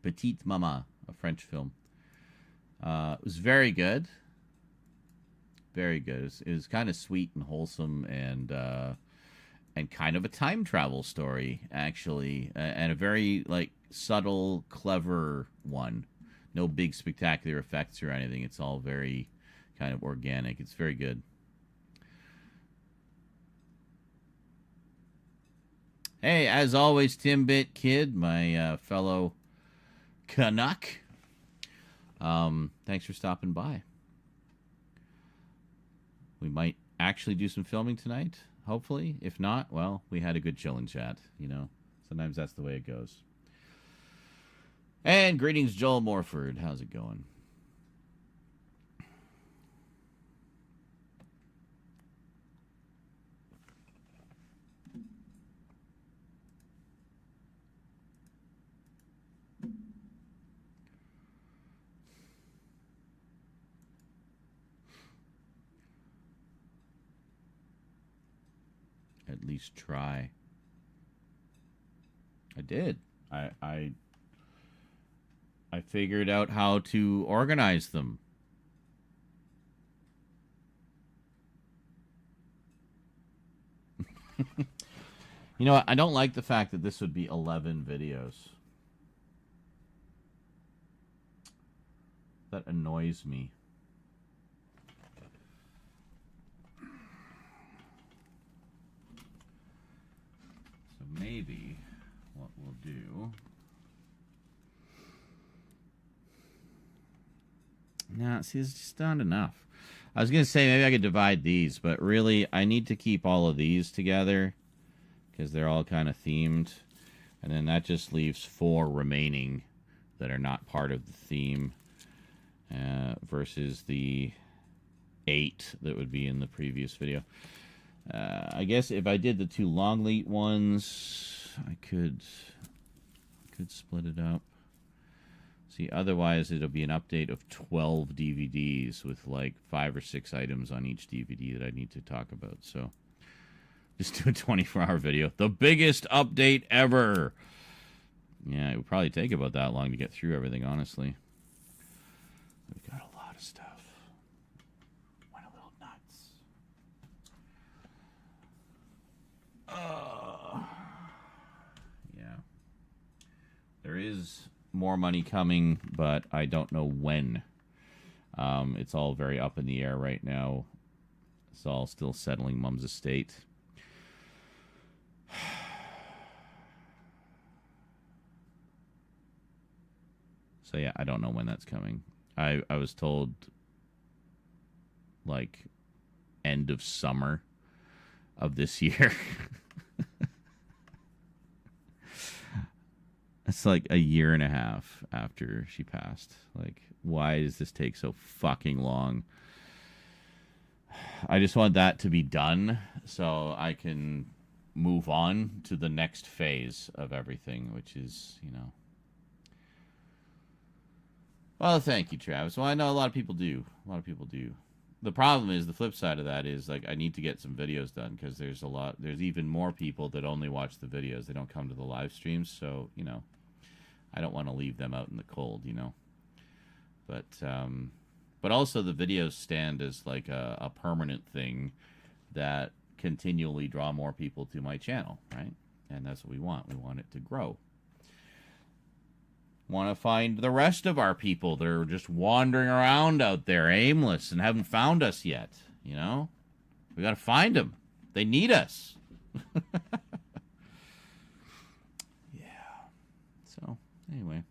Petite Mama, a French film. It was very good. Very good. It was kind of sweet and wholesome and kind of a time travel story, actually. And a very, subtle, clever one. No big spectacular effects or anything. It's all very kind of organic. It's very good. Hey, as always, Timbit Kid, my fellow Canuck. Thanks for stopping by. We might actually do some filming tonight, hopefully. If not, well, we had a good chill and chat, you know. Sometimes that's the way it goes. And greetings, Joel Morford. How's it going? At least try. I did. I figured out how to organize them. You know what? I don't like the fact that this would be 11 videos. That annoys me. Maybe what we'll do... Nah, see, it's just not enough. I was going to say maybe I could divide these, but really I need to keep all of these together because they're all kind of themed. And then that just leaves 4 remaining that are not part of the theme versus the 8 that would be in the previous video. I guess if I did the 2 Longleat ones, I could split it up. See, otherwise it'll be an update of 12 DVDs with 5 or 6 items on each DVD that I need to talk about. So just do a 24-hour video. The biggest update ever! Yeah, it would probably take about that long to get through everything, honestly. We've got a lot of stuff. Went a little nuts. Yeah. There is more money coming, but I don't know when. It's all very up in the air right now. It's all still settling Mom's estate. So yeah, I don't know when that's coming. I was told like end of summer of this year. It's like a year and a half after she passed. Like, why does this take so fucking long? I just want that to be done so I can move on to the next phase of everything, which is, you know. Well, thank you, Travis. Well, I know a lot of people do. A lot of people do. The problem is, the flip side of that is, like, I need to get some videos done because there's even more people that only watch the videos. They don't come to the live streams, so, you know, I don't want to leave them out in the cold, you know. But also the videos stand as, like, a permanent thing that continually draw more people to my channel, right? And that's what we want. We want it to grow. Want to find the rest of our people that are just wandering around out there aimless and haven't found us yet, you know? We got to find them. They need us. Yeah. So, anyway.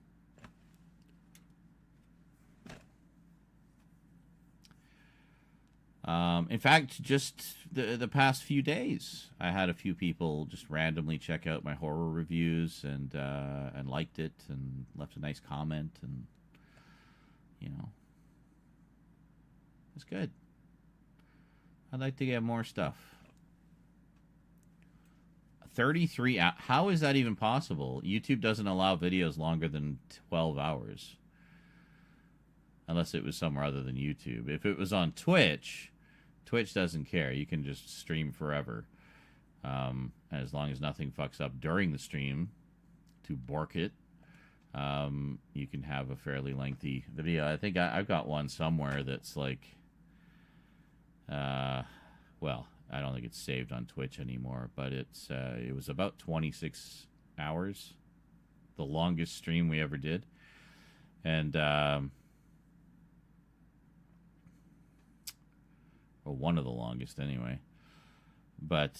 In fact, just the past few days, I had a few people just randomly check out my horror reviews and liked it and left a nice comment, and you know, it's good. I'd like to get more stuff. 33 hours. How is that even possible? YouTube doesn't allow videos longer than 12 hours. Unless it was somewhere other than YouTube. If it was on Twitch, Twitch doesn't care. You can just stream forever. As long as nothing fucks up during the stream to bork it, you can have a fairly lengthy video. I think I've got one somewhere that's like, well, I don't think it's saved on Twitch anymore, but it was about 26 hours, the longest stream we ever did. And, or one of the longest anyway. But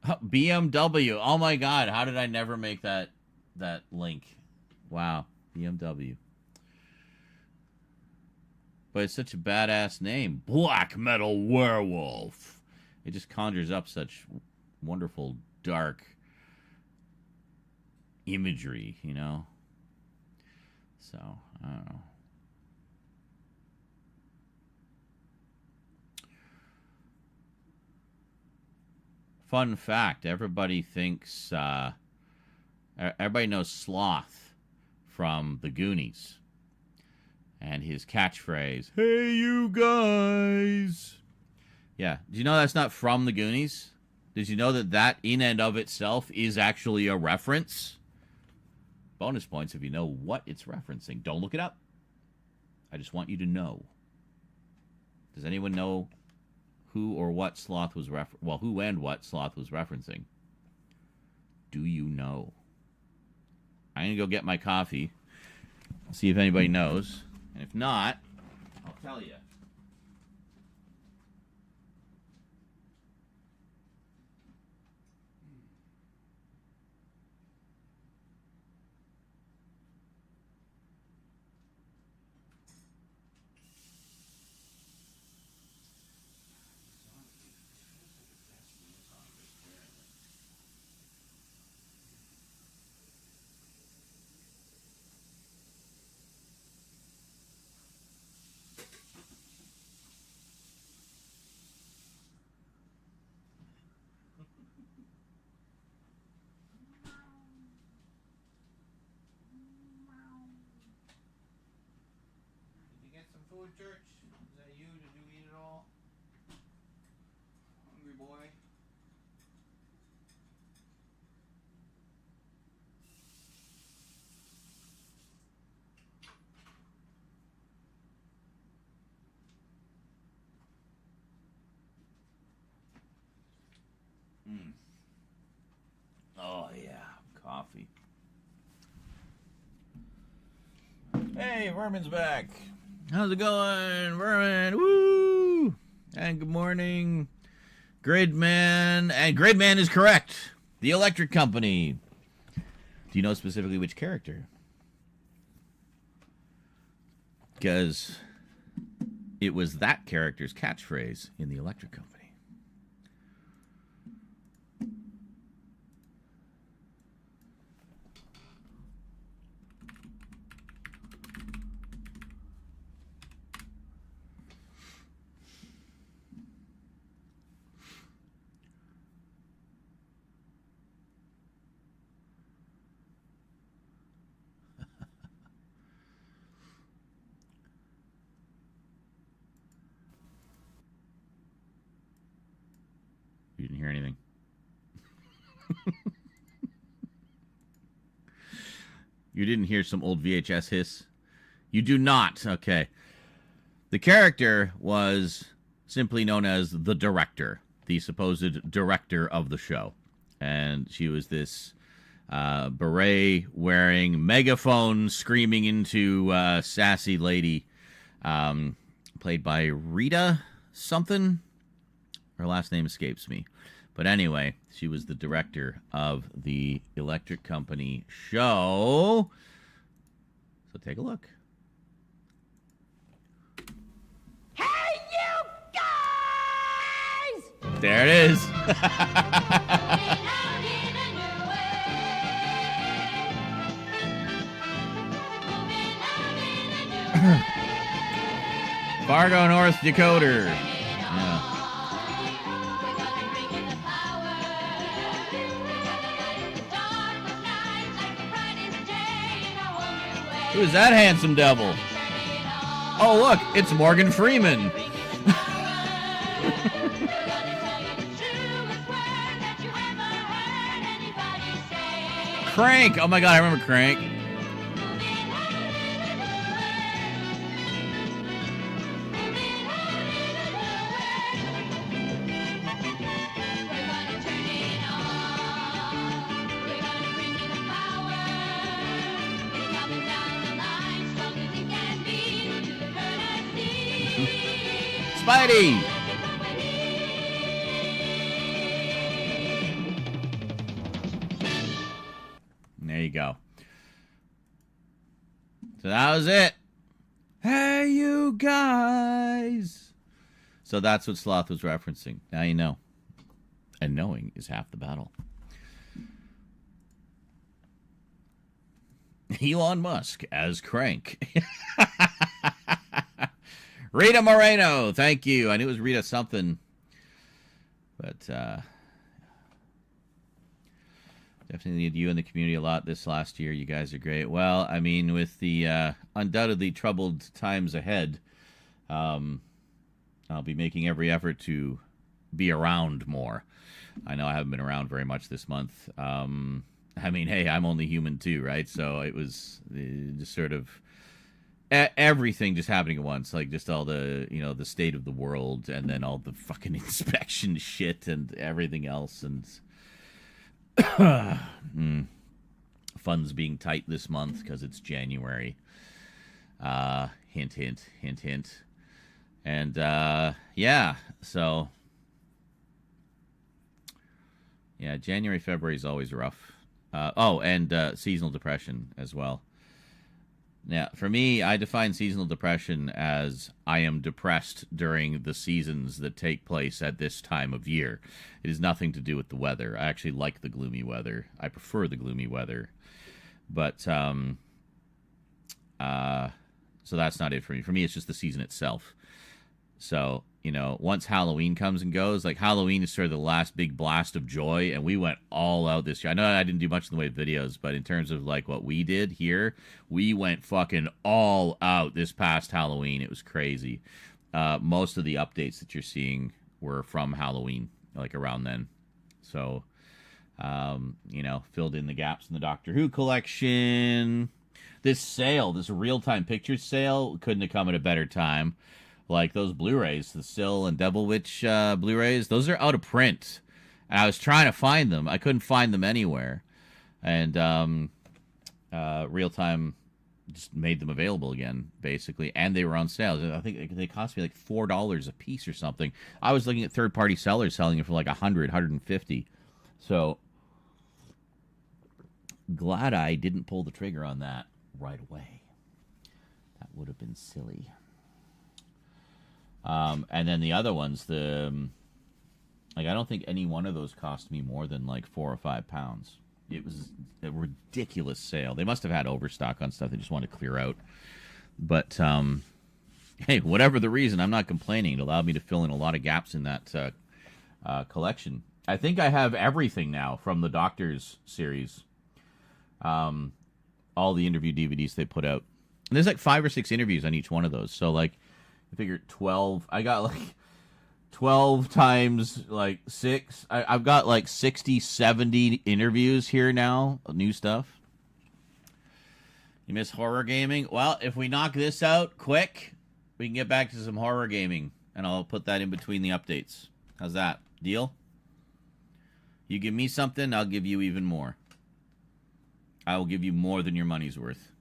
BMW. Oh my god, how did I never make that link? Wow, BMW. But it's such a badass name. Black Metal Werewolf. It just conjures up such wonderful dark imagery, you know? So, I don't know. Fun fact, everybody thinks, everybody knows Sloth from The Goonies. And his catchphrase, "Hey, you guys." Yeah, did you know that's not from The Goonies? Did you know that in and of itself is actually a reference? Bonus points if you know what it's referencing. Don't look it up. I just want you to know. Does anyone know who or what Sloth was who and what Sloth was referencing? Do you know? I'm going to go get my coffee. See if anybody knows. And if not, I'll tell you. Food, Church? Is that you? Did you eat it all? Hungry boy. Oh yeah, coffee. Hey, Vermin's back. How's it going, Vermin? Woo! And good morning, Gridman. And Gridman is correct. The Electric Company. Do you know specifically which character? Because it was that character's catchphrase in the Electric Company. You didn't hear anything. You didn't hear some old VHS hiss? You do not. Okay. The character was simply known as the director, the supposed director of the show. And she was this beret-wearing, megaphone screaming into sassy lady, played by Rita something. Her last name escapes me. But anyway, she was the director of the Electric Company show. So take a look. Hey, you guys! There it is. Fargo, North Dakota. Yeah. Who's that handsome devil? Oh, look, it's Morgan Freeman. Crank. Oh my God, I remember Crank. Spidey! There you go. So that was it. Hey, you guys! So that's what Sloth was referencing. Now you know. And knowing is half the battle. Elon Musk as Crank. Rita Moreno, thank you. I knew it was Rita something. But definitely need you in the community a lot this last year. You guys are great. Well, I mean, with the undoubtedly troubled times ahead, I'll be making every effort to be around more. I know I haven't been around very much this month. I mean, hey, I'm only human too, right? So it was just sort of everything just happening at once, like just all the, you know, the state of the world, and then all the fucking inspection shit and everything else, and funds being tight this month because it's January. Hint, hint, hint, hint. And yeah, so yeah, January, February is always rough. And seasonal depression as well. Now, for me, I define seasonal depression as I am depressed during the seasons that take place at this time of year. It has nothing to do with the weather. I actually like the gloomy weather. I prefer the gloomy weather. But, so that's not it for me. For me, it's just the season itself. So, you know, once Halloween comes and goes, like Halloween is sort of the last big blast of joy, and we went all out this year. I know I didn't do much in the way of videos, but in terms of like what we did here, we went fucking all out this past Halloween. It was crazy. Most of the updates that you're seeing were from Halloween, like around then. So, you know, filled in the gaps in the Doctor Who collection. This sale, this real-time pictures sale, couldn't have come at a better time. Like those Blu-rays, the Syl and Devil Witch Blu-rays, those are out of print. And I was trying to find them. I couldn't find them anywhere. And real-time just made them available again, basically, and they were on sale. I think they cost me like $4 a piece or something. I was looking at third-party sellers selling it for like 100, 150. So glad I didn't pull the trigger on that right away. That would have been silly. And then the other ones, I don't think any one of those cost me more than like £4 or £5. It was a ridiculous sale. They must have had overstock on stuff they just wanted to clear out. But, hey, whatever the reason, I'm not complaining. It allowed me to fill in a lot of gaps in that collection. I think I have everything now from the Doctors series. All the interview DVDs they put out. And there's like 5 or 6 interviews on each one of those. So, like, I figured 12. I got, like, 12 times, like, 6. I've got, like, 60, 70 interviews here now. New stuff. You miss horror gaming? Well, if we knock this out quick, we can get back to some horror gaming. And I'll put that in between the updates. How's that? Deal? You give me something, I'll give you even more. I will give you more than your money's worth.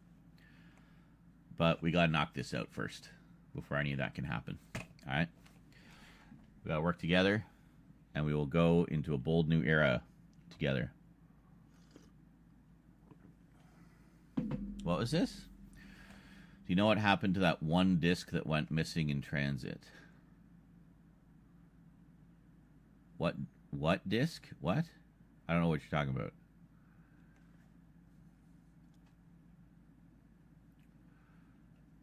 But we got to knock this out first before any of that can happen. All right? We got to work together, and we will go into a bold new era together. What was this? Do you know what happened to that one disc that went missing in transit? What disc? What? I don't know what you're talking about.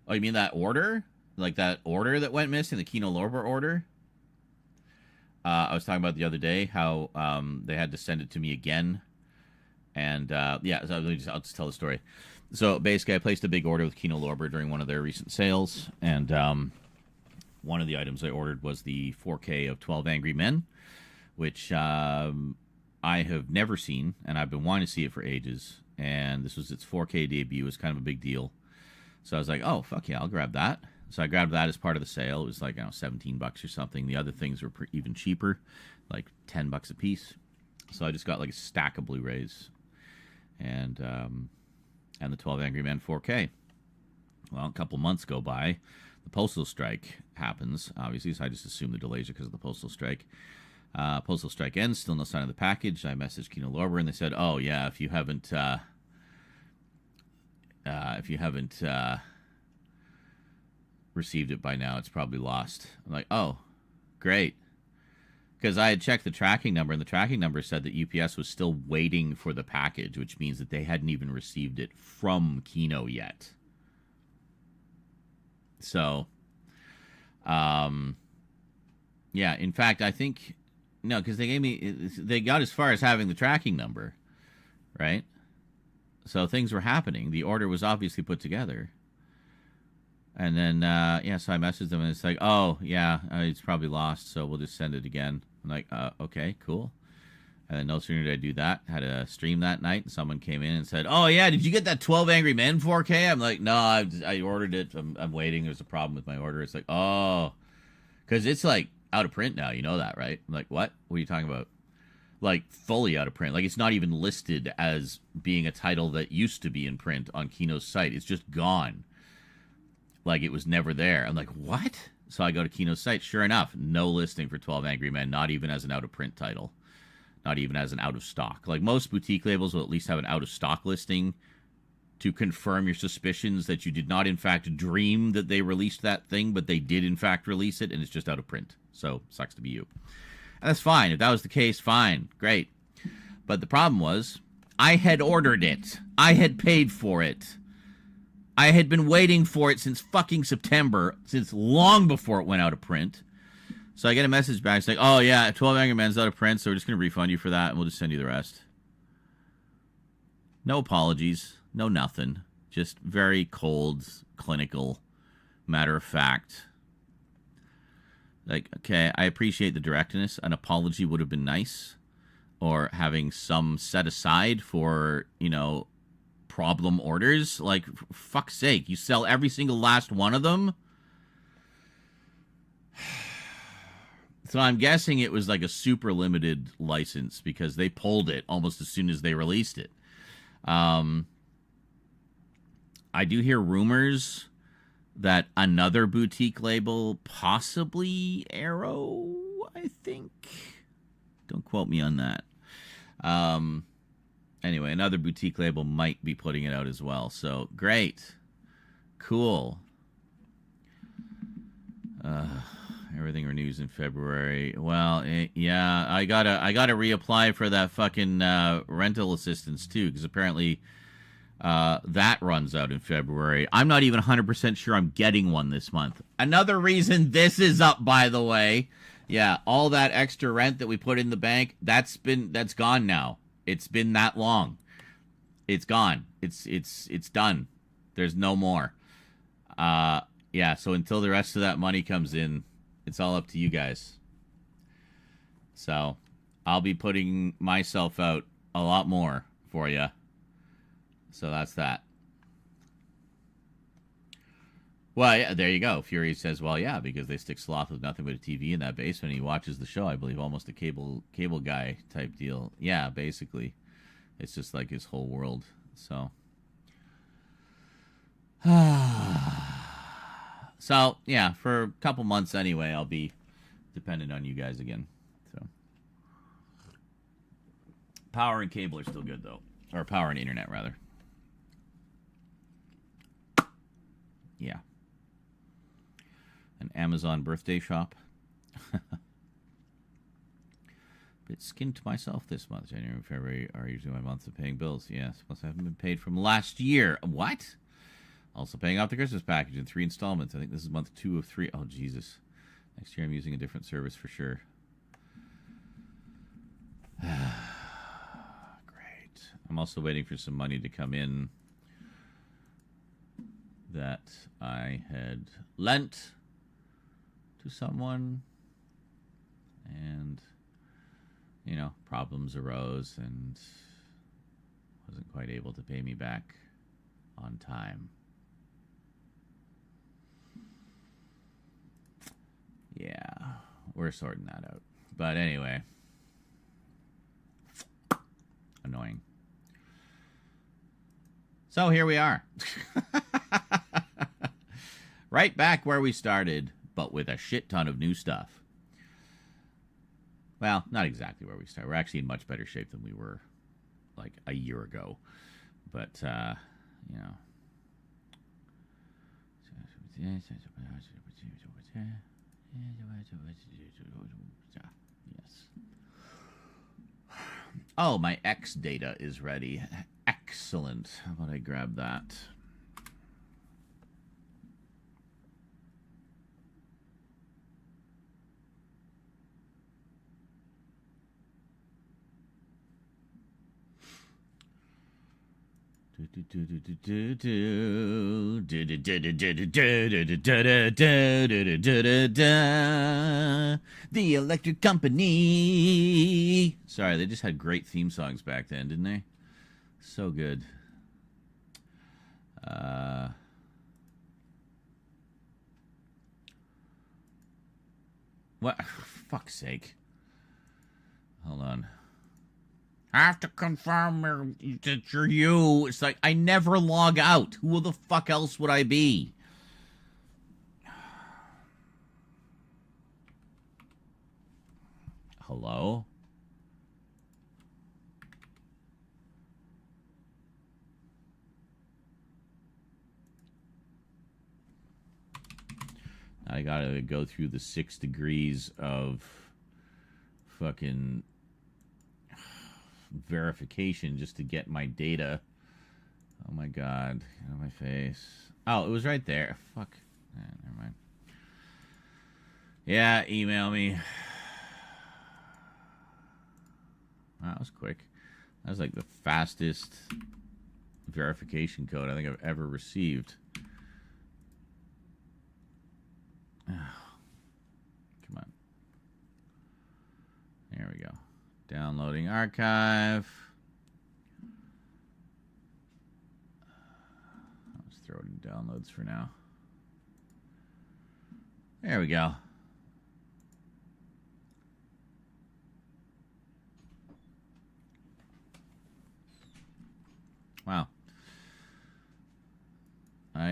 Oh, you mean that order? Like that order that went missing, the Kino Lorber order? I was talking about the other day how they had to send it to me again. And, yeah, so I'll just tell the story. So, basically, I placed a big order with Kino Lorber during one of their recent sales. And one of the items I ordered was the 4K of 12 Angry Men, which I have never seen, and I've been wanting to see it for ages. And this was its 4K debut. It was kind of a big deal. So I was like, oh, fuck yeah, I'll grab that. So I grabbed that as part of the sale. It was like, $17 or something. The other things were even cheaper, like $10 a piece. So I just got like a stack of Blu-rays and the 12 Angry Men 4K. Well, a couple months go by. The postal strike happens, obviously, so I just assume the delays are because of the postal strike. Postal strike ends, still no sign of the package. I messaged Kino Lorber, and they said, oh, yeah, if you haven't received it by now, it's probably lost. I'm like, oh, great. Because I had checked the tracking number, and the tracking number said that UPS was still waiting for the package, which means that they hadn't even received it from Kino yet. So, yeah, in fact, I think, no, because they got as far as having the tracking number, right? So things were happening. The order was obviously put together. And then, yeah, so I messaged them, and it's like, oh, yeah, it's probably lost, so we'll just send it again. I'm like, okay, cool. And then no sooner did I do that, had a stream that night, and someone came in and said, oh, yeah, did you get that 12 Angry Men 4K? I'm like, no, I ordered it. I'm waiting. There's a problem with my order. It's like, oh, because it's, like, out of print now. You know that, right? I'm like, what? What are you talking about? Like, fully out of print. Like, it's not even listed as being a title that used to be in print on Kino's site. It's just gone. Like, it was never there. I'm like, what? So I go to Kino's site. Sure enough, no listing for 12 Angry Men, not even as an out-of-print title. Not even as an out-of-stock. Like, most boutique labels will at least have an out-of-stock listing to confirm your suspicions that you did not, in fact, dream that they released that thing, but they did, in fact, release it, and it's just out of print. So, sucks to be you. And that's fine. If that was the case, fine. Great. But the problem was, I had ordered it. I had paid for it. I had been waiting for it since fucking September, since long before it went out of print. So I get a message back saying, oh, yeah, 12 Angry Men's out of print, so we're just going to refund you for that, and we'll just send you the rest. No apologies. No nothing. Just very cold, clinical, matter of fact. Like, okay, I appreciate the directness. An apology would have been nice. Or having some set aside for, problem orders. Like, for fuck's sake, you sell every single last one of them? So I'm guessing it was like a super limited license because they pulled it almost as soon as they released it. I I do hear rumors that another boutique label, possibly Arrow, I think. Don't quote me on that. Anyway, another boutique label might be putting it out as well. So, great. Cool. Everything renews in February. Well, yeah, I gotta reapply for that fucking rental assistance too, because apparently that runs out in February. I'm not even 100% sure I'm getting one this month. Another reason this is up, by the way. Yeah, all that extra rent that we put in the bank, that's gone now. It's been that long. It's gone. It's done. There's no more. Yeah, so until the rest of that money comes in, it's all up to you guys. So, I'll be putting myself out a lot more for you. So that's that. Well, yeah, there you go. Fury says, well, yeah, because they stick Sloth with nothing but a TV in that basement. He watches the show, I believe, almost a cable guy type deal. Yeah, basically. It's just like his whole world. So. So, yeah, for a couple months anyway, I'll be dependent on you guys again. So. Power and cable are still good, though. Or power and internet, rather. Yeah. An Amazon birthday shop. Bit skinned to myself this month. January and February are usually my months of paying bills. Yes, plus I haven't been paid from last year. What? Also paying off the Christmas package in 3 installments. I think this is month 2 of 3. Oh, Jesus. Next year I'm using a different service for sure. Great. I'm also waiting for some money to come in that I had lent to someone, and you know, problems arose and wasn't quite able to pay me back on time. Yeah, we're sorting that out. But anyway, annoying. So here we are. Right back where we started, but with a shit ton of new stuff. Well, not exactly where we started. We're actually in much better shape than we were like a year ago. But, you know. Yes. Oh, my X data is ready. Excellent. How about I grab that? The Electric Company. Sorry, they just had great theme songs back then, didn't they? So good. What? For fuck's sake. Hold on. I have to confirm that you're you. It's like, I never log out. Who the fuck else would I be? Hello? I gotta go through the 6 degrees of fucking verification just to get my data. Oh my god. Get on my face. Oh, it was right there. Fuck. Never mind. Yeah, email me. Wow, that was quick. That was like the fastest verification code I think I've ever received. Come on. There we go. Downloading archive. Let's throw it in downloads for now. There we go. Wow.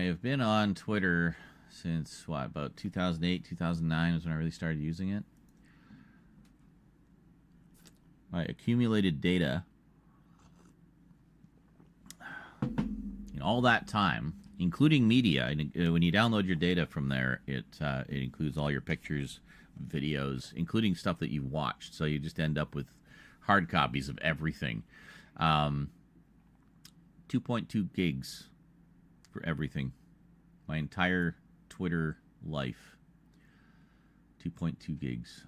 have been on Twitter since, what, about 2008, 2009 is when I really started using it. My accumulated data in all that time, including media. When you download your data from there, it includes all your pictures, videos, including stuff that you've watched. So you just end up with hard copies of everything. 2.2 gigs for everything. My entire Twitter life. 2.2 gigs.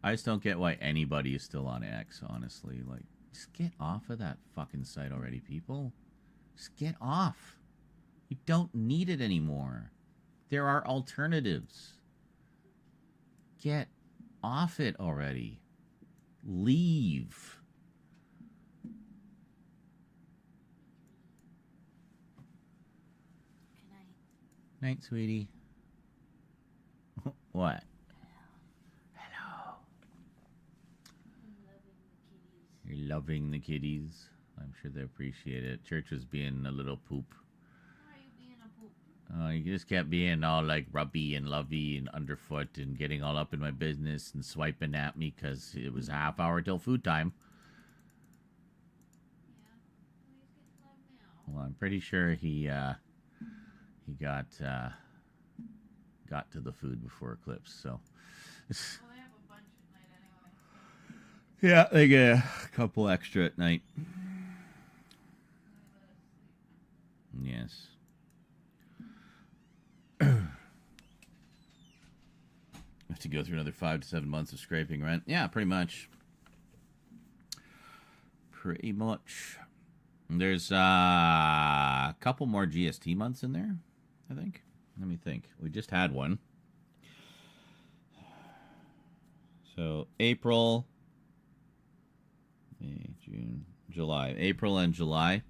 I just don't get why anybody is still on X, honestly. Like, just get off of that fucking site already, people. Just get off. You don't need it anymore. There are alternatives. Get off it already. Leave. Night, sweetie. What? You're loving the kitties. I'm sure they appreciate it. Church was being a little poop. Why are you being a poop? You just kept being all like rubby and lovey and underfoot and getting all up in my business and swiping at me because it was a half hour till food time. Well, I'm pretty sure he got to the food before Eclipse, so. Yeah, they get a couple extra at night. Yes. Have to go through another 5 to 7 months of scraping rent. Yeah, pretty much. Pretty much. There's a couple more GST months in there, I think. Let me think. We just had one. So, April... May, June, July. April and July.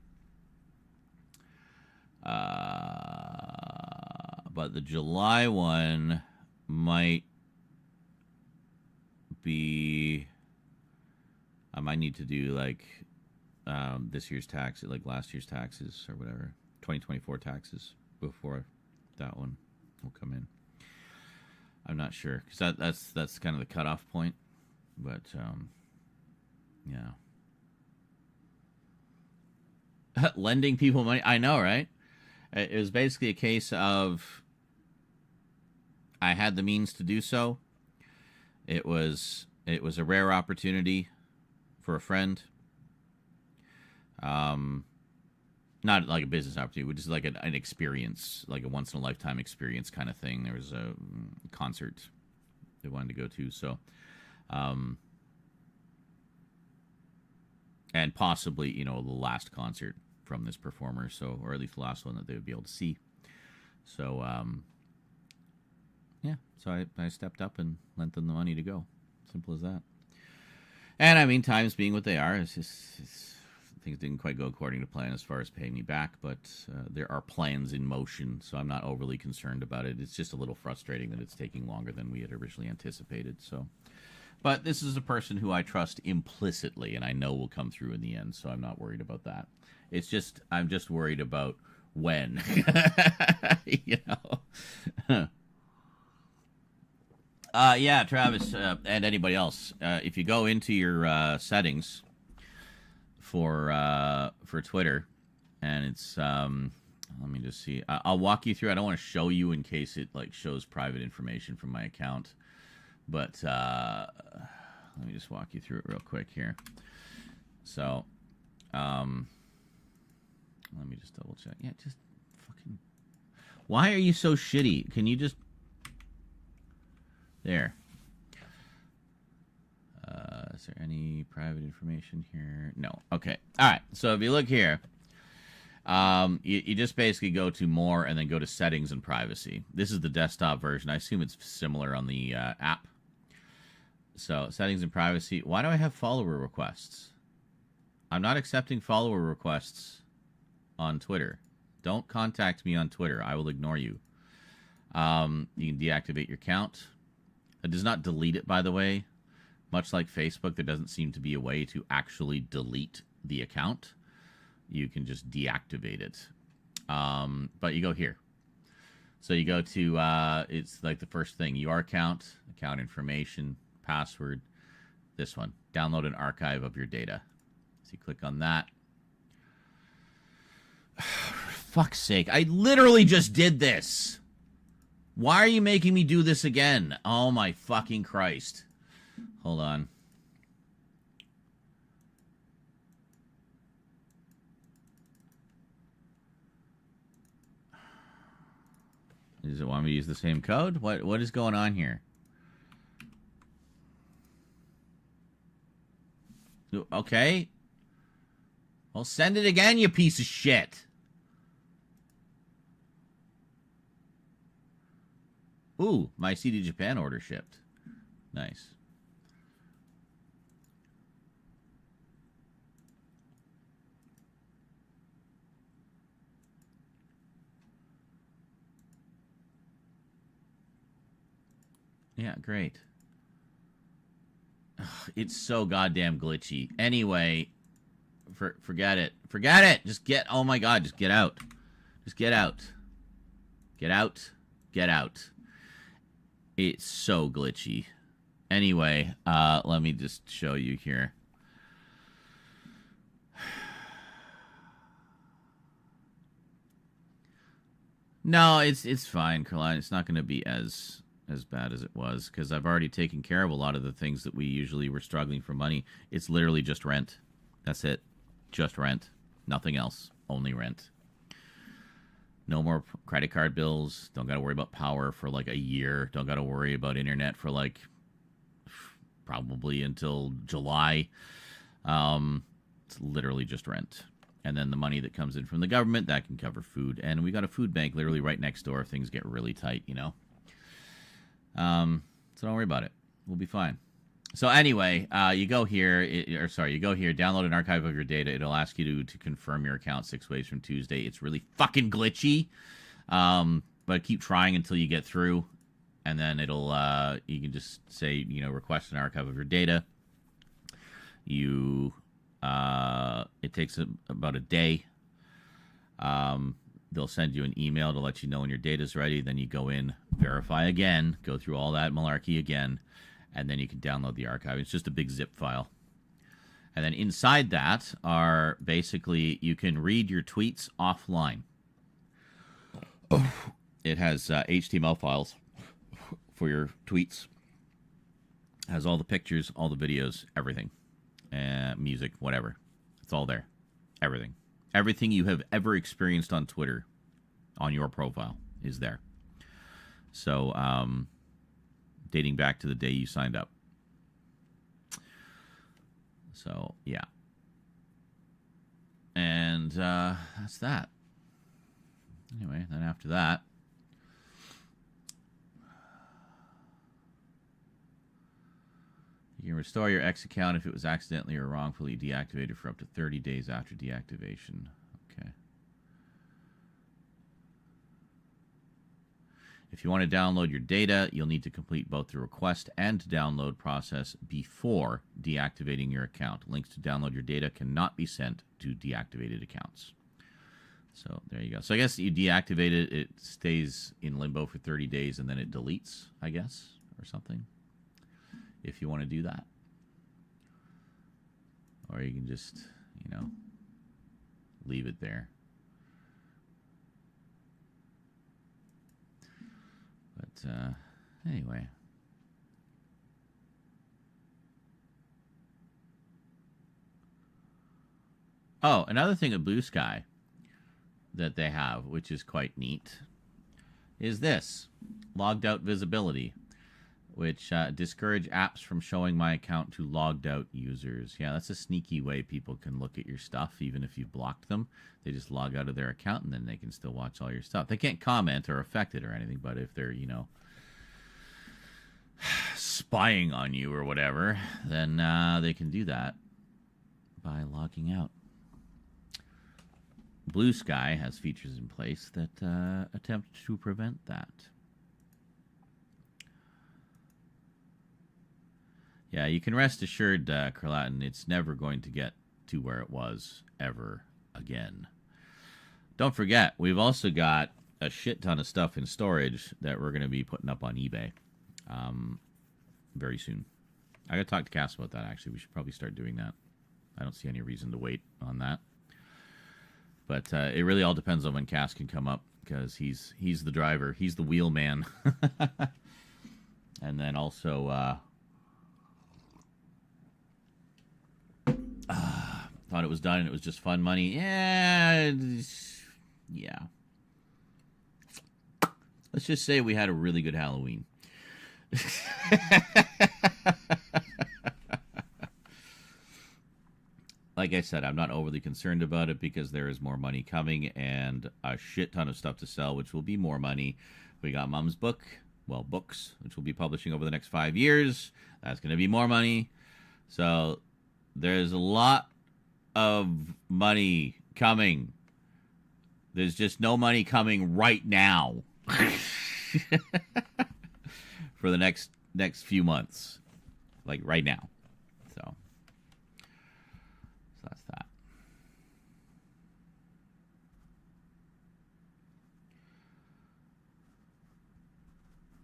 But the July one might be... I might need to do, like, this year's tax, like last year's taxes or whatever. 2024 taxes before that one will come in. I'm not sure. Because that's kind of the cutoff point. But, yeah. Lending people money. I know, right? It was basically a case of I had the means to do so. It was a rare opportunity for a friend. Not like a business opportunity, but just like an experience, like a once in a lifetime experience kind of thing. There was a concert they wanted to go to, so and possibly, you know, the last concert from this performer, so, or at least the last one that they would be able to see. So, yeah, so I stepped up and lent them the money to go. Simple as that. And I mean, times being what they are, things didn't quite go according to plan as far as paying me back, but there are plans in motion, so I'm not overly concerned about it. It's just a little frustrating that it's taking longer than we had originally anticipated, so... But this is a person who I trust implicitly, and I know will come through in the end, so I'm not worried about that. It's just, I'm just worried about when. You know? Yeah, Travis, and anybody else, if you go into your settings for Twitter, and it's, let me just see. I'll walk you through. I don't want to show you in case it, like, shows private information from my account. But let me just walk you through it real quick here. So, let me just double check. Yeah, just fucking... Why are you so shitty? Can you just... There. Is there any private information here? No. Okay. All right. So if you look here, you just basically go to more and then go to settings and privacy. This is the desktop version. I assume it's similar on the app. So, settings and privacy. Why do I have follower requests? I'm not accepting follower requests on Twitter. Don't contact me on Twitter. I will ignore you. You can deactivate your account. It does not delete it, by the way. Much like Facebook, there doesn't seem to be a way to actually delete the account. You can just deactivate it. But you go here. So you go to, it's like the first thing, your account information, password, this one. Download an archive of your data. So you click on that. For fuck's sake, I literally just did this. Why are you making me do this again? Oh my fucking Christ. Hold on. Does it want me to use the same code? What is going on here? Okay. Well, send it again, you piece of shit. Ooh, my CD Japan order shipped. Nice. Yeah, great. Ugh, it's so goddamn glitchy. Anyway, forget it. Forget it! Just get... Oh my god, just get out. Just get out. Get out. Get out. It's so glitchy. Anyway, let me just show you here. No, it's fine, Caroline. It's not going to be as bad as it was, because I've already taken care of a lot of the things that we usually were struggling for money. It's literally just rent. That's it. Just rent. Nothing else. Only rent. No more credit card bills. Don't got to worry about power for like a year. Don't got to worry about internet for like probably until July. It's literally just rent. And then the money that comes in from the government, that can cover food. And we got a food bank literally right next door if things get really tight, you know. So don't worry about it. We'll be fine. So anyway, you go here, you go here, download an archive of your data. It'll ask you to confirm your account 6 ways from Tuesday. It's really fucking glitchy. But keep trying until you get through. And then it'll, you can just say, you know, request an archive of your data. It takes about a day. They'll send you an email to let you know when your data's ready. Then you go in, verify again, go through all that malarkey again, and then you can download the archive. It's just a big zip file. And then inside that are basically, you can read your tweets offline. It has HTML files for your tweets. It has all the pictures, all the videos, everything. Music, whatever. It's all there. Everything. Everything you have ever experienced on Twitter on your profile is there. So, dating back to the day you signed up. So, yeah. And that's that. Anyway, then after that, you can restore your X account if it was accidentally or wrongfully deactivated for up to 30 days after deactivation. Okay. If you want to download your data, you'll need to complete both the request and download process before deactivating your account. Links to download your data cannot be sent to deactivated accounts. So there you go. So I guess you deactivate it, it stays in limbo for 30 days, and then it deletes, I guess, or something. If you want to do that. Or you can just, you know, leave it there. But anyway. Oh, another thing at Blue Sky that they have, which is quite neat, is this. Logged out visibility, which discourage apps from showing my account to logged out users. Yeah, that's a sneaky way people can look at your stuff, even if you've blocked them. They just log out of their account, and then they can still watch all your stuff. They can't comment or affect it or anything, but if they're, you know, spying on you or whatever, then they can do that by logging out. Blue Sky has features in place that attempt to prevent that. Yeah, you can rest assured, Carlatin, it's never going to get to where it was ever again. Don't forget, we've also got a shit ton of stuff in storage that we're going to be putting up on eBay very soon. I got to talk to Cass about that, actually. We should probably start doing that. I don't see any reason to wait on that. But it really all depends on when Cass can come up, because he's the driver. He's the wheel man. And then also... thought it was done and it was just fun money. Yeah. Let's just say we had a really good Halloween. Like I said, I'm not overly concerned about it because there is more money coming and a shit ton of stuff to sell, which will be more money. We got Mom's books, which we'll be publishing over the next 5 years. That's going to be more money. So there's a lot of money coming. There's just no money coming right now for the next few months, like right now. So that's that.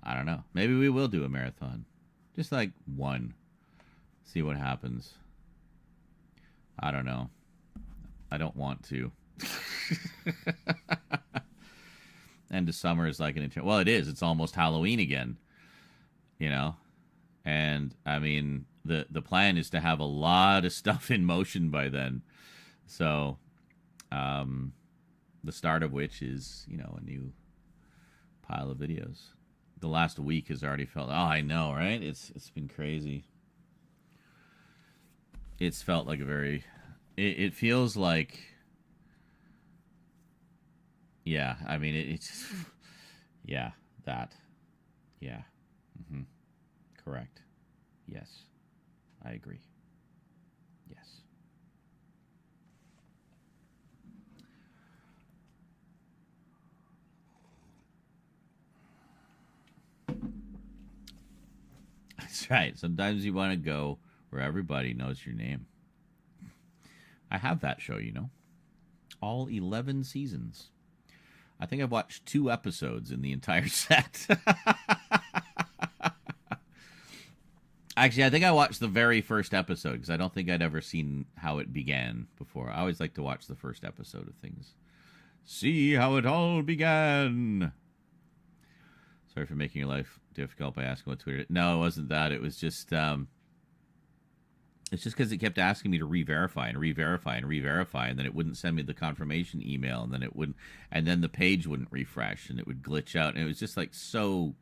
I don't know. Maybe we will do a marathon, just like one. See what happens. I don't know. I don't want to. End of summer is like well, it is. It's almost Halloween again, you know. And I mean, the plan is to have a lot of stuff in motion by then. So, the start of which is, you know, a new pile of videos. The last week has already felt. Oh, I know, right? It's been crazy. It's felt like a very... It feels like... Yeah, I mean, it's... Yeah, that. Yeah. Mm-hmm. Correct. Yes. I agree. Yes. That's right. Sometimes you want to go where everybody knows your name. I have that show, you know. All 11 seasons. I think I've watched 2 episodes in the entire set. Actually, I think I watched the very first episode because I don't think I'd ever seen how it began before. I always like to watch the first episode of things. See how it all began. Sorry for making your life difficult by asking what Twitter... No, it wasn't that. It was just... It's just because it kept asking me to re-verify and re-verify and re-verify, and then it wouldn't send me the confirmation email, and then it wouldn't... And then the page wouldn't refresh, and it would glitch out. And it was just, like, so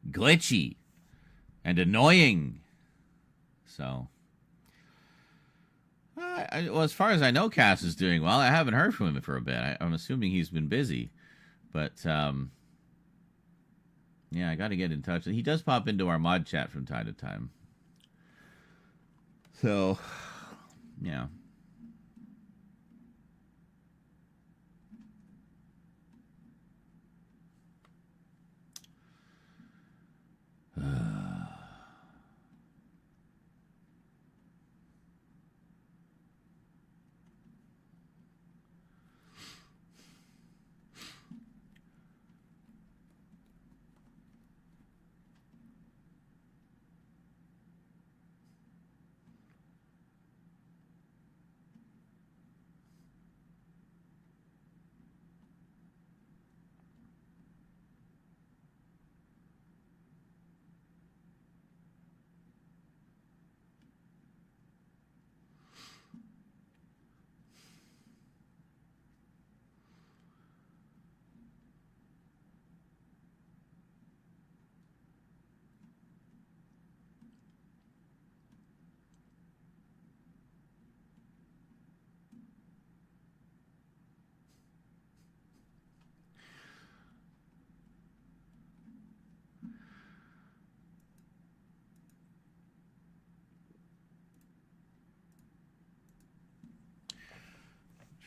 glitchy and annoying. So... well, as far as I know, Cass is doing well. I haven't heard from him for a bit. I'm assuming he's been busy. But, yeah, I got to get in touch. He does pop into our mod chat from time to time. So, yeah.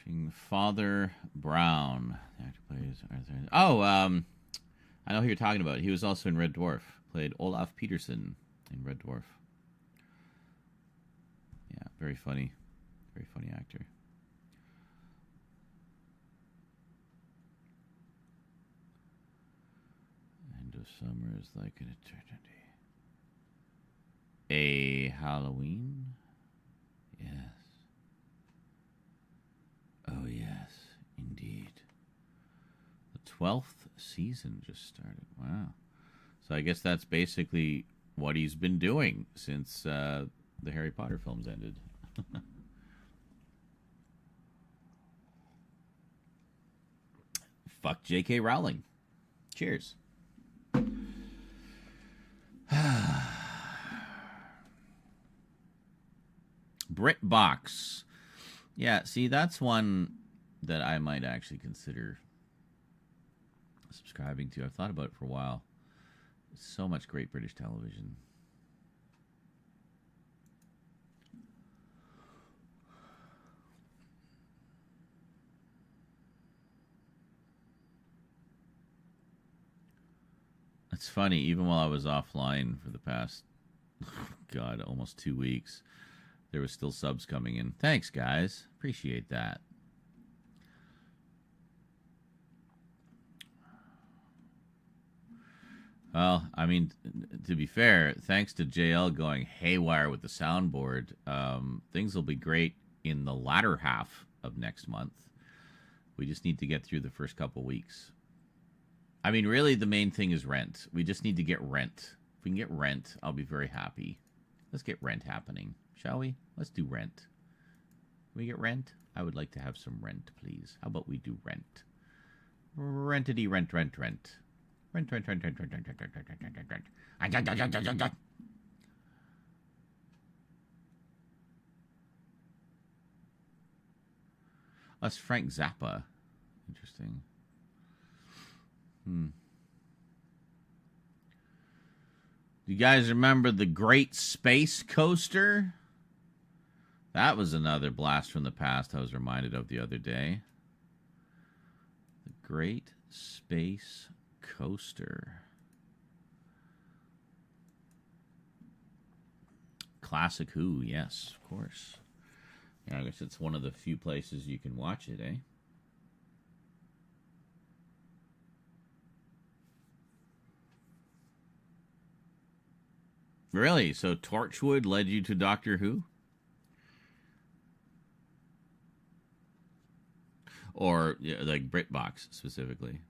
Watching Father Brown. The actor plays Arthur. Oh, I know who you're talking about. He was also in Red Dwarf. Played Olaf Peterson in Red Dwarf. Yeah, very funny. Very funny actor. End of summer is like an eternity. A Halloween? Yes. Oh, yes, indeed. The 12th season just started. Wow. So I guess that's basically what he's been doing since the Harry Potter films ended. Fuck J.K. Rowling. Cheers. BritBox. Yeah, see, that's one that I might actually consider subscribing to. I've thought about it for a while. So much great British television. It's funny, even while I was offline for the past, God, almost 2 weeks, there was still subs coming in. Thanks, guys. Appreciate that. Well, I mean, to be fair, thanks to JL going haywire with the soundboard, things will be great in the latter half of next month. We just need to get through the first couple weeks. I mean, really, the main thing is rent. We just need to get rent. If we can get rent, I'll be very happy. Let's get rent happening, shall we? Let's do rent. Can we get rent? I would like to have some rent, please. How about we do rent? Rentity, rent, rent, rent. Rent, rent, rent, rent, rent, rent, rent, rent, rent, rent, rent, rent. That's Frank Zappa. Interesting. You guys remember the Great Space Coaster? That was another blast from the past I was reminded of the other day. The Great Space Coaster. Classic Who, yes, of course. Yeah, I guess it's one of the few places you can watch it, eh? Really? So Torchwood led you to Doctor Who? Or, yeah, like BritBox specifically?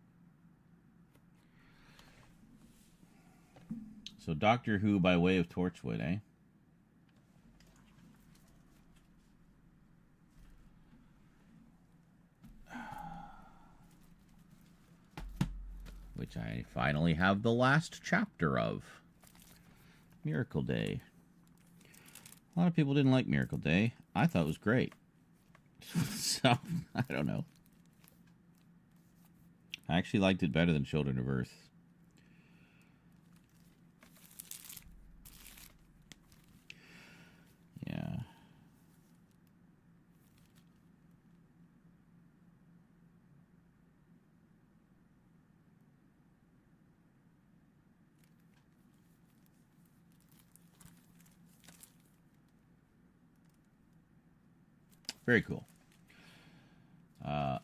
So Doctor Who by way of Torchwood, eh? Which I finally have the last chapter of. Miracle Day. A lot of people didn't like Miracle Day. I thought it was great. So, I don't know. I actually liked it better than Children of Earth. Yeah. Very cool.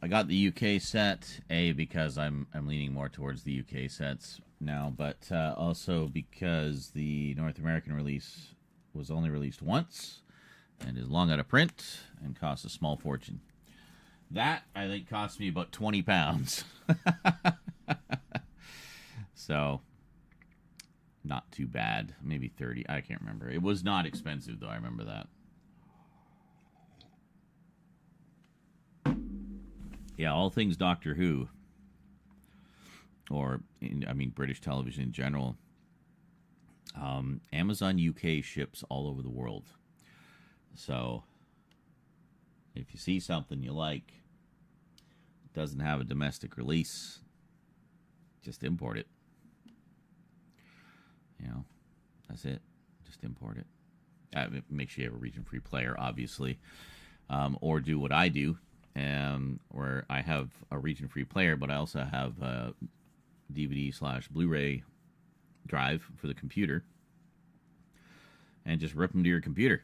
I got the UK set, because I'm leaning more towards the UK sets now, but also because the North American release was only released once and is long out of print and costs a small fortune. That, I think, cost me about £20. So, not too bad. Maybe 30. I can't remember. It was not expensive, though. I remember that. Yeah, all things Doctor Who, or, British television in general. Amazon UK ships all over the world. So, if you see something you like, it doesn't have a domestic release, just import it. You know, that's it. Just import it. Make sure you have a region-free player, obviously. Or do what I do. where I have a region-free player, but I also have a DVD/Blu-ray drive for the computer, and just rip them to your computer.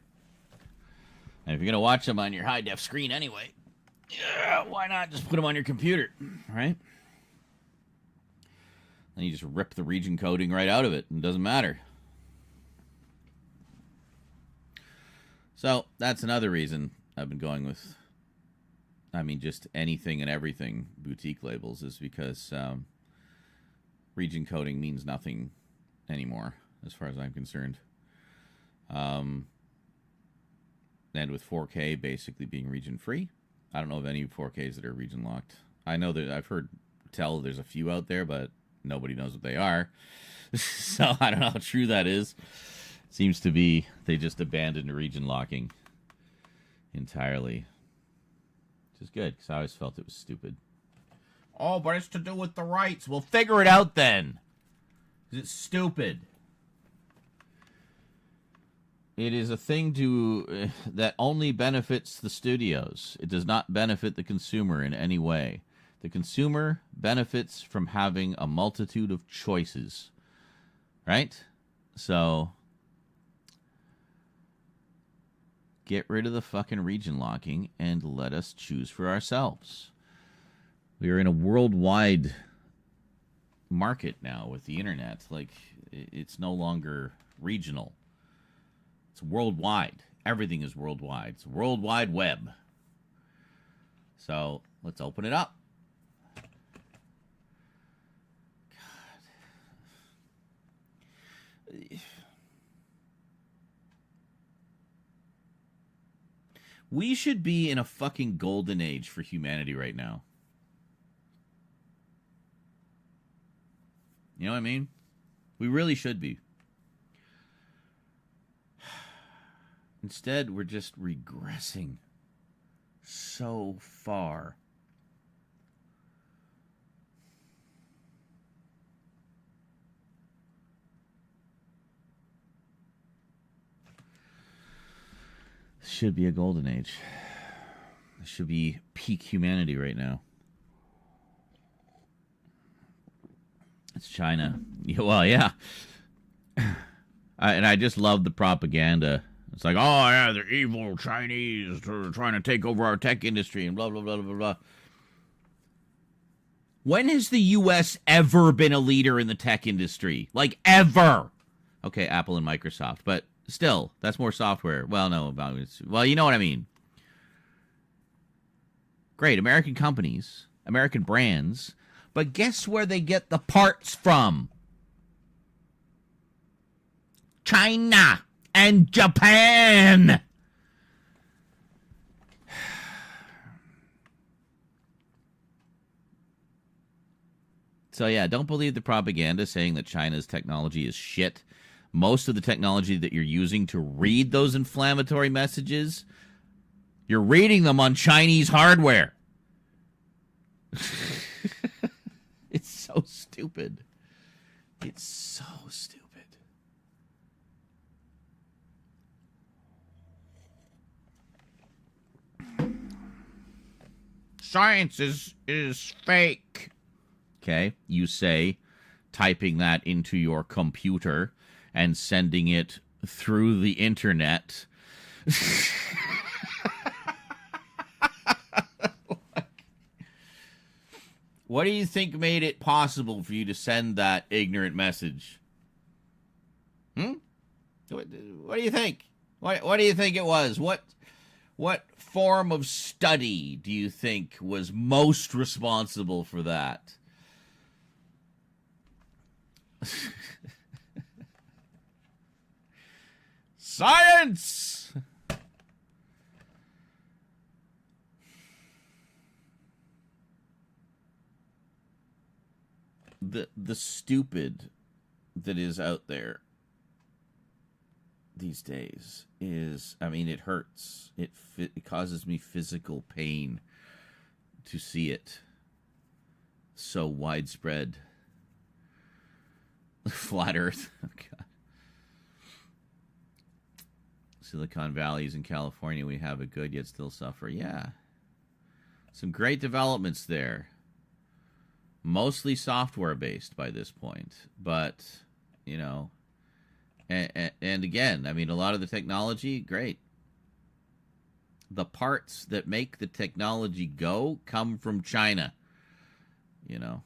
And if you're going to watch them on your high-def screen anyway, yeah, why not just put them on your computer, right? And you just rip the region coding right out of it. It doesn't matter. So that's another reason I've been going with, just anything and everything boutique labels, is because region coding means nothing anymore, as far as I'm concerned. And with 4K basically being region free, I don't know of any 4Ks that are region locked. I know that I've heard there's a few out there, but nobody knows what they are. So I don't know how true that is. Seems to be they just abandoned region locking entirely. Which is good, because I always felt it was stupid. Oh, but it's to do with the rights. Well, figure it out then. Because it's stupid. It is a thing that only benefits the studios. It does not benefit the consumer in any way. The consumer benefits from having a multitude of choices. Right? So get rid of the fucking region locking and let us choose for ourselves. We are in a worldwide market now with the internet. Like, it's no longer regional. It's worldwide. Everything is worldwide. It's World Wide Web. So let's open it up. God. We should be in a fucking golden age for humanity right now. You know what I mean? We really should be. Instead, we're just regressing so far. This should be a golden age. This should be peak humanity right now. It's China. Well, yeah. And I just love the propaganda. It's like, oh, yeah, they're evil Chinese trying to take over our tech industry and blah, blah, blah, blah, blah. When has the U.S. ever been a leader in the tech industry? Like, ever? Okay, Apple and Microsoft, but still, that's more software. Well, no, well, you know what I mean. Great, American companies, American brands, but guess where they get the parts from? China and Japan. So yeah, don't believe the propaganda saying that China's technology is shit. Most of the technology that you're using to read those inflammatory messages, you're reading them on Chinese hardware. It's so stupid. It's so stupid. Science is fake. Okay, you say, typing that into your computer and sending it through the internet. What do you think made it possible for you to send that ignorant message? What do you think? What do you think it was? What form of study do you think was most responsible for that? Science! The stupid that is out there these days is, I mean, it hurts. It causes me physical pain to see it so widespread. Flat Earth. Oh, God. Silicon Valley's in California. We have it good, yet still suffer. Yeah. Some great developments there. Mostly software-based by this point. But, you know, and again, I mean, a lot of the technology, great. The parts that make the technology go come from China, you know.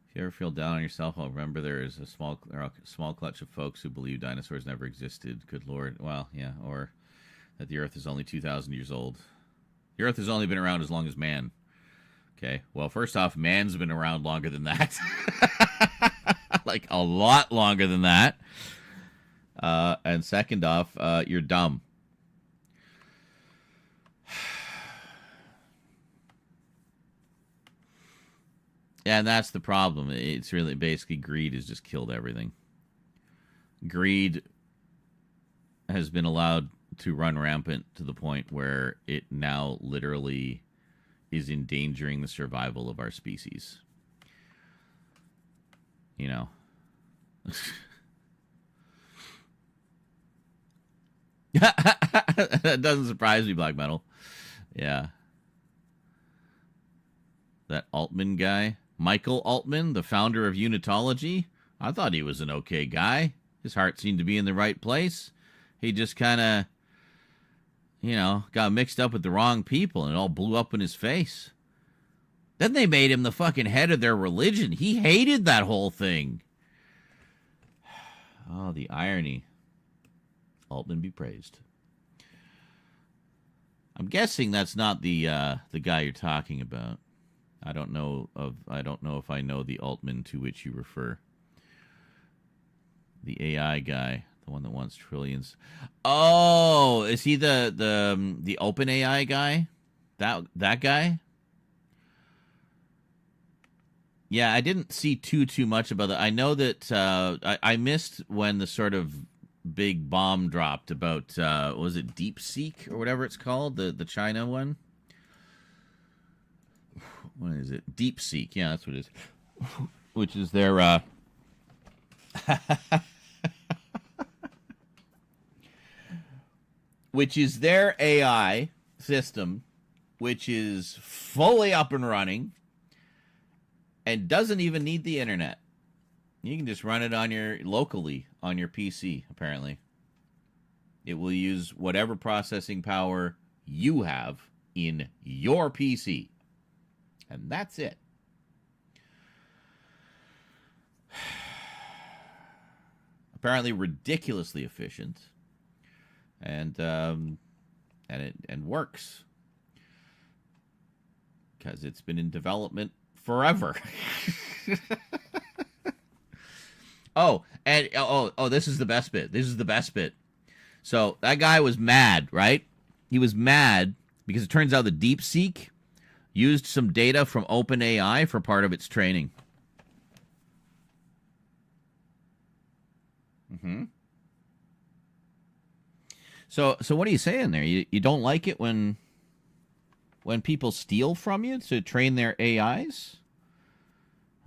If you ever feel down on yourself, I'll remember there is a small clutch of folks who believe dinosaurs never existed. Good Lord. Well, yeah, or that the Earth is only 2,000 years old. The Earth has only been around as long as man. Okay, well, first off, man's been around longer than that. Like, a lot longer than that. And second off, you're dumb. Yeah, and that's the problem. It's really basically greed has just killed everything. Greed has been allowed to run rampant to the point where it now literally is endangering the survival of our species. You know. That doesn't surprise me, Black Metal. Yeah. That Altman guy, Michael Altman, the founder of Unitology, I thought he was an okay guy. His heart seemed to be in the right place. He just kind of, you know, got mixed up with the wrong people and it all blew up in his face. Then they made him the fucking head of their religion. He hated that whole thing. Oh, the irony. Altman be praised. I'm guessing that's not the guy you're talking about. I don't know if I know the Altman to which you refer. The AI guy, the one that wants trillions. Oh, is he the open AI guy? That guy? Yeah, I didn't see too much about that. I know that I missed when the sort of big bomb dropped about was it DeepSeek or whatever it's called, the China one. What is it? DeepSeek. Yeah, that's what it is. Which is their which is their AI system, which is fully up and running and doesn't even need the internet. You can just run it on locally on your PC, apparently. It will use whatever processing power you have in your PC. And that's it. Apparently ridiculously efficient. And it works. Because it's been in development forever. Oh, this is the best bit. This is the best bit. So that guy was mad, right? He was mad because it turns out the DeepSeek used some data from OpenAI for part of its training. Mm-hmm. So what are you saying there? You don't like it when people steal from you to train their AIs?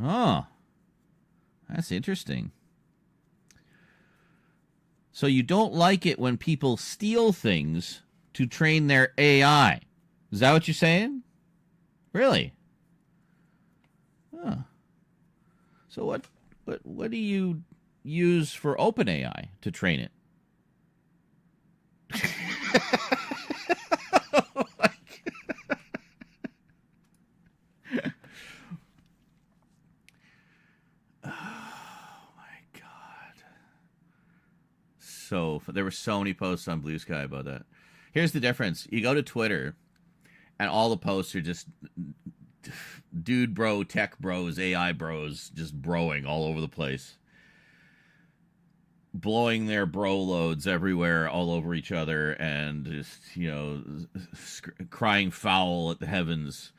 Oh, that's interesting. So you don't like it when people steal things to train their AI. Is that what you're saying? Really? Huh. So what do you use for OpenAI to train it? Oh my God. Oh my God. So there were so many posts on Blue Sky about that. Here's the difference. You go to Twitter and all the posts are just dude bro, tech bros, AI bros, just broing all over the place. Blowing their bro loads everywhere, all over each other, and just, you know, crying foul at the heavens.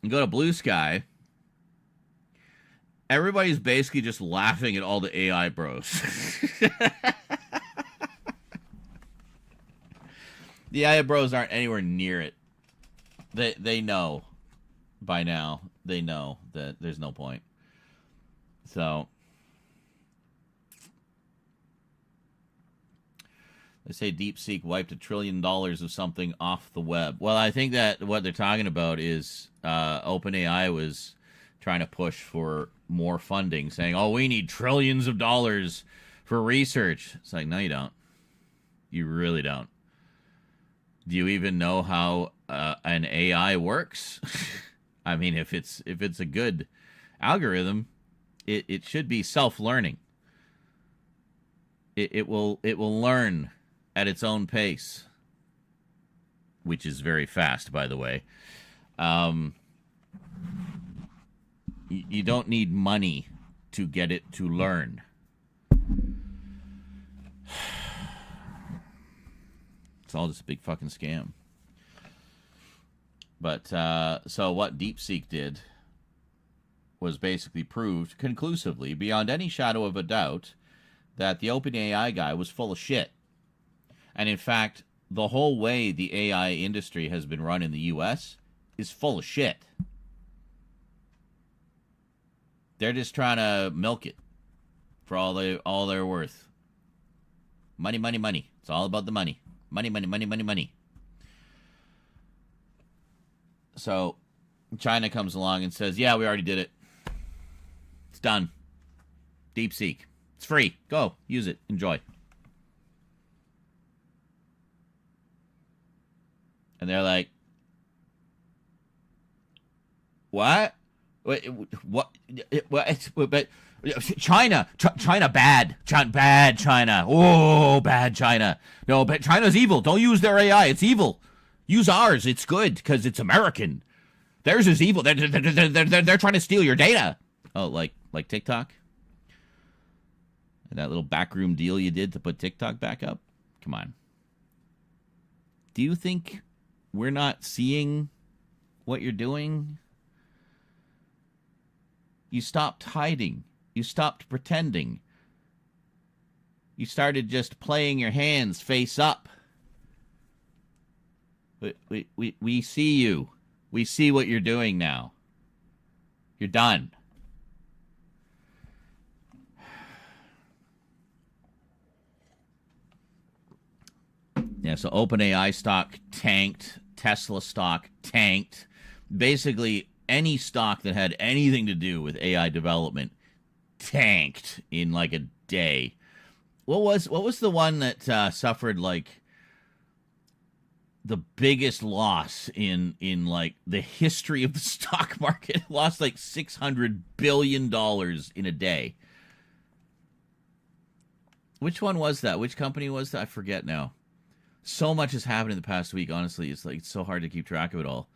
You go to Blue Sky, everybody's basically just laughing at all the AI bros. The AI bros aren't anywhere near it. They know by now. They know that there's no point. So They say DeepSeek wiped $1 trillion of something off the web. Well, I think that what they're talking about is OpenAI was trying to push for more funding, saying, oh, we need trillions of dollars for research. It's like, no, you don't. You really don't. Do you even know how an AI works? I mean, if it's a good algorithm, it should be self-learning. It will learn at its own pace, which is very fast, by the way. You don't need money to get it to learn. It's all just a big fucking scam. But so what DeepSeek did was basically proved conclusively, beyond any shadow of a doubt, that the OpenAI guy was full of shit. And in fact, the whole way the AI industry has been run in the U.S. is full of shit. They're just trying to milk it for all they're worth. Money, money, money. It's all about the money. Money, money, money, money, money. So China comes along and says, yeah, we already did it. It's done. DeepSeek. It's free. Go. Use it. Enjoy. And they're like, what? What? But China bad. Bad China. Oh, bad China. No, but China's evil. Don't use their AI. It's evil. Use ours. It's good because it's American. Theirs is evil. They're trying to steal your data. Oh, like TikTok? And that little backroom deal you did to put TikTok back up? Come on. Do you think we're not seeing what you're doing? You stopped hiding. You stopped pretending. You started just playing your hands face up. We see you. We see what you're doing now. You're done. Yeah, so OpenAI stock tanked. Tesla stock tanked. Basically, any stock that had anything to do with AI development tanked in like a day. What was the one that suffered like the biggest loss in like the history of the stock market? Lost like $600 billion in a day. Which one was that? Which company was that? I forget now. So much has happened in the past week. Honestly, it's so hard to keep track of it all.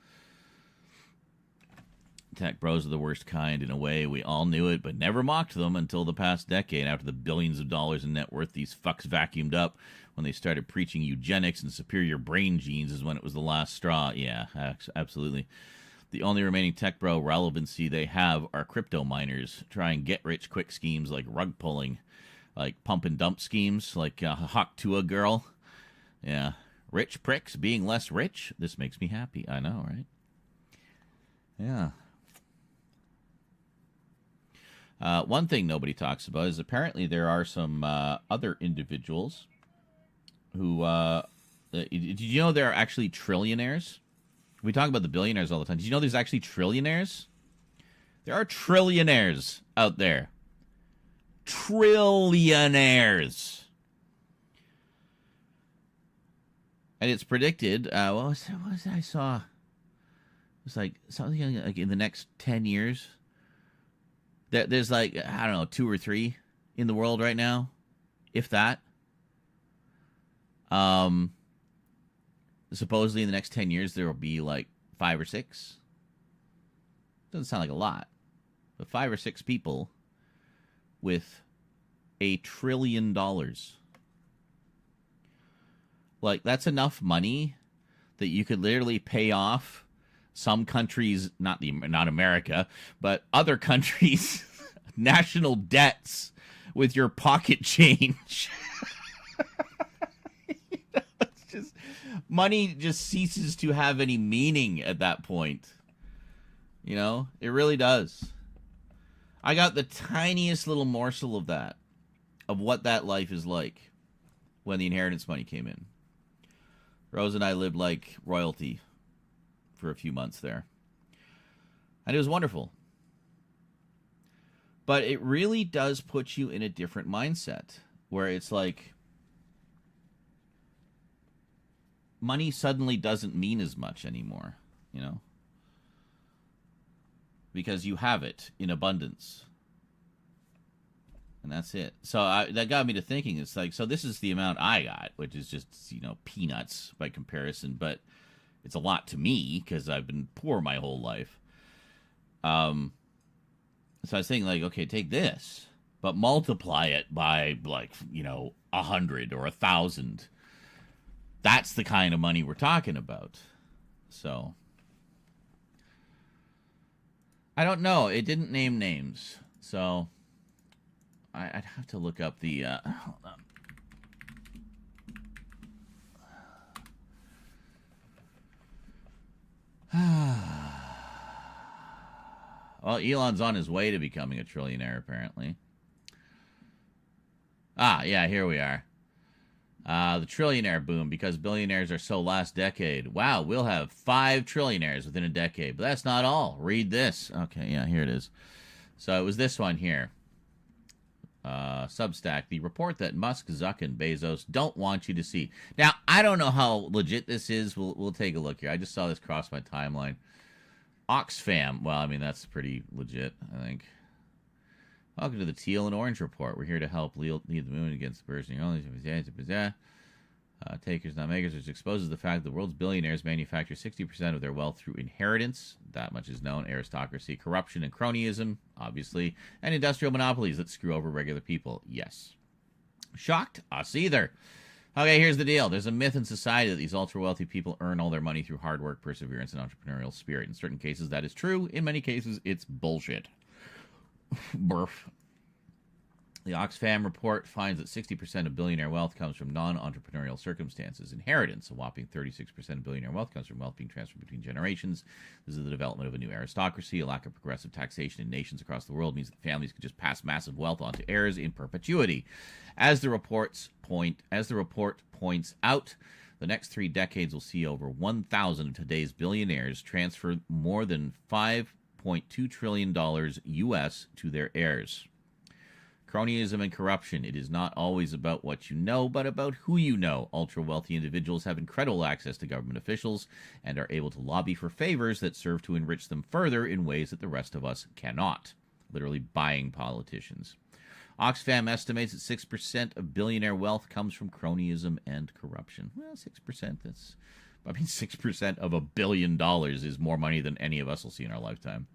Tech bros are the worst kind. In a way, we all knew it, but never mocked them until the past decade. After the billions of dollars in net worth these fucks vacuumed up when they started preaching eugenics and superior brain genes is when it was the last straw. Yeah, absolutely. The only remaining tech bro relevancy they have are crypto miners. Try and get rich quick schemes like rug pulling, like pump and dump schemes, like Hawk Tua girl. Yeah. Rich pricks being less rich. This makes me happy. I know, right? Yeah. One thing nobody talks about is apparently there are some other individuals who... did you know there are actually trillionaires? We talk about the billionaires all the time. Did you know there's actually trillionaires? There are trillionaires out there. Trillionaires. And it's predicted, what was that I saw? It was like something like in the next 10 years. There's like, I don't know, 2 or 3 in the world right now, if that. Supposedly in the next 10 years, there will be like 5 or 6. Doesn't sound like a lot. But 5 or 6 people with $1 trillion. Like, that's enough money that you could literally pay off some countries, not America, but other countries' national debts with your pocket change. It's just, money just ceases to have any meaning at that point. You know, it really does. I got the tiniest little morsel of that, of what that life is like. when the inheritance money came in. Rose and I lived like royalty for a few months there. And it was wonderful. But it really does put you in a different mindset where it's like money suddenly doesn't mean as much anymore, you know? Because you have it in abundance. And that's it. So that got me to thinking, it's like, so this is the amount I got, which is just, you know, peanuts by comparison, but it's a lot to me because I've been poor my whole life. So I was thinking, like, okay, take this, but multiply it by, like, you know, 100 or 1,000. That's the kind of money we're talking about. So I don't know. It didn't name names, so I'd have to look up the. Hold on. Well, Elon's on his way to becoming a trillionaire, apparently. Ah, yeah, here we are. The trillionaire boom, because billionaires are so last decade. Wow, we'll have 5 trillionaires within a decade. But that's not all. Read this. Okay, yeah, here it is. So it was this one here. Substack, the report that Musk, Zuck, and Bezos don't want you to see. Now, I don't know how legit this is. We'll take a look here. I just saw this cross my timeline. Oxfam. Well, I mean, that's pretty legit, I think. Welcome to the Teal and Orange Report. We're here to help lead the movement against the person. Takers, not makers, which exposes the fact that the world's billionaires manufacture 60% of their wealth through inheritance. That much is known. Aristocracy, corruption, and cronyism, obviously. And industrial monopolies that screw over regular people. Yes. Shocked? Us either. Okay, here's the deal. There's a myth in society that these ultra-wealthy people earn all their money through hard work, perseverance, and entrepreneurial spirit. In certain cases, that is true. In many cases, it's bullshit. Burf. The Oxfam report finds that 60% of billionaire wealth comes from non-entrepreneurial circumstances. Inheritance, a whopping 36% of billionaire wealth comes from wealth being transferred between generations. This is the development of a new aristocracy. A lack of progressive taxation in nations across the world means that families can just pass massive wealth on to heirs in perpetuity. As the report points out, the next 3 decades will see over 1,000 of today's billionaires transfer more than $5.2 trillion U.S. to their heirs. Cronyism and corruption. It is not always about what you know, but about who you know. Ultra-wealthy individuals have incredible access to government officials and are able to lobby for favors that serve to enrich them further in ways that the rest of us cannot. Literally buying politicians. Oxfam estimates that 6% of billionaire wealth comes from cronyism and corruption. Well, 6%, that's... I mean, 6% of $1 billion is more money than any of us will see in our lifetime.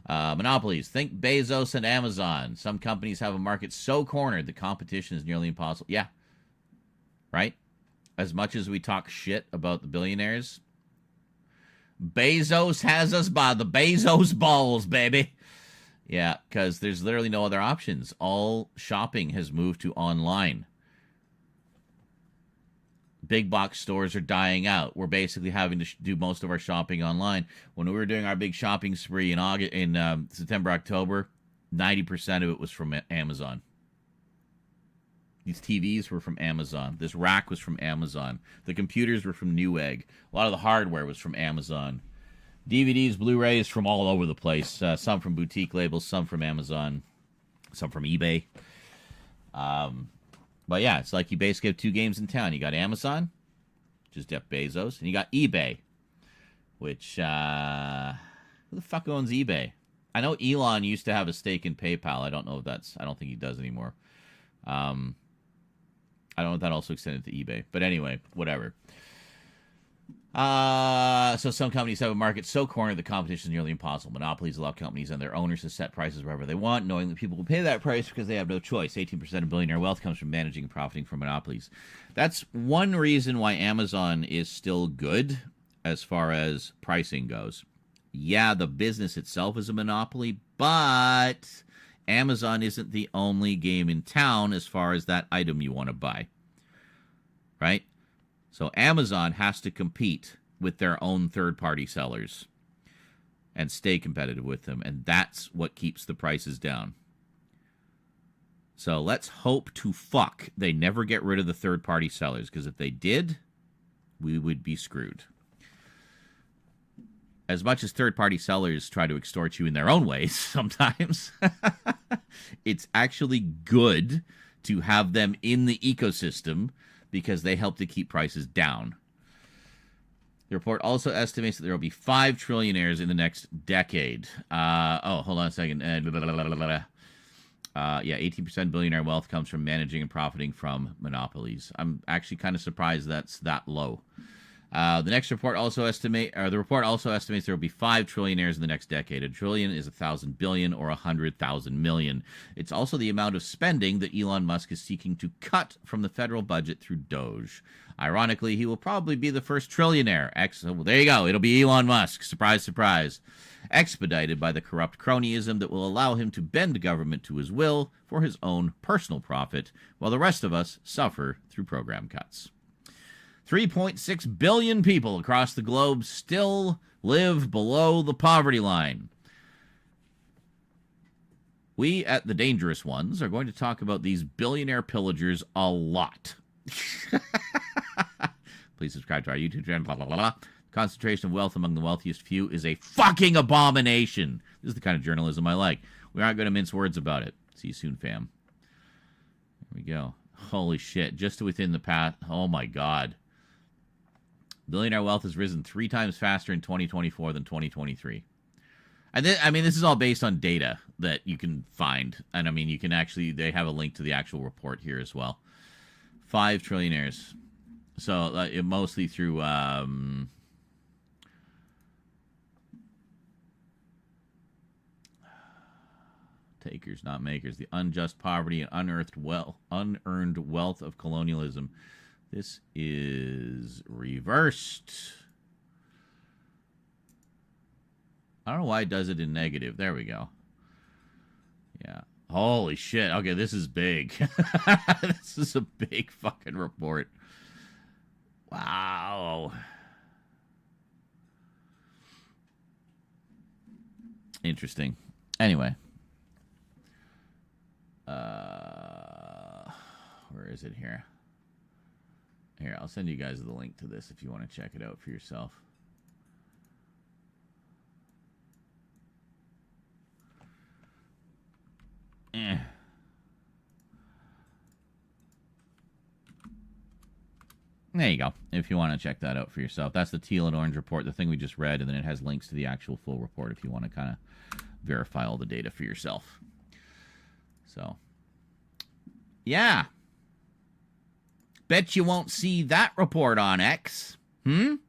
Monopolies. Think Bezos and Amazon. Some companies have a market so cornered the competition is nearly impossible. Yeah. Right? As much as we talk shit about the billionaires, Bezos has us by the Bezos balls, baby. Yeah, because there's literally no other options. All shopping has moved to online. Big box stores are dying out. We're basically having to do most of our shopping online. When we were doing our big shopping spree in September, October, 90% of it was from Amazon. These TVs were from Amazon. This rack was from Amazon. The computers were from Newegg. A lot of the hardware was from Amazon. DVDs, Blu-rays from all over the place. Some from boutique labels, some from Amazon, some from eBay. But yeah, it's like you basically have 2 games in town. You got Amazon, which is Jeff Bezos, and you got eBay, which, who the fuck owns eBay? I know Elon used to have a stake in PayPal. I don't know if I don't think he does anymore. I don't know if that also extended to eBay. But anyway, whatever. So some companies have a market so cornered the competition is nearly impossible. Monopolies allow companies and their owners to set prices wherever they want, knowing that people will pay that price because they have no choice. 18% of billionaire wealth comes from managing and profiting from monopolies. That's one reason why Amazon is still good as far as pricing goes. Yeah, the business itself is a monopoly, but Amazon isn't the only game in town as far as that item you want to buy. Right? So Amazon has to compete with their own third-party sellers and stay competitive with them, and that's what keeps the prices down. So let's hope to fuck they never get rid of the third-party sellers, because if they did, we would be screwed. As much as third-party sellers try to extort you in their own ways sometimes, it's actually good to have them in the ecosystem because they help to keep prices down. The report also estimates that there will be 5 trillionaires in the next decade. Hold on a second. 18% billionaire wealth comes from managing and profiting from monopolies. I'm actually kind of surprised that's that low. The report also estimates there will be 5 trillionaires in the next decade. A trillion is 1,000 billion or 100,000 million. It's also the amount of spending that Elon Musk is seeking to cut from the federal budget through Doge. Ironically, he will probably be the first trillionaire. There you go. It'll be Elon Musk. Surprise, surprise. Expedited by the corrupt cronyism that will allow him to bend government to his will for his own personal profit, while the rest of us suffer through program cuts. 3.6 billion people across the globe still live below the poverty line. We at The Dangerous Ones are going to talk about these billionaire pillagers a lot. Please subscribe to our YouTube channel, blah, blah, blah, blah. Concentration of wealth among the wealthiest few is a fucking abomination. This is the kind of journalism I like. We aren't going to mince words about it. See you soon, fam. There we go. Holy shit. Just within the path. Oh, my God. Billionaire wealth has risen 3 times faster in 2024 than 2023. And this is all based on data that you can find. And, you can actually, they have a link to the actual report here as well. 5 trillionaires. So, mostly through, takers, not makers. The unjust poverty and unearned wealth of colonialism. This is reversed. I don't know why it does it in negative. There we go. Yeah. Holy shit. Okay, this is big. This is a big fucking report. Wow. Interesting. Anyway. Where is it here? Here, I'll send you guys the link to this if you want to check it out for yourself. There you go. If you want to check that out for yourself. That's the teal and orange report, the thing we just read, and then it has links to the actual full report if you want to kind of verify all the data for yourself. So, yeah. Bet you won't see that report on X. Come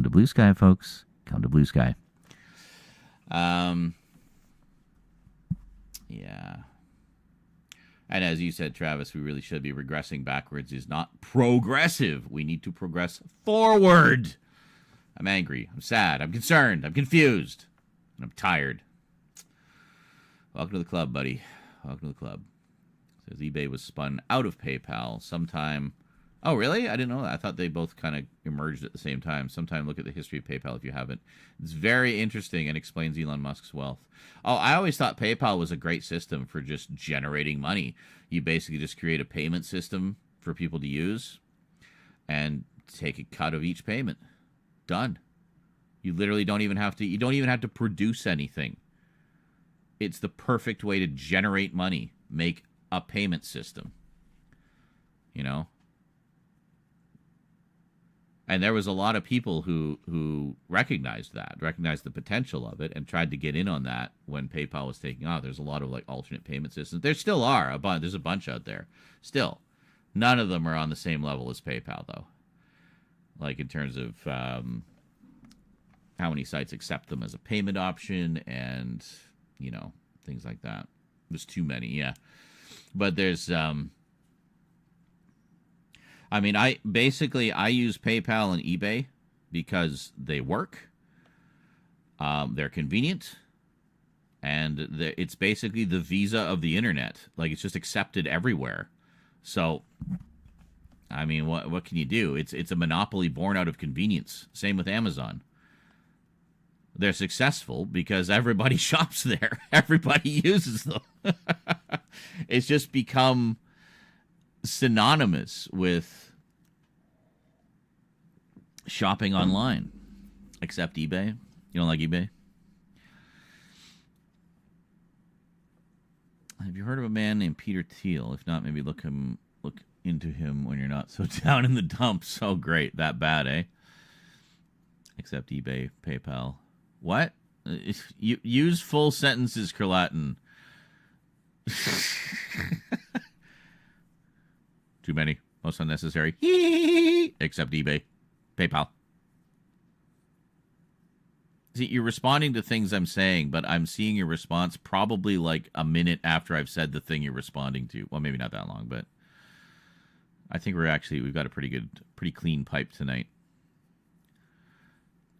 to Blue Sky, folks. Come to Blue Sky. Yeah. And as you said, Travis, we really should be regressing backwards is not progressive. We need to progress forward. I'm angry. I'm sad. I'm concerned. I'm confused. And I'm tired. Welcome to the club, buddy. Welcome to the club. It says eBay was spun out of PayPal sometime. Oh, really? I didn't know that. I thought they both kind of emerged at the same time. Sometime look at the history of PayPal if you haven't. It's very interesting and explains Elon Musk's wealth. Oh, I always thought PayPal was a great system for just generating money. You basically just create a payment system for people to use and take a cut of each payment. Done. You literally don't even have to produce anything. It's the perfect way to generate money. Make a payment system. You know? And there was a lot of people who recognized the potential of it, and tried to get in on that when PayPal was taking off. There's a lot of like alternate payment systems. There still are there's a bunch out there. Still, none of them are on the same level as PayPal, though. Like in terms of how many sites accept them as a payment option, and things like that. There's too many, yeah. But there's I use PayPal and eBay because they work. They're convenient. And it's basically the Visa of the internet. Like, it's just accepted everywhere. So, what can you do? It's a monopoly born out of convenience. Same with Amazon. They're successful because everybody shops there. Everybody uses them. It's just become synonymous with shopping online. Except eBay. You don't like eBay? Have you heard of a man named Peter Thiel? If not, maybe look into him when you're not so down in the dumps. Oh, great. That bad, eh? Except eBay, PayPal. What? You use full sentences, Kurlatin. Too many. Most unnecessary. Except eBay, PayPal. See, you're responding to things I'm saying, but I'm seeing your response probably like a minute after I've said the thing you're responding to. Well, maybe not that long, but I think we've got a pretty clean pipe tonight.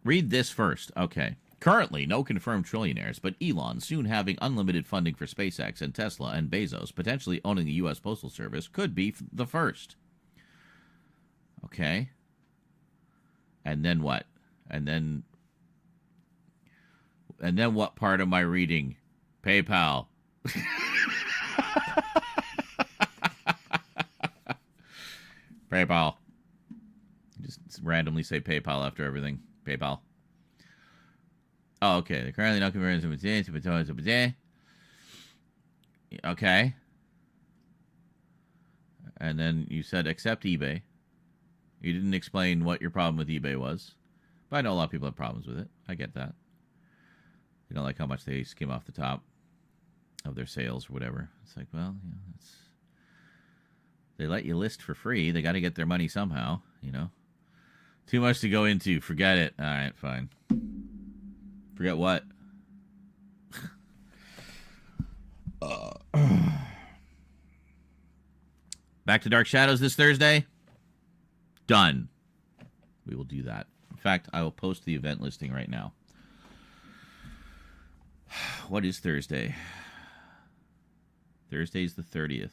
Read this first. Okay. Currently, no confirmed trillionaires, but Elon soon having unlimited funding for SpaceX, and Tesla and Bezos potentially owning the U.S. Postal Service could be the first. Okay. And then what? And then what part am I reading? PayPal. PayPal. Just randomly say PayPal after everything. PayPal. Oh, okay. They're currently not converting to okay. And then you said accept eBay. You didn't explain what your problem with eBay was. But I know a lot of people have problems with it. I get that. You don't like how much they skim off the top of their sales or whatever. It's like, well, you know, they let you list for free. They got to get their money somehow, you know. Too much to go into. Forget it. All right, fine. Forget what? Back to Dark Shadows this Thursday? Done. We will do that. In fact, I will post the event listing right now. What is Thursday? Thursday's the 30th.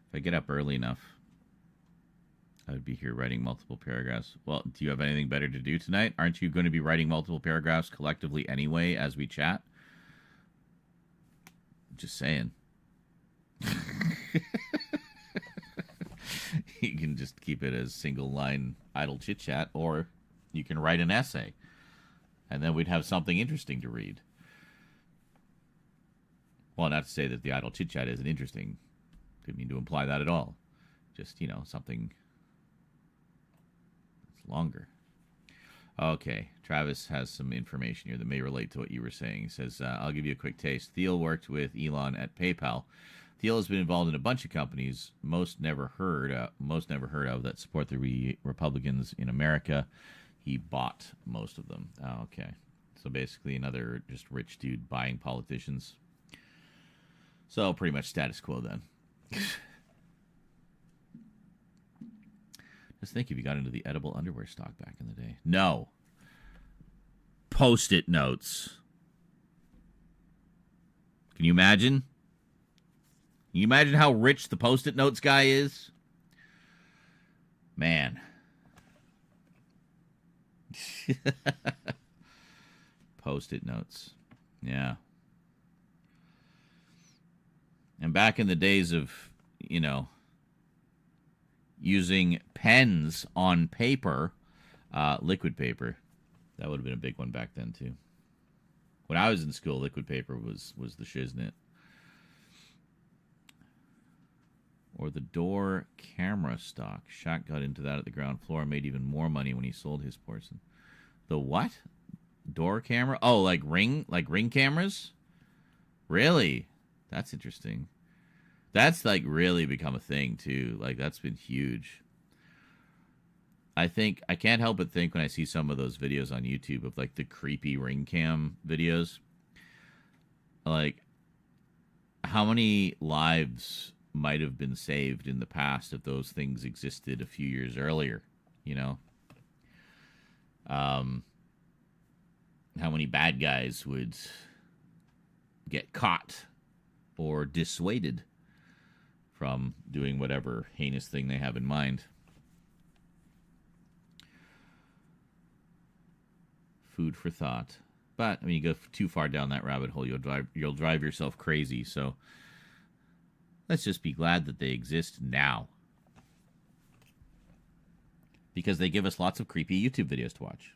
If I get up early enough, I would be here writing multiple paragraphs. Well, do you have anything better to do tonight? Aren't you going to be writing multiple paragraphs collectively anyway as we chat? Just saying. You can just keep it as single line idle chit chat, or you can write an essay, and then we'd have something interesting to read. Well, not to say that the idle chit chat isn't interesting. Didn't mean to imply that at all. Just, you know, something that's longer. Okay, Travis has some information here that may relate to what you were saying. He says, I'll give you a quick taste. Thiel worked with Elon at PayPal. Thiel has been involved in a bunch of companies, most never heard of, that support the Republicans in America. He bought most of them. Oh, okay. So basically another just rich dude buying politicians. So pretty much status quo then. Just think if you got into the edible underwear stock back in the day. No. Post-it notes. Can you imagine? Can you imagine how rich the Post-it notes guy is? Man. Post-it notes. Yeah. And back in the days of, you know, using pens on paper, liquid paper, that would have been a big one back then, too. When I was in school, liquid paper was the shiznit. Or the door camera stock. Shaq got into that at the ground floor and made even more money when he sold his portion. The what? Door camera? Oh, like ring cameras? Really? That's interesting. That's like really become a thing too. Like that's been huge. I can't help but think when I see some of those videos on YouTube of like the creepy ring cam videos, like how many lives might have been saved in the past if those things existed a few years earlier, you know? How many bad guys would get caught or dissuaded from doing whatever heinous thing they have in mind. Food for thought. But I mean, you go too far down that rabbit hole, you'll drive yourself crazy. So let's just be glad that they exist now, because they give us lots of creepy YouTube videos to watch.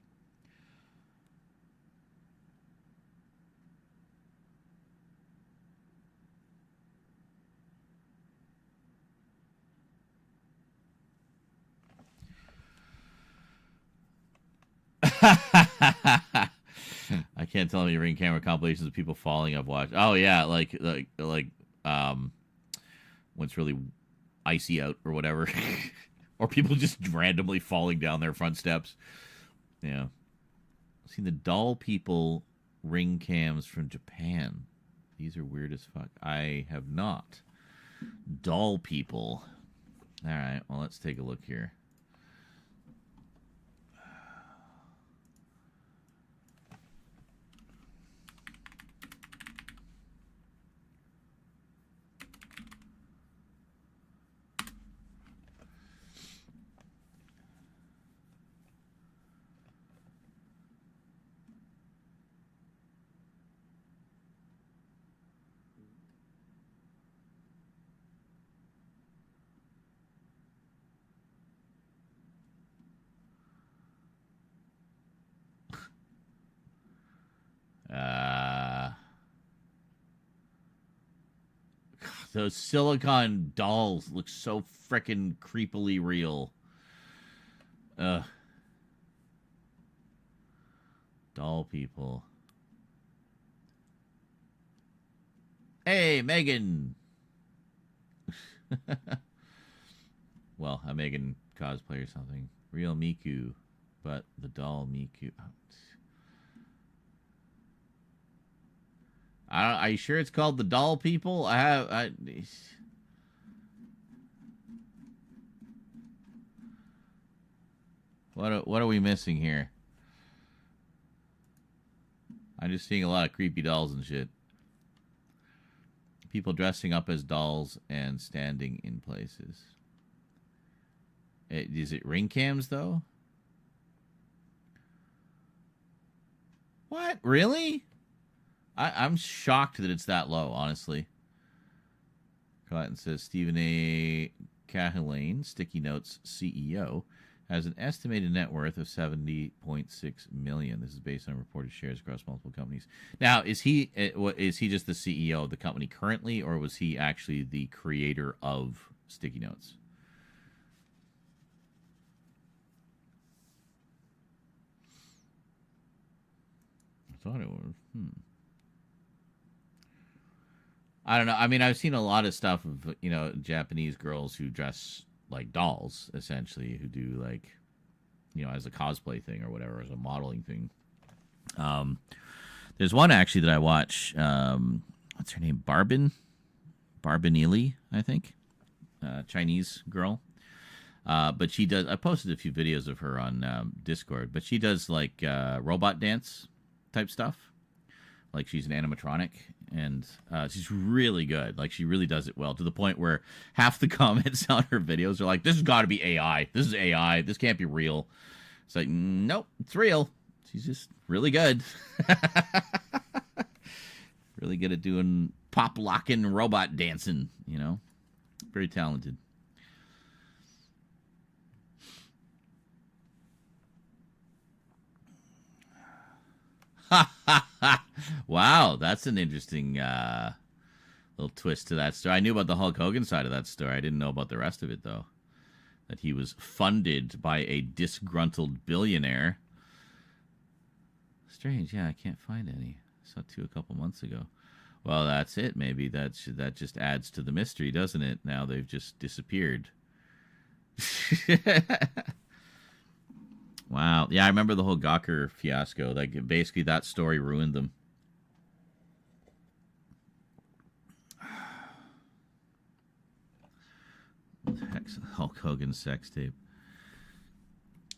I can't tell any ring camera compilations of people falling I've watched. Oh yeah, like when it's really icy out or whatever, or people just randomly falling down their front steps. Yeah, I've seen the doll people ring cams from Japan. These are weird as fuck. I have not. Doll people. All right, well, let's take a look here. Those silicone dolls look so frickin' creepily real. Doll people. Hey, Megan! Well, a Megan cosplay or something. Real Miku, but the doll Miku. Are you sure it's called the doll people? What are we missing here? I'm just seeing a lot of creepy dolls and shit. People dressing up as dolls and standing in places. Is it ring cams though? What? Really? I'm shocked that it's that low, honestly. Cotton says Stephen A. Cahillane, Sticky Notes CEO, has an estimated net worth of $70.6 million. This is based on reported shares across multiple companies. Now, is he just the CEO of the company currently, or was he actually the creator of Sticky Notes? I thought it was. I don't know. I mean, I've seen a lot of stuff of, Japanese girls who dress like dolls, essentially, who do, like, as a cosplay thing or whatever, as a modeling thing. There's one, actually, that I watch. What's her name? Barbanili, I think. Chinese girl. But she does... I posted a few videos of her on Discord, but she does, like, robot dance type stuff. Like, she's an animatronic, and she's really good. Like, she really does it well, to the point where half the comments on her videos are like, this has got to be AI. This is AI. This can't be real. It's like, nope, it's real. She's just really good. Really good at doing pop-locking robot dancing, Very talented. Wow, that's an interesting little twist to that story. I knew about the Hulk Hogan side of that story. I didn't know about the rest of it, though. That he was funded by a disgruntled billionaire. Strange, yeah, I can't find any. I saw two a couple months ago. Well, that's it. Maybe that just adds to the mystery, doesn't it? Now they've just disappeared. Wow. Yeah, I remember the whole Gawker fiasco. Like, basically, that story ruined them. Hulk Hogan sex tape.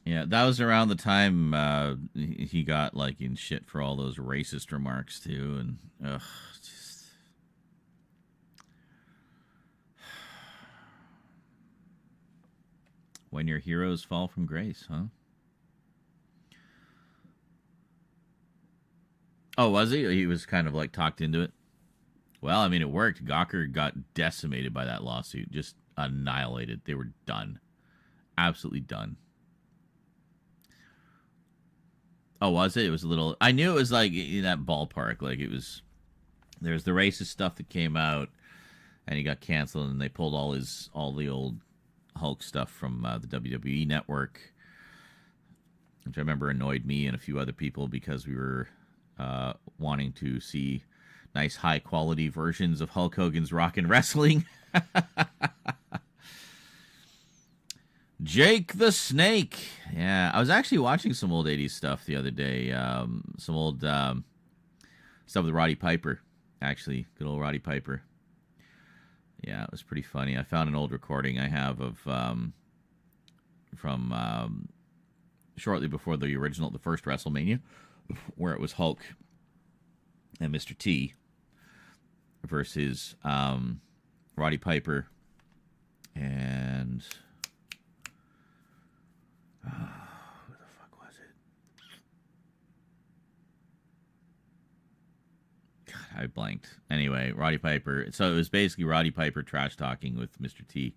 Yeah, that was around the time he got, like, in shit for all those racist remarks, too. And, When your heroes fall from grace, huh? Oh, was he? He was kind of like talked into it. Well, I mean, it worked. Gawker got decimated by that lawsuit, just annihilated. They were done. Absolutely done. Oh, was it? It was a little... I knew it was like in that ballpark. Like it was... There's the racist stuff that came out, and he got canceled, and they pulled all the old Hulk stuff from the WWE network, which I remember annoyed me and a few other people because we were wanting to see nice high-quality versions of Hulk Hogan's Rockin' Wrestling. Jake the Snake. Yeah, I was actually watching some old 80s stuff the other day. Some old stuff with Roddy Piper. Actually, good old Roddy Piper. Yeah, it was pretty funny. I found an old recording I have of from shortly before the first WrestleMania, where it was Hulk and Mr. T versus Roddy Piper and who the fuck was it? God, I blanked. Anyway, Roddy Piper. So it was basically Roddy Piper trash talking with Mr. T,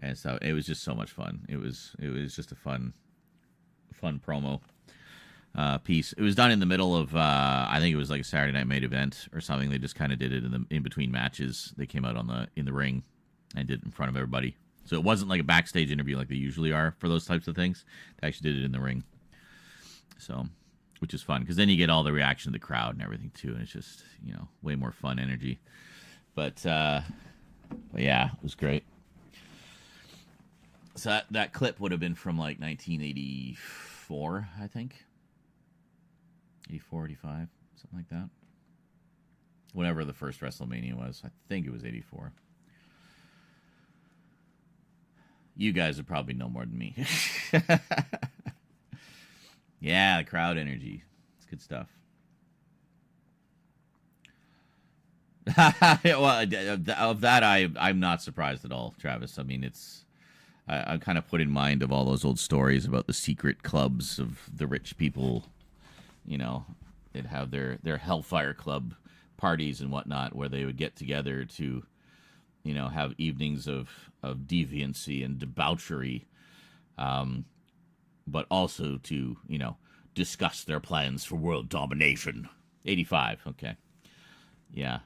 and so it was just so much fun. It was just a fun promo piece. It was done in the middle of I think it was like a Saturday Night Main Event or something. They just kind of did it in between matches. They came out in the ring and did it in front of everybody. So it wasn't like a backstage interview like they usually are for those types of things. They actually did it in the ring. So, which is fun because then you get all the reaction of the crowd and everything too, and it's just way more fun energy. But yeah, it was great. So that clip would have been from like 1984, I think. 84, 85, something like that. Whatever the first WrestleMania was. I think it was 84. You guys would probably know more than me. Yeah, the crowd energy. It's good stuff. Well, of that, I'm not surprised at all, Travis. I mean, I'm kind of put in mind of all those old stories about the secret clubs of the rich people. They'd have their Hellfire Club parties and whatnot, where they would get together to, have evenings of deviancy and debauchery, but also to, discuss their plans for world domination. 85, okay. Yeah.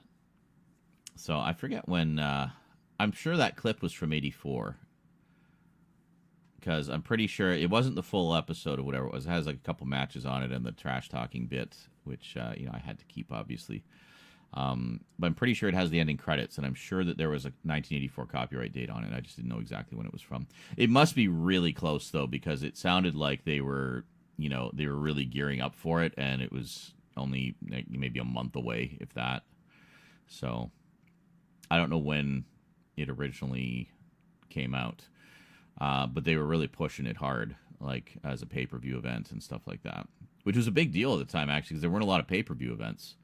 So I forget when, I'm sure that clip was from 84. Because I'm pretty sure it wasn't the full episode or whatever it was. It has like a couple matches on it and the trash talking bit, which, I had to keep, obviously. But I'm pretty sure it has the ending credits, and I'm sure that there was a 1984 copyright date on it. I just didn't know exactly when it was from. It must be really close, though, because it sounded like they were really gearing up for it, and it was only maybe a month away, if that. So I don't know when it originally came out, but they were really pushing it hard, like as a pay-per-view event and stuff like that, which was a big deal at the time, actually, because there weren't a lot of pay-per-view events.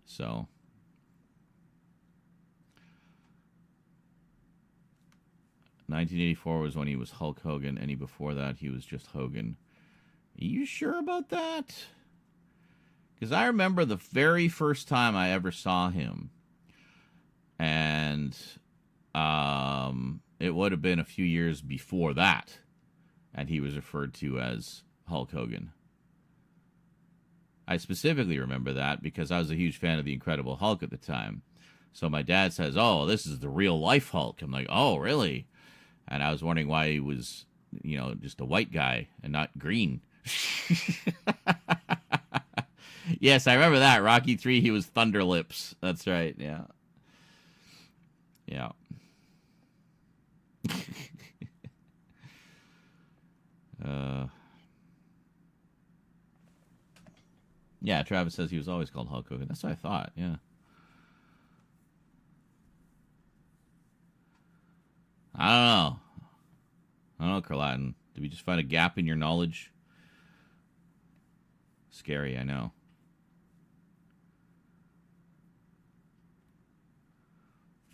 So 1984 was when he was Hulk Hogan. Any before that, he was just Hogan. Are you sure about that? Because I remember the very first time I ever saw him, and it would have been a few years before that, and he was referred to as Hulk Hogan. I specifically remember that because I was a huge fan of the Incredible Hulk at the time. So my dad says, "Oh, this is the real life Hulk." I'm like, "Oh, really?" And I was wondering why he was, just a white guy and not green. Yes, I remember that. Rocky 3, he was Thunder Lips. That's right, yeah. Yeah. Yeah, Travis says he was always called Hulk Hogan. That's what I thought, yeah. I don't know, Carlatin. Did we just find a gap in your knowledge? Scary, I know.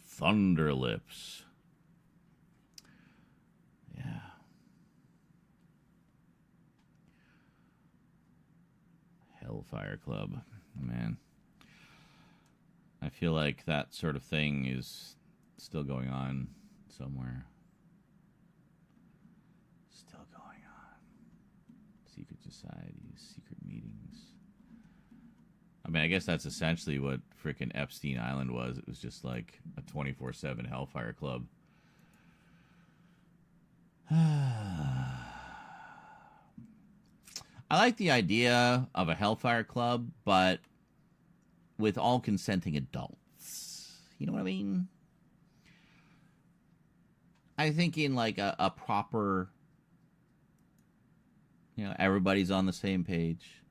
Thunder Lips. Yeah. Hellfire Club. Man. I feel like that sort of thing is still going on somewhere. Still going on. Secret societies, secret meetings. I mean, I guess that's essentially what frickin' Epstein Island was. It was just like a 24/7 Hellfire Club. I like the idea of a Hellfire Club, but with all consenting adults. You know what I mean? I think in like a proper, you know, everybody's on the same page,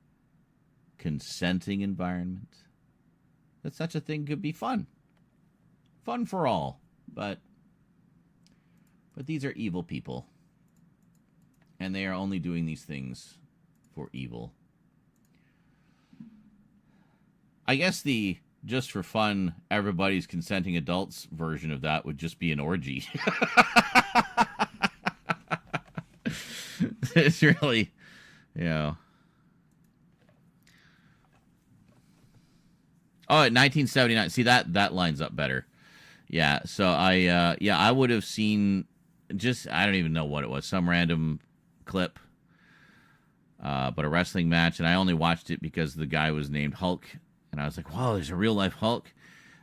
consenting environment, that such a thing could be fun. Fun for all. But these are evil people. And they are only doing these things for evil. I guess the just for fun, everybody's consenting adults version of that would just be an orgy. It's really, you know. Oh, 1979. See, that lines up better. Yeah, so I would have seen just, I don't even know what it was, some random clip, but a wrestling match, and I only watched it because the guy was named Hulk, and I was like, wow, there's a real life Hulk.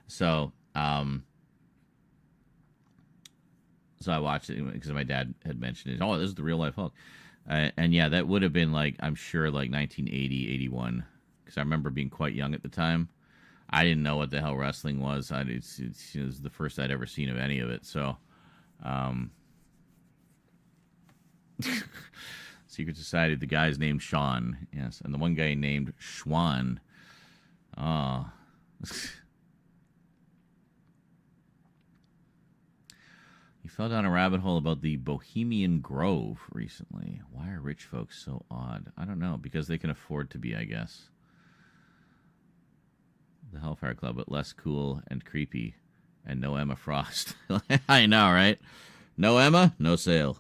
So I watched it because my dad had mentioned it. Oh, this is the real life Hulk. And yeah, that would have been like, I'm sure like 1980, 81, because I remember being quite young at the time. I didn't know what the hell wrestling was. It was the first I'd ever seen of any of it. So, Secret Society, the guy's named Sean. Yes, and the one guy named Schwan. Oh. He fell down a rabbit hole about the Bohemian Grove recently. Why are rich folks so odd? I don't know. Because they can afford to be, I guess. The Hellfire Club, but less cool and creepy. And no Emma Frost. I know, right? No Emma, no sale.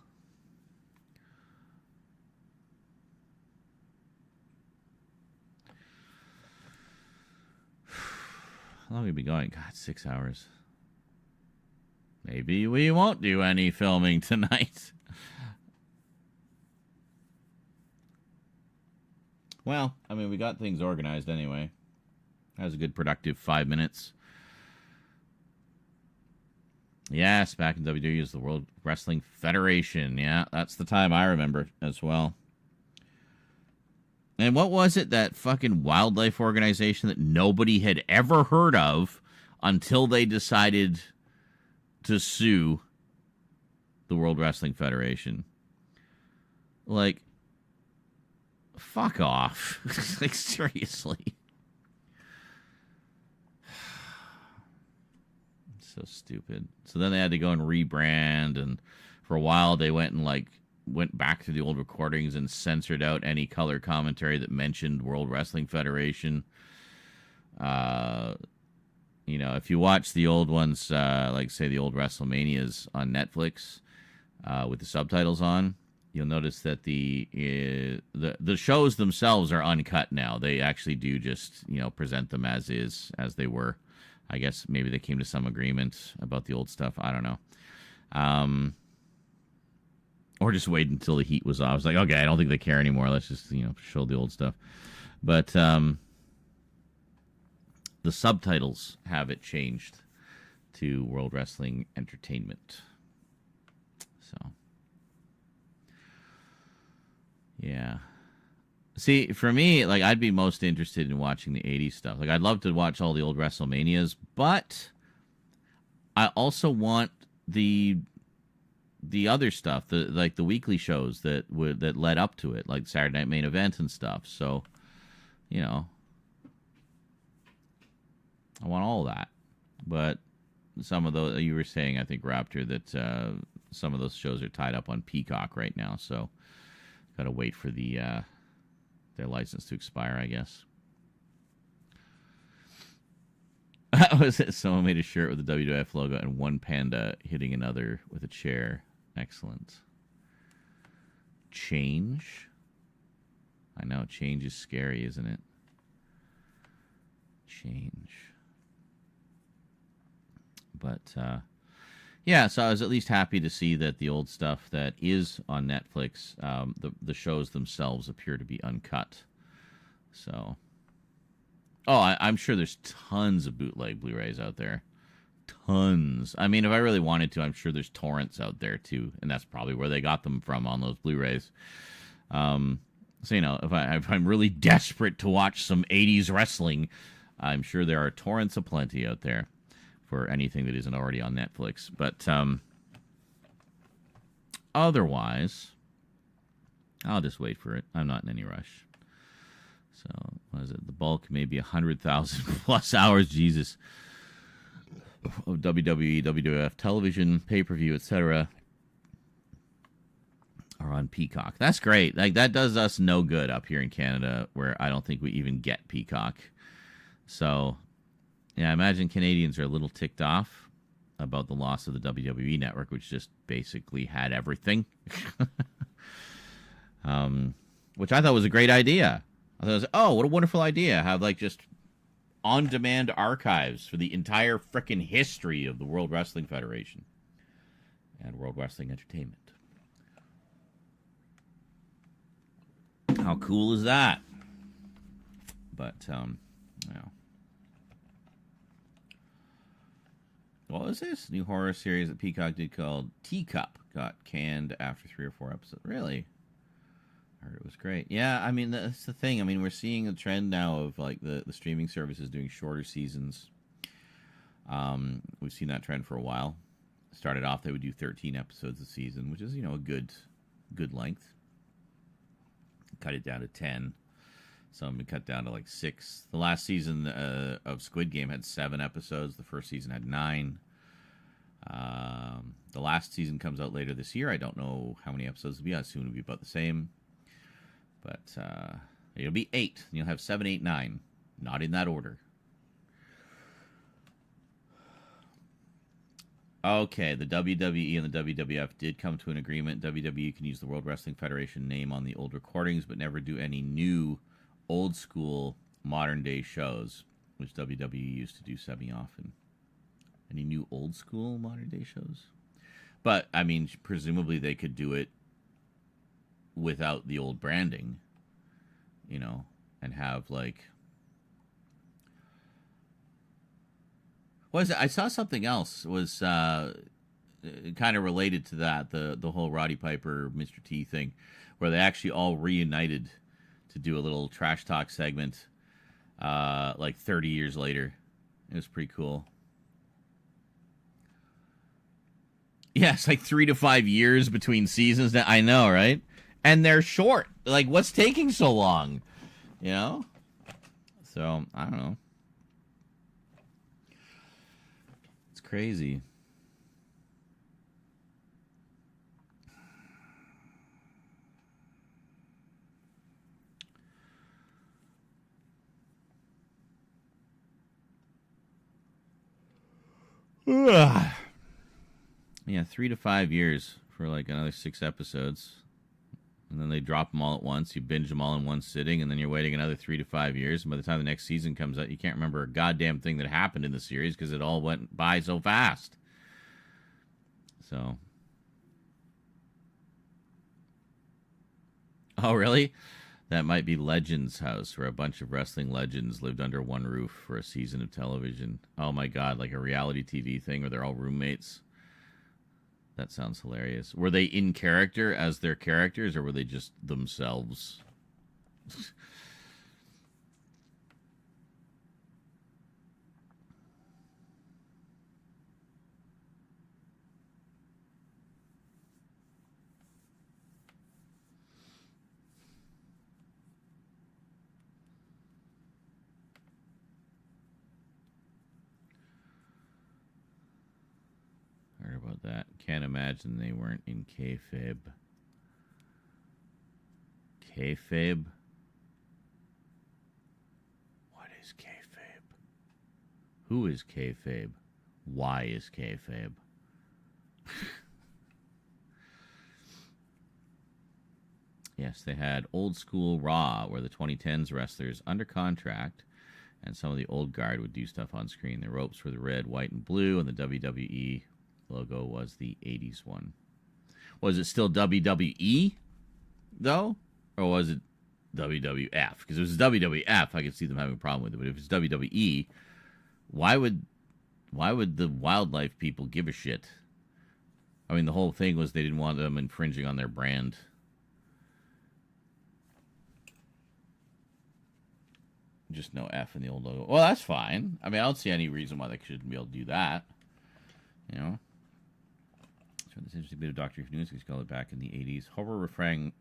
How long have we been going? God, 6 hours. Maybe we won't do any filming tonight. Well, I mean, we got things organized anyway. That was a good productive 5 minutes. Yes, back in WWE is the World Wrestling Federation. Yeah, that's the time I remember as well. And what was it, that fucking wildlife organization that nobody had ever heard of until they decided to sue the World Wrestling Federation? Like, fuck off. Like, seriously. So stupid. So then they had to go and rebrand, and for a while they went back to the old recordings and censored out any color commentary that mentioned World Wrestling Federation. You know, if you watch the old ones, like say the old WrestleManias on Netflix, with the subtitles on, you'll notice that the shows themselves are uncut now. They actually do just, you know, present them as is, as they were. I guess maybe they came to some agreement about the old stuff. I don't know. Or just wait until the heat was off. It's like, okay, I don't think they care anymore. Let's just, you know, show the old stuff. But the subtitles have it changed to World Wrestling Entertainment. So, yeah. See, for me, like, I'd be most interested in watching the 80s stuff. Like, I'd love to watch all the old WrestleManias, but I also want the other stuff, the weekly shows that led up to it, like Saturday Night Main Event and stuff. So, you know, I want all that. But some of those, you were saying, I think, Raptor, that some of those shows are tied up on Peacock right now. So, got to wait for their license to expire, I guess. Was it? Someone made a shirt with the WWF logo and one panda hitting another with a chair. Excellent. Change? I know, change is scary, isn't it? change. But, yeah, so I was at least happy to see that the old stuff that is on Netflix, the shows themselves appear to be uncut. So, I'm sure there's tons of bootleg Blu-rays out there. Tons. I mean, if I really wanted to, I'm sure there's torrents out there too, and that's probably where they got them from on those Blu-rays. So, you know, if I'm really desperate to watch some 80s wrestling, I'm sure there are torrents aplenty out there for anything that isn't already on Netflix. But otherwise, I'll just wait for it. I'm not in any rush. So, what is it? The bulk, maybe 100,000 plus hours, Jesus, of WWE, WWF television, pay-per-view, etc. are on Peacock. That's great. Like, that does us no good up here in Canada, where I don't think we even get Peacock. So, yeah, I imagine Canadians are a little ticked off about the loss of the WWE network, which just basically had everything. Which I thought was a great idea. I thought it was, what a wonderful idea. Have, like, just on-demand archives for the entire frickin' history of the World Wrestling Federation and World Wrestling Entertainment. How cool is that? But, what was this? New horror series that Peacock did called Teacup got canned after 3 or 4 episodes. Really? I heard it was great. Yeah, I mean, that's the thing. I mean, we're seeing a trend now of, like, the streaming services doing shorter seasons. We've seen that trend for a while. Started off, they would do 13 episodes a season, which is, you know, a good length. Cut it down to 10. Some been cut down to, like, 6. The last season of Squid Game had 7 episodes. The first season had 9. The last season comes out later this year. I don't know how many episodes it'll be. I assume it'll be about the same. But it'll be 8. You'll have 7, 8, 9. Not in that order. Okay, the WWE and the WWF did come to an agreement. WWE can use the World Wrestling Federation name on the old recordings, but never do any new, old-school, modern-day shows, which WWE used to do semi-often. Any new old-school, modern-day shows? But, I mean, presumably they could do it without the old branding, you know, and have, like... What is it? I saw something else was kind of related to that, the whole Roddy Piper, Mr. T thing, where they actually all reunited to do a little trash talk segment like 30 years later. It was pretty cool. Yeah, it's like 3 to 5 years between seasons. I know, right? And they're short. Like, what's taking so long? You know? So, I don't know. It's crazy. Ugh. Yeah, 3 to 5 years for like another 6 episodes. And then they drop them all at once. You binge them all in one sitting, and then you're waiting another 3 to 5 years. And by the time the next season comes out, you can't remember a goddamn thing that happened in the series because it all went by so fast. So. Oh, really? That might be Legends House, where a bunch of wrestling legends lived under one roof for a season of television. Oh, my God, like a reality TV thing where they're all roommates. That sounds hilarious. Were they in character as their characters, or were they just themselves? Heard about that. Can't imagine they weren't in kayfabe. Kayfabe? What is kayfabe? Who is kayfabe? Why is kayfabe? Yes, they had Old School Raw, where the 2010s wrestlers under contract And some of the old guard would do stuff on screen. The ropes were the red, white, and blue, and the WWE logo was the 80s one. Was it still WWE, though? Or was it WWF? Because if it was WWF, I could see them having a problem with it. But if it's WWE, why would the wildlife people give a shit? I mean, the whole thing was they didn't want them infringing on their brand. Just no F in the old logo. Well, that's fine. I mean, I don't see any reason why they shouldn't be able to do that. You know? So this interesting bit of Doctor Who news. He's called it back in the 80s. Horror Fang.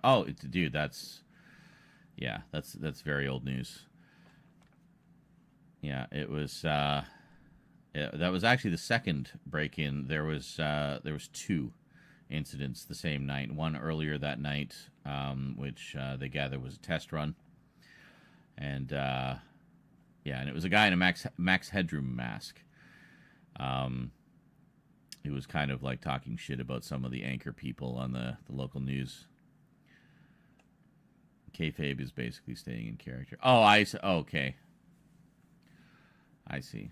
Oh, dude, that's... Yeah, that's very old news. Yeah, it was... Yeah, that was actually the second break-in. There was 2 incidents the same night. One earlier that night, which they gather was a test run. And, yeah, and it was a guy in a Max Headroom mask. He was kind of like talking shit about some of the anchor people on the local news. Kayfabe is basically staying in character. Oh, okay. I see.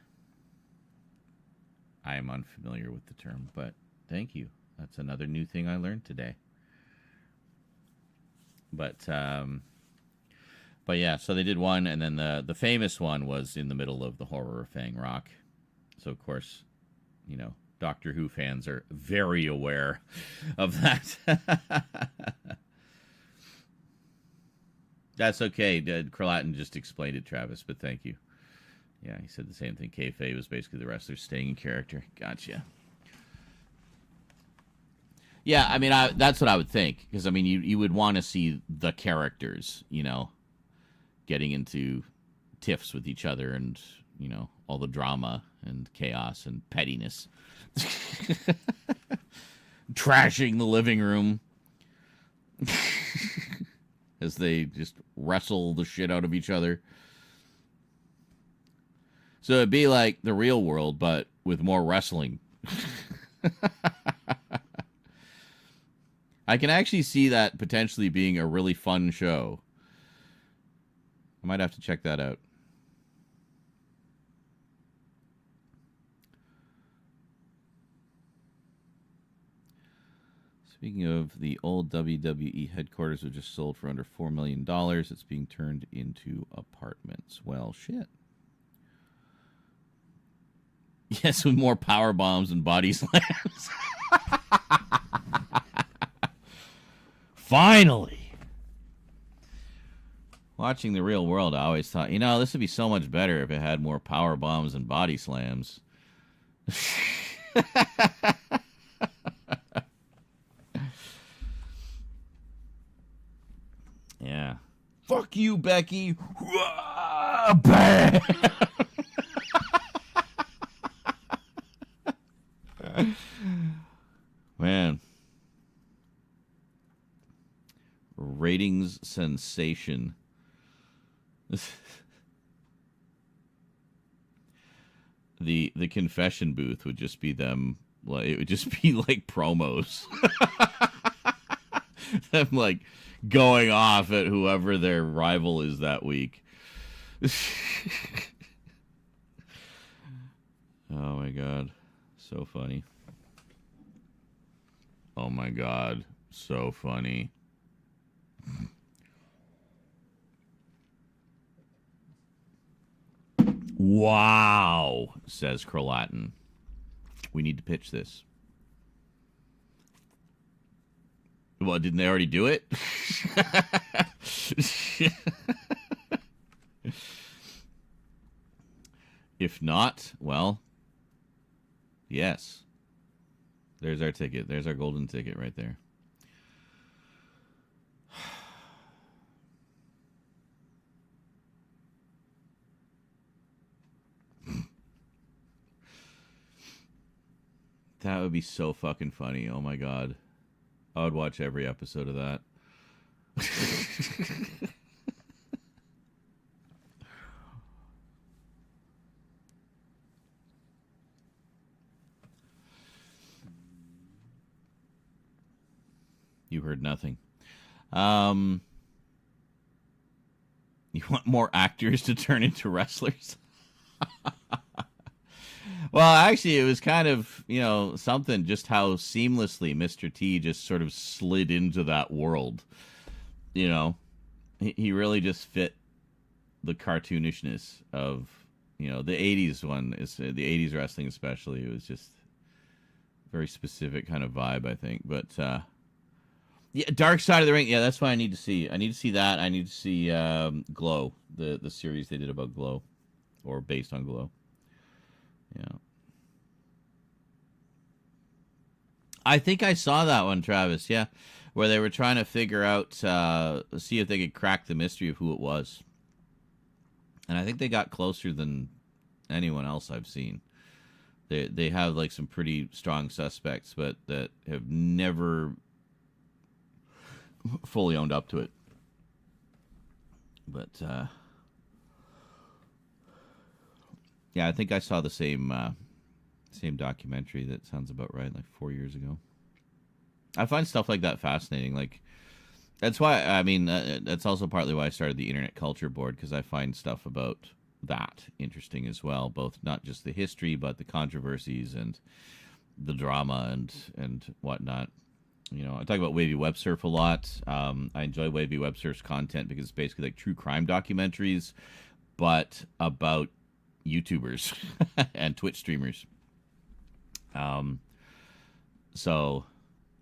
I am unfamiliar with the term, but thank you. That's another new thing I learned today. But yeah, so they did one, and then the famous one was in the middle of the Horror of Fang Rock. So, of course, you know, Doctor Who fans are very aware of that. That's okay. Kralatin just explained it, Travis, but thank you. Yeah, he said the same thing. Kayfabe was basically the wrestlers staying in character. Gotcha. Yeah, I mean, that's what I would think. Because, I mean, you would want to see the characters, you know, getting into tiffs with each other and, you know, all the drama and chaos and pettiness. Trashing the living room. As they just wrestle the shit out of each other. So it'd be like the real world, but with more wrestling. I can actually see that potentially being a really fun show. I might have to check that out. Speaking of the old WWE headquarters, was just sold for under $4 million. It's being turned into apartments. Well, shit. Yes, with more power bombs and body slams. Finally. Watching The Real World, I always thought, you know, this would be so much better if it had more power bombs and body slams. Yeah. Fuck you, Becky. Bam! Man. Ratings sensation. The confession booth would just be them, like, it would just be like promos. Them like going off at whoever their rival is that week. Oh my god. So funny. Oh my god. So funny. Wow, says Kralatin. We need to pitch this. Well, didn't they already do it? If not, well, yes. There's our ticket. There's our golden ticket right there. That would be so fucking funny. Oh my god. I would watch every episode of that. You heard nothing. You want more actors to turn into wrestlers? Well, actually, it was kind of, something, just how seamlessly Mr. T just sort of slid into that world. He really just fit the cartoonishness of, the 80s one, the 80s wrestling especially. It was just a very specific kind of vibe, I think. But, yeah, Dark Side of the Ring. Yeah, that's what I need to see. I need to see that. I need to see Glow, the series they did about Glow, or based on Glow. Yeah. I think I saw that one, Travis, yeah, where they were trying to figure out, see if they could crack the mystery of who it was. And I think they got closer than anyone else I've seen. They have, like, some pretty strong suspects, but that have never fully owned up to it. But, yeah, I think I saw the same documentary. That sounds about right, like 4 years ago. I find stuff like that fascinating. Like, that's why, that's also partly why I started the Internet Culture Board, because I find stuff about that interesting as well, both not just the history, but the controversies and the drama and whatnot. I talk about Wavy Web Surf a lot. I enjoy Wavy Web Surf's content because it's basically like true crime documentaries, but about YouTubers and Twitch streamers. So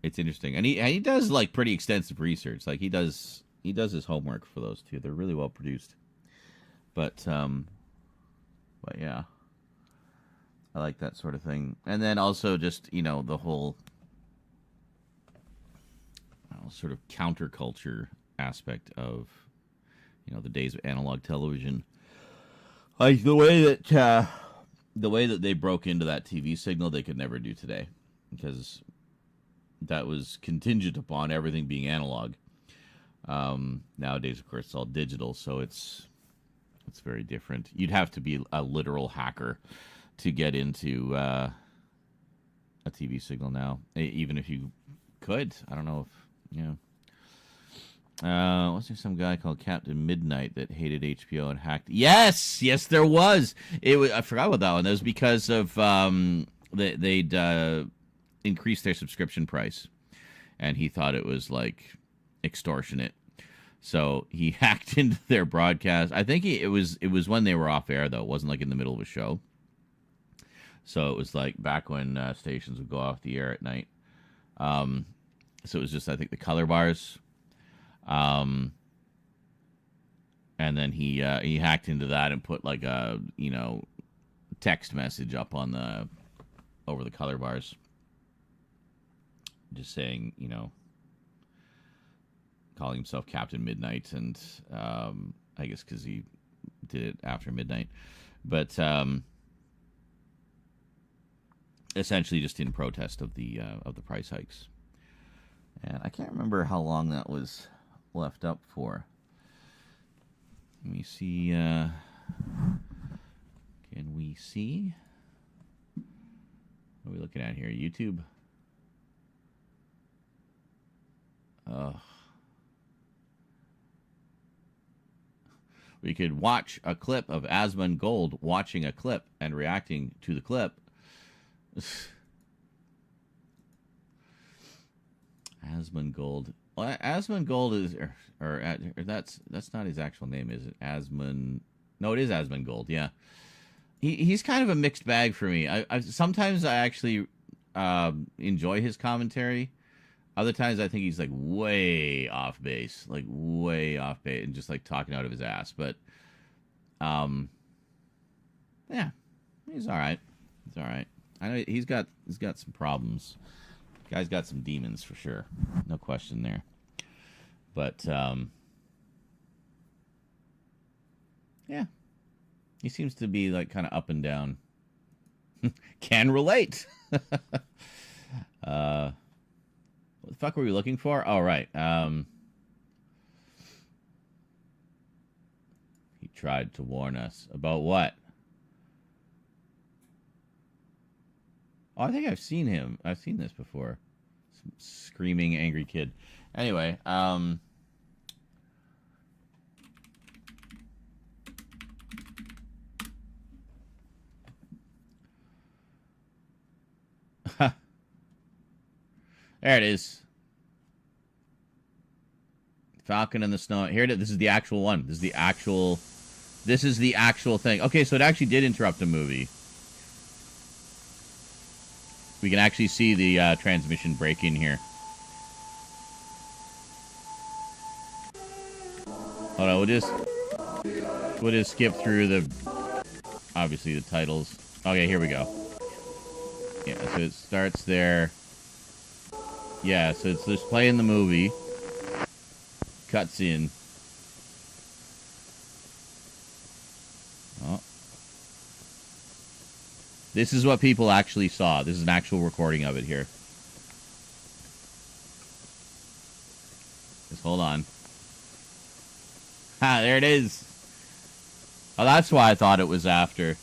it's interesting, and he does like pretty extensive research. Like he does his homework for those two. They're really well produced. But yeah, I like that sort of thing. And then also just the whole sort of counterculture aspect of the days of analog television. Like the way that they broke into that TV signal, they could never do today, because that was contingent upon everything being analog. Nowadays, of course, it's all digital, so it's very different. You'd have to be a literal hacker to get into a TV signal now, even if you could. I don't know if wasn't there some guy called Captain Midnight that hated HBO and hacked? Yes, there was. I forgot about that one. That was because of they'd increased their subscription price, and he thought it was like extortionate. So he hacked into their broadcast. I think it was when they were off air, though. It wasn't like in the middle of a show. So it was like back when stations would go off the air at night. So it was just, I think, the color bars. And then he hacked into that and put like a text message up on over the color bars, just saying calling himself Captain Midnight, and I guess because he did it after midnight, but essentially just in protest of the price hikes. And I can't remember how long that was left up for. Let me see. Can we see? What are we looking at here? YouTube? We could watch a clip of Asmongold Gold watching a clip and reacting to the clip. Asmongold Gold. Well, Asmongold Gold is, or that's not his actual name, is it? Asmon. No, it is Asmongold Gold. Yeah, he's kind of a mixed bag for me. I sometimes I actually enjoy his commentary. Other times I think he's like way off base, and just like talking out of his ass. But yeah, he's all right. He's all right. I know he's got some problems. Guy's got some demons for sure, no question there. But yeah, he seems to be like kind of up and down. Can relate. What the fuck were we looking for? Oh, right. He tried to warn us about what? Oh, I think I've seen him. I've seen this before. Some screaming, angry kid. Anyway, There it is. Falcon in the Snow. Here it is. This is the actual one. This is the actual thing. Okay, so it actually did interrupt the movie. We can actually see the transmission break in here. Hold on, we'll just skip through obviously the titles. Okay, here we go. Yeah, so it starts there. Yeah, so it's just playing the movie. Cuts in. Oh. This is what people actually saw. This is an actual recording of it here. Just hold on. Ha, there it is. Oh, that's why I thought it was after.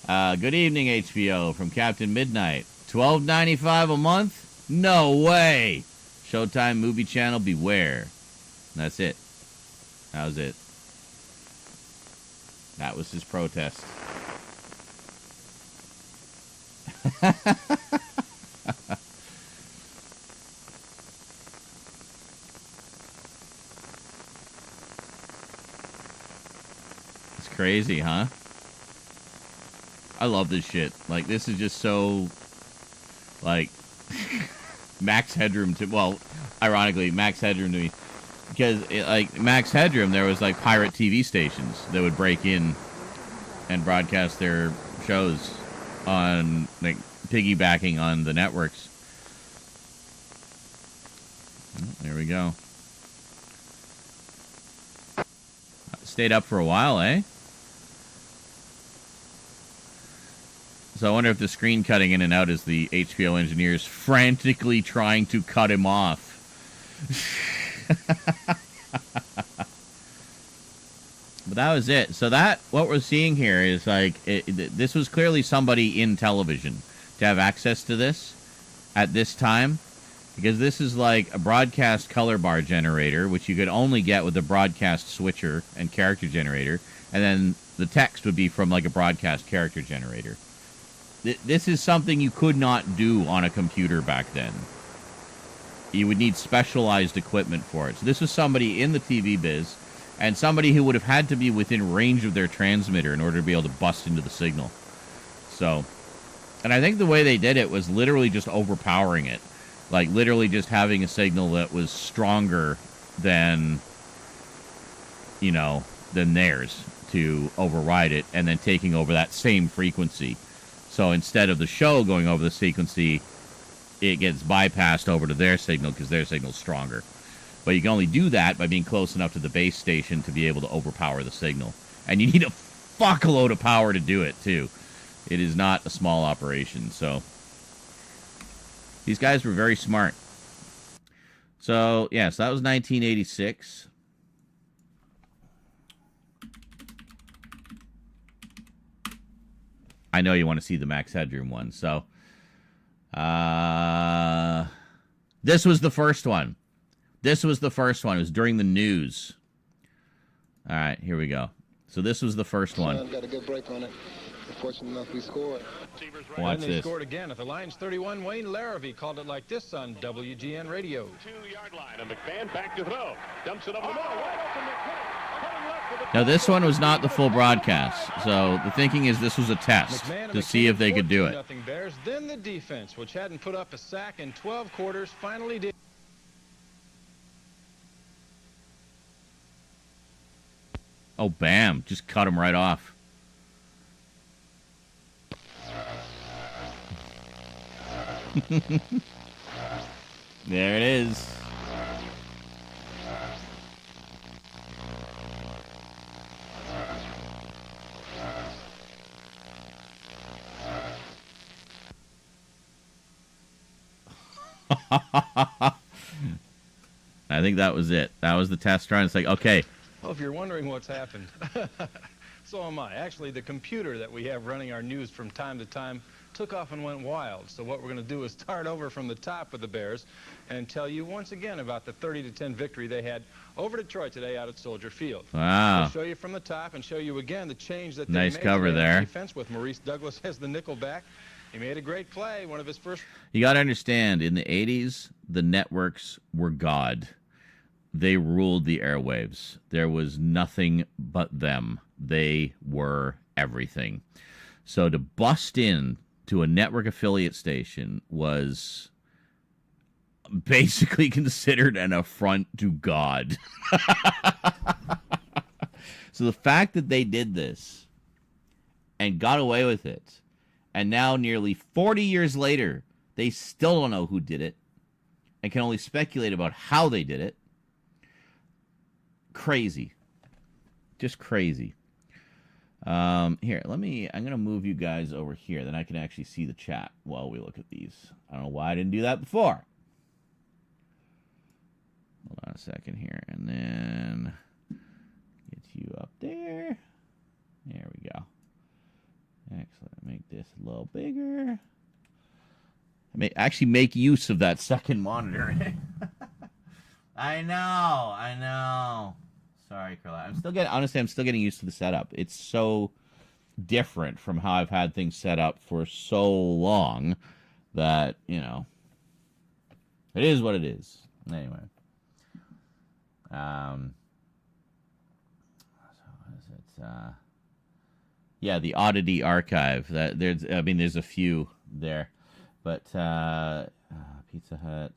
Good evening, HBO, from Captain Midnight. $12.95 a month? No way! Showtime Movie Channel, beware. That's it. That was it. That was his protest. It's crazy, huh? I love this shit. Like, this is just so, like, Max Headroom to, well, ironically, Max Headroom to me. Because, like, Max Headroom, there was, like, pirate TV stations that would break in and broadcast their shows on, like, piggybacking on the networks. There we go. Stayed up for a while, eh? So I wonder if the screen cutting in and out is the HBO engineers frantically trying to cut him off. But that was it. So what we're seeing here is like this was clearly somebody in television to have access to this at this time, because this is like a broadcast color bar generator, which you could only get with the broadcast switcher and character generator, and then the text would be from like a broadcast character generator. This is something you could not do on a computer back then. You would need specialized equipment for it. So this was somebody in the TV biz, and somebody who would have had to be within range of their transmitter in order to be able to bust into the signal. So, and I think the way they did it was literally just overpowering it. Like, literally just having a signal that was stronger than, you know, than theirs to override it, and then taking over that same frequency. So instead of the show going over the frequency, it gets bypassed over to their signal because their signal's stronger. But you can only do that by being close enough to the base station to be able to overpower the signal. And you need a fuckload of power to do it, too. It is not a small operation, so these guys were very smart. So, yeah, so that was 1986. I know you want to see the Max Headroom one, so this was the first one. This was the first one. It was during the news. All right, here we go. So this was the first one. Got a good break on it. Fortunate enough, we scored. Watch and they this. scored again at the Lions 31. Wayne Larrabee called it like this on WGN Radio. 2-yard line, and McMahon back to throw. Dumps it over the middle. Wide open McMahon. Now, this one was not the full broadcast, so the thinking is this was a test to see if they could do it. Nothing Bears. Then the defense, which hadn't put up a sack in 12 quarters, finally did. Oh, bam. Just cut him right off. There it is. I think that was it. That was the test run. It's like, okay. Well, if you're wondering what's happened, so am I. Actually, the computer that we have running our news from time to time took off and went wild. So what we're going to do is start over from the top with the Bears and tell you once again about the 30-10 victory they had over Detroit today out at Soldier Field. Wow. We'll show you from the top and show you again the change that they nice made cover today on there. Defense with Maurice Douglas as the nickel back. He made a great play, one of his first. You got to understand, in the 80s, the networks were God. They ruled the airwaves. There was nothing but them. They were everything. So to bust in to a network affiliate station was basically considered an affront to God. So the fact that they did this and got away with it, and now nearly 40 years later, they still don't know who did it and can only speculate about how they did it. Crazy. Just crazy. Here, I'm going to move you guys over here. Then I can actually see the chat while we look at these. I don't know why I didn't do that before. Hold on a second here. And then get you up there. There we go. Excellent. Make this a little bigger. I may actually make use of that second monitor. I know. Sorry, Carla. I'm still getting used to the setup. It's so different from how I've had things set up for so long that, it is what it is. Anyway. So what is it? Yeah, the Oddity Archive. There's a few there. But Pizza Hut.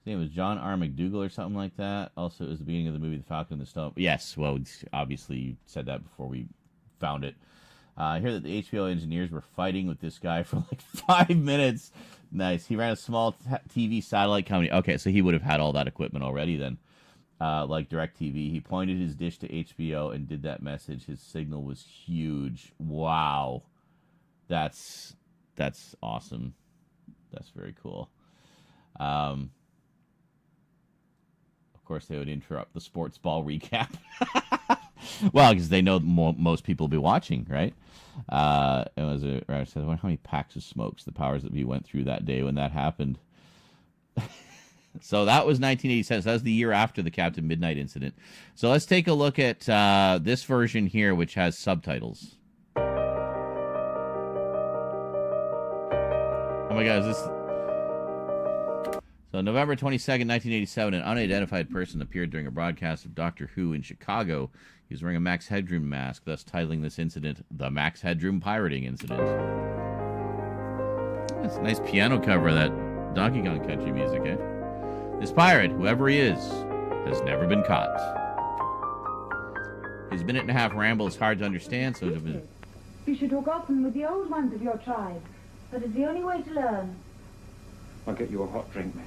His name was John R. McDougal or something like that. Also, it was the beginning of the movie The Falcon and the Stone. Yes, well, obviously you said that before we found it. I hear that the HBO engineers were fighting with this guy for like 5 minutes. Nice. He ran a small TV satellite company. Okay, so he would have had all that equipment already then. Like DirecTV. He pointed his dish to HBO and did that message. His signal was huge. Wow. That's awesome. That's very cool. Of course, they would interrupt the sports ball recap. Well, because they know most people will be watching, right? It was I wonder how many packs of smokes the powers that be went through that day when that happened. So that was 1987. So that was the year after the Captain Midnight incident. So let's take a look at this version here, which has subtitles. Oh my God, is this... So November 22nd, 1987, an unidentified person appeared during a broadcast of Doctor Who in Chicago. He was wearing a Max Headroom mask, thus titling this incident, The Max Headroom Pirating Incident. That's a nice piano cover of that Donkey Kong Country music, eh? This pirate, whoever he is, has never been caught. His minute-and-a-half ramble is hard to understand, so... You should talk often with the old ones of your tribe. That is the only way to learn. I'll get you a hot drink, miss.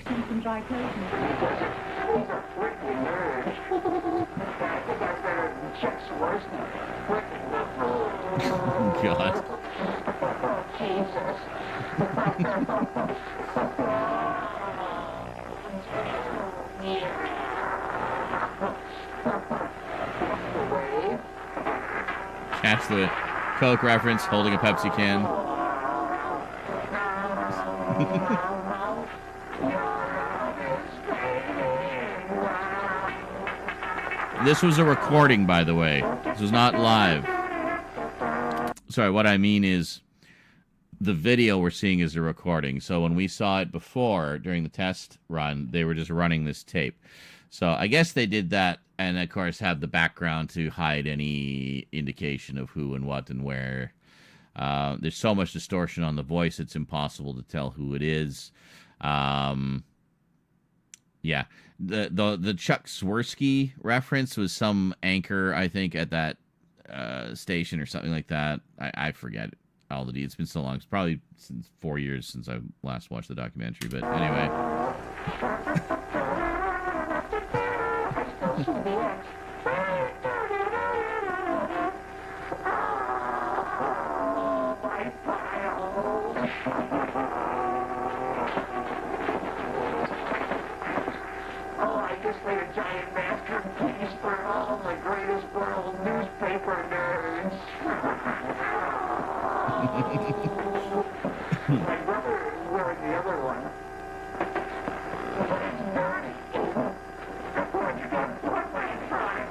Some dry clothes. Oh, God. Catch the Coke reference, holding a Pepsi can. This was a recording, by the way. This was not live. Sorry, what I mean is the video we're seeing is a recording. So when we saw it before, during the test run, they were just running this tape. So I guess they did that, and of course have the background to hide any indication of who and what and where. There's so much distortion on the voice, it's impossible to tell who it is. Yeah. The Chuck Swirsky reference was some anchor, I think, at that station or something like that. I forget all the details. It's been so long. It's probably since 4 years since I last watched the documentary. But anyway. A giant masterpiece for all the greatest world newspaper nerds. My brother is wearing the other one. But it's dirty. What you got for my time?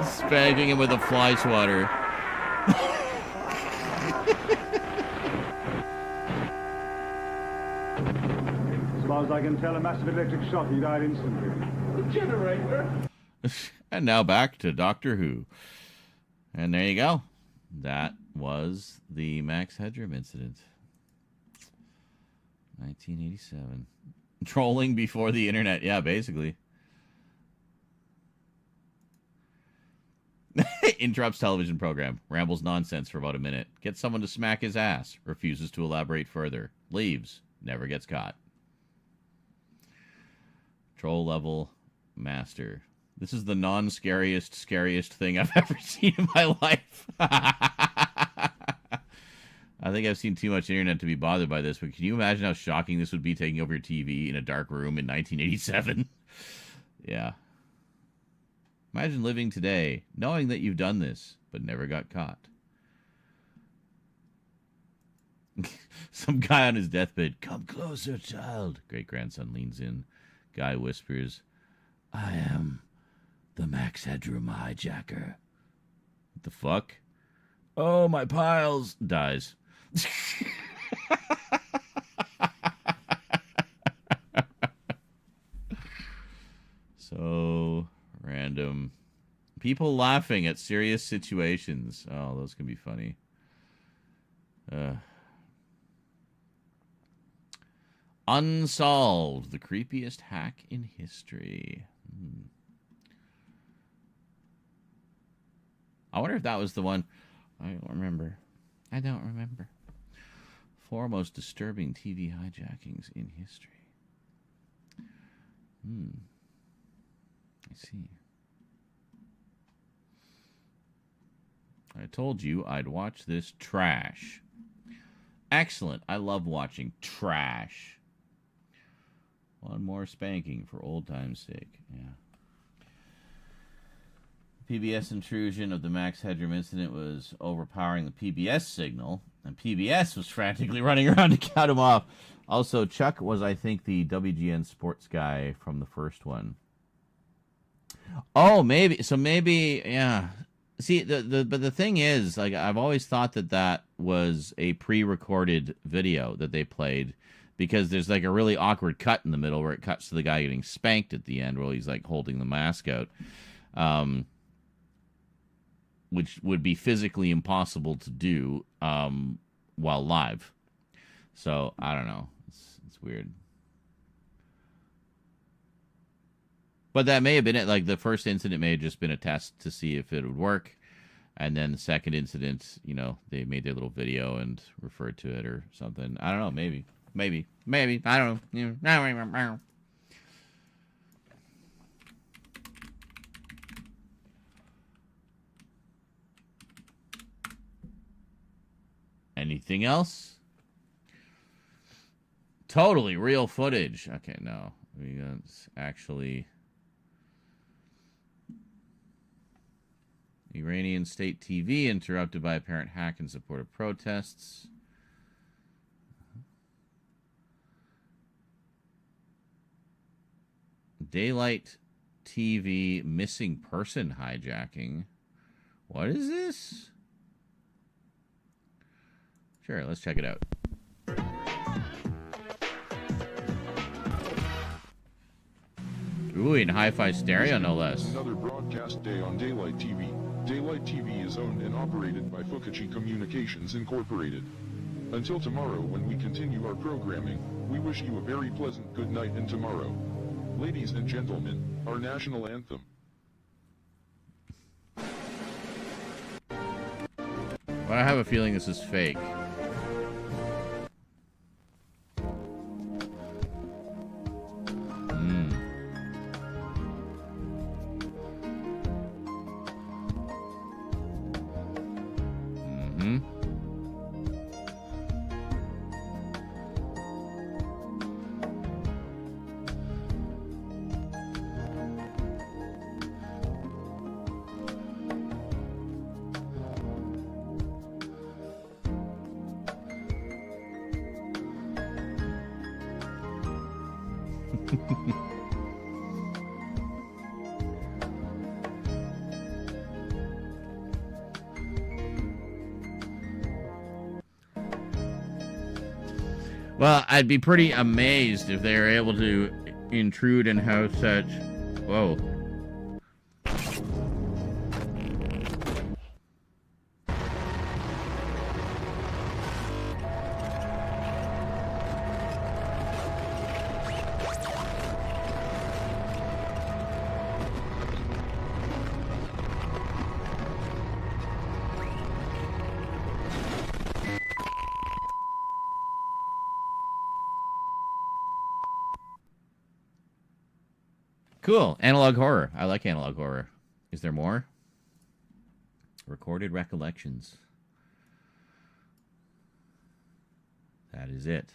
Spanking him with a fly swatter. As far as I can tell, a massive electric shock. He died instantly. The generator. And now back to Doctor Who. And there you go. That was the Max Headroom incident. 1987. Trolling before the internet. Yeah, basically. Interrupts television program. Rambles nonsense for about a minute. Gets someone to smack his ass. Refuses to elaborate further. Leaves. Never gets caught. Troll level master. This is the scariest thing I've ever seen in my life. I think I've seen too much internet to be bothered by this, but can you imagine how shocking this would be taking over your TV in a dark room in 1987? Yeah. Imagine living today, knowing that you've done this, but never got caught. Some guy on his deathbed, "Come closer, child." Great-grandson leans in. Guy whispers, "I am the Max Headroom hijacker." What the fuck? "Oh, my piles." Dies. So random. People laughing at serious situations. Oh, those can be funny. Unsolved. The creepiest hack in history. I wonder if that was the one. I don't remember. 4 most disturbing TV hijackings in history. I see. I told you I'd watch this trash. Excellent. I love watching trash. One more spanking for old time's sake. Yeah. PBS intrusion of the Max Headroom incident was overpowering the PBS signal, and PBS was frantically running around to count him off. Also, Chuck was, I think, the WGN sports guy from the first one. Oh, maybe. So maybe, yeah. See, but the thing is, like, I've always thought that was a pre-recorded video that they played, because there's like a really awkward cut in the middle where it cuts to the guy getting spanked at the end while he's like holding the mask out. Which would be physically impossible to do while live. So, I don't know. It's weird. But that may have been it. Like, the first incident may have just been a test to see if it would work. And then the second incident, you know, they made their little video and referred to it or something. I don't know. Maybe. I don't know. Anything else? Totally real footage. Okay, no. We got actually Iranian state TV interrupted by apparent hack in support of protests. Daylight TV missing person hijacking. What is this? Sure, let's check it out. Ooh, in hi-fi stereo, no less. Another broadcast day on Daylight TV. Daylight TV is owned and operated by Fukachi Communications Incorporated. Until tomorrow, when we continue our programming, we wish you a very pleasant good night and tomorrow. Ladies and gentlemen, our national anthem. But I have a feeling this is fake. Well, I'd be pretty amazed if they were able to intrude and have such... Whoa. Cool. Analog horror. I like analog horror. Is there more? Recorded recollections. That is it.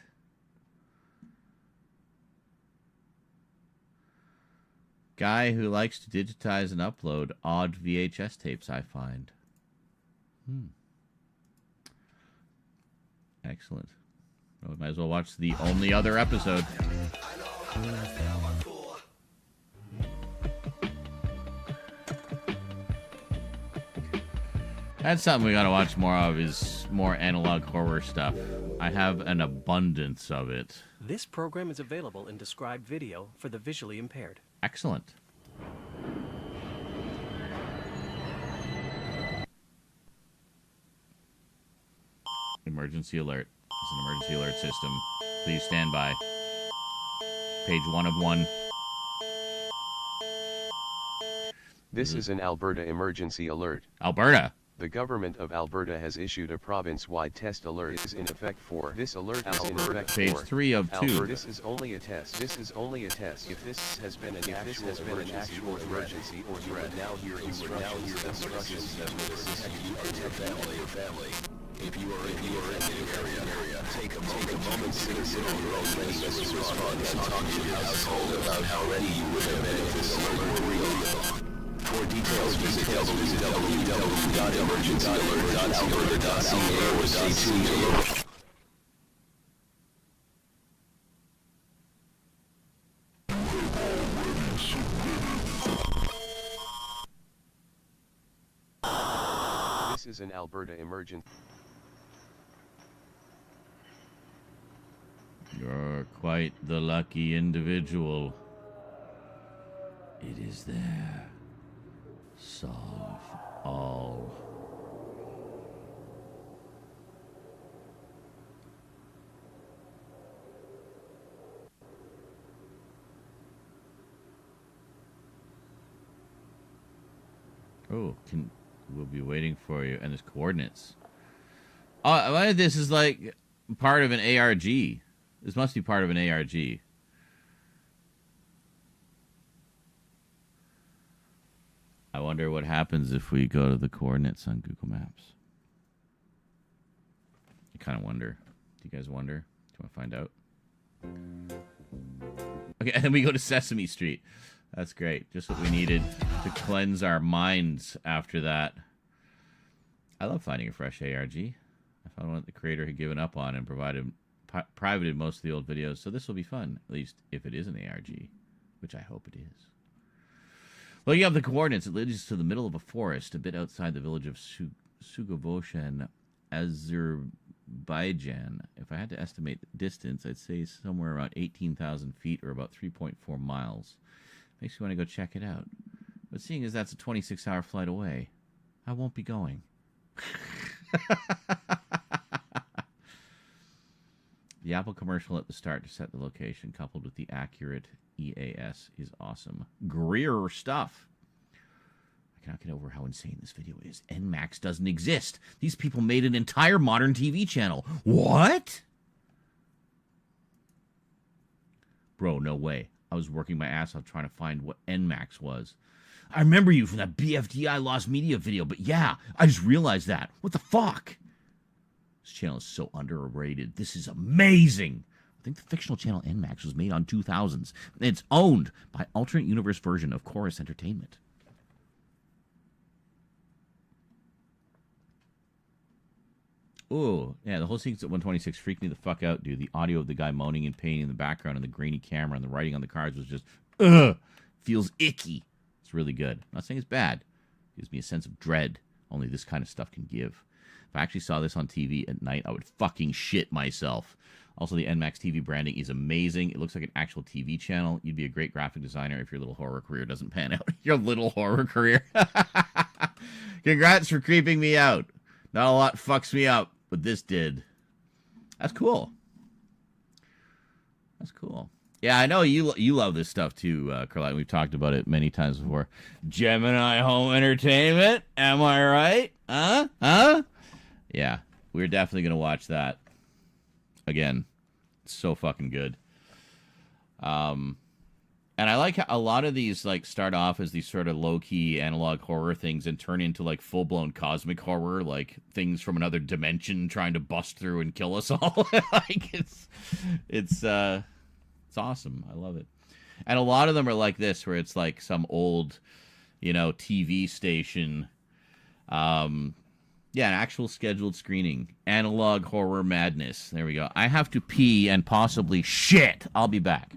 Guy who likes to digitize and upload odd VHS tapes, I find. Excellent. Well, we might as well watch the only other episode. That's something we gotta watch more of, is more analog horror stuff. I have an abundance of it. This program is available in described video for the visually impaired. Excellent. Emergency alert. It's an emergency alert system. Please stand by. Page 1 of 1. This is an Alberta emergency alert. Alberta. The government of Alberta has issued a province-wide test alert. Is in effect for this alert is in effect Page for 3 of 2. Alberta. This is only a test. This is only a test. If this has been an actual emergency or threat, now hear instructions that will assist you to protect your family. If you are in the area, take a moment to consider your own readiness to respond and talk to your household about how ready you would have been if this alert were real. For details, visit www.emergencyanalert.ca or stay tuned to local. This is an Alberta emergency. You're quite the lucky individual. It is there. Solve all. Oh, we'll be waiting for you. And there's coordinates. Oh, this is like part of an ARG. This must be part of an ARG. I wonder what happens if we go to the coordinates on Google Maps. I kind of wonder. Do you guys wonder? Do you want to find out? Okay, and then we go to Sesame Street. That's great. Just what we needed to cleanse our minds after that. I love finding a fresh ARG. I found one that the creator had given up on and privated most of the old videos. So this will be fun, at least if it is an ARG, which I hope it is. Looking up the coordinates, it leads to the middle of a forest, a bit outside the village of Sugovoshan, Azerbaijan. If I had to estimate the distance, I'd say somewhere around 18,000 feet or about 3.4 miles. Makes me want to go check it out. But seeing as that's a 26-hour flight away, I won't be going. The Apple commercial at the start to set the location, coupled with the accurate EAS, is awesome. Greer stuff. I cannot get over how insane this video is. NMAX doesn't exist. These people made an entire modern TV channel. What? Bro, no way. I was working my ass off trying to find what NMAX was. I remember you from that BFDI Lost Media video, but yeah, I just realized that. What the fuck? This channel is so underrated. This is amazing. I think the fictional channel NMAX was made on 2000s. And it's owned by alternate universe version of Chorus Entertainment. Oh, yeah, the whole sequence at 126 freaked me the fuck out, dude. The audio of the guy moaning in pain in the background and the grainy camera and the writing on the cards was just, ugh, feels icky. It's really good. I'm not saying it's bad. It gives me a sense of dread. Only this kind of stuff can give. If I actually saw this on TV at night, I would fucking shit myself. Also, the NMAX TV branding is amazing. It looks like an actual TV channel. You'd be a great graphic designer if your little horror career doesn't pan out. Your little horror career. Congrats for creeping me out. Not a lot fucks me up, but this did. That's cool. That's cool. Yeah, I know you love this stuff too, Carlyle. We've talked about it many times before. Gemini Home Entertainment, am I right? Huh? Yeah, we're definitely going to watch that. Again, it's so fucking good. And I like how a lot of these like start off as these sort of low-key analog horror things and turn into like full-blown cosmic horror, like things from another dimension trying to bust through and kill us all. Like it's awesome. I love it. And a lot of them are like this, where it's like some old, TV station. Yeah, an actual scheduled screening. Analog horror madness. There we go. I have to pee and possibly shit. I'll be back.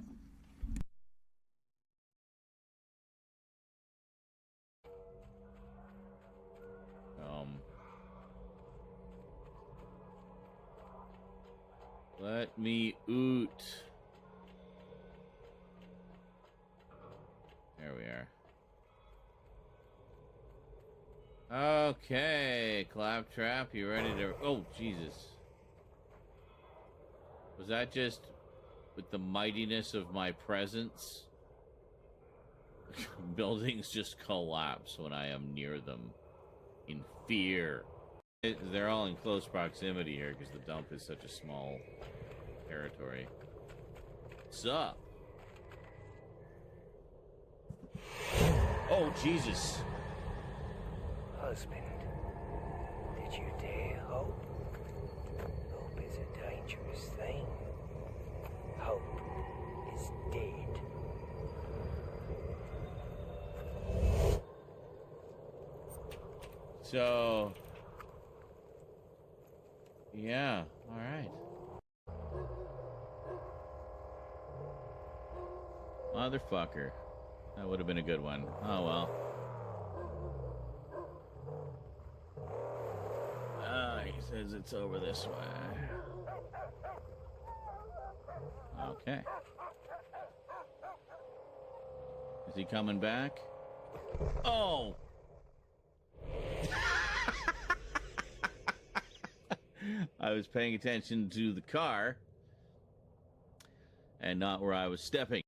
Let me oot. There we are. Okay, Claptrap, you ready to... Oh, Jesus. Was that just with the mightiness of my presence? Buildings just collapse when I am near them in fear. They're all in close proximity here because the dump is such a small territory. What's up? Oh, Jesus. Husband, did you dare hope? Hope is a dangerous thing. Hope is dead. So... yeah, alright. Motherfucker. That would have been a good one. Oh, well. He says it's over this way. Okay. Is he coming back? Oh! I was paying attention to the car and not where I was stepping.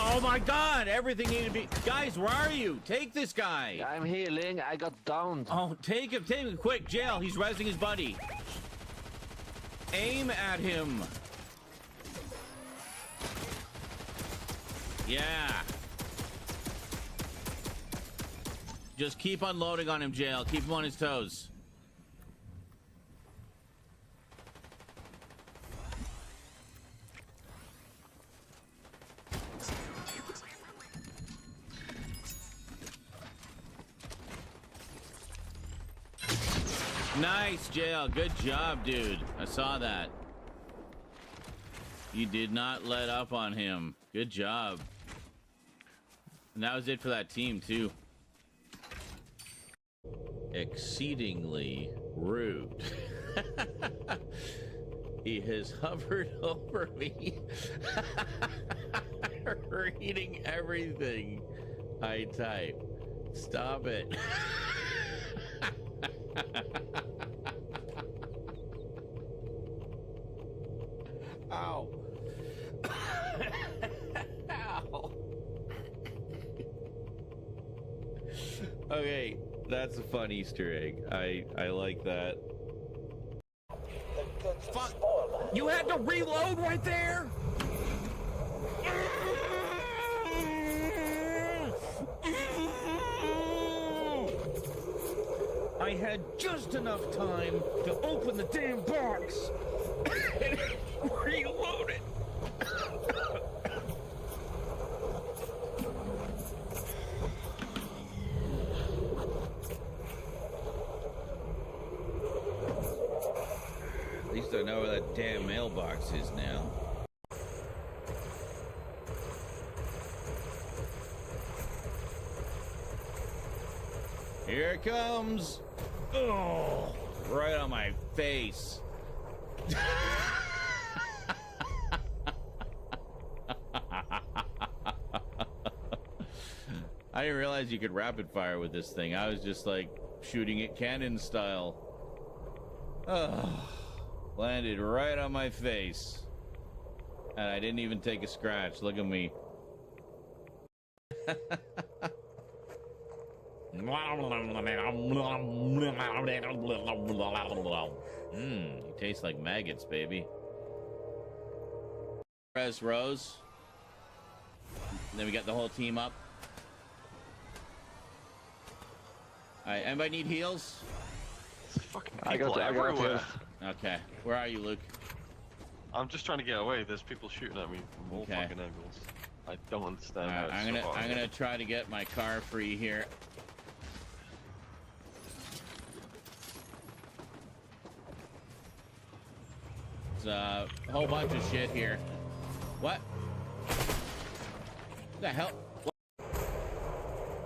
Oh my God! Everything needed to be... Guys, where are you? Take this guy! I'm healing. I got downed. Oh, take him, quick, jail. He's resing his buddy. Aim at him. Yeah. Just keep unloading on him, jail. Keep him on his toes. Nice, jail. Good job, dude. I saw that. You did not let up on him. Good job. And that was it for that team, too. Exceedingly rude. He has hovered over me, reading everything I type. Stop it. Ow. Ow. Okay, that's a fun Easter egg. I like that. Fuck! You had to reload right there? I had just enough time to open the damn box and reload it. gotta know where that damn mailbox is now. Here it comes. Oh, right on my face. I didn't realize you could rapid fire with this thing. I was just like shooting it cannon style. Oh, landed right on my face. And I didn't even take a scratch. Look at me. You taste like maggots, baby. Press Rose. And then we got the whole team up. Alright, anybody need heals? Fucking people everywhere. Okay, where are you, Luke? I'm just trying to get away. There's people shooting at me from all fucking angles. I don't understand how it's I'm gonna try to get my car free here. There's a whole bunch of shit here. What? The hell? What?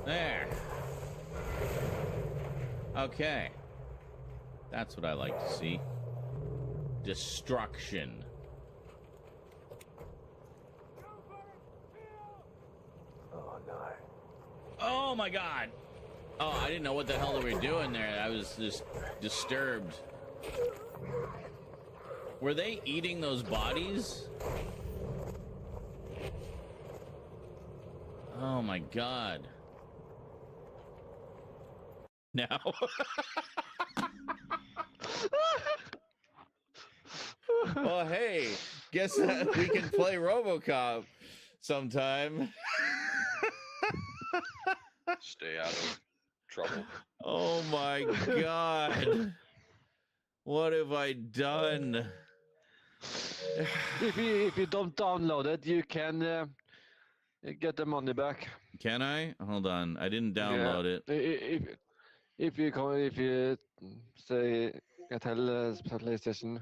There. Okay. That's what I like to see. Destruction. Oh, no. Oh, my God. Oh, I didn't know what the hell they were doing there. I was just disturbed. Were they eating those bodies? Oh, my God. Now. Well, hey, guess we can play RoboCop sometime. Stay out of trouble. Oh my God. What have I done? If you don't download it, you can get the money back. Can I? Hold on, I didn't download it. If you say get PlayStation.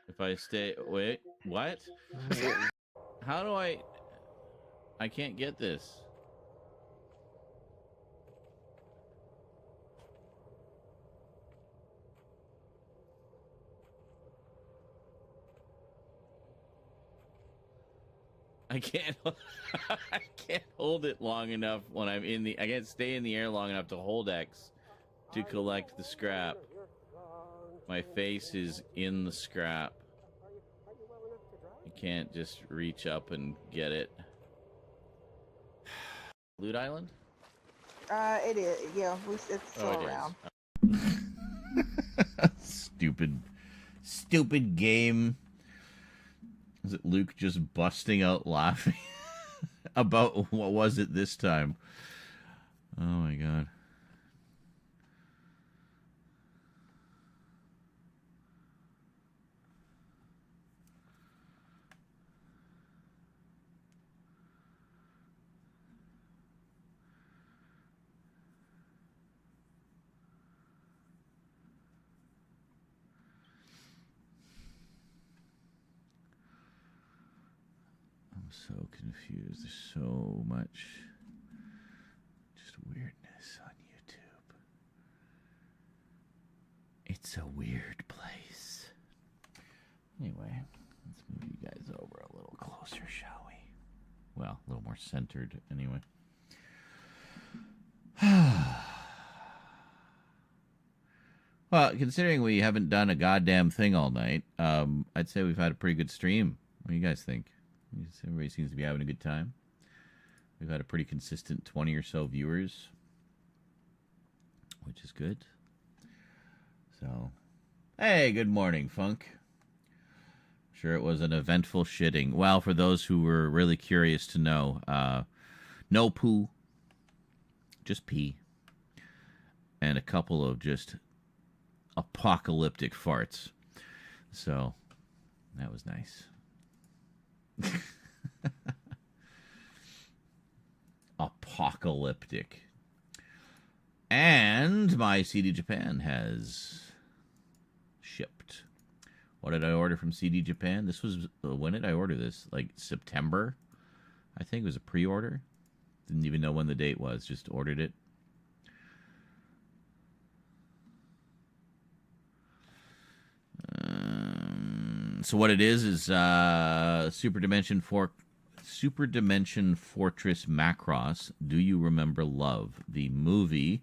If I stay, wait, what? How do I can't get this. I can't I can't hold it long enough when I'm in the I can't stay in the air long enough to hold X to collect the scrap. My face is in the scrap. You can't just reach up and get it. Loot Island? It is. Yeah, it's still around. Stupid game. Is it Luke just busting out laughing about what was it this time? Oh my God. So confused. There's so much just weirdness on YouTube. It's a weird place. Anyway, let's move you guys over a little closer, shall we? Well, a little more centered anyway. Well, considering we haven't done a goddamn thing all night, I'd say we've had a pretty good stream. What do you guys think? Everybody seems to be having a good time. We've had a pretty consistent 20 or so viewers, which is good. So, hey, good morning, Funk. Sure, it was an eventful shitting. Well, for those who were really curious to know, no poo, just pee, and a couple of just apocalyptic farts. So, that was nice. Apocalyptic. And my CD Japan has shipped. What did I order from CD Japan? This was, when did I order this? Like September? I think it was a pre-order. Didn't even know when the date was, just ordered it. So what it is Super Dimension Fortress Macross, Do You Remember Love? The movie,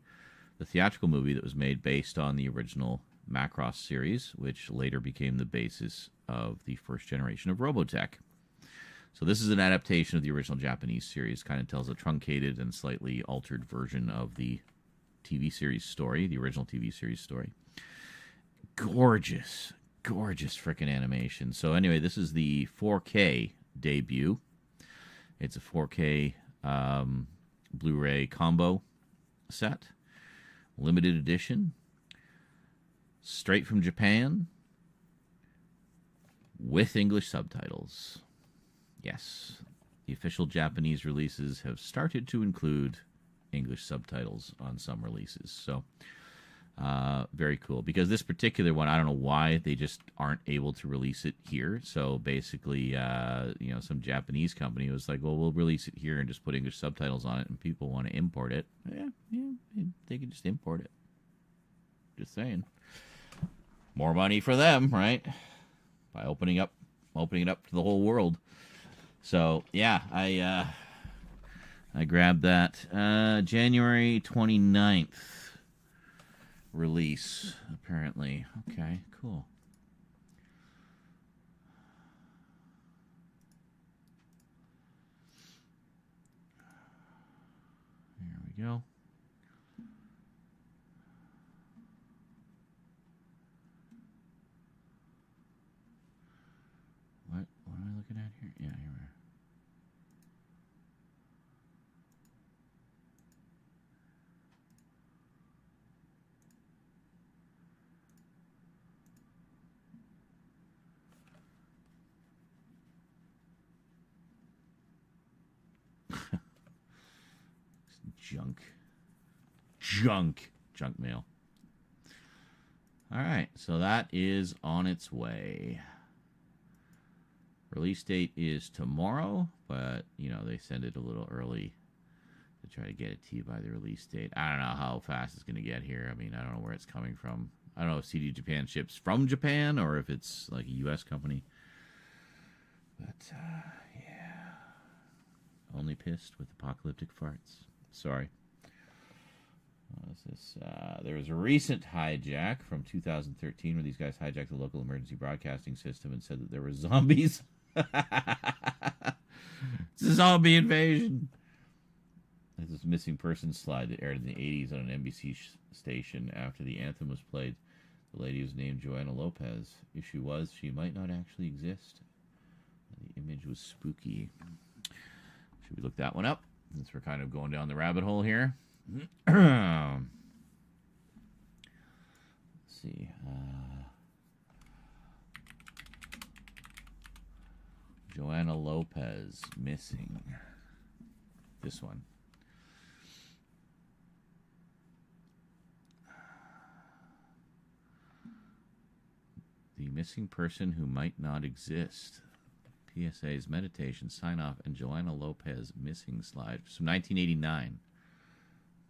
the theatrical movie that was made based on the original Macross series, which later became the basis of the first generation of Robotech. So this is an adaptation of the original Japanese series, kind of tells a truncated and slightly altered version of the TV series story, the original TV series story. Gorgeous freaking animation. So anyway, this is the 4K debut. It's a 4K Blu-ray combo set, limited edition, straight from Japan, with English subtitles. Yes, the official Japanese releases have started to include English subtitles on some releases. So very cool, because this particular one, I don't know why they just aren't able to release it here. So basically, some Japanese company was like, well, we'll release it here and just put English subtitles on it, and people want to import it. Yeah, they can just import it. Just saying. More money for them, right? By opening it up to the whole world. So yeah, I grabbed that January 29th. Release, apparently. Okay, cool. Here we go. What am I looking at here? Yeah, here we are. Junk mail. All right, so that is on its way. Release date is tomorrow, but they send it a little early to try to get it to you by the release date. I don't know how fast it's going to get here. I mean, I don't know where it's coming from. I don't know if CD Japan ships from Japan or if it's like a U.S. company. But yeah, only pissed with apocalyptic farts. Sorry. What is this? There was a recent hijack from 2013 where these guys hijacked the local emergency broadcasting system and said that there were zombies. It's a zombie invasion. There's this missing persons slide that aired in the 80s on an NBC station after the anthem was played. The lady was named Joanna Lopez. Issue was she might not actually exist. The image was spooky. Should we look that one up? Since we're kind of going down the rabbit hole here. Let's see. Joanna Lopez missing. This one. The missing person who might not exist. PSA's meditation sign-off and Joanna Lopez missing slide from 1989.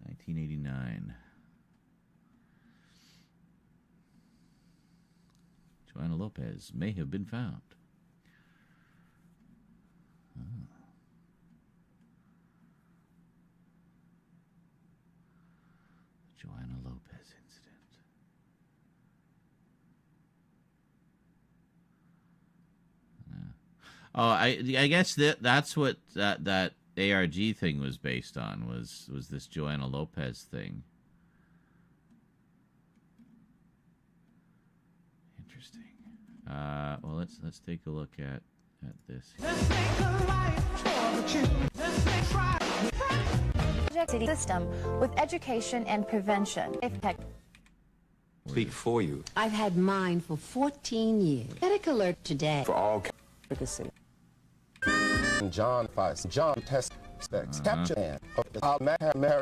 1989. Joanna Lopez may have been found. Oh. Joanna Lopez incident. Oh, I guess that's what that ARG thing was based on, was this Joanna Lopez thing. Interesting. Well, let's take a look at this. City system with education and prevention. Speak for you. I've had mine for 14 years. Medic alert today. For all efficacy. John Fice. John test specs. Capture man.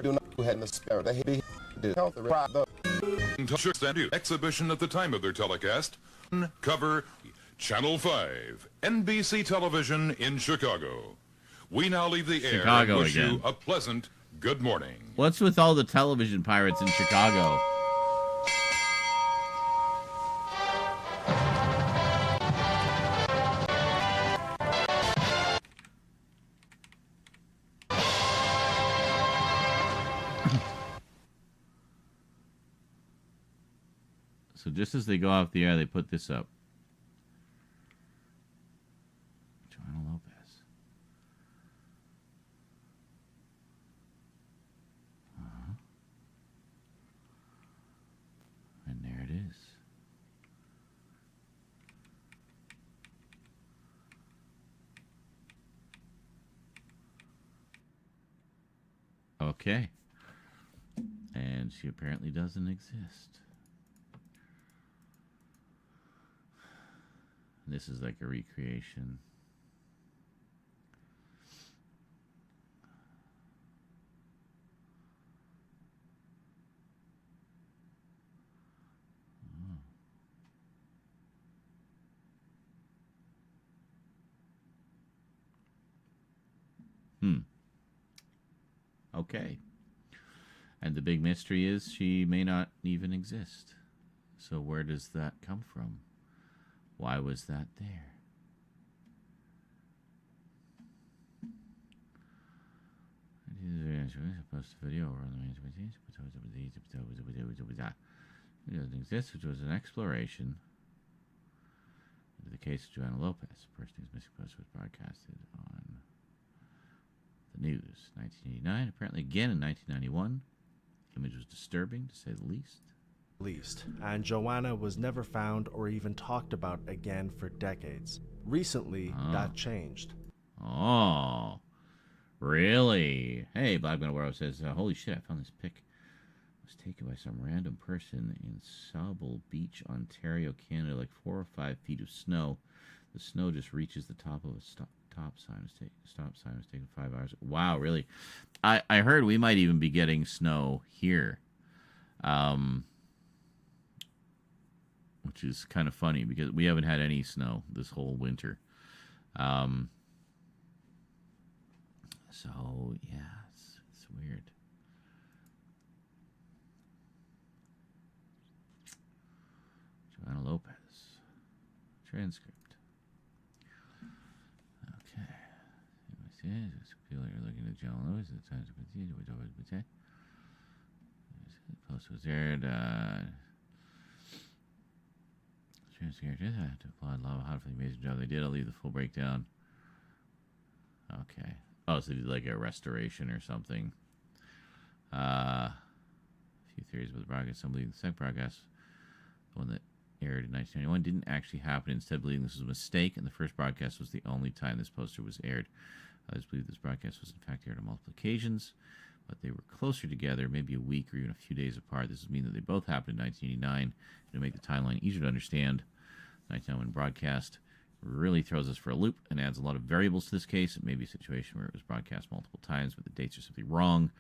Do not had in the spirit. They be health the Exhibition at the time of their telecast Cover Channel 5, NBC Television in Chicago. We now leave the air Chicago and wish again. you a pleasant good morning. What's with all the television pirates in Chicago? So just as they go off the air, they put this up. Joanna Lopez. And there it is. Okay. And she apparently doesn't exist. This is like a recreation. Okay. And the big mystery is she may not even exist. So where does that come from? Why was that there? Post a video it doesn't exist, which was an exploration into the case of Joanna Lopez. The person whose missing post was broadcasted on the news. 1989, apparently again in 1991. The image was disturbing, to say the least. And Joanna was never found or even talked about again for decades. Recently, that changed. Oh, really? Hey, Black Metal says, holy shit, I found this pic. It was taken by some random person in Sauble Beach, Ontario, Canada, like 4 or 5 feet of snow. The snow just reaches the top of a stop sign. Stop sign was taken 5 hours. Wow, really? I heard we might even be getting snow here. Which is kind of funny because we haven't had any snow this whole winter. So, yeah, it's weird. Joanna Lopez. Transcript. Okay. People are looking at Joanna Lopez. The times of the post was aired. I have to applaud Lava Hot for the amazing job they did. I'll leave the full breakdown. Okay. Oh, so they did like a restoration or something. A few theories about the broadcast. Some believe the second broadcast, the one that aired in 1991, didn't actually happen. Instead, believing this was a mistake, and the first broadcast was the only time this poster was aired. Others believe this broadcast was in fact aired on multiple occasions, but they were closer together, maybe a week or even a few days apart. This would mean that they both happened in 1989, and to make the timeline easier to understand, 1991 broadcast really throws us for a loop and adds a lot of variables to this case. It may be a situation where it was broadcast multiple times, but the dates are simply wrong.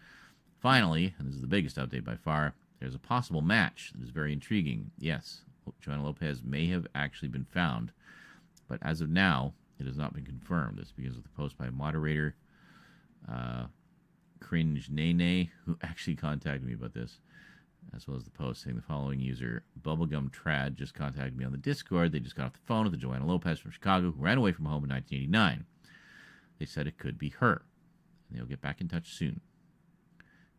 Finally, and this is the biggest update by far, there's a possible match that is very intriguing. Yes, Joanna Lopez may have actually been found, but as of now, it has not been confirmed. This begins with a post by a moderator, Cringe Nene, who actually contacted me about this, as well as the post saying the following user, Bubblegum Trad, just contacted me on the Discord. They just got off the phone with the Joanna Lopez from Chicago who ran away from home in 1989. They said it could be her, and they'll get back in touch soon.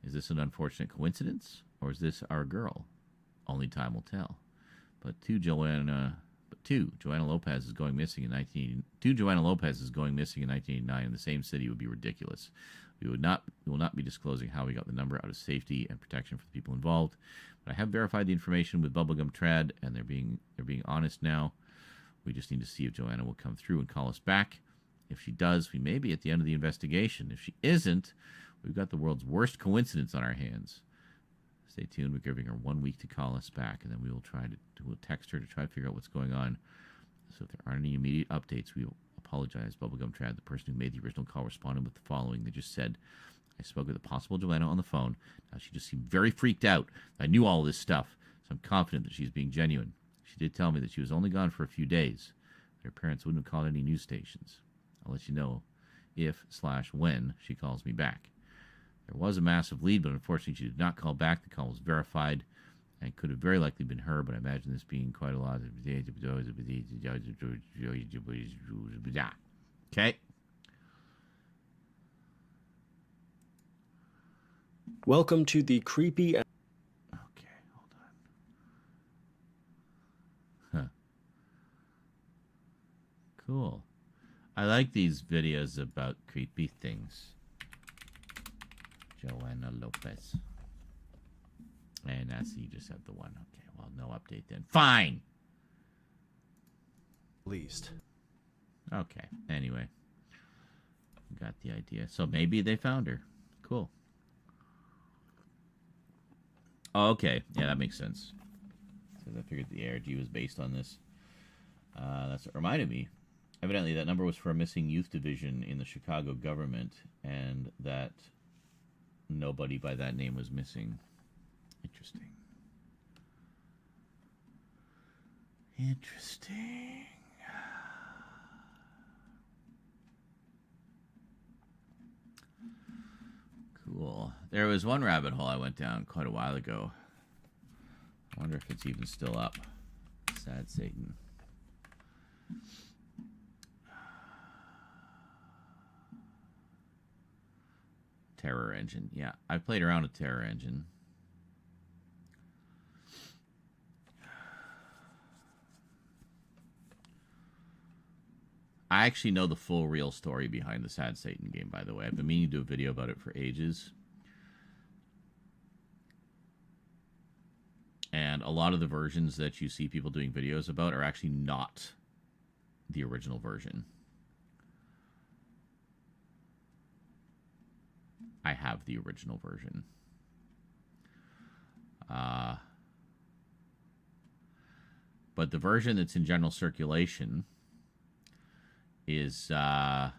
Is this an unfortunate coincidence, or is this our girl? Only time will tell. But Joanna Lopez is going missing in 1989 in the same city would be ridiculous. We will not be disclosing how we got the number out of safety and protection for the people involved. But I have verified the information with Bubblegum Trad, and they're being honest now. We just need to see if Joanna will come through and call us back. If she does, we may be at the end of the investigation. If she isn't, we've got the world's worst coincidence on our hands. Stay tuned. We're giving her 1 week to call us back, and then we'll text her to try to figure out what's going on. So if there aren't any immediate updates, we will apologize. Bubblegum Trad, the person who made the original call, responded with the following. They just said, I spoke with a possible Joanna on the phone. Now, she just seemed very freaked out. I knew all this stuff, so I'm confident that she's being genuine. She did tell me that she was only gone for a few days. Her parents wouldn't have called any news stations. I'll let you know if/when she calls me back. There was a massive lead, but unfortunately she did not call back. The call was verified and could have very likely been her, but I imagine this being quite a lot. Okay. Welcome to the creepy... Okay, hold on. Huh. Cool. I like these videos about creepy things. Joanna Lopez. And that's, you just have the one. Okay, well, no update then. Fine! Least. Okay, anyway. Got the idea. So maybe they found her. Cool. Oh, okay. Yeah, that makes sense. Because I figured the ARG was based on this. That's what reminded me. Evidently, that number was for a missing youth division in the Chicago government, and that nobody by that name was missing. Interesting. Interesting. Cool. There was one rabbit hole I went down quite a while ago. I wonder if it's even still up. Sad Satan. Terror Engine. Yeah, I played around with Terror Engine. I actually know the full real story behind the Sad Satan game, by the way. I've been meaning to do a video about it for ages. And a lot of the versions that you see people doing videos about are actually not the original version. I have the original version. But the version that's in general circulation is not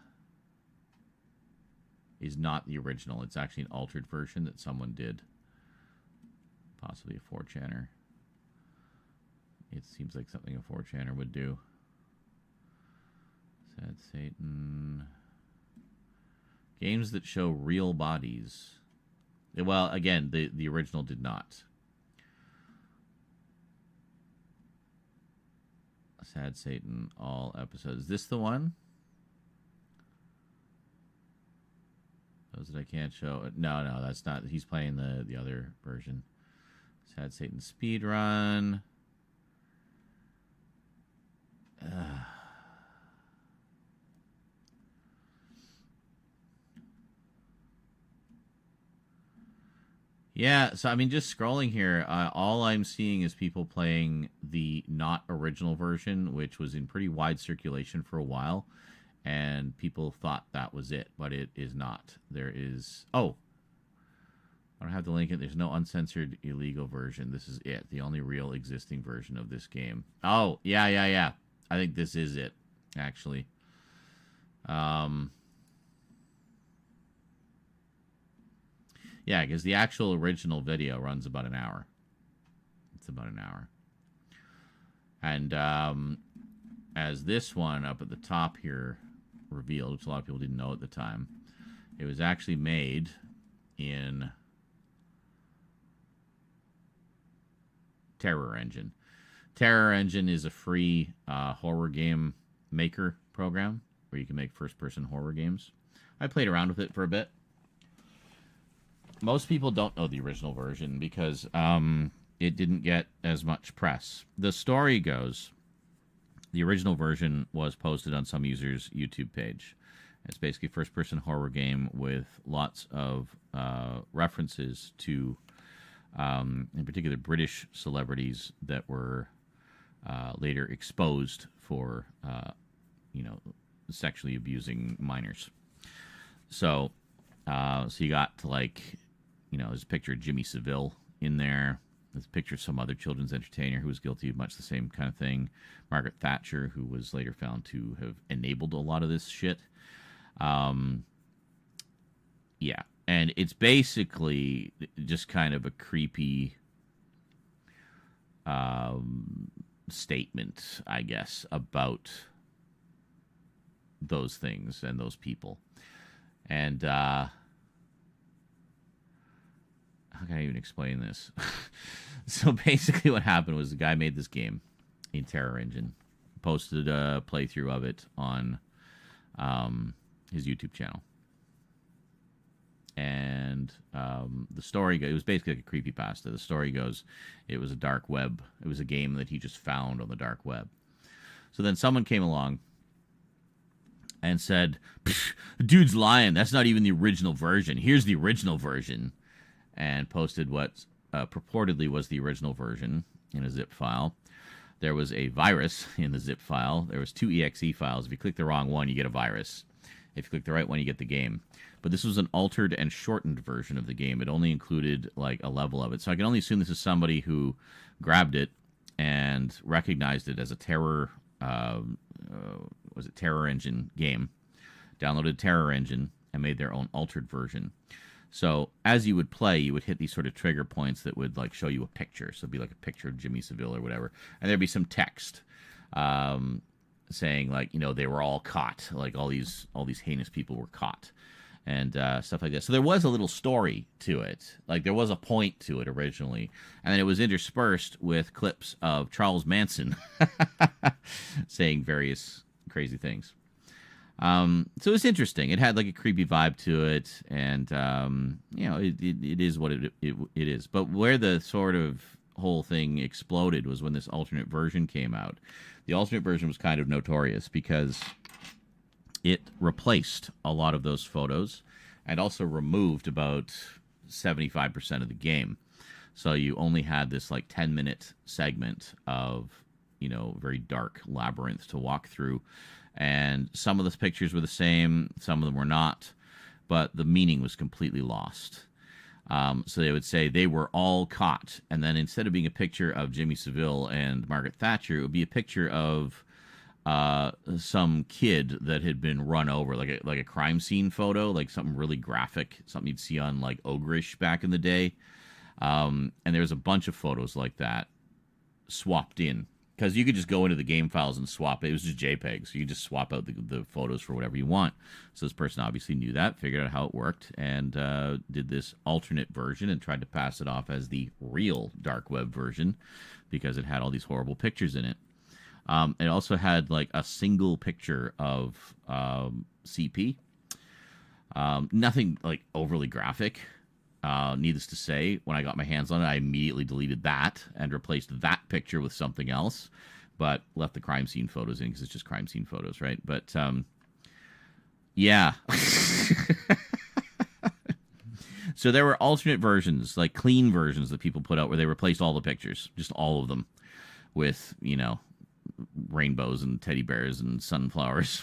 the original. It's actually an altered version that someone did. Possibly a 4chaner. It seems like something a 4chaner would do. Sad Satan. Games that show real bodies. Well, again, the original did not. Sad Satan, all episodes. Is this the one? Those that I can't show. No, that's not. He's playing the other version. Sad Satan speedrun. Yeah, so I mean, just scrolling here, all I'm seeing is people playing the not original version, which was in pretty wide circulation for a while, and people thought that was it, but it is not. There is... Oh! I don't have the link. There's no uncensored illegal version. This is it. The only real existing version of this game. Oh, yeah. I think this is it, actually. Yeah, because the actual original video runs about an hour. It's about an hour. And as this one up at the top here revealed, which a lot of people didn't know at the time, it was actually made in Terror Engine. Terror Engine is a free horror game maker program where you can make first-person horror games. I played around with it for a bit. Most people don't know the original version because it didn't get as much press. The story goes, the original version was posted on some user's YouTube page. It's basically a first-person horror game with lots of references to, in particular, British celebrities that were later exposed for, sexually abusing minors. So you got to, like, there's a picture of Jimmy Savile in there. There's a picture of some other children's entertainer who was guilty of much the same kind of thing. Margaret Thatcher, who was later found to have enabled a lot of this shit. Yeah. And it's basically just kind of a creepy statement, I guess, about those things and those people. And how can I even explain this? So basically what happened was the guy made this game in Terror Engine, posted a playthrough of it on his YouTube channel. And the story goes, it was basically like a creepypasta. The story goes, it was a dark web. It was a game that he just found on the dark web. So then someone came along and said, the dude's lying. That's not even the original version. Here's the original version. And posted what purportedly was the original version in a zip file. There was a virus in the zip file. There was 2 exe files. If you click the wrong one, you get a virus. If you click the right one, you get the game. But this was an altered and shortened version of the game. It only included like a level of it. So I can only assume this is somebody who grabbed it and recognized it as a Terror Terror Engine game, downloaded Terror Engine, and made their own altered version. So as you would play, you would hit these sort of trigger points that would like show you a picture. So it'd be like a picture of Jimmy Seville or whatever, and there'd be some text saying like, you know, they were all caught, like all these heinous people were caught, and stuff like that. So there was a little story to it, like there was a point to it originally, and then it was interspersed with clips of Charles Manson saying various crazy things. So it's interesting. It had like a creepy vibe to it, and you know, it is what it is. But where the sort of whole thing exploded was when this alternate version came out. The alternate version was kind of notorious because it replaced a lot of those photos and also removed about 75% of the game. So you only had this like 10-minute segment of, you know, very dark labyrinth to walk through. And some of the pictures were the same, some of them were not, but the meaning was completely lost. So they would say they were all caught, and then instead of being a picture of Jimmy Seville and Margaret Thatcher, it would be a picture of some kid that had been run over, like a crime scene photo, like something really graphic, something you'd see on like Ogrish back in the day. And there was a bunch of photos like that swapped in. Because you could just go into the game files and swap it. It was just JPEGs. So you could just swap out the photos for whatever you want. So this person obviously knew that, figured out how it worked, and did this alternate version and tried to pass it off as the real dark web version because it had all these horrible pictures in it. It also had like a single picture of CP. Nothing like overly graphic. Needless to say, when I got my hands on it, I immediately deleted that and replaced that picture with something else, but left the crime scene photos in because it's just crime scene photos, right? But, yeah. So there were alternate versions, like clean versions that people put out where they replaced all the pictures, just all of them, with, you know, rainbows and teddy bears and sunflowers.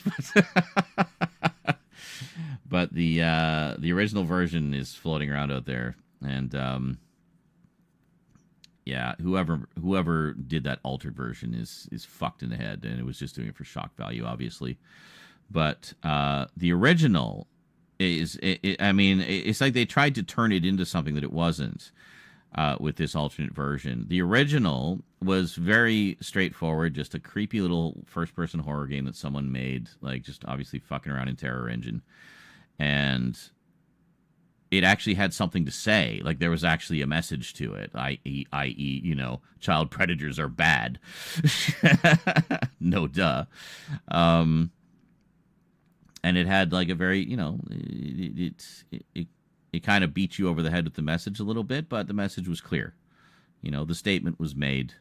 But the original version is floating around out there, and yeah, whoever did that altered version is fucked in the head, and it was just doing it for shock value, obviously. But the original is, I mean, it's like they tried to turn it into something that it wasn't with this alternate version. The original was very straightforward, just a creepy little first-person horror game that someone made, like just obviously fucking around in Terror Engine. And it actually had something to say. Like, there was actually a message to it, i.e., you know, child predators are bad. No duh. And it had, like, a very, you know, it kind of beat you over the head with the message a little bit, but the message was clear. You know, the statement was made,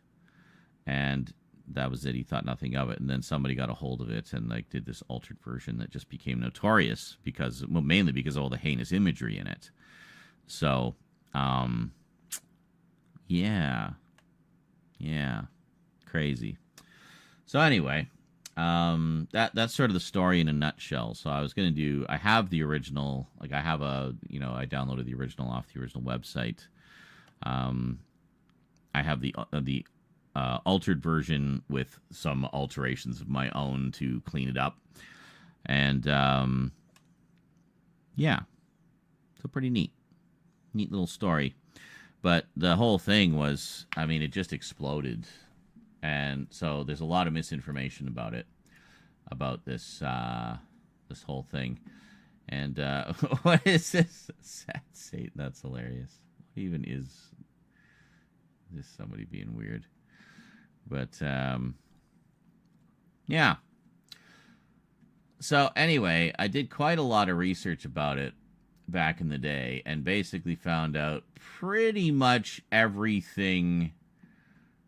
and that was it. He thought nothing of it. And then somebody got a hold of it and like did this altered version that just became notorious because, well, mainly because of all the heinous imagery in it. So, yeah, crazy. So anyway, that's sort of the story in a nutshell. So I have the original, like I downloaded the original off the original website. I have the altered version with some alterations of my own to clean it up. And, yeah. So pretty neat little story. But the whole thing was, I mean, it just exploded And so there's a lot of misinformation about it, about this this whole thing. And what is this? Sad Satan. That's hilarious. What even is this? Somebody being weird. But yeah. So anyway, I did quite a lot of research about it back in the day and basically found out pretty much everything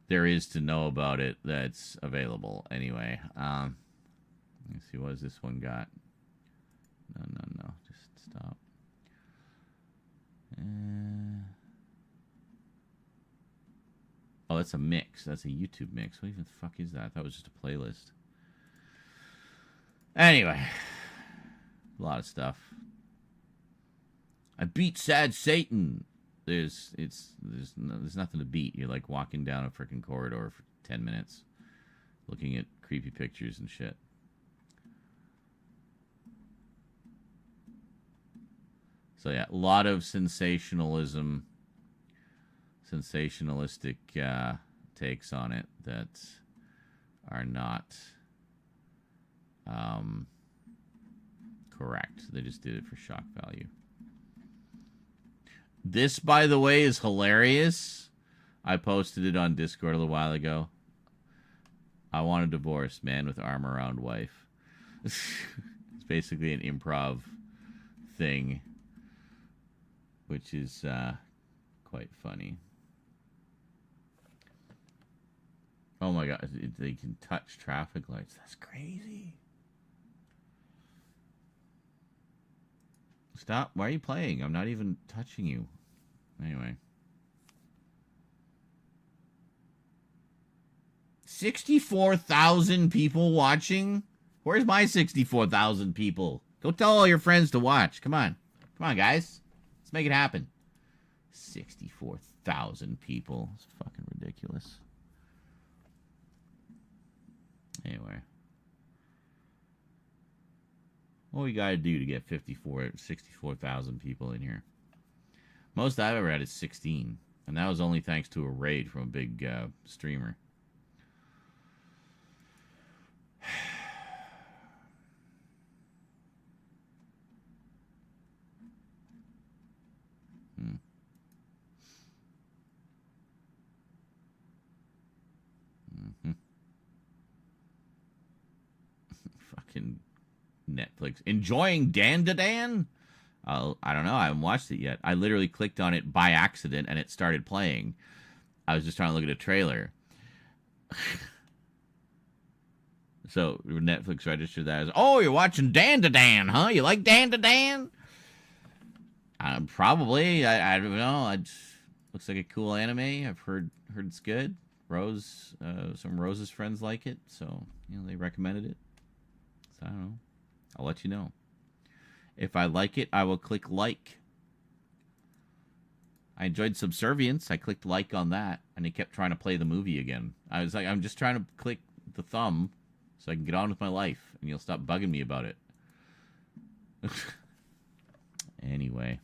there is to know about it that's available. Anyway, let's see, what has this one got? No, just stop. Oh, that's a mix. That's a YouTube mix. What even the fuck is that? That was just a playlist. Anyway, a lot of stuff. I beat Sad Satan. There's nothing to beat. You're like walking down a freaking corridor for 10 minutes, looking at creepy pictures and shit. So yeah, a lot of sensationalistic takes on it that are not correct. They just did it for shock value. This, by the way, is hilarious. I posted it on Discord a little while ago. I want a divorce, man with arm around wife. It's basically an improv thing, which is quite funny. Oh my god, they can touch traffic lights. That's crazy. Stop. Why are you playing? I'm not even touching you. Anyway. 64,000 people watching? Where's my 64,000 people? Go tell all your friends to watch. Come on. Come on, guys. Let's make it happen. 64,000 people. It's fucking ridiculous. Anyway. What we gotta do to get 64,000 people in here? Most I've ever had is 16. And that was only thanks to a raid from a big streamer. Fucking Netflix. Enjoying Dan to Dan? I don't know. I haven't watched it yet. I literally clicked on it by accident and it started playing. I was just trying to look at a trailer. So Netflix registered that as, oh, you're watching Dan to Dan, huh? You like Dan to Dan? Probably. I don't know. Looks like a cool anime. I've heard it's good. Rose, some Rose's friends like it, so they recommended it. So I don't know. I'll let you know. If I like it, I will click like. I enjoyed Subservience. I clicked like on that, and it kept trying to play the movie again. I was like, I'm just trying to click the thumb so I can get on with my life, and you'll stop bugging me about it. Anyway.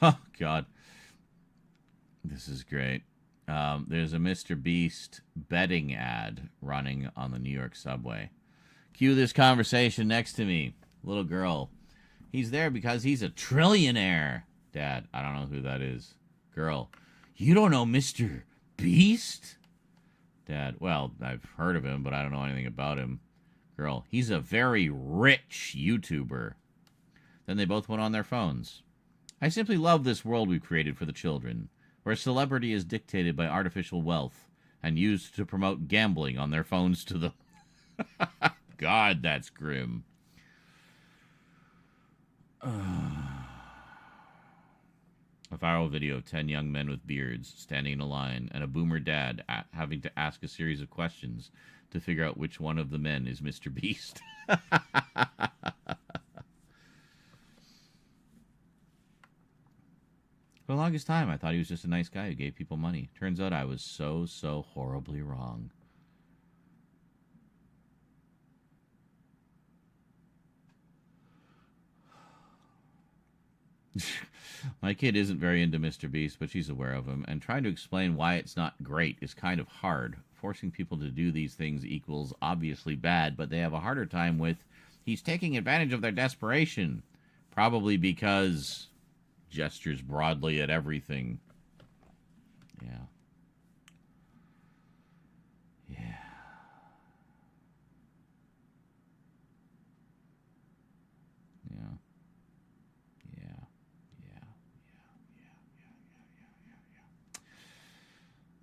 Oh, God. This is great. There's a Mr. Beast betting ad running on the New York subway. Cue this conversation next to me. Little girl. He's there because he's a trillionaire. Dad, I don't know who that is. Girl, you don't know Mr. Beast? Dad, well, I've heard of him, but I don't know anything about him. Girl, he's a very rich YouTuber. Then they both went on their phones. I simply love this world we've created for the children, where celebrity is dictated by artificial wealth and used to promote gambling on their phones to them. God, that's grim. A viral video of 10 young men with beards standing in a line and a boomer dad having to ask a series of questions to figure out which one of the men is Mr. Beast. For the longest time, I thought he was just a nice guy who gave people money. Turns out I was so horribly wrong. My kid isn't very into Mr. Beast, but she's aware of him, and trying to explain why it's not great is kind of hard. Forcing people to do these things equals obviously bad, but they have a harder time with he's taking advantage of their desperation. Probably because gestures broadly at everything. Yeah. Yeah. Yeah.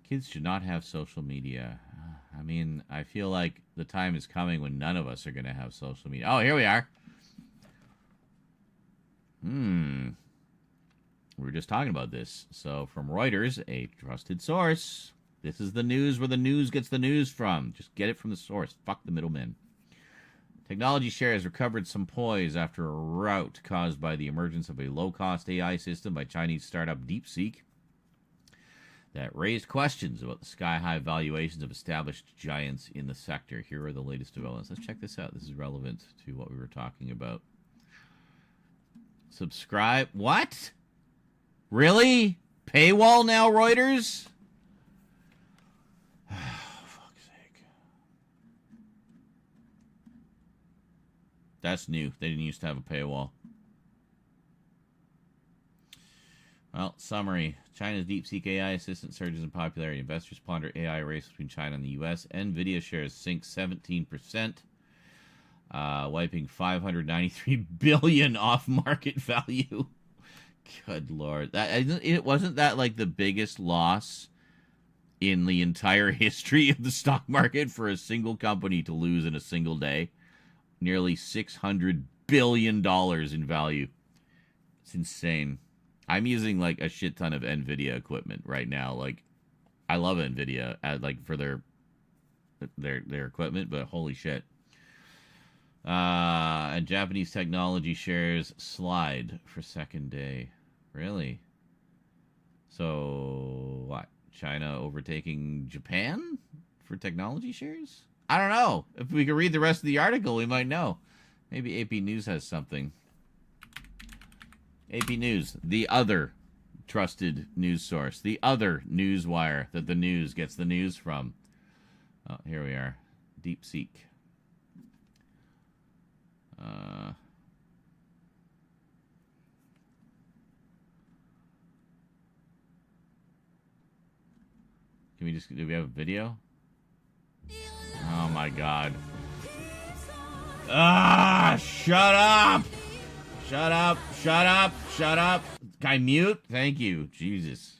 Kids should not have social media. I mean, I feel like the time is coming when none of us are going to have social media. Oh, here we are. We were just talking about this. So, from Reuters, a trusted source. This is the news where the news gets the news from. Just get it from the source. Fuck the middlemen. Technology shares recovered some poise after a rout caused by the emergence of a low-cost AI system by Chinese startup DeepSeek that raised questions about the sky-high valuations of established giants in the sector. Here are the latest developments. Let's check this out. This is relevant to what we were talking about. Subscribe. What? Really? Paywall now, Reuters? Fuck's sake. That's new. They didn't used to have a paywall. Well, summary. China's DeepSeek AI assistant surges in popularity. Investors ponder AI race between China and the U.S. NVIDIA shares sink 17%, wiping $593 billion off market value. Good Lord. It wasn't that like the biggest loss in the entire history of the stock market for a single company to lose in a single day? Nearly $600 billion in value. It's insane. I'm using like a shit ton of NVIDIA equipment right now. Like, I love NVIDIA like for their equipment, but holy shit. And Japanese technology shares slide for second day. Really? So what? China overtaking Japan for technology shares? I don't know. If we could read the rest of the article, we might know. Maybe AP News has something. AP News, the other trusted news source, the other news wire that the news gets the news from. Oh, here we are. DeepSeek. Do we have a video? Oh my God. Shut up! Shut up, shut up, shut up. Guy mute? Thank you. Jesus.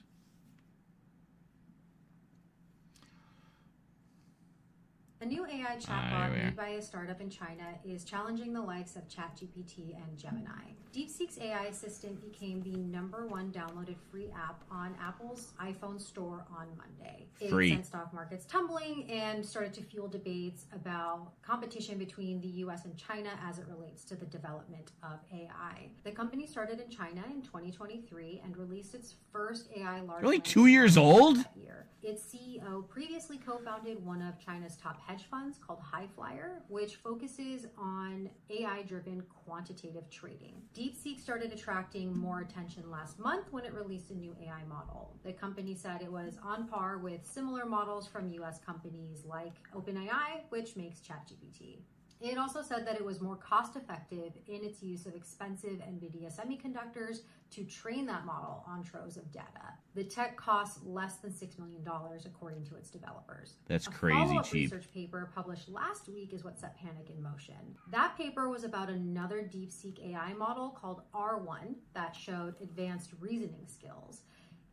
A new AI chatbot made by a startup in China is challenging the likes of ChatGPT and Gemini. DeepSeek's AI assistant became the #1 downloaded free app on Apple's iPhone store on Monday. It sent stock markets tumbling and started to fuel debates about competition between the US and China as it relates to the development of AI. The company started in China in 2023 and released its first AI large language only 2 years old? that year. Its CEO previously co-founded one of China's top hedge funds called Highflyer, which focuses on AI-driven quantitative trading. DeepSeek started attracting more attention last month when it released a new AI model. The company said it was on par with similar models from US companies like OpenAI, which makes ChatGPT. It also said that it was more cost-effective in its use of expensive NVIDIA semiconductors to train that model on troves of data. The tech costs less than $6 million, according to its developers. That's crazy follow-up cheap. research paper published last week is what set panic in motion. That paper was about another DeepSeek AI model called R1 that showed advanced reasoning skills.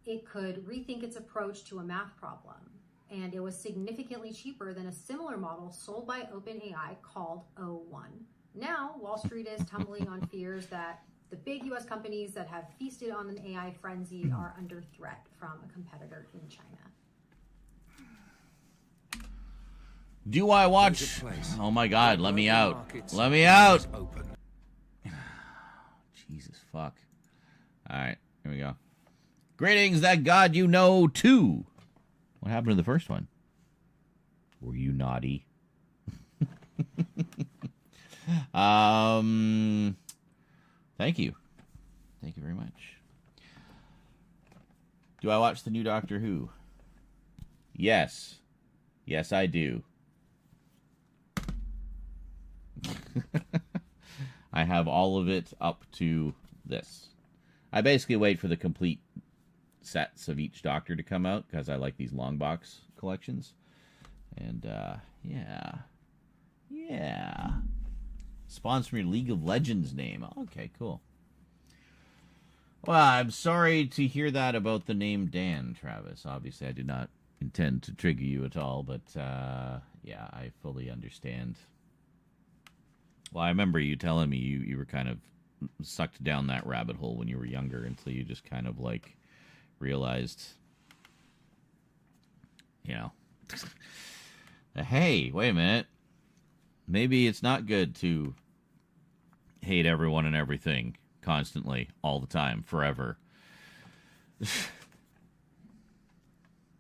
It could rethink its approach to a math problem. and it was significantly cheaper than a similar model sold by OpenAI called O1. Now, Wall Street is tumbling on fears that the big US companies that have feasted on an AI frenzy are under threat from a competitor in China. Do I watch? Oh my God, let me out. Let me out. Jesus fuck. All right, here we go. Greetings, that God you know too. What happened to the first one? Were you naughty? Thank you. Thank you very much. Do I watch the new Doctor Who? Yes. Yes, I do. I have all of it up to this. I basically wait for the complete sets of each Doctor to come out because I like these long box collections. And, yeah. Yeah. Sponsoring League of Legends name. Okay, cool. Well, I'm sorry to hear that about the name Dan, Travis. Obviously, I did not intend to trigger you at all, but, yeah, I fully understand. Well, I remember you telling me you were kind of sucked down that rabbit hole when you were younger until you just kind of, like, realized, you know, hey, wait a minute. Maybe it's not good to hate everyone and everything constantly, all the time, forever.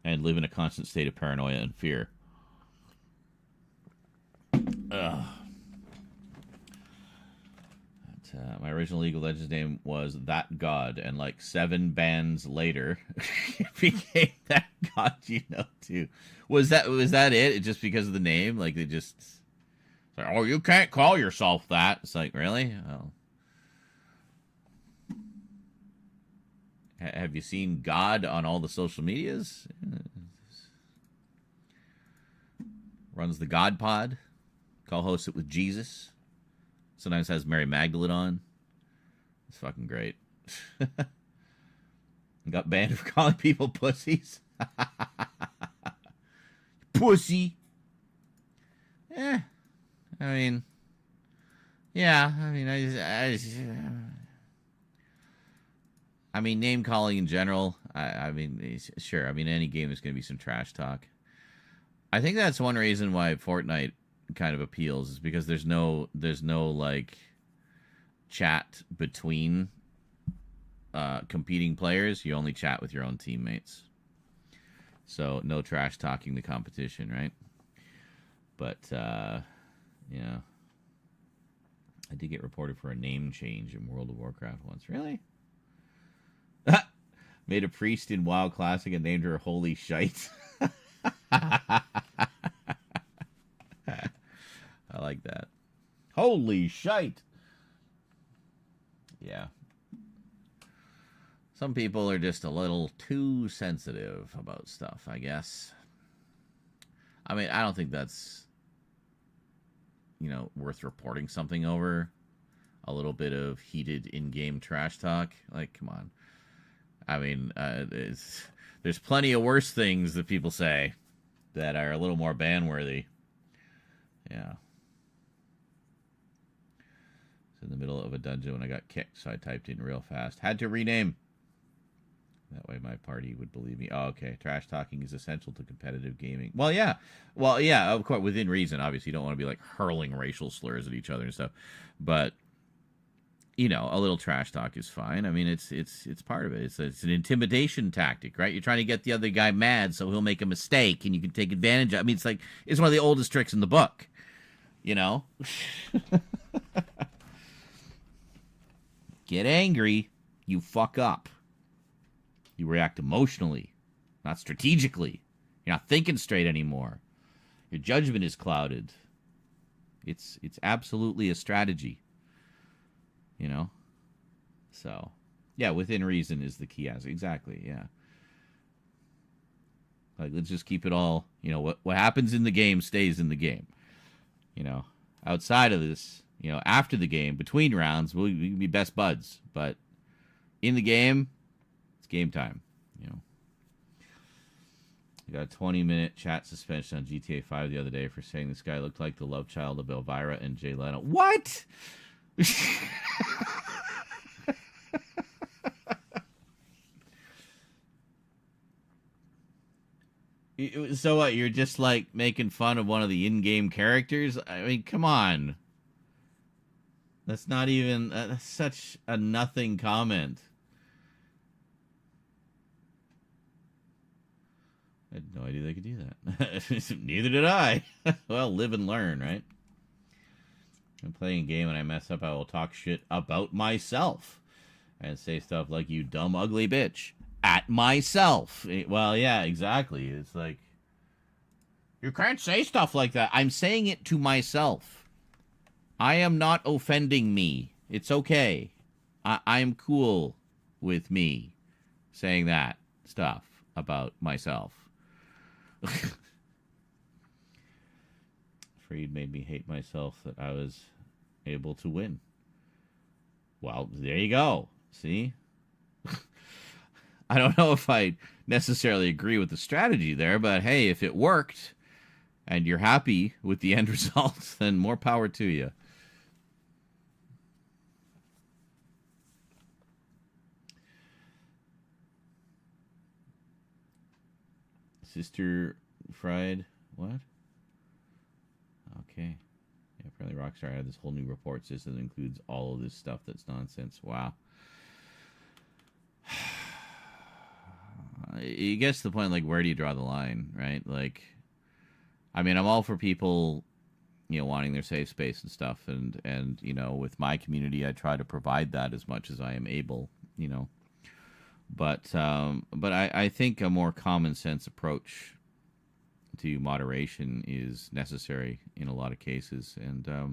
And live in a constant state of paranoia and fear. Ugh. My original League of Legends name was That God, and like 7 bands later, it became That God You Know Too. Was that it? Just because of the name? Like, they just... Like, oh, you can't call yourself that. It's like, really? Oh. Have you seen God on all the social medias? Runs the God Pod. Co-hosts it with Jesus. Sometimes has Mary Magdalene on. It's fucking great. Got banned for calling people pussies. Pussy. Eh. I mean, yeah. I mean, name calling in general. I mean, sure. I mean, any game is going to be some trash talk. I think that's one reason why Fortnite kind of appeals, is because there's no like chat between competing players. You only chat with your own teammates. So no trash talking the competition, right? But yeah, I did get reported for a name change in World of Warcraft once. Really? Made a priest in WoW Classic and named her Holy Shite. I like that. Holy shite. Yeah. Some people are just a little too sensitive about stuff, I guess. I mean, I don't think that's, you know, worth reporting something over. A little bit of heated in-game trash talk. Like, come on. I mean, there's plenty of worse things that people say that are a little more ban-worthy. Yeah. In the middle of a dungeon when I got kicked, so I typed in real fast. Had to rename. That way my party would believe me. Oh, okay. Trash talking is essential to competitive gaming. Well, yeah. Well, yeah, of course, within reason. Obviously, you don't want to be, like, hurling racial slurs at each other and stuff. But, you know, a little trash talk is fine. I mean, it's part of it. It's an intimidation tactic, right? You're trying to get the other guy mad so he'll make a mistake and you can take advantage of it. I mean, it's like, it's one of the oldest tricks in the book. You know? Get angry, you fuck up. You react emotionally, not strategically. You're not thinking straight anymore. Your judgment is clouded. It's absolutely a strategy. You know? So, yeah, within reason is the key answer. Exactly, yeah. Like, let's just keep it all, you know, what happens in the game stays in the game. You know, outside of this, you know, after the game, between rounds, we can be best buds. But in the game, it's game time, you know. I got a 20-minute chat suspension on GTA 5 the other day for saying this guy looked like the love child of Elvira and Jay Leno. What? So what? You're just like making fun of one of the in-game characters? I mean, come on. That's not even... That's such a nothing comment. I had no idea they could do that. Neither did I. Well, live and learn, right? I'm playing a game and I mess up, I will talk shit about myself. And say stuff like, you dumb, ugly bitch. At myself. Well, yeah, exactly. It's like, you can't say stuff like that. I'm saying it to myself. I am not offending me. It's okay. I'm cool with me saying that stuff about myself. Freed made me hate myself that I was able to win. Well, there you go. See? I don't know if I necessarily agree with the strategy there, but hey, if it worked and you're happy with the end result, then more power to you. Sister Fried, what? Okay. Yeah, apparently Rockstar had this whole new report system that includes all of this stuff that's nonsense. Wow. You get to the point, like, where do you draw the line, right? Like, I mean, I'm all for people, you know, wanting their safe space and stuff, and you know, with my community, I try to provide that as much as I am able, you know. But I think a more common sense approach to moderation is necessary in a lot of cases, and a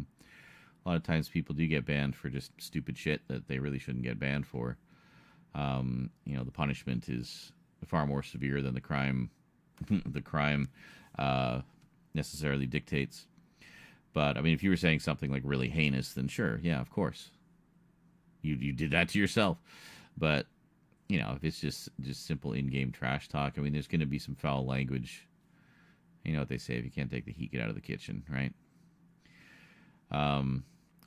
lot of times people do get banned for just stupid shit that they really shouldn't get banned for. You know, the punishment is far more severe than the crime necessarily dictates. But I mean, if you were saying something like really heinous, then sure, yeah, of course, you did that to yourself. But you know, if it's just simple in-game trash talk, I mean, there's going to be some foul language. You know what they say: if you can't take the heat, get out of the kitchen, right?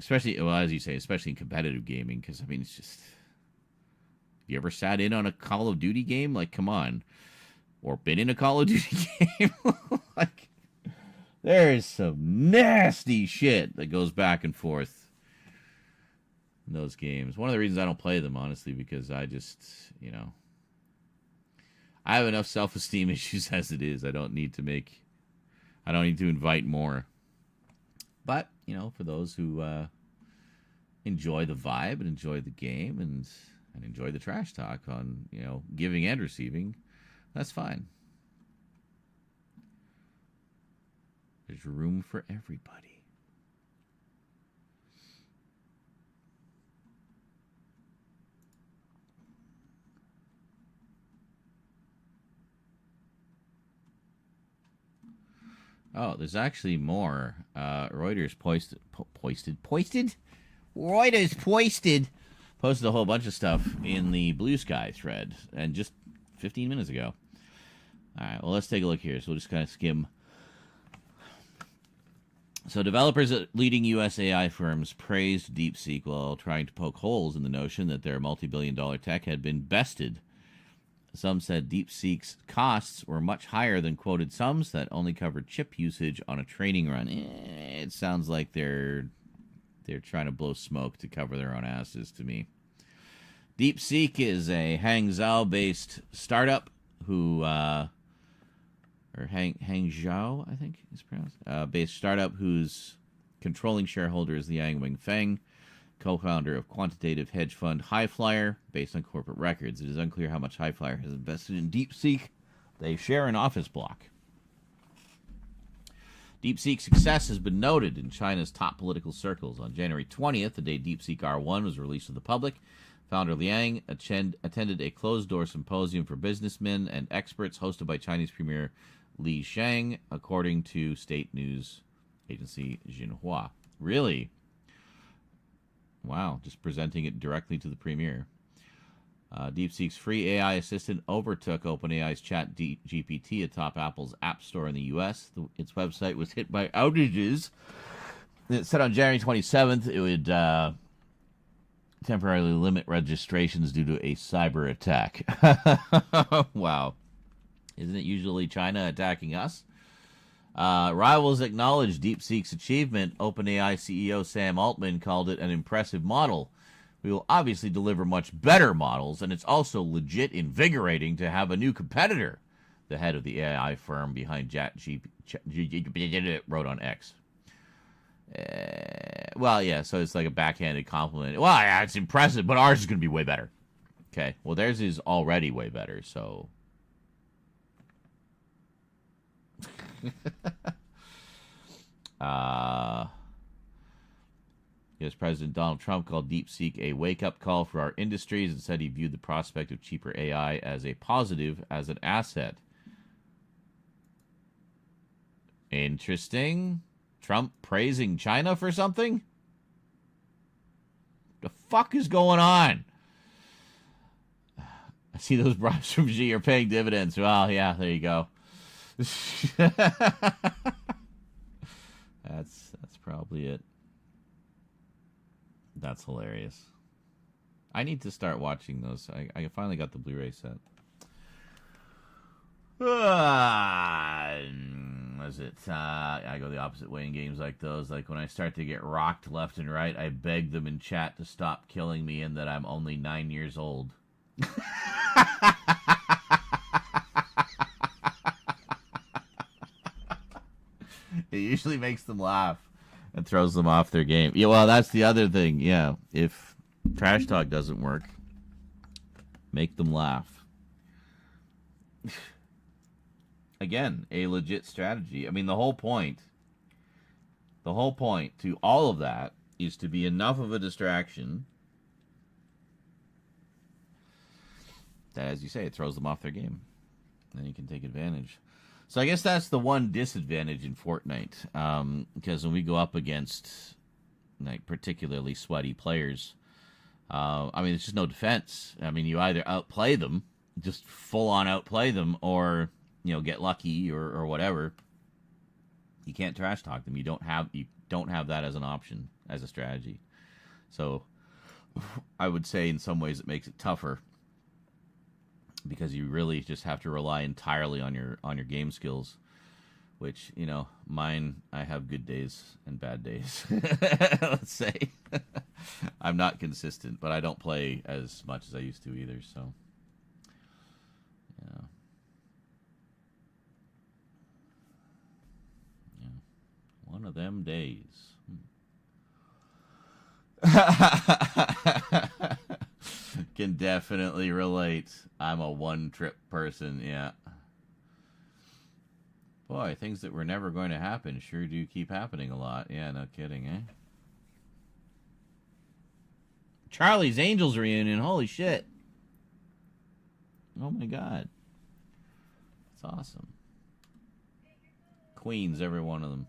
Especially, well, as you say, especially in competitive gaming, because I mean, it's just. You ever sat in on a Call of Duty game? Like, come on. Or been in a Call of Duty game? Like, there's some nasty shit that goes back and forth in those games. One of the reasons I don't play them, honestly, because I just, you know, I have enough self-esteem issues as it is. I don't need to invite more. But, you know, for those who enjoy the vibe and enjoy the game and enjoy the trash talk on, you know, giving and receiving, that's fine. There's room for everybody. Oh, there's actually more. Reuters posted a whole bunch of stuff in the Blue Sky thread, and just 15 minutes ago. All right, well, let's take a look here. So we'll just kind of skim. So developers at leading U.S. AI firms praised DeepSeek while trying to poke holes in the notion that their multi-billion-dollar tech had been bested. Some said DeepSeek's costs were much higher than quoted sums that only covered chip usage on a training run. It sounds like they're trying to blow smoke to cover their own asses to me. DeepSeek is a Hangzhou-based startup who, or Hangzhou, I think is pronounced, based startup whose controlling shareholder is Liang Wingfeng, co-founder of quantitative hedge fund Highflyer, based on corporate records. It is unclear how much Highflyer has invested in DeepSeek. They share an office block. DeepSeek's success has been noted in China's top political circles. On January 20th, the day DeepSeek R1 was released to the public, founder Liang attended a closed-door symposium for businessmen and experts hosted by Chinese Premier Li Shang, according to state news agency Xinhua. Really? Wow, just presenting it directly to the premier. DeepSeek's free AI assistant overtook OpenAI's ChatGPT atop Apple's App Store in the U.S. Its website was hit by outages. It said on January 27th it would temporarily limit registrations due to a cyber attack. Wow. Isn't it usually China attacking us? Rivals acknowledged DeepSeek's achievement. OpenAI CEO Sam Altman called it an impressive model. We will obviously deliver much better models, and it's also legit invigorating to have a new competitor, the head of the AI firm behind ChatGPT wrote on X. Well, yeah, so it's like a backhanded compliment. Well, yeah, it's impressive, but ours is going to be way better. Okay, well, theirs is already way better, so... U.S. President Donald Trump called DeepSeek a wake-up call for our industries and said he viewed the prospect of cheaper AI as a positive, as an asset. Interesting. Trump praising China for something? The fuck is going on? I see those bribes from Xi are paying dividends. Well, yeah, there you go. That's probably it. That's hilarious. I need to start watching those. I finally got the Blu-ray set. Was it? I go the opposite way in games like those. Like when I start to get rocked left and right, I beg them in chat to stop killing me and that I'm only 9 years old. It usually makes them laugh and throws them off their game. Yeah, well, that's the other thing. Yeah, if trash talk doesn't work, make them laugh. Again, a legit strategy. I mean, the whole point to all of that is to be enough of a distraction that, as you say, it throws them off their game. Then you can take advantage. So I guess that's the one disadvantage in Fortnite, because when we go up against like particularly sweaty players, I mean, it's just no defense. I mean, you either outplay them, just full on outplay them, or get lucky or whatever. You can't trash talk them. You don't have that as an option, as a strategy. So I would say in some ways it makes it tougher, because you really just have to rely entirely on your game skills, which, mine, I have good days and bad days. Let's say. I'm not consistent, but I don't play as much as I used to either, so yeah. One of them days. Can definitely relate. I'm a one-trip person, yeah. Boy, things that were never going to happen sure do keep happening a lot. Yeah, no kidding, eh? Charlie's Angels reunion, holy shit. Oh my god. That's awesome. Queens, every one of them.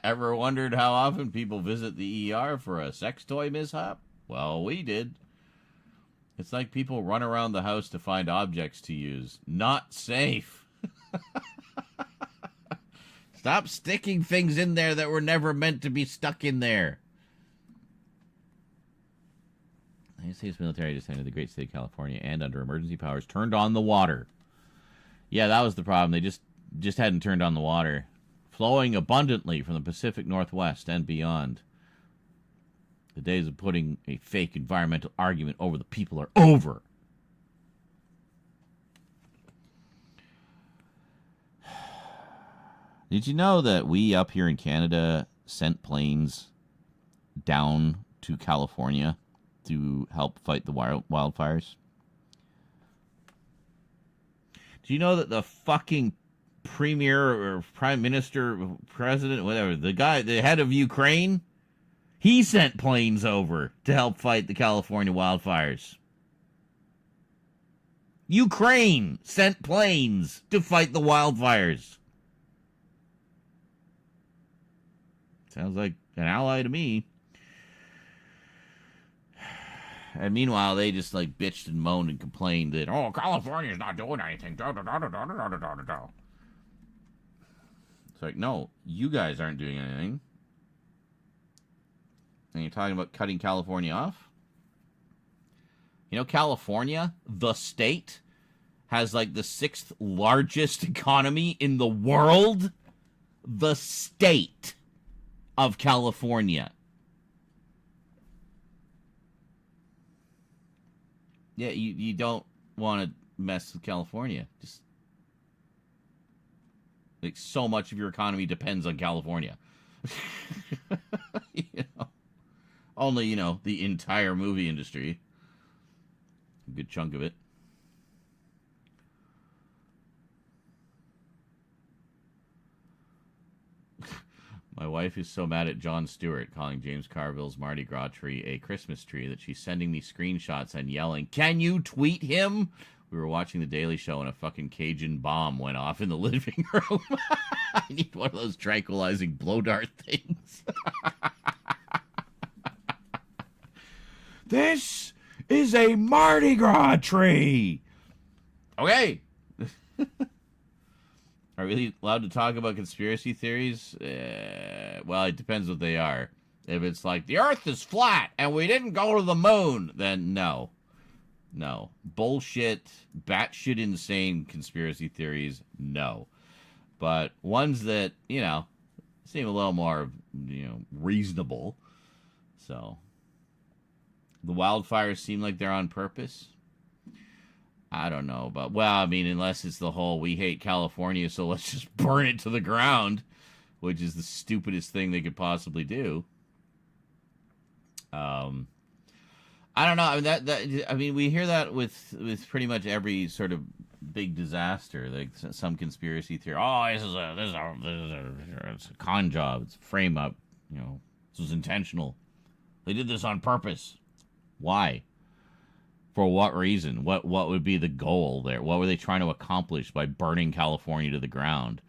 Ever wondered how often people visit the ER for a sex toy mishap? Well, we did. It's like people run around the house to find objects to use. Not safe. Stop sticking things in there that were never meant to be stuck in there. The United States military just entered the great state of California and, under emergency powers, turned on the water. Yeah, that was the problem. They just hadn't turned on the water. Flowing abundantly from the Pacific Northwest and beyond. The days of putting a fake environmental argument over the people are over. Did you know that we up here in Canada sent planes down to California to help fight the wildfires? Do you know that the fucking premier or prime minister, president, whatever, the head of Ukraine, he sent planes over to help fight the California wildfires? Ukraine sent planes to fight the wildfires. Sounds like an ally to me. And meanwhile, they just like bitched and moaned and complained that, oh, California's not doing anything. It's like, no, you guys aren't doing anything. And you're talking about cutting California off? You know, California, the state, has like the 6th largest economy in the world. The state of California. Yeah, you don't want to mess with California. Just like so much of your economy depends on California. You know, only, you know, the entire movie industry. A good chunk of it. My wife is so mad at Jon Stewart calling James Carville's Mardi Gras tree a Christmas tree that she's sending me screenshots and yelling, "Can you tweet him?" We were watching The Daily Show and a fucking Cajun bomb went off in the living room. I need one of those tranquilizing blow dart things. This is a Mardi Gras tree. Okay. Are we allowed to talk about conspiracy theories? Well, it depends what they are. If it's like, the Earth is flat and we didn't go to the moon, then no. No. Bullshit, batshit insane conspiracy theories, no. But ones that, you know, seem a little more, you know, reasonable. So, the wildfires seem like they're on purpose. I don't know, but, well, I mean, unless it's the whole, we hate California, so let's just burn it to the ground, which is the stupidest thing they could possibly do. I don't know. I mean, we hear that with pretty much every sort of big disaster, like some conspiracy theory. Oh, this is a con job. It's a frame up. You know, this was intentional. They did this on purpose. Why? For what reason? What would be the goal there? What were they trying to accomplish by burning California to the ground?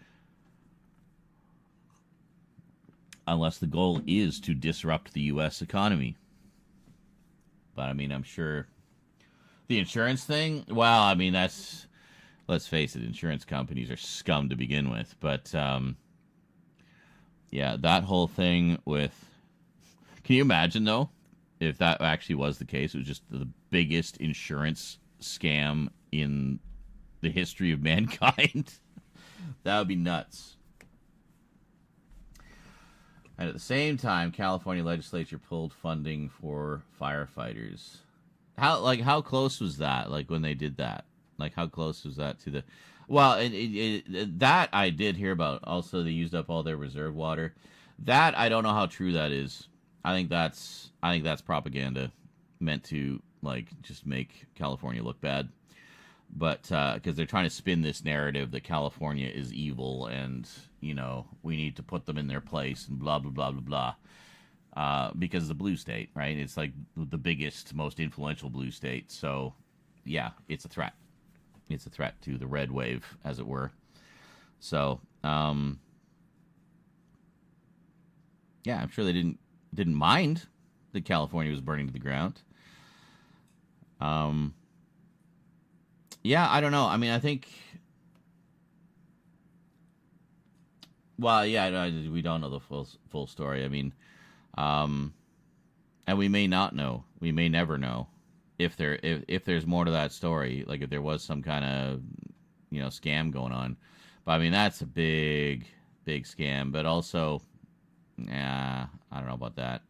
Unless the goal is to disrupt the U.S. economy. But, I mean, I'm sure the insurance thing, well, I mean, that's, let's face it, insurance companies are scum to begin with. But, yeah, that whole thing with, can you imagine, though? If that actually was the case, it was just the biggest insurance scam in the history of mankind. That would be nuts. And at the same time, California legislature pulled funding for firefighters. How close was that? Like when they did that? Like how close was that to the? Well, that I did hear about. Also, they used up all their reserve water. That I don't know how true that is. I think that's propaganda meant to like just make California look bad. But because they're trying to spin this narrative that California is evil and, you know, we need to put them in their place and blah, blah, blah, blah, blah. Because of the blue state, right? It's like the biggest, most influential blue state. So, yeah, it's a threat. It's a threat to the red wave, as it were. So, yeah, I'm sure they didn't mind that California was burning to the ground. Yeah, I don't know. I mean, I think, well, yeah, we don't know the full story. I mean, and we may not know. We may never know if there's more to that story. Like if there was some kind of, you know, scam going on. But I mean, that's a big scam. But also, yeah, I don't know about that.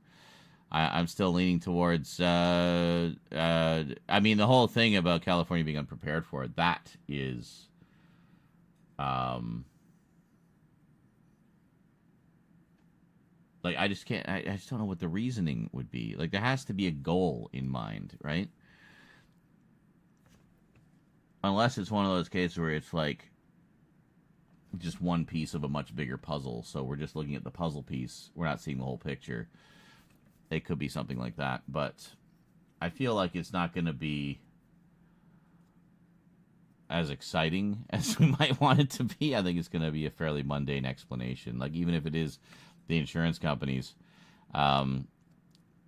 I'm still leaning towards, I mean, the whole thing about California being unprepared for it, that is, like, I just don't know what the reasoning would be. Like, there has to be a goal in mind, right? Unless it's one of those cases where it's like just one piece of a much bigger puzzle. So we're just looking at the puzzle piece. We're not seeing the whole picture. It could be something like that, but I feel like it's not going to be as exciting as we might want it to be. I think it's going to be a fairly mundane explanation. Like, even if it is the insurance companies, But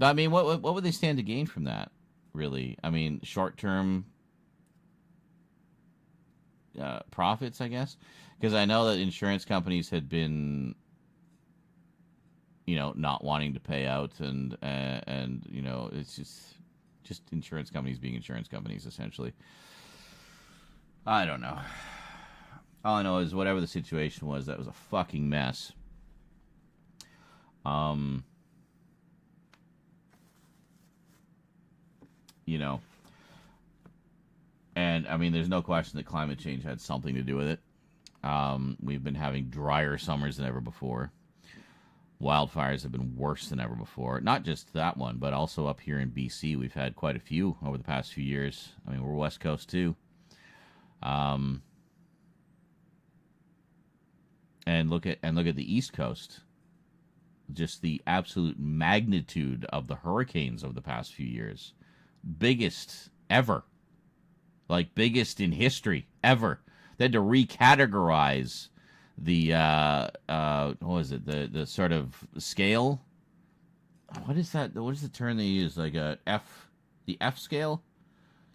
I mean, what would they stand to gain from that? Really, I mean, short-term profits, I guess, because I know that insurance companies had been, not wanting to pay out, and it's just insurance companies being insurance companies, essentially. I don't know. All I know is whatever the situation was, that was a fucking mess. And I mean, there's no question that climate change had something to do with it. We've been having drier summers than ever before. Wildfires have been worse than ever before. Not just that one, but also up here in BC, we've had quite a few over the past few years. I mean, we're West Coast too. And look at the East Coast. Just the absolute magnitude of the hurricanes over the past few years. Biggest ever. Like, biggest in history ever. They had to recategorize the what was it? The sort of scale. What is that? What is the term they use? Like the F scale?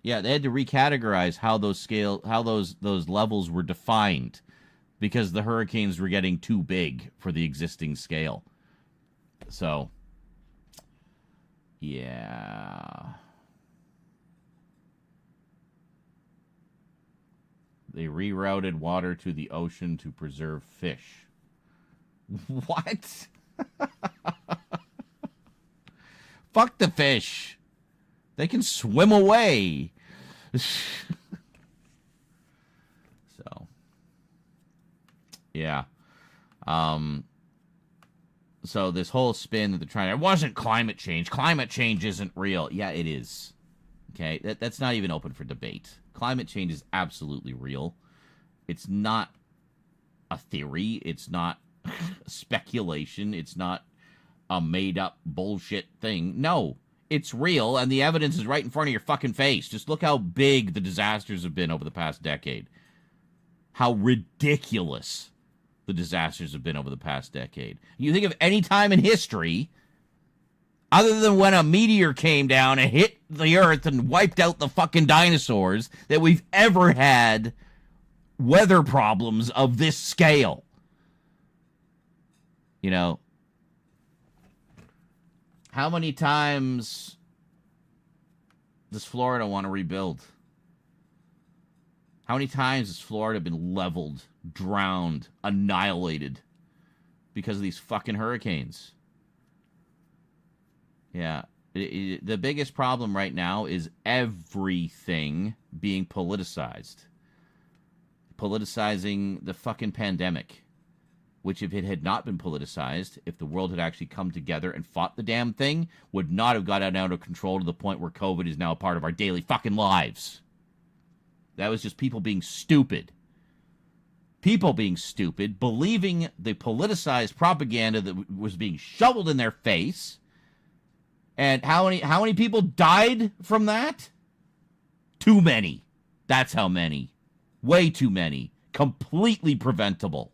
Yeah, they had to recategorize how those levels were defined because the hurricanes were getting too big for the existing scale. So, yeah. They rerouted water to the ocean to preserve fish. What? Fuck the fish. They can swim away. So, yeah. So this whole spin that they're trying to... It wasn't climate change. Climate change isn't real. Yeah, it is. Okay? That's not even open for debate. Climate change is absolutely real. It's not a theory. It's not speculation. It's not a made-up bullshit thing. No, it's real, and the evidence is right in front of your fucking face. Just look how big the disasters have been over the past decade. How ridiculous the disasters have been over the past decade. You think of any time in history, other than when a meteor came down and hit the Earth and wiped out the fucking dinosaurs, that we've ever had weather problems of this scale. How many times does Florida want to rebuild? How many times has Florida been leveled, drowned, annihilated because of these fucking hurricanes? Yeah. The biggest problem right now is everything being politicized. Politicizing the fucking pandemic. Which, if it had not been politicized, if the world had actually come together and fought the damn thing, would not have gotten out of control to the point where COVID is now a part of our daily fucking lives. That was just people being stupid. People being stupid, believing the politicized propaganda that was being shoveled in their face. And how many people died from that? Too many. That's how many. Way too many. Completely preventable.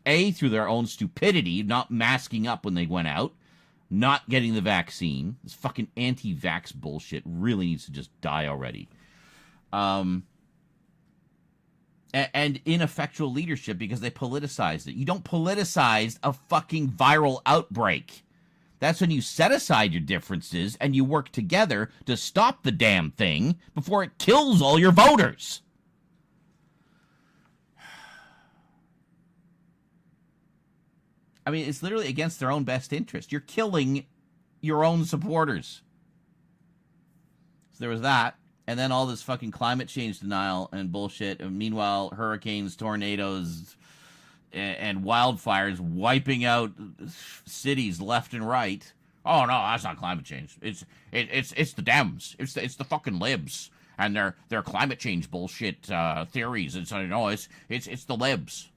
A, through their own stupidity, not masking up when they went out, not getting the vaccine. This fucking anti-vax bullshit really needs to just die already. And ineffectual leadership because they politicized it. You don't politicize a fucking viral outbreak. That's when you set aside your differences and you work together to stop the damn thing before it kills all your voters. I mean, it's literally against their own best interest. You're killing your own supporters. So there was that. And then all this fucking climate change denial and bullshit. And meanwhile, hurricanes, tornadoes, and wildfires wiping out cities left and right. Oh no, that's not climate change. It's the Dems. It's the fucking libs and their climate change bullshit theories. It's the libs.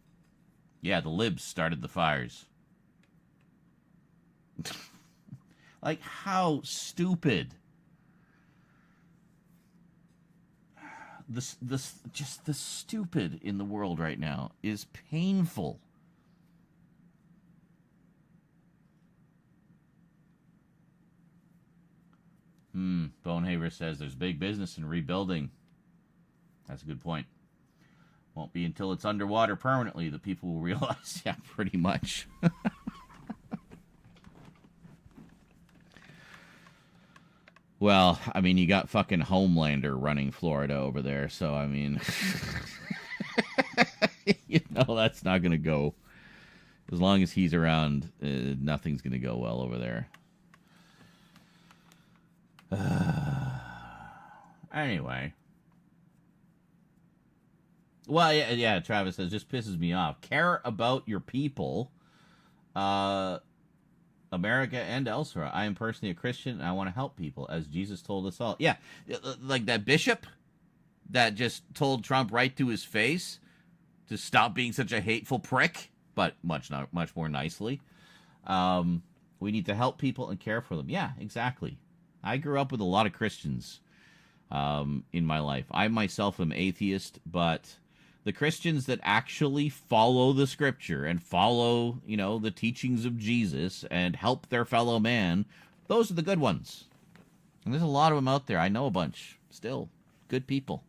Yeah, the libs started the fires. Like, how stupid. Just the stupid in the world right now is painful. Bonehaver says there's big business in rebuilding. That's a good point. Won't be until it's underwater permanently that people will realize. Yeah, pretty much. Well, I mean, you got fucking Homelander running Florida over there, so I mean, you know, that's not going to go. As long as he's around, nothing's going to go well over there. Anyway. Well, yeah, Travis says, just pisses me off. Care about your people, America and elsewhere. I am personally a Christian, and I want to help people, as Jesus told us all. Yeah, like that bishop that just told Trump right to his face to stop being such a hateful prick, but much more nicely. We need to help people and care for them. Yeah, exactly. I grew up with a lot of Christians in my life. I myself am atheist, but the Christians that actually follow the scripture and follow, you know, the teachings of Jesus and help their fellow man, those are the good ones. And there's a lot of them out there. I know a bunch. Still, good people.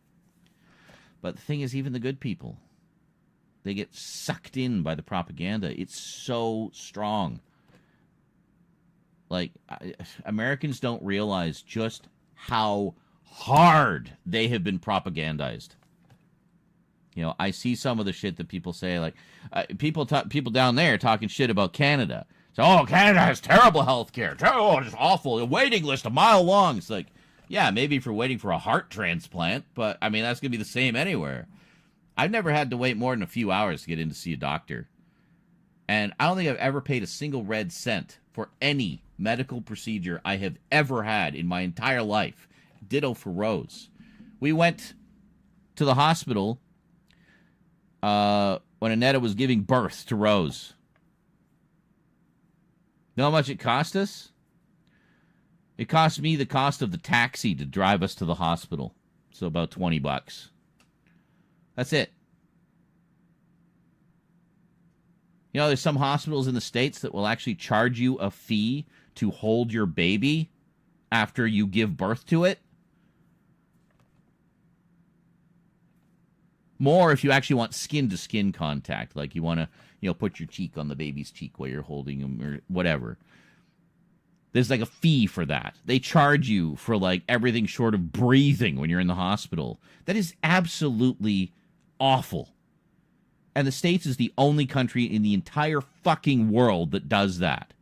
But the thing is, even the good people, they get sucked in by the propaganda. It's so strong. Like, Americans don't realize just how hard they have been propagandized. You know, I see some of the shit that people say, like, people down there talking shit about Canada. So, oh, Canada has terrible health care. Oh, it's awful. The waiting list a mile long. It's like, yeah, maybe if you're waiting for a heart transplant, but, I mean, that's going to be the same anywhere. I've never had to wait more than a few hours to get in to see a doctor. And I don't think I've ever paid a single red cent for any medical procedure I have ever had in my entire life. Ditto for Rose. We went to the hospital when Annetta was giving birth to Rose. You know how much it cost us? It cost me the cost of the taxi to drive us to the hospital. So about $20. That's it. You know, there's some hospitals in the States that will actually charge you a fee to hold your baby after you give birth to it. More if you actually want skin-to-skin contact, like you want to, you know, put your cheek on the baby's cheek while you're holding him or whatever. There's like a fee for that. They charge you for like everything short of breathing when you're in the hospital. That is absolutely awful. And the States is the only country in the entire fucking world that does that.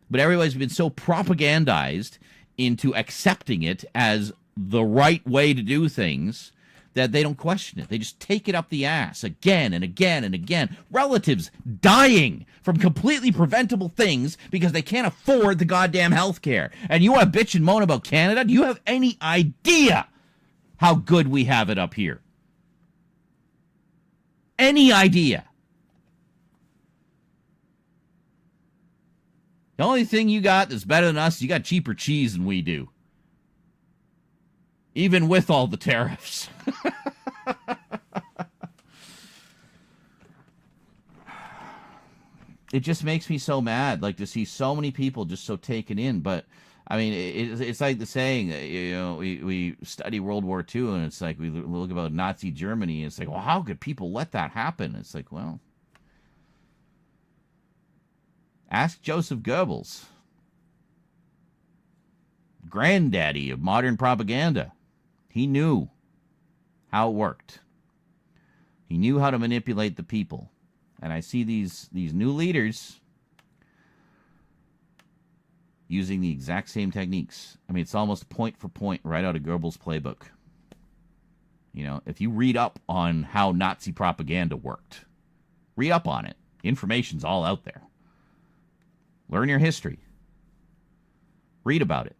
But everybody's been so propagandized into accepting it as the right way to do things that they don't question it. They just take it up the ass again and again and again. Relatives dying from completely preventable things because they can't afford the goddamn health care. And you want to bitch and moan about Canada? Do you have any idea how good we have it up here? Any idea? The only thing you got that's better than us, you got cheaper cheese than we do. Even with all the tariffs. It just makes me so mad, like, to see so many people just so taken in. But, I mean, it's like the saying, you know, we study World War II, and it's like we look about Nazi Germany, and it's like, well, how could people let that happen? It's like, well, ask Joseph Goebbels, granddaddy of modern propaganda. He knew how it worked. He knew how to manipulate the people. And I see these new leaders using the exact same techniques. I mean, it's almost point for point right out of Goebbels' playbook. You know, if you read up on how Nazi propaganda worked, read up on it. The information's all out there. Learn your history. Read about it.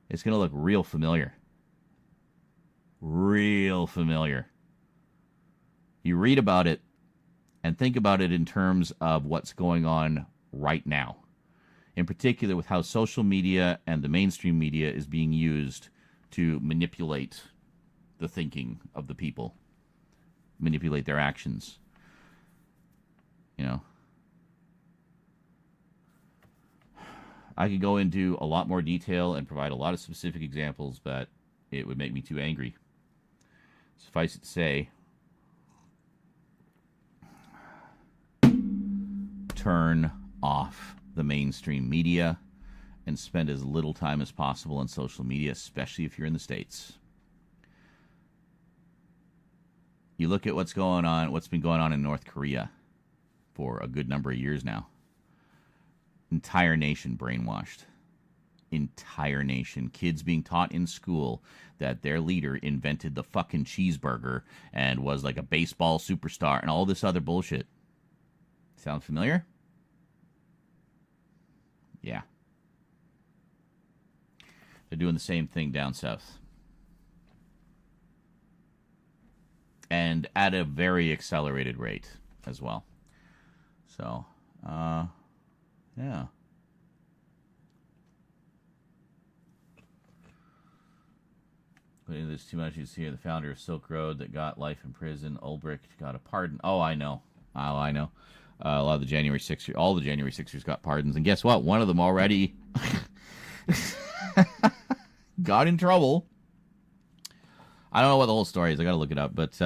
It's going to look real familiar. Real familiar. You read about it and think about it in terms of what's going on right now. In particular with how social media and the mainstream media is being used to manipulate the thinking of the people. Manipulate their actions. You know. I could go into a lot more detail and provide a lot of specific examples, but it would make me too angry. Suffice it to say, turn off the mainstream media and spend as little time as possible on social media, especially if you're in the States. You look at what's been going on in North Korea for a good number of years now. Entire nation brainwashed. Entire nation. Kids being taught in school that their leader invented the fucking cheeseburger and was like a baseball superstar and all this other bullshit. Sound familiar? Yeah. They're doing the same thing down south. And at a very accelerated rate as well. So, yeah. There's too much you see here. The founder of Silk Road that got life in prison. Ulbricht got a pardon. Oh, I know. A lot of the January 6ers, all the January 6ers got pardons. And guess what? One of them already got in trouble. I don't know what the whole story is. I got to look it up. But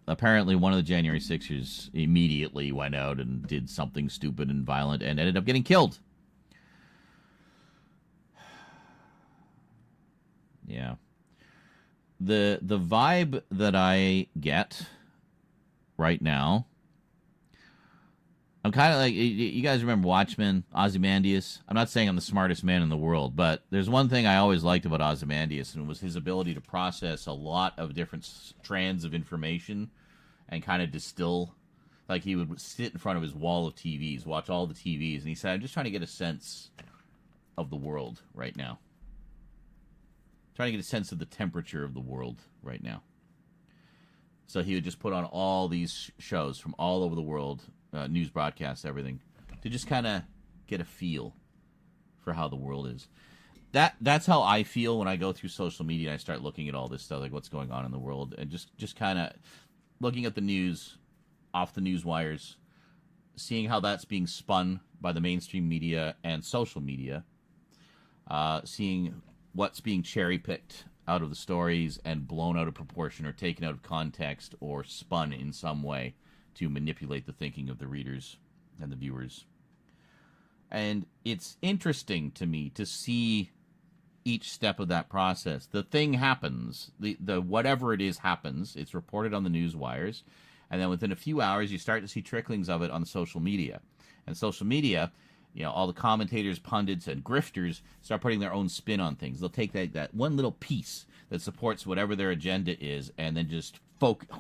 apparently one of the January 6ers immediately went out and did something stupid and violent and ended up getting killed. Yeah. The vibe that I get right now, I'm kind of like, you guys remember Watchmen, Ozymandias? I'm not saying I'm the smartest man in the world, but there's one thing I always liked about Ozymandias, and it was his ability to process a lot of different strands of information and kind of distill. Like, he would sit in front of his wall of TVs, watch all the TVs, and he said, I'm just trying to get a sense of the world right now. Trying to get a sense of the temperature of the world right now. So he would just put on all these shows from all over the world, news broadcasts, everything, to just kind of get a feel for how the world is. That's how I feel when I go through social media and I start looking at all this stuff, like what's going on in the world, and just kind of looking at the news off the news wires, seeing how that's being spun by the mainstream media and social media, seeing what's being cherry-picked out of the stories and blown out of proportion or taken out of context or spun in some way to manipulate the thinking of the readers and the viewers. And it's interesting to me to see each step of that process. The thing happens, the whatever it is happens, it's reported on the news wires, and then within a few hours you start to see tricklings of it on social media. And social media, you know, all the commentators, pundits, and grifters start putting their own spin on things. They'll take that one little piece that supports whatever their agenda is and then just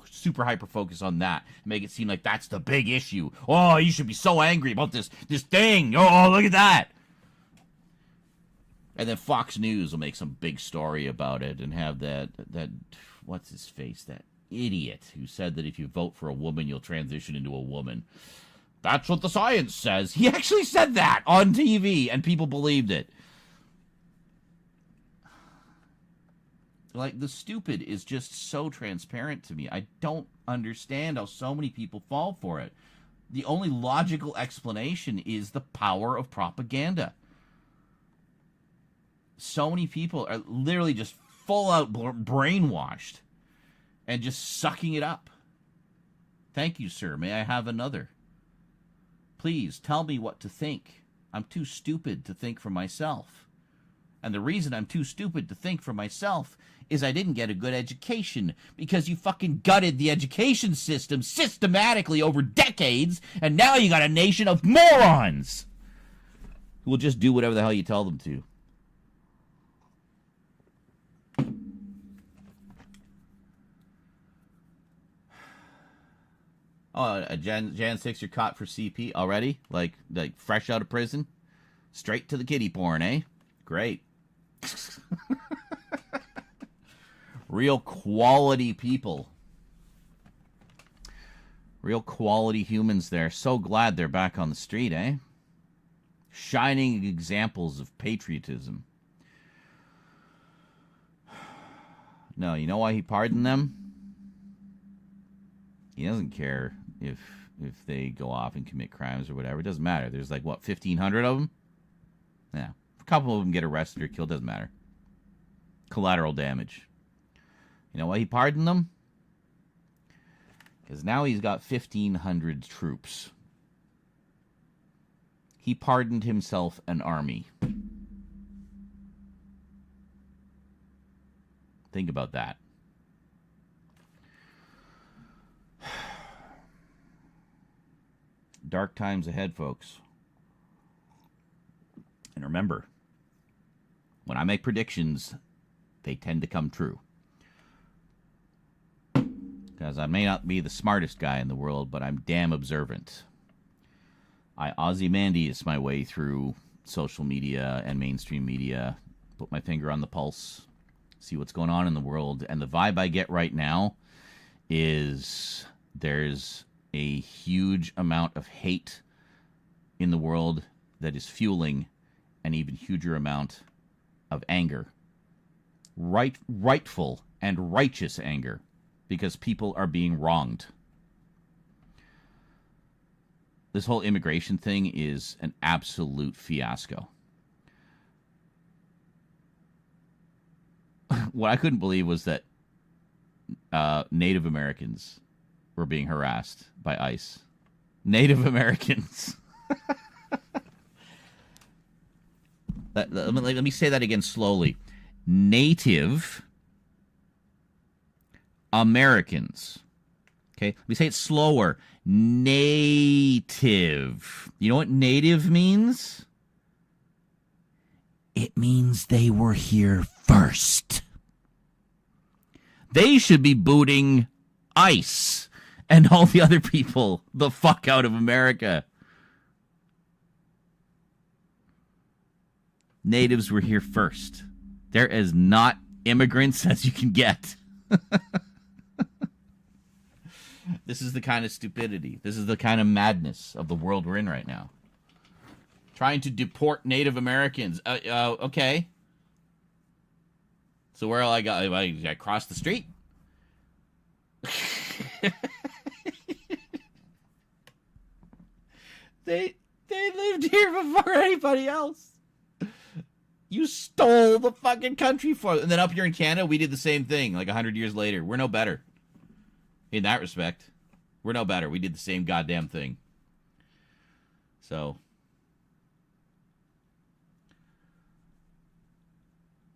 super hyper-focus on that and make it seem like that's the big issue. Oh, you should be so angry about this thing. Oh, look at that. And then Fox News will make some big story about it and have that what's his face, that idiot who said that if you vote for a woman, you'll transition into a woman. That's what the science says. He actually said that on TV, and people believed it. Like, the stupid is just so transparent to me. I don't understand how so many people fall for it. The only logical explanation is the power of propaganda. So many people are literally just full-out brainwashed and just sucking it up. Thank you, sir. May I have another? Please, tell me what to think. I'm too stupid to think for myself. And the reason I'm too stupid to think for myself is I didn't get a good education because you fucking gutted the education system systematically over decades, and now you got a nation of morons who will just do whatever the hell you tell them to. Oh, a Jan 6, you're caught for CP already? Like fresh out of prison? Straight to the kiddie porn, eh? Great. Real quality people. Real quality humans there. So glad they're back on the street, eh? Shining examples of patriotism. No, you know why he pardoned them? He doesn't care if they go off and commit crimes or whatever. It doesn't matter. There's like, what, 1,500 of them? Yeah, a couple of them get arrested or killed, doesn't matter. Collateral damage. You know why he pardoned them? Because now he's got 1,500 troops. He pardoned himself an army. Think about that. Dark times ahead, folks. And remember, when I make predictions, they tend to come true. Because I may not be the smartest guy in the world, but I'm damn observant. I Ozymandias my way through social media and mainstream media, put my finger on the pulse, see what's going on in the world. And the vibe I get right now is there's a huge amount of hate in the world that is fueling an even huger amount of anger. Rightful and righteous anger, because people are being wronged. This whole immigration thing is an absolute fiasco. What I couldn't believe was that Native Americans were being harassed by ICE. Native Americans. Let me say that again slowly. Native Americans. Okay, let me say it slower. Native. You know what native means? It means they were here first. They should be booting ICE and all the other people the fuck out of America. Natives were here first. They're as not immigrants as you can get. This is the kind of stupidity. This is the kind of madness of the world we're in right now. Trying to deport Native Americans. Okay. So where I got? I crossed the street? They lived here before anybody else. You stole the fucking country for them. And then up here in Canada, we did the same thing like 100 years later. We're no better. In that respect, we're no better. We did the same goddamn thing. So.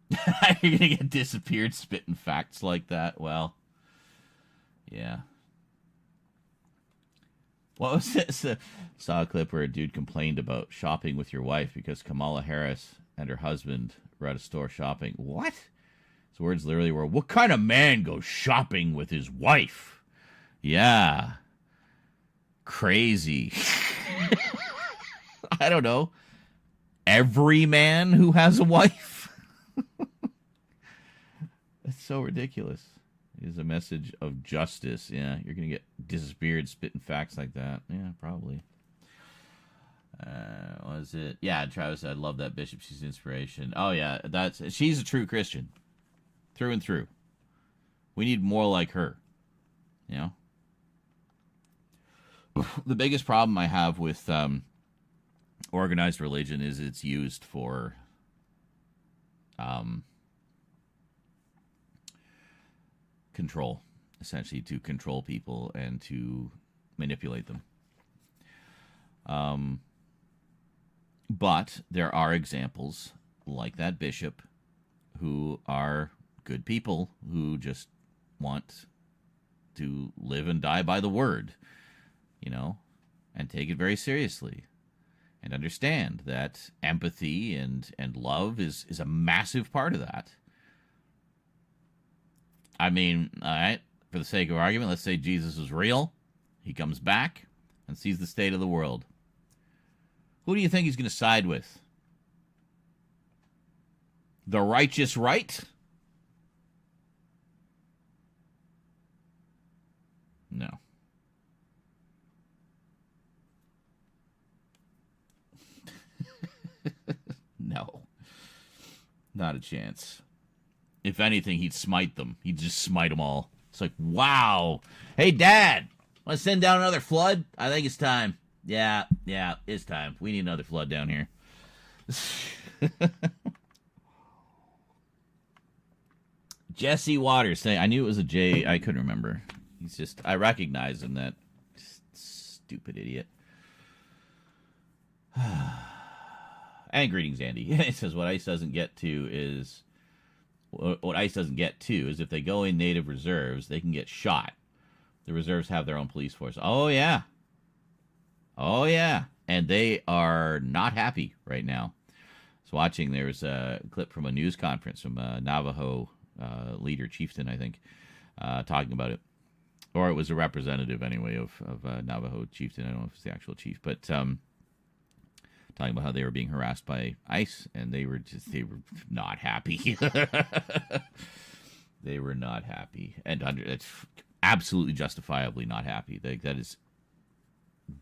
You're going to get disappeared spitting facts like that? Well, yeah. What was this? Saw a clip where a dude complained about shopping with your wife because Kamala Harris and her husband were at a store shopping. What? His words literally were, what kind of man goes shopping with his wife? Yeah. Crazy. I don't know. Every man who has a wife? That's so ridiculous. It is a message of justice. Yeah, you're going to get disappeared spitting facts like that. Yeah, probably. What is it? Yeah, Travis, I love that bishop. She's an inspiration. Oh, yeah, she's a true Christian. Through and through. We need more like her. You know? The biggest problem I have with organized religion is it's used for control, essentially to control people and to manipulate them. But there are examples like that bishop who are good people who just want to live and die by the word, you know, and take it very seriously and understand that empathy and love is a massive part of that. I mean, all right, for the sake of argument, let's say Jesus is real. He comes back and sees the state of the world. Who do you think he's going to side with? The righteous right? No. No. Not a chance. If anything, he'd smite them. He'd just smite them all. It's like, wow. Hey, Dad, want to send down another flood? I think it's time. Yeah, it's time. We need another flood down here. Jesse Waters saying, I knew it was a J. I couldn't remember. He's just, I recognize him, that stupid idiot. And greetings, Andy. It says what ICE doesn't get to is if they go in native reserves, they can get shot. The reserves have their own police force. Oh yeah. And they are not happy right now. I was watching, there was a clip from a news conference from a Navajo leader, chieftain, I think, talking about it. Or it was a representative, anyway, of Navajo chieftain. I don't know if it's the actual chief, but talking about how they were being harassed by ICE, and they were not happy. They were not happy. And it's absolutely justifiably not happy. That is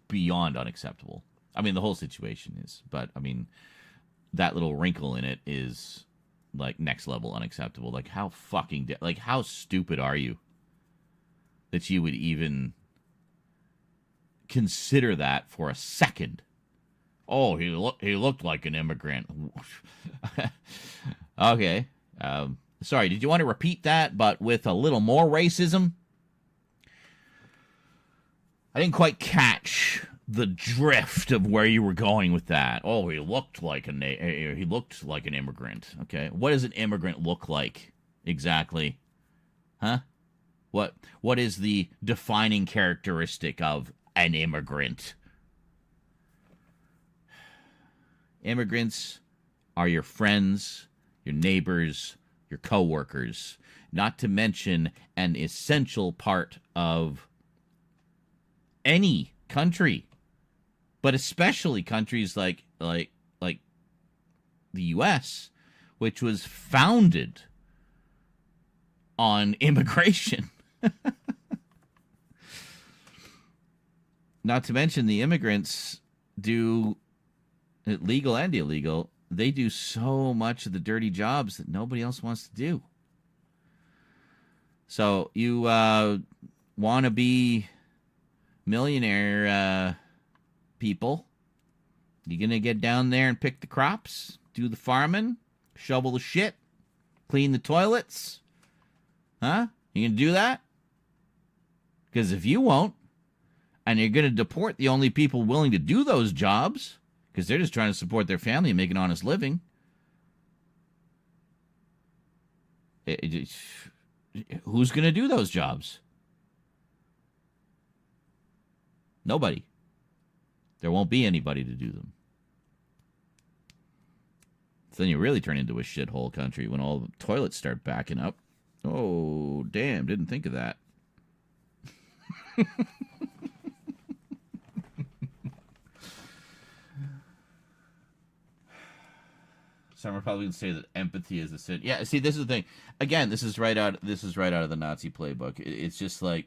beyond unacceptable. I mean, the whole situation is, but I mean, that little wrinkle in it is like next level unacceptable. Like, how how stupid are you that you would even consider that for a second? Oh, he looked like an immigrant. Okay. Sorry, did you want to repeat that, but with a little more racism? I didn't quite catch the drift of where you were going with that. Oh, he looked like an immigrant. Okay, what does an immigrant look like exactly? Huh? What is the defining characteristic of an immigrant? Immigrants are your friends, your neighbors, your co-workers, not to mention an essential part of any country, but especially countries like the U.S., which was founded on immigration. Not to mention the immigrants do, legal and illegal, they do so much of the dirty jobs that nobody else wants to do. So you want to be millionaire people, you gonna get down there and pick the crops, do the farming, shovel the shit, clean the toilets? Huh? You gonna do that? Because if you won't, and you're gonna deport the only people willing to do those jobs, because they're just trying to support their family and make an honest living, who's gonna do those jobs? Nobody. There won't be anybody to do them. So then you really turn into a shithole country when all the toilets start backing up. Oh, damn, didn't think of that. Some Republicans say that empathy is a sin. Yeah, see, this is the thing. Again, this is right out of the Nazi playbook. It's just like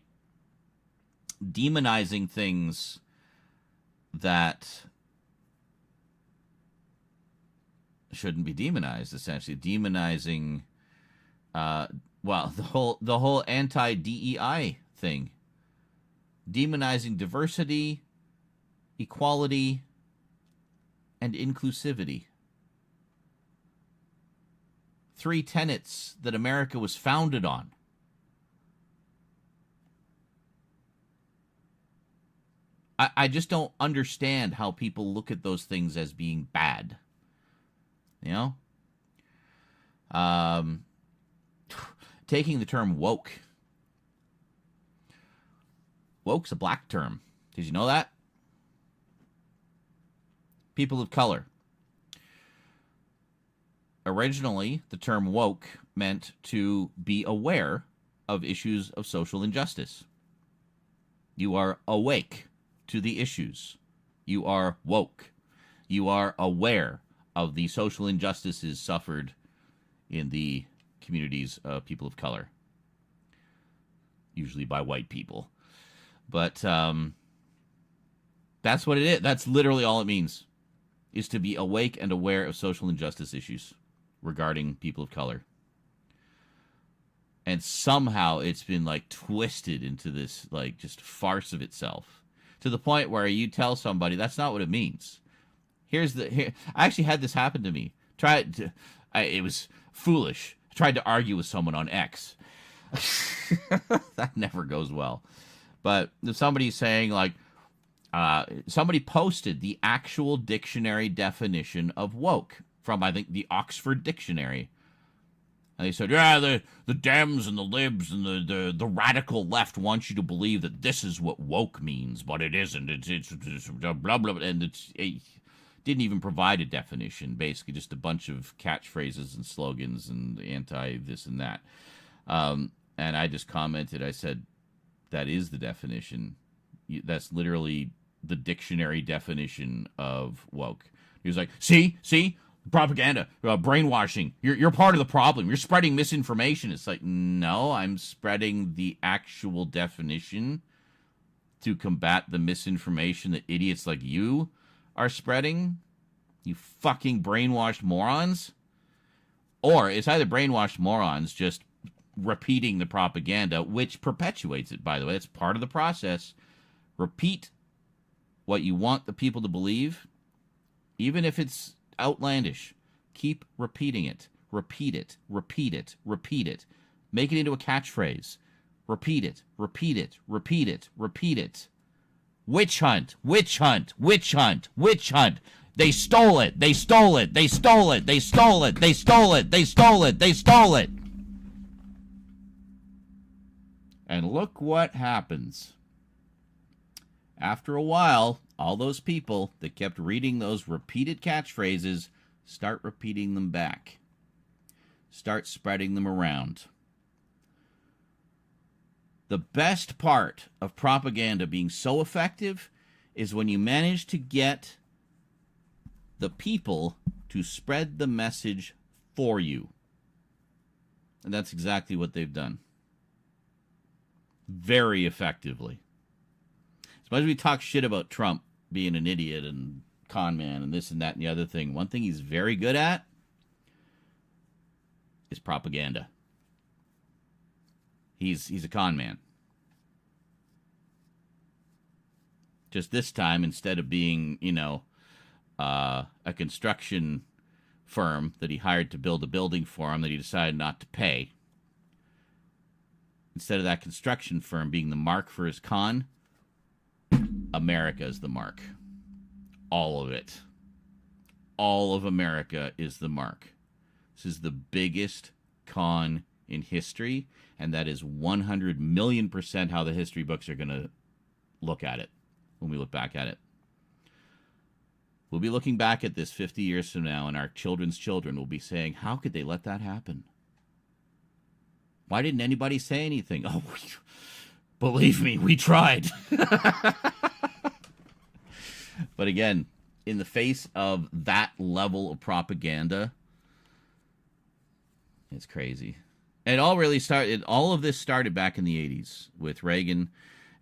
demonizing things that shouldn't be demonized, essentially. Demonizing the whole anti-DEI thing. Demonizing diversity, equality, and inclusivity. 3 tenets that America was founded on. I just don't understand how people look at those things as being bad. You know? Taking the term woke. Woke's a black term. Did you know that? People of color. Originally, the term woke meant to be aware of issues of social injustice. You are awake to the issues. You are woke. You are aware of the social injustices suffered in the communities of people of color. Usually by white people. But that's what it is. That's literally all it means, is to be awake and aware of social injustice issues regarding people of color. And somehow it's been like twisted into this like just farce of itself, to the point where you tell somebody that's not what it means. I actually had this happen to me. It was foolish. I tried to argue with someone on X. That never goes well. But if somebody's saying, like, somebody posted the actual dictionary definition of woke from, I think, the Oxford Dictionary. And they said, yeah, the Dems and the Libs and the radical left want you to believe that this is what woke means, but it isn't. It's blah, blah, blah. And it didn't even provide a definition, basically just a bunch of catchphrases and slogans and anti-this and that. And I just commented, I said, that is the definition. That's literally the dictionary definition of woke. He was like, see? Propaganda, brainwashing. You're part of the problem. You're spreading misinformation. It's like, no, I'm spreading the actual definition to combat the misinformation that idiots like you are spreading. You fucking brainwashed morons. Or it's either brainwashed morons just repeating the propaganda, which perpetuates it, by the way. It's part of the process. Repeat what you want the people to believe, even if it's outlandish. Keep repeating it. Repeat it. Repeat it. Repeat it. Make it into a catchphrase. Repeat it. Repeat it. Repeat it. Repeat it. Witch hunt. Witch hunt. Witch hunt. Witch hunt. They stole it. They stole it. They stole it. They stole it. They stole it. They stole it. They stole it. And look what happens. After a while, all those people that kept reading those repeated catchphrases start repeating them back. Start spreading them around. The best part of propaganda being so effective is when you manage to get the people to spread the message for you. And that's exactly what they've done. Very effectively. As much as we talk shit about Trump being an idiot and con man and this and that and the other thing, one thing he's very good at is propaganda. He's a con man. Just this time, instead of being, a construction firm that he hired to build a building for him that he decided not to pay, instead of that construction firm being the mark for his con, America is the mark. All of it. All of America is the mark. This is the biggest con in history, and that is 100,000,000% how the history books are going to look at it when we look back at it. We'll be looking back at this 50 years from now, and our children's children will be saying, how could they let that happen? Why didn't anybody say anything? Oh, believe me, we tried. But again, in the face of that level of propaganda, it's crazy. And all of this started back in the 80s with Reagan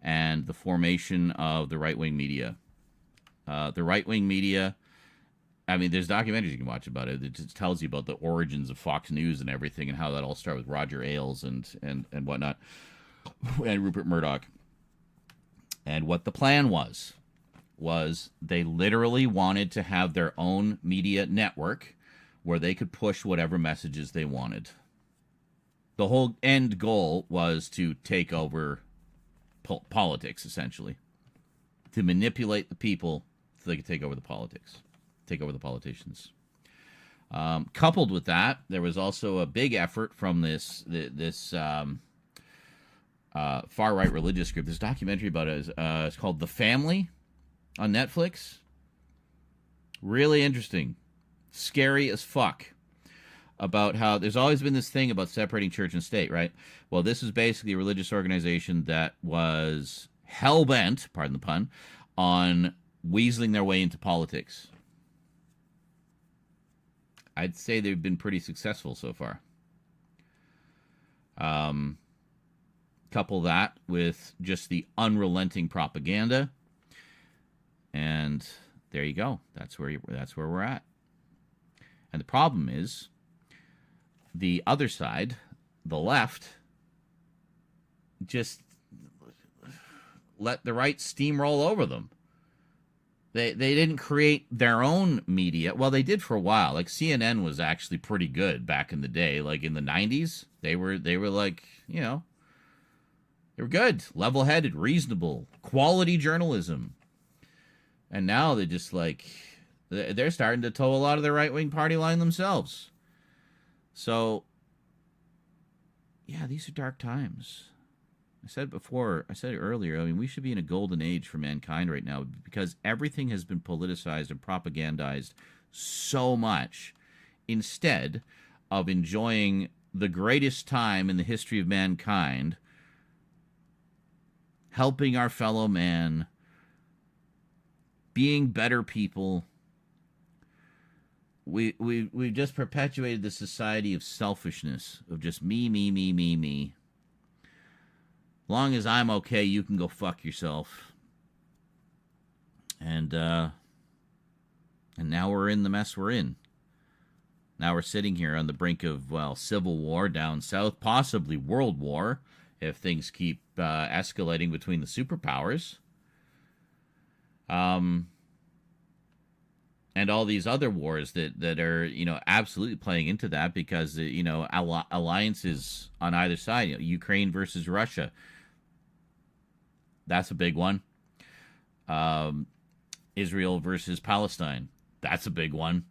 and the formation of the right-wing media. The right-wing media, I mean, there's documentaries you can watch about it. It just tells you about the origins of Fox News and everything and how that all started with Roger Ailes and whatnot, and Rupert Murdoch. And what the plan was they literally wanted to have their own media network where they could push whatever messages they wanted. The whole end goal was to take over politics, essentially. To manipulate the people so they could take over the politics. Take over the politicians. Coupled with that, there was also a big effort from this far-right religious group. This documentary about it is it's called The Family on Netflix. Really interesting. Scary as fuck. About how there's always been this thing about separating church and state, right? Well, this is basically a religious organization that was hell-bent, pardon the pun, on weaseling their way into politics. I'd say they've been pretty successful so far. Couple that with just the unrelenting propaganda, and there you go. That's where we're at. And the problem is, the other side, the left, just let the right steamroll over them. They didn't create their own media. Well, they did for a while. Like CNN was actually pretty good back in the day. Like in the 90s, they were like, you know, they were good, level-headed, reasonable, quality journalism. And now they just like, they're starting to toe a lot of the right-wing party line themselves. So, yeah, these are dark times. I said it earlier, I mean, we should be in a golden age for mankind right now because everything has been politicized and propagandized so much instead of enjoying the greatest time in the history of mankind, helping our fellow man, being better people. We've just perpetuated the society of selfishness, of just me. Long as I'm okay, you can go fuck yourself. And now we're in the mess we're in. Now we're sitting here on the brink of, well, civil war down south, possibly world war, if things keep escalating between the superpowers. And all these other wars that are, you know, absolutely playing into that because, you know, alliances on either side, you know, Ukraine versus Russia. That's a big one. Israel versus Palestine. That's a big one.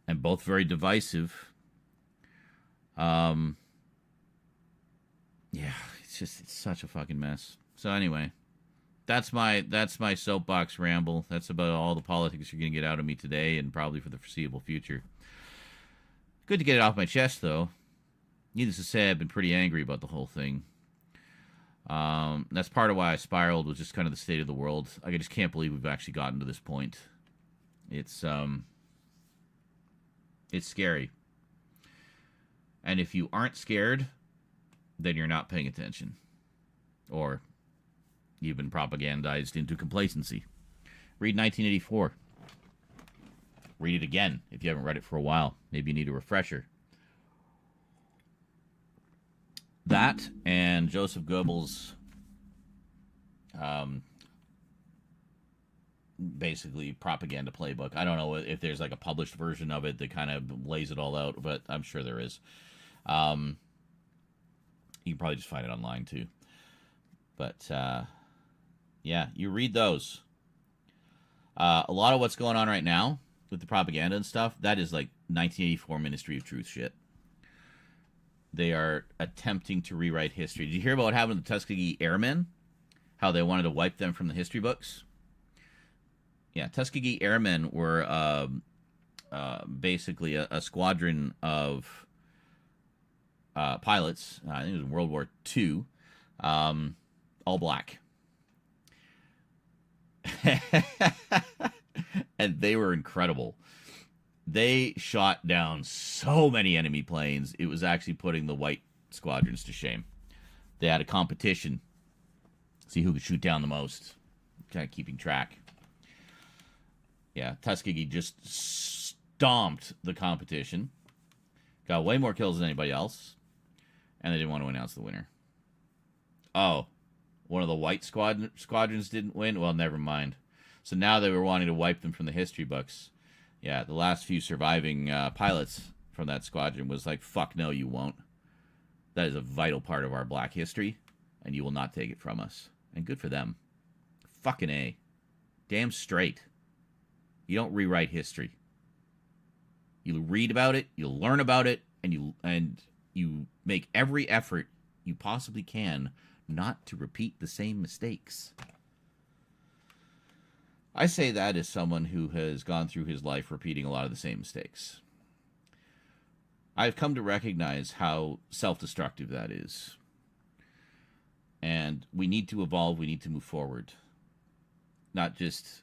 And both very divisive. Yeah, it's such a fucking mess. So anyway, that's my soapbox ramble. That's about all the politics you're going to get out of me today and probably for the foreseeable future. Good to get it off my chest, though. Needless to say, I've been pretty angry about the whole thing. That's part of why I spiraled, was just kind of the state of the world. I just can't believe we've actually gotten to this point. It's scary. And if you aren't scared, then you're not paying attention. Or you've been propagandized into complacency. Read 1984. Read it again if you haven't read it for a while. Maybe you need a refresher. That and Joseph Goebbels' basically propaganda playbook. I don't know if there's like a published version of it that kind of lays it all out, but I'm sure there is. You can probably just find it online too. But yeah, you read those. A lot of what's going on right now with the propaganda and stuff, that is like 1984 Ministry of Truth shit. They are attempting to rewrite history. Did you hear about what happened to the Tuskegee Airmen? How they wanted to wipe them from the history books? Yeah, Tuskegee Airmen were basically a squadron of pilots. I think it was in World War II. All black. And they were incredible. They shot down so many enemy planes, it was actually putting the white squadrons to shame. They had a competition. See who could shoot down the most. Kind of keeping track. Yeah, Tuskegee just stomped the competition. Got way more kills than anybody else. And they didn't want to announce the winner. Oh, one of the white squadrons didn't win? Well, never mind. So now they were wanting to wipe them from the history books. Yeah, the last few surviving pilots from that squadron was like, fuck no, you won't. That is a vital part of our black history, and you will not take it from us. And good for them. Fucking A. Damn straight. You don't rewrite history. You read about it, you learn about it, and you make every effort you possibly can not to repeat the same mistakes. I say that as someone who has gone through his life repeating a lot of the same mistakes. I've come to recognize how self-destructive that is. And we need to evolve, we need to move forward. Not just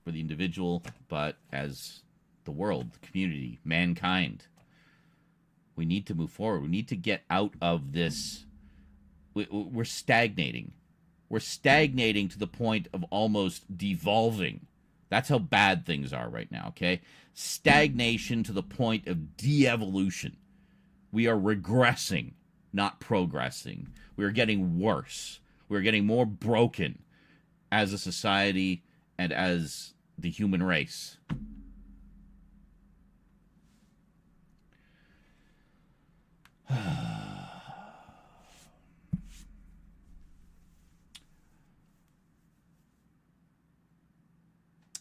for the individual, but as the world, the community, mankind. We need to move forward. We need to get out of this. We're stagnating. We're stagnating to the point of almost devolving. That's how bad things are right now, okay? Stagnation to the point of de-evolution. We are regressing, not progressing. We are getting worse. We're getting more broken as a society and as the human race.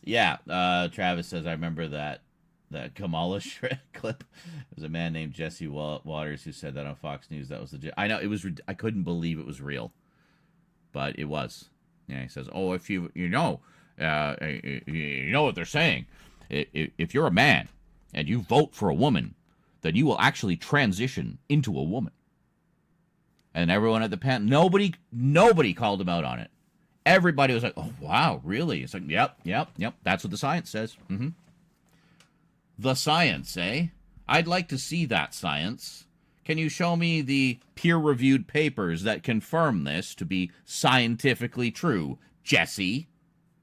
Yeah, Travis says, I remember that Kamala clip. There's a man named Jesse Waters who said that on Fox News. That was legit. I know, it was. I couldn't believe it was real, but it was. Yeah, he says, "Oh, if you know what they're saying. If you're a man and you vote for a woman, then you will actually transition into a woman." And everyone at the panel, nobody called him out on it. Everybody was like, "Oh, wow, really?" It's like, yep. That's what the science says. Mm-hmm. The science, eh? I'd like to see that science. Can you show me the peer-reviewed papers that confirm this to be scientifically true, Jesse?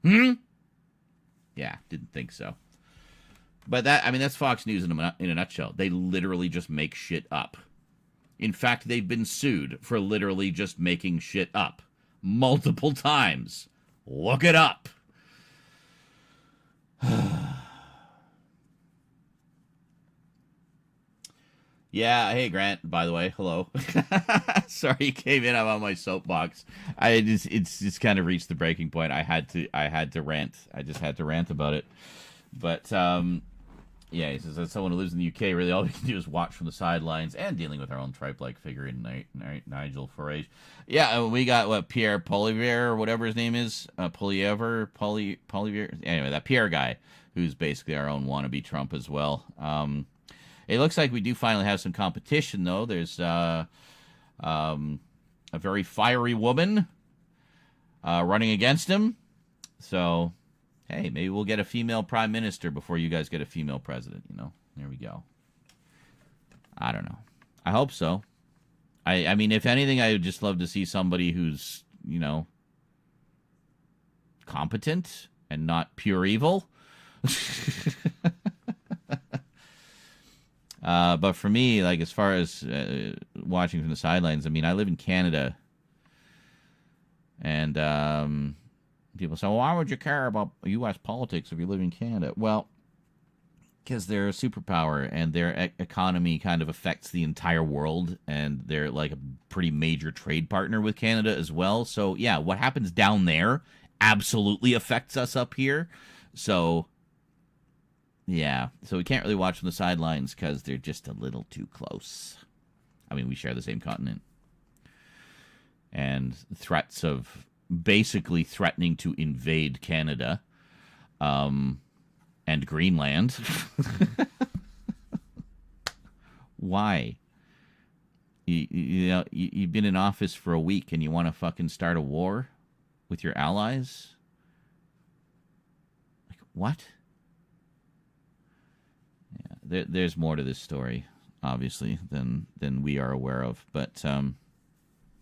Yeah, didn't think so. But that's Fox News in a nutshell. They literally just make shit up. In fact, they've been sued for literally just making shit up. Multiple times. Look it up. Yeah, hey Grant, by the way, hello. Sorry you came in, I'm on my soapbox. It's just kind of reached the breaking point. I had to rant. I just had to rant about it. But yeah, he says, as someone who lives in the UK, really all we can do is watch from the sidelines and dealing with our own tripe-like figure in Nigel Farage. Yeah, we got, Pierre Poilievre, or whatever his name is, Poilievre. Anyway, that Pierre guy, who's basically our own wannabe Trump as well. It looks like we do finally have some competition, though. There's a very fiery woman running against him. So, hey, maybe we'll get a female prime minister before you guys get a female president, There we go. I don't know. I hope so. I mean, if anything, I would just love to see somebody who's, competent and not pure evil. But for me, like, as far as watching from the sidelines, I mean, I live in Canada, and people say, well, why would you care about U.S. politics if you live in Canada? Well, because they're a superpower, and their economy kind of affects the entire world, and they're like a pretty major trade partner with Canada as well. So, yeah, what happens down there absolutely affects us up here. So, yeah, so we can't really watch from the sidelines because they're just a little too close. I mean, we share the same continent. And threats of basically threatening to invade Canada and Greenland. Why? You've been in office for a week and you want to fucking start a war with your allies? Like, what? There's more to this story, obviously, than we are aware of. But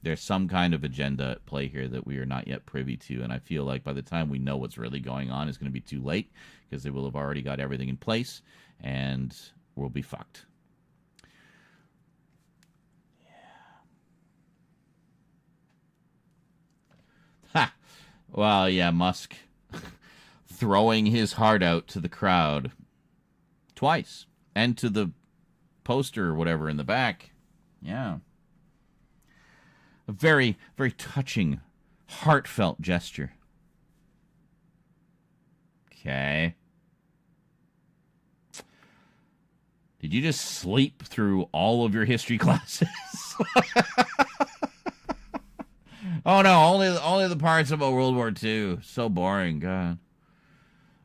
there's some kind of agenda at play here that we are not yet privy to. And I feel like by the time we know what's really going on, it's going to be too late because they will have already got everything in place and we'll be fucked. Yeah. Ha! Well, yeah, Musk throwing his heart out to the crowd twice. And to the poster or whatever in the back. Yeah. A very, very touching, heartfelt gesture. Okay. Did you just sleep through all of your history classes? Oh no, only the parts about World War II. So boring, God.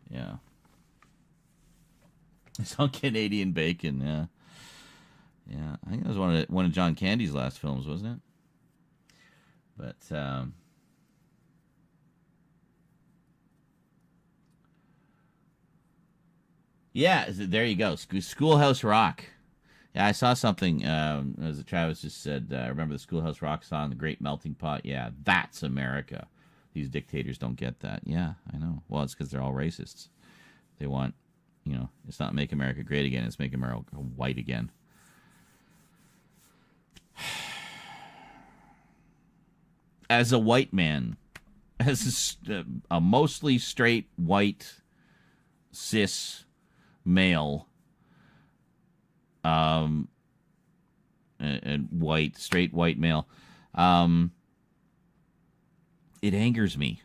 Yeah. It's on Canadian Bacon, yeah. Yeah, I think it was one of John Candy's last films, wasn't it? But, yeah, there you go. Schoolhouse Rock. Yeah, I saw something, as Travis just said, remember the Schoolhouse Rock song, The Great Melting Pot? Yeah, that's America. These dictators don't get that. Yeah, I know. Well, it's because they're all racists. They want... it's not Make America Great Again, it's Make America White Again. As a white man, as a mostly straight, white, cis male, and white, straight white male, it angers me.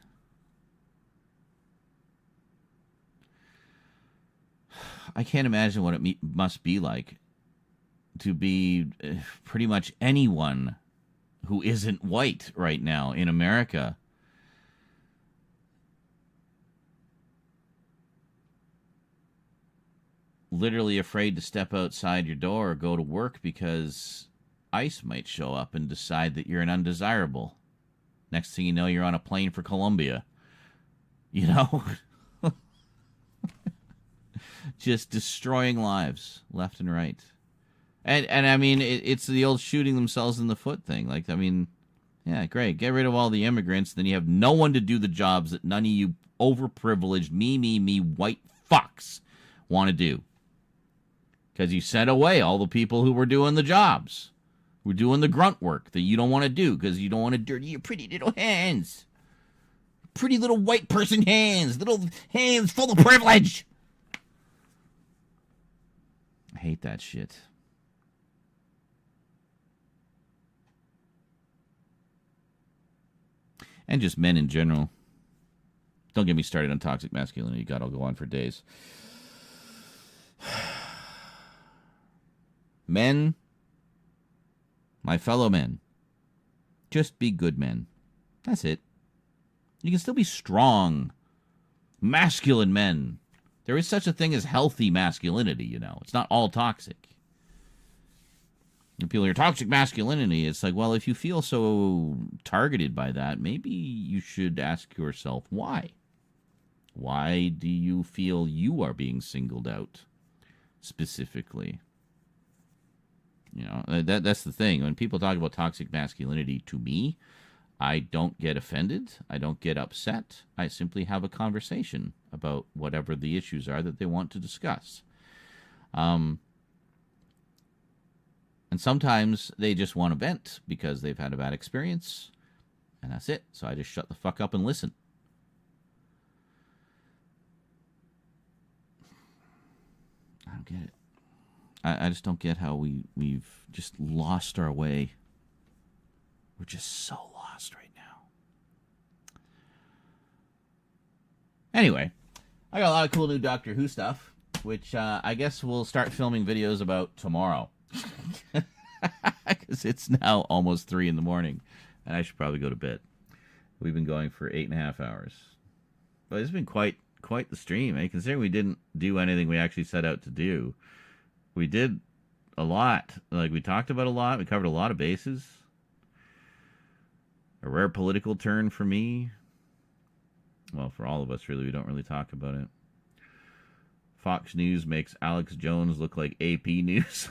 I can't imagine what it must be like to be pretty much anyone who isn't white right now in America. Literally afraid to step outside your door or go to work because ICE might show up and decide that you're an undesirable. Next thing you know, you're on a plane for Colombia. You know? Just destroying lives left and right. And I mean, it's the old shooting themselves in the foot thing. Like, I mean, yeah, great. Get rid of all the immigrants. Then you have no one to do the jobs that none of you overprivileged, me, white fucks want to do. Because you sent away all the people who were doing the jobs. Who were doing the grunt work that you don't want to do because you don't want to dirty your pretty little hands. Pretty little white person hands. Little hands full of privilege. I hate that shit. And just men in general. Don't get me started on toxic masculinity. God, I'll go on for days. Men, my fellow men, just be good men. That's it. You can still be strong, masculine men. There is such a thing as healthy masculinity, you know. It's not all toxic. When people hear toxic masculinity, it's like, well, if you feel so targeted by that, maybe you should ask yourself why. Why do you feel you are being singled out specifically? You know, that's the thing. When people talk about toxic masculinity, to me, I don't get offended. I don't get upset. I simply have a conversation about whatever the issues are that they want to discuss. And sometimes they just want to vent because they've had a bad experience, and that's it. So I just shut the fuck up and listen. I don't get it. I just don't get how we've just lost our way. We're just so lost right now. Anyway, I got a lot of cool new Doctor Who stuff, which I guess we'll start filming videos about tomorrow. Because it's now almost 3 in the morning, and I should probably go to bed. We've been going for 8.5 hours. But it's been quite the stream, eh? Considering we didn't do anything we actually set out to do. We did a lot. Like, we talked about a lot. We covered a lot of bases. A rare political turn for me. Well, for all of us, really. We don't really talk about it. Fox News makes Alex Jones look like AP News.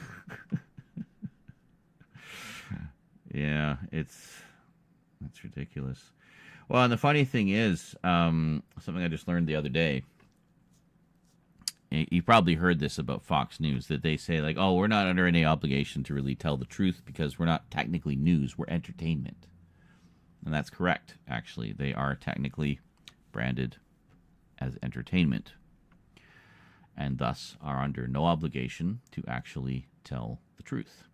Yeah, it's ridiculous. Well, and the funny thing is, something I just learned the other day. You probably heard this about Fox News, that they say, like, oh, we're not under any obligation to really tell the truth because we're not technically news, we're entertainment. And that's correct, actually. They are technically branded as entertainment, and thus are under no obligation to actually tell the truth.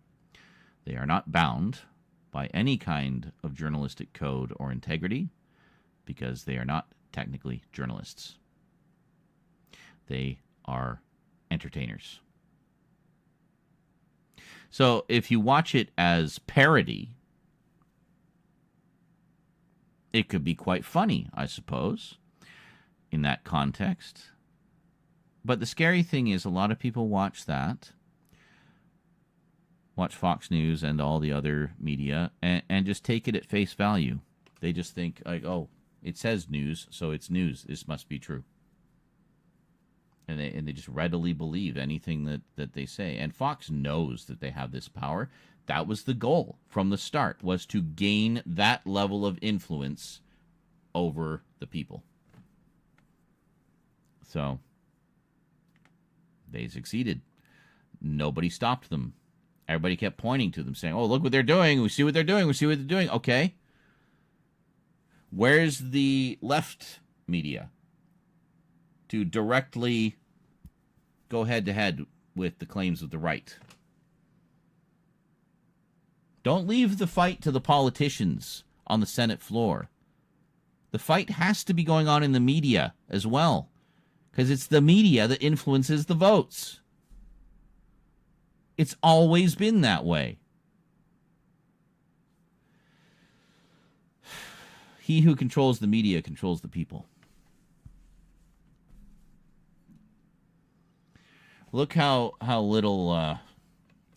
They are not bound by any kind of journalistic code or integrity because they are not technically journalists. They are entertainers. So if you watch it as parody, it could be quite funny, I suppose, in that context. But the scary thing is a lot of people watch that, watch Fox News and all the other media, and just take it at face value. They just think, like, oh, it says news, so it's news. This must be true. And they just readily believe anything that they say. And Fox knows that they have this power. That was the goal from the start, was to gain that level of influence over the people. So they succeeded. Nobody stopped them. Everybody kept pointing to them, saying, oh, look what they're doing. We see what they're doing. We see what they're doing. Okay. Where's the left media to directly go head-to-head with the claims of the right? Don't leave the fight to the politicians on the Senate floor. The fight has to be going on in the media as well, because it's the media that influences the votes. It's always been that way. He who controls the media controls the people. Look how little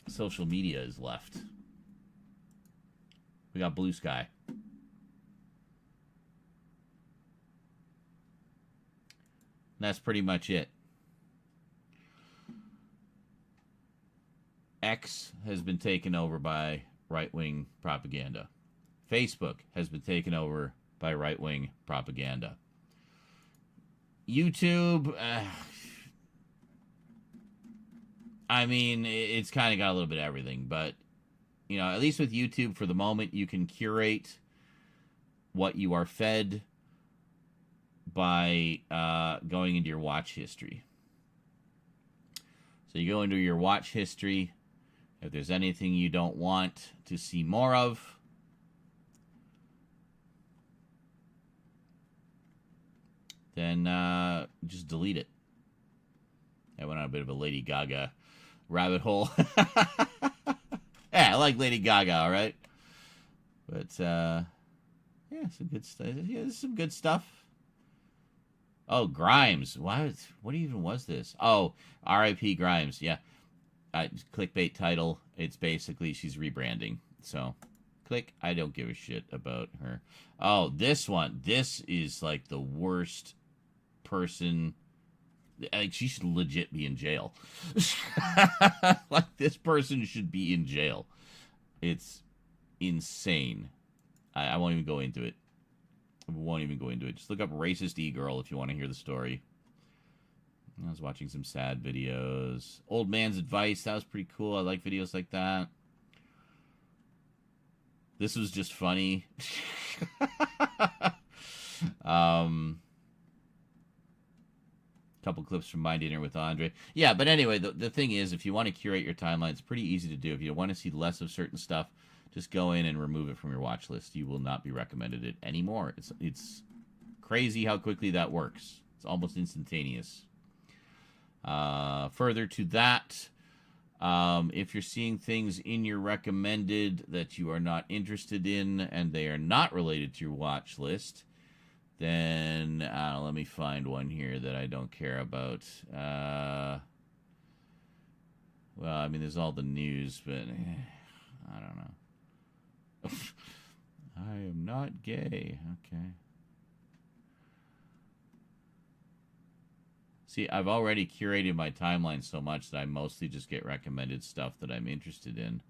social media is left. We got Blue Sky. That's pretty much it. X has been taken over by right-wing propaganda. Facebook has been taken over by right-wing propaganda. YouTube, I mean, it's kind of got a little bit of everything, but, you know, at least with YouTube, for the moment, you can curate what you are fed by going into your watch history. So you go into your watch history. If there's anything you don't want to see more of, then just delete it. I went on a bit of a Lady Gaga rabbit hole. Yeah, I like Lady Gaga, all right? But, yeah, some good stuff. Yeah, there's some good stuff. Oh, Grimes. What even was this? Oh, R.I.P. Grimes. Yeah. Clickbait title. It's basically she's rebranding. So, click. I don't give a shit about her. Oh, this one. This is like the worst person. Like, she should legit be in jail. Like, this person should be in jail. It's insane. I won't even go into it. Just look up racist e-girl if you want to hear the story. I was watching some sad videos. Old man's advice. That was pretty cool. I like videos like that. This was just funny. Couple clips from My Dinner with Andre. Yeah, but anyway, the thing is, if you want to curate your timeline, it's pretty easy to do. If you want to see less of certain stuff, just go in and remove it from your watch list. You will not be recommended it anymore. It's crazy how quickly that works. It's almost instantaneous. Further to that, if you're seeing things in your recommended that you are not interested in and they are not related to your watch list, then let me find one here that I don't care about. Well, I mean, there's all the news, but I don't know. I am not gay. Okay. See, I've already curated my timeline so much that I mostly just get recommended stuff that I'm interested in.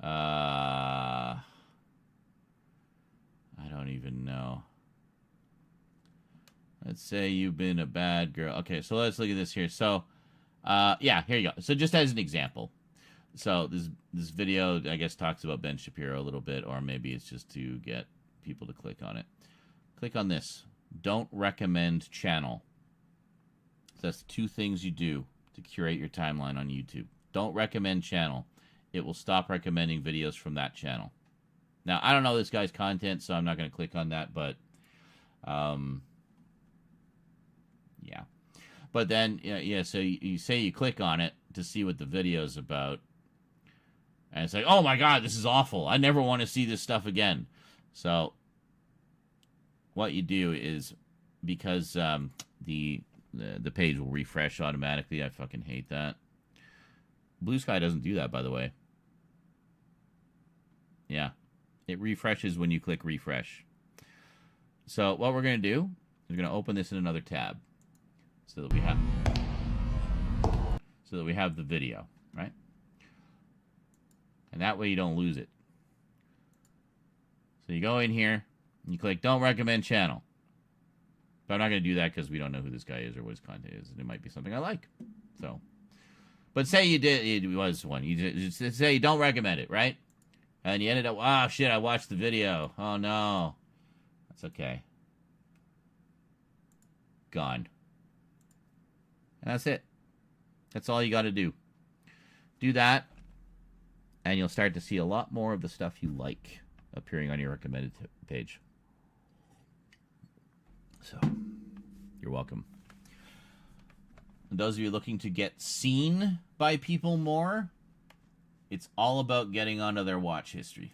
I don't even know. Let's say you've been a bad girl. Okay, so let's look at this here. So, yeah, here you go. So just as an example. So this video, I guess, talks about Ben Shapiro a little bit, or maybe it's just to get people to click on it. Click on this. Don't recommend channel. So that's two things you do to curate your timeline on YouTube. Don't recommend channel. It will stop recommending videos from that channel. Now, I don't know this guy's content, so I'm not going to click on that, but yeah. But then, yeah, so you say you click on it to see what the video is about. And it's like, oh my God, this is awful. I never want to see this stuff again. So what you do is, because the page will refresh automatically. I fucking hate that. Blue Sky doesn't do that, by the way. Yeah. It refreshes when you click refresh. So what we're going to do is we're going to open this in another tab so that we have the video, right? And that way you don't lose it. So you go in here and you click don't recommend channel. But I'm not going to do that because we don't know who this guy is or what his content is. And it might be something I like. So, but say you did, it was one. You just say you don't recommend it, right? And you ended up, oh shit, I watched the video. Oh no. That's okay. Gone. And that's it. That's all you got to do. Do that, and you'll start to see a lot more of the stuff you like appearing on your recommended page. So, you're welcome. And those of you looking to get seen by people more, it's all about getting onto their watch history.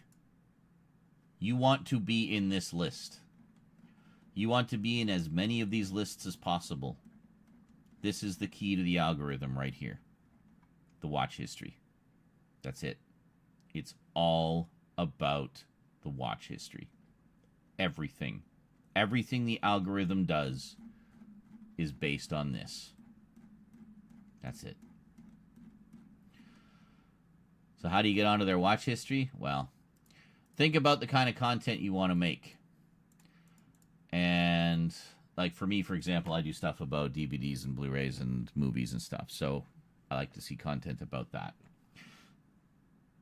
You want to be in this list. You want to be in as many of these lists as possible. This is the key to the algorithm right here. The watch history. That's it. It's all about the watch history. Everything. Everything the algorithm does is based on this. That's it. So how do you get onto their watch history? Well, think about the kind of content you want to make. And like for me, for example, I do stuff about DVDs and Blu-rays and movies and stuff. So I like to see content about that.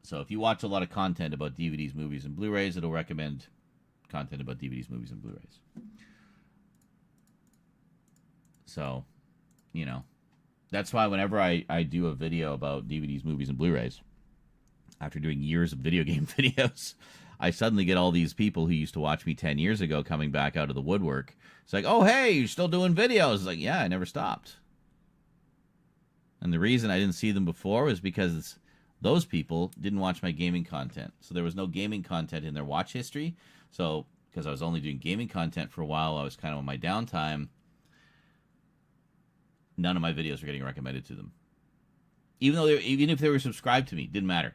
So if you watch a lot of content about DVDs, movies, and Blu-rays, it'll recommend content about DVDs, movies, and Blu-rays. So, you know, that's why whenever I do a video about DVDs, movies, and Blu-rays, after doing years of video game videos, I suddenly get all these people who used to watch me 10 years ago coming back out of the woodwork. It's like, oh, hey, you're still doing videos. It's like, yeah, I never stopped. And the reason I didn't see them before was because those people didn't watch my gaming content. So there was no gaming content in their watch history. So because I was only doing gaming content for a while, I was kind of on my downtime. None of my videos were getting recommended to them. Even if they were subscribed to me, didn't matter.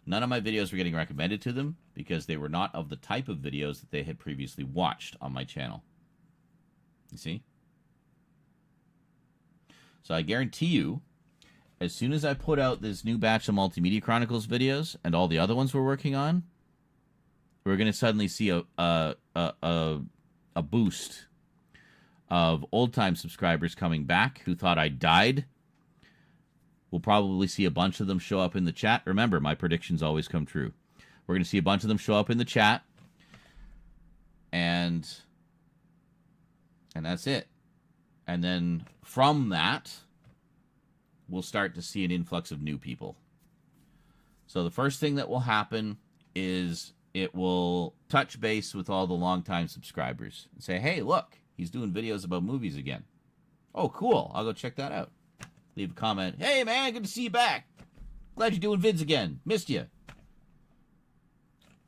None of my videos were getting recommended to them because they were not of the type of videos that they had previously watched on my channel. You see? So I guarantee you, as soon as I put out this new batch of Multimedia Chronicles videos and all the other ones we're working on, we're going to suddenly see a boost of old-time subscribers coming back who thought I died. We'll probably see a bunch of them show up in the chat. Remember, my predictions always come true. We're going to see a bunch of them show up in the chat. And that's it. And then from that, we'll start to see an influx of new people. So the first thing that will happen is it will touch base with all the longtime subscribers and say, hey, look, he's doing videos about movies again. Oh, cool. I'll go check that out. Leave a comment. Hey, man, good to see you back. Glad you're doing vids again. Missed you.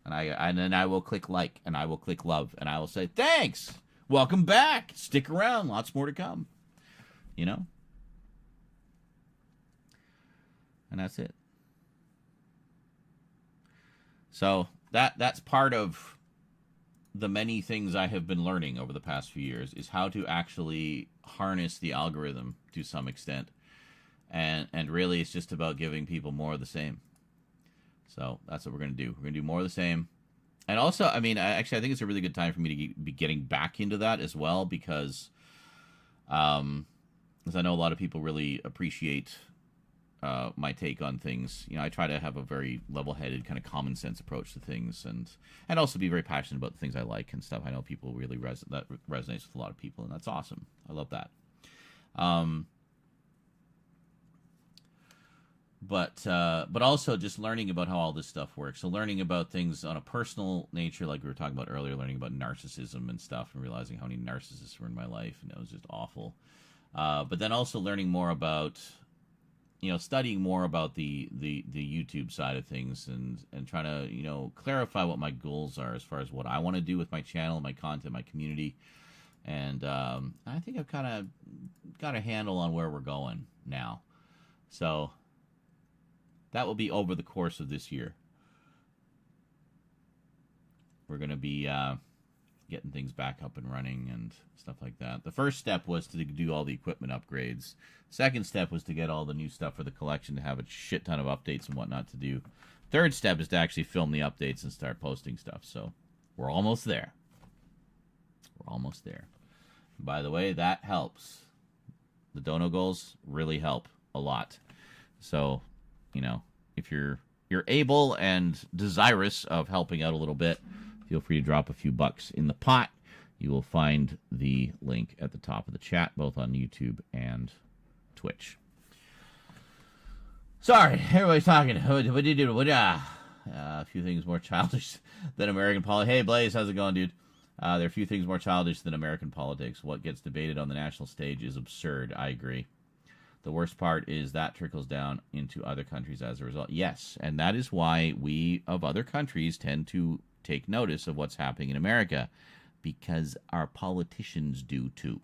And then I will click like, and I will click love, and I will say, thanks. Welcome back. Stick around. Lots more to come. You know? And that's it. So that's part of the many things I have been learning over the past few years is how to actually harness the algorithm to some extent. And really, it's just about giving people more of the same. So that's what we're going to do. We're going to do more of the same. And also, I mean, I think it's a really good time for me to be getting back into that as well because I know a lot of people really appreciate my take on things. You know, I try to have a very level-headed, kind of common sense approach to things and also be very passionate about the things I like and stuff. I know people really that resonates with a lot of people, and that's awesome. I love that. But also just learning about how all this stuff works. So learning about things on a personal nature, like we were talking about earlier, learning about narcissism and stuff and realizing how many narcissists were in my life, and it was just awful. But then also learning more about, you know, studying more about the YouTube side of things and trying to, you know, clarify what my goals are as far as what I want to do with my channel, my content, my community. And I think I've kind of got a handle on where we're going now. So that will be over the course of this year. We're going to be getting things back up and running and stuff like that. The first step was to do all the equipment upgrades. Second step was to get all the new stuff for the collection, to have a shit ton of updates and whatnot to do. Third step is to actually film the updates and start posting stuff. So we're almost there. We're almost there. By the way, that helps. The dono goals really help a lot. So, you know, if you're able and desirous of helping out a little bit, feel free to drop a few bucks in the pot. You will find the link at the top of the chat, both on YouTube and Twitch. Sorry, everybody's talking. What did you do? A few things more childish than American politics. Hey, Blaze, how's it going, dude? There are a few things more childish than American politics. What gets debated on the national stage is absurd. I agree. The worst part is that trickles down into other countries as a result. Yes, and that is why we of other countries tend to take notice of what's happening in America, because our politicians do too.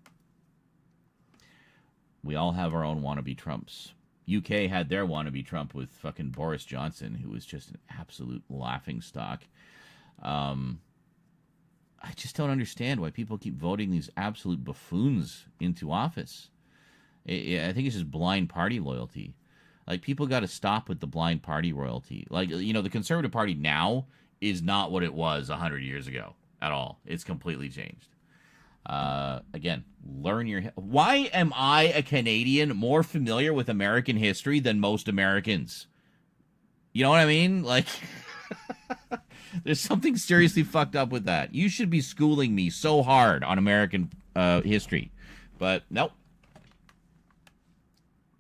We all have our own wannabe Trumps. UK had their wannabe Trump with fucking Boris Johnson, who was just an absolute laughingstock. I just don't understand why people keep voting these absolute buffoons into office. I think it's just blind party loyalty. Like, people got to stop with the blind party royalty. Like, you know, the Conservative Party now is not what it was 100 years ago at all. It's completely changed. Again, learn your... Why am I, a Canadian, more familiar with American history than most Americans? You know what I mean? Like, there's something seriously fucked up with that. You should be schooling me so hard on American history. But, nope.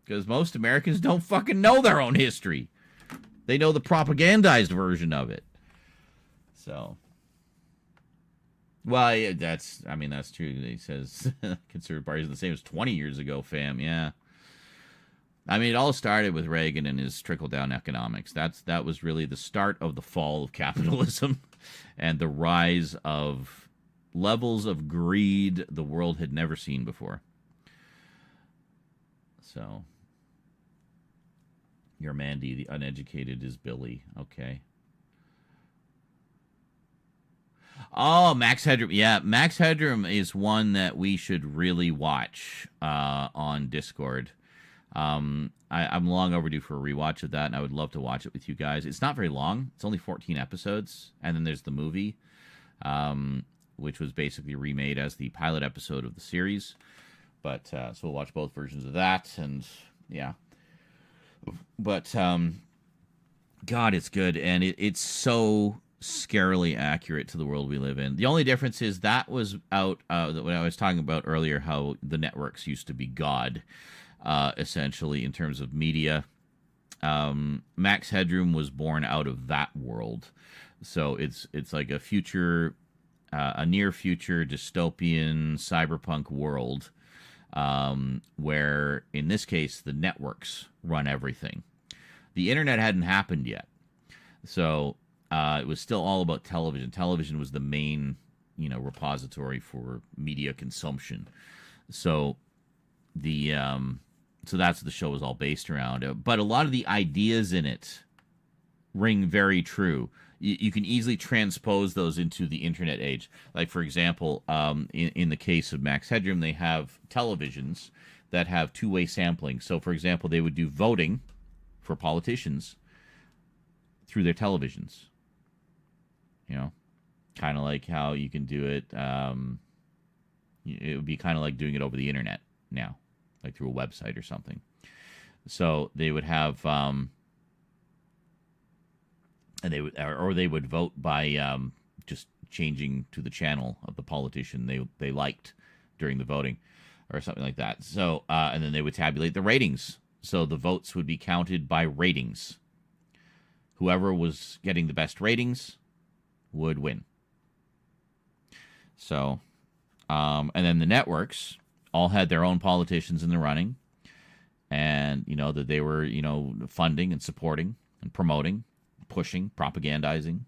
Because most Americans don't fucking know their own history. They know the propagandized version of it. So... Well, yeah, that's true. He says Conservative Party is the same as 20 years ago, fam. Yeah. I mean, it all started with Reagan and his trickle-down economics. That was really the start of the fall of capitalism and the rise of levels of greed the world had never seen before. So, you're Mandy, the uneducated is Billy. Okay. Oh, Max Headroom. Yeah, Max Headroom is one that we should really watch on Discord. I'm long overdue for a rewatch of that, and I would love to watch it with you guys. It's not very long. It's only 14 episodes, and then there's the movie, which was basically remade as the pilot episode of the series. But so we'll watch both versions of that, and yeah. But God, it's good, and it's so scarily accurate to the world we live in. The only difference is that was out when I was talking about earlier how the networks used to be God, essentially, in terms of media. Max Headroom was born out of that world. So it's like a future, a near future dystopian cyberpunk world, where in this case the networks run everything. The internet hadn't happened yet. So it was still all about television. Television was the main, repository for media consumption. So so that's what the show was all based around. But a lot of the ideas in it ring very true. You can easily transpose those into the internet age. Like, for example, in the case of Max Headroom, they have televisions that have two-way sampling. So, for example, they would do voting for politicians through their televisions. Kind of like how you can do it. It would be kind of like doing it over the internet now, like through a website or something. So they would have, and they would vote by just changing to the channel of the politician they liked during the voting, or something like that. So and then they would tabulate the ratings. So the votes would be counted by ratings. Whoever was getting the best ratings would win. So, and then the networks all had their own politicians in the running, and that they were funding and supporting and promoting, pushing, propagandizing,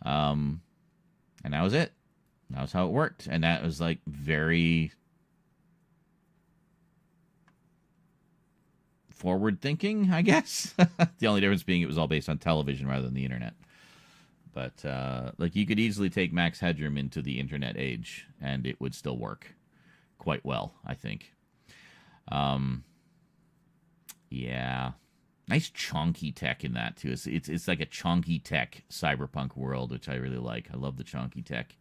and that was it. That was how it worked, and that was like very forward thinking, I guess. The only difference being it was all based on television rather than the internet. But like, you could easily take Max Headroom into the internet age, and it would still work quite well, I think. Yeah, nice chonky tech in that too. It's like a chonky tech cyberpunk world, which I really like. I love the chonky tech.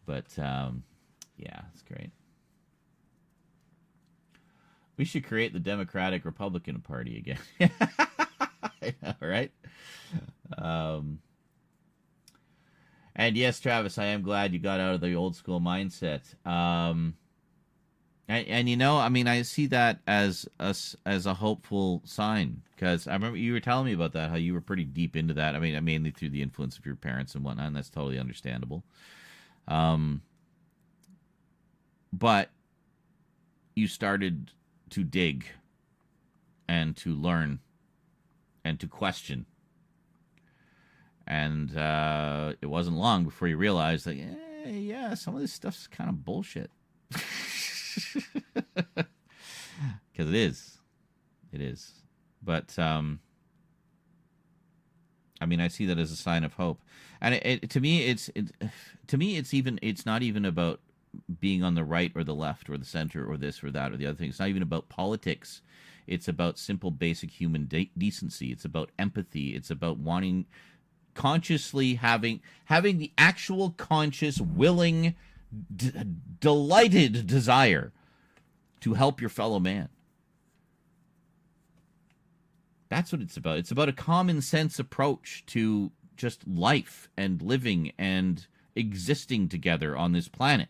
But yeah, it's great. We should create the Democratic Republican Party again. I know, right? And yes, Travis, I am glad you got out of the old school mindset. And you know, I mean, I see that as a hopeful sign, because I remember you were telling me about that, how you were pretty deep into that. I mean, mainly through the influence of your parents and whatnot, and that's totally understandable. But you started to dig and to learn and to question. And it wasn't long before you realized that, yeah, some of this stuff's kind of bullshit. Because it is. It is. But, I mean, I see that as a sign of hope. And to me, it's not even about being on the right or the left or the center or this or that or the other thing. It's not even about politics. It's about simple, basic human decency. It's about empathy. It's about wanting, consciously having the actual conscious, willing, delighted desire to help your fellow man. That's what it's about. It's about a common sense approach to just life and living and existing together on this planet.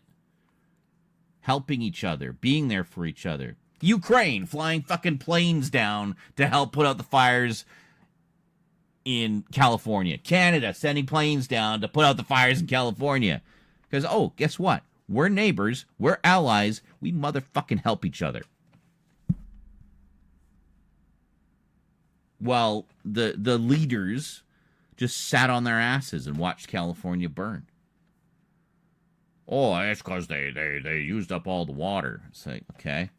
Helping each other, being there for each other. Ukraine flying fucking planes down to help put out the fires in California. Canada sending planes down to put out the fires in California. Because, oh, guess what? We're neighbors. We're allies. We motherfucking help each other. While the leaders just sat on their asses and watched California burn. Oh, that's because they used up all the water. It's like, okay.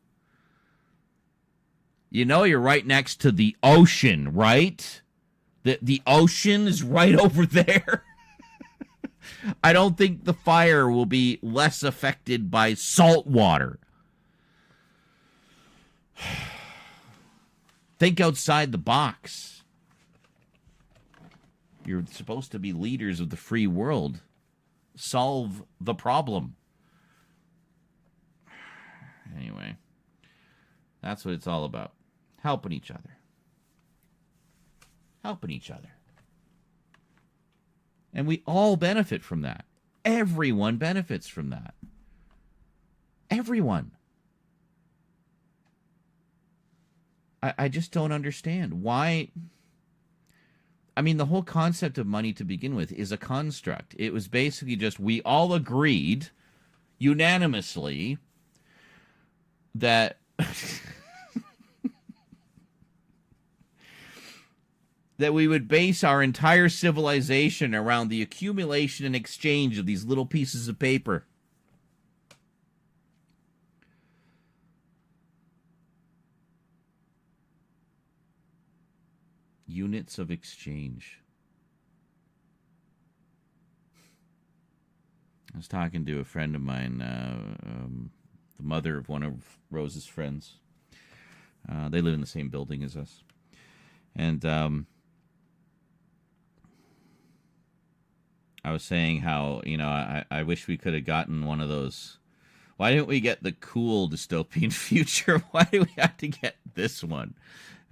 You know you're right next to the ocean, right? The ocean is right over there. I don't think the fire will be less affected by salt water. Think outside the box. You're supposed to be leaders of the free world. Solve the problem. Anyway, that's what it's all about. Helping each other. Helping each other. And we all benefit from that. Everyone benefits from that. Everyone. I just don't understand why. I mean, the whole concept of money to begin with is a construct. It was basically just we all agreed unanimously that that we would base our entire civilization around the accumulation and exchange of these little pieces of paper. Units of exchange. I was talking to a friend of mine, the mother of one of Rose's friends. They live in the same building as us. And I was saying how, you know, I wish we could have gotten one of those. Why didn't we get the cool dystopian future? Why do we have to get this one?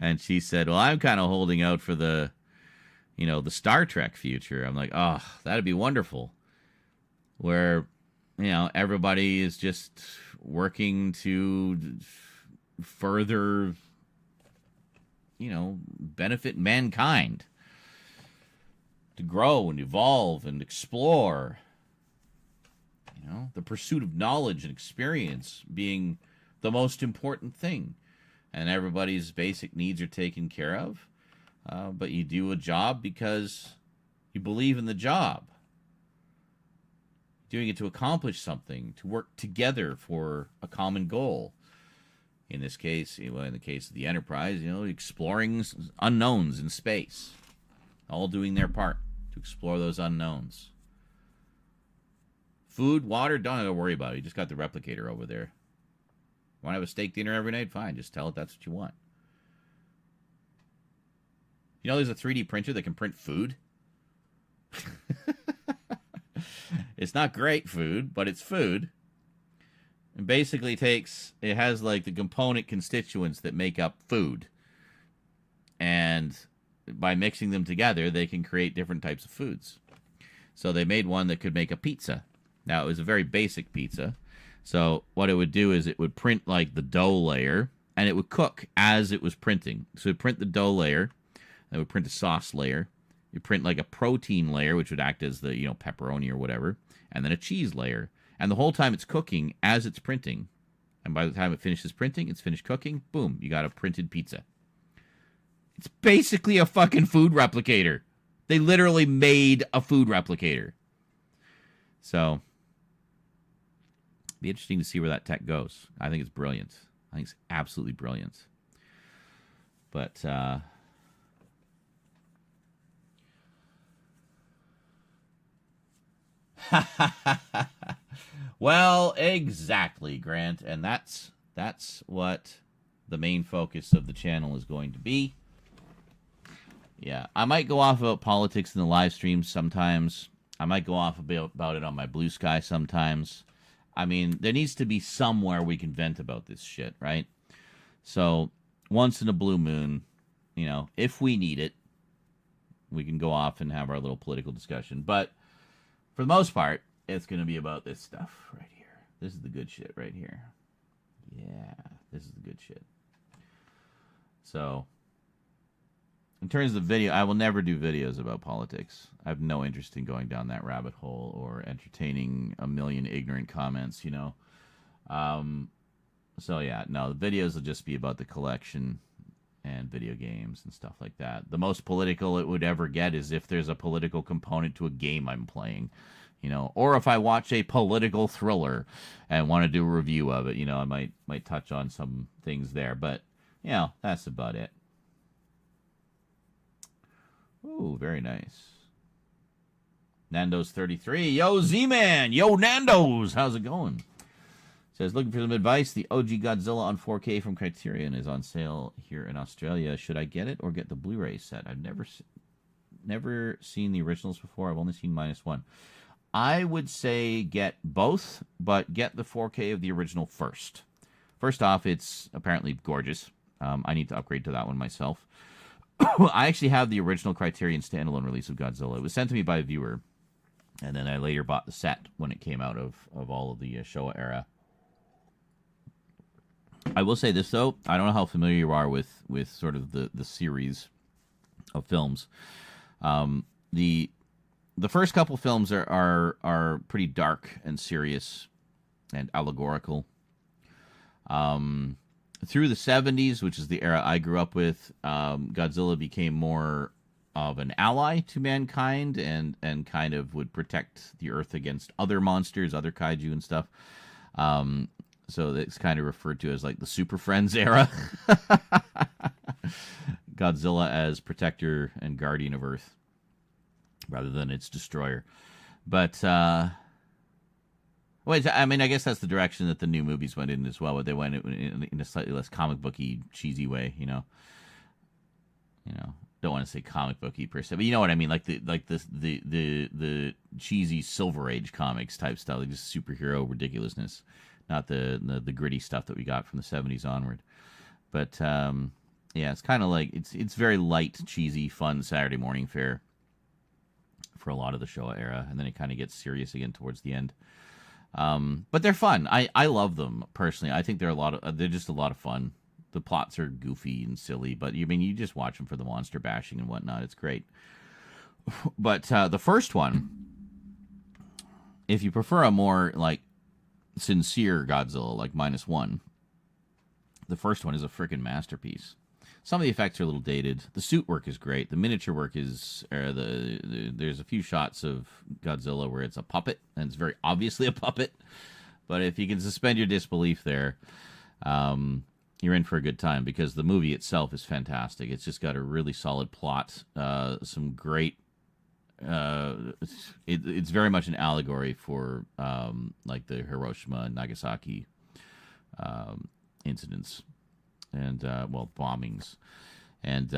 And she said, well, I'm kind of holding out for the, you know, the Star Trek future. I'm like, oh, that'd be wonderful. Where, you know, everybody is just working to further, you know, benefit mankind. To grow and evolve and explore. You know, the pursuit of knowledge and experience being the most important thing. And everybody's basic needs are taken care of. But you do a job because you believe in the job. Doing it to accomplish something, to work together for a common goal. In this case, well, in the case of the Enterprise, you know, exploring unknowns in space. All doing their part to explore those unknowns. Food, water, don't have to worry about it. You just got the replicator over there. Want to have a steak dinner every night? Fine, just tell it that's what you want. You know there's a 3D printer that can print food? It's not great food, but it's food. And basically it has like the component constituents that make up food. And by mixing them together, they can create different types of foods. So they made one that could make a pizza. Now, it was a very basic pizza. So what it would do is it would print like the dough layer, and it would cook as it was printing. So it would print the dough layer, and it would print a sauce layer. You print like a protein layer, which would act as the, pepperoni or whatever, and then a cheese layer. And the whole time it's cooking as it's printing. And by the time it finishes printing, it's finished cooking, boom, you got a printed pizza. It's basically a fucking food replicator. They literally made a food replicator. So, be interesting to see where that tech goes. I think it's brilliant. I think it's absolutely brilliant. But, well, exactly, Grant. And that's what the main focus of the channel is going to be. Yeah, I might go off about politics in the live streams sometimes. I might go off about it on my Blue Sky sometimes. I mean, there needs to be somewhere we can vent about this shit, right? So, once in a blue moon, if we need it, we can go off and have our little political discussion. But for the most part, it's going to be about this stuff right here. This is the good shit right here. Yeah, this is the good shit. So, in terms of video, I will never do videos about politics. I have no interest in going down that rabbit hole or entertaining a million ignorant comments, So, yeah, no, the videos will just be about the collection and video games and stuff like that. The most political it would ever get is if there's a political component to a game I'm playing, or if I watch a political thriller and want to do a review of it, I might touch on some things there. But, that's about it. Ooh, very nice. Nando's 33. Yo, Z-Man. Yo, Nando's. How's it going? Says, looking for some advice. The OG Godzilla on 4K from Criterion is on sale here in Australia. Should I get it or get the Blu-ray set? I've never seen the originals before. I've only seen -1. I would say get both, but get the 4K of the original first. First off, it's apparently gorgeous. I need to upgrade to that one myself. I actually have the original Criterion standalone release of Godzilla. It was sent to me by a viewer, and then I later bought the set when it came out of all of the Showa era. I will say this, though. I don't know how familiar you are with sort of the series of films. The first couple films are pretty dark and serious and allegorical. Through the 70s, which is the era I grew up with, Godzilla became more of an ally to mankind and kind of would protect the Earth against other monsters, other kaiju and stuff. So it's kind of referred to as like the Super Friends era. Godzilla as protector and guardian of Earth rather than its destroyer. But I guess that's the direction that the new movies went in as well. But they went in a slightly less comic booky, cheesy way. Don't want to say comic booky per se, but you know what I mean. Like the cheesy Silver Age comics type stuff, like just superhero ridiculousness, not the gritty stuff that we got from the 70s onward. But it's kind of like it's very light, cheesy, fun Saturday morning fare for a lot of the Showa era, and then it kind of gets serious again towards the end. But they're fun. I love them personally. I think they're just a lot of fun. The plots are goofy and silly, but you just watch them for the monster bashing and whatnot. It's great. But the first one, if you prefer a more like sincere Godzilla, like -1, the first one is a freaking masterpiece. Some of the effects are a little dated. The suit work is great. The miniature work is there's a few shots of Godzilla where it's a puppet, and it's very obviously a puppet. But if you can suspend your disbelief there, you're in for a good time, because the movie itself is fantastic. It's just got a really solid plot, some great. It's very much an allegory for like the Hiroshima and Nagasaki incidents. And bombings, and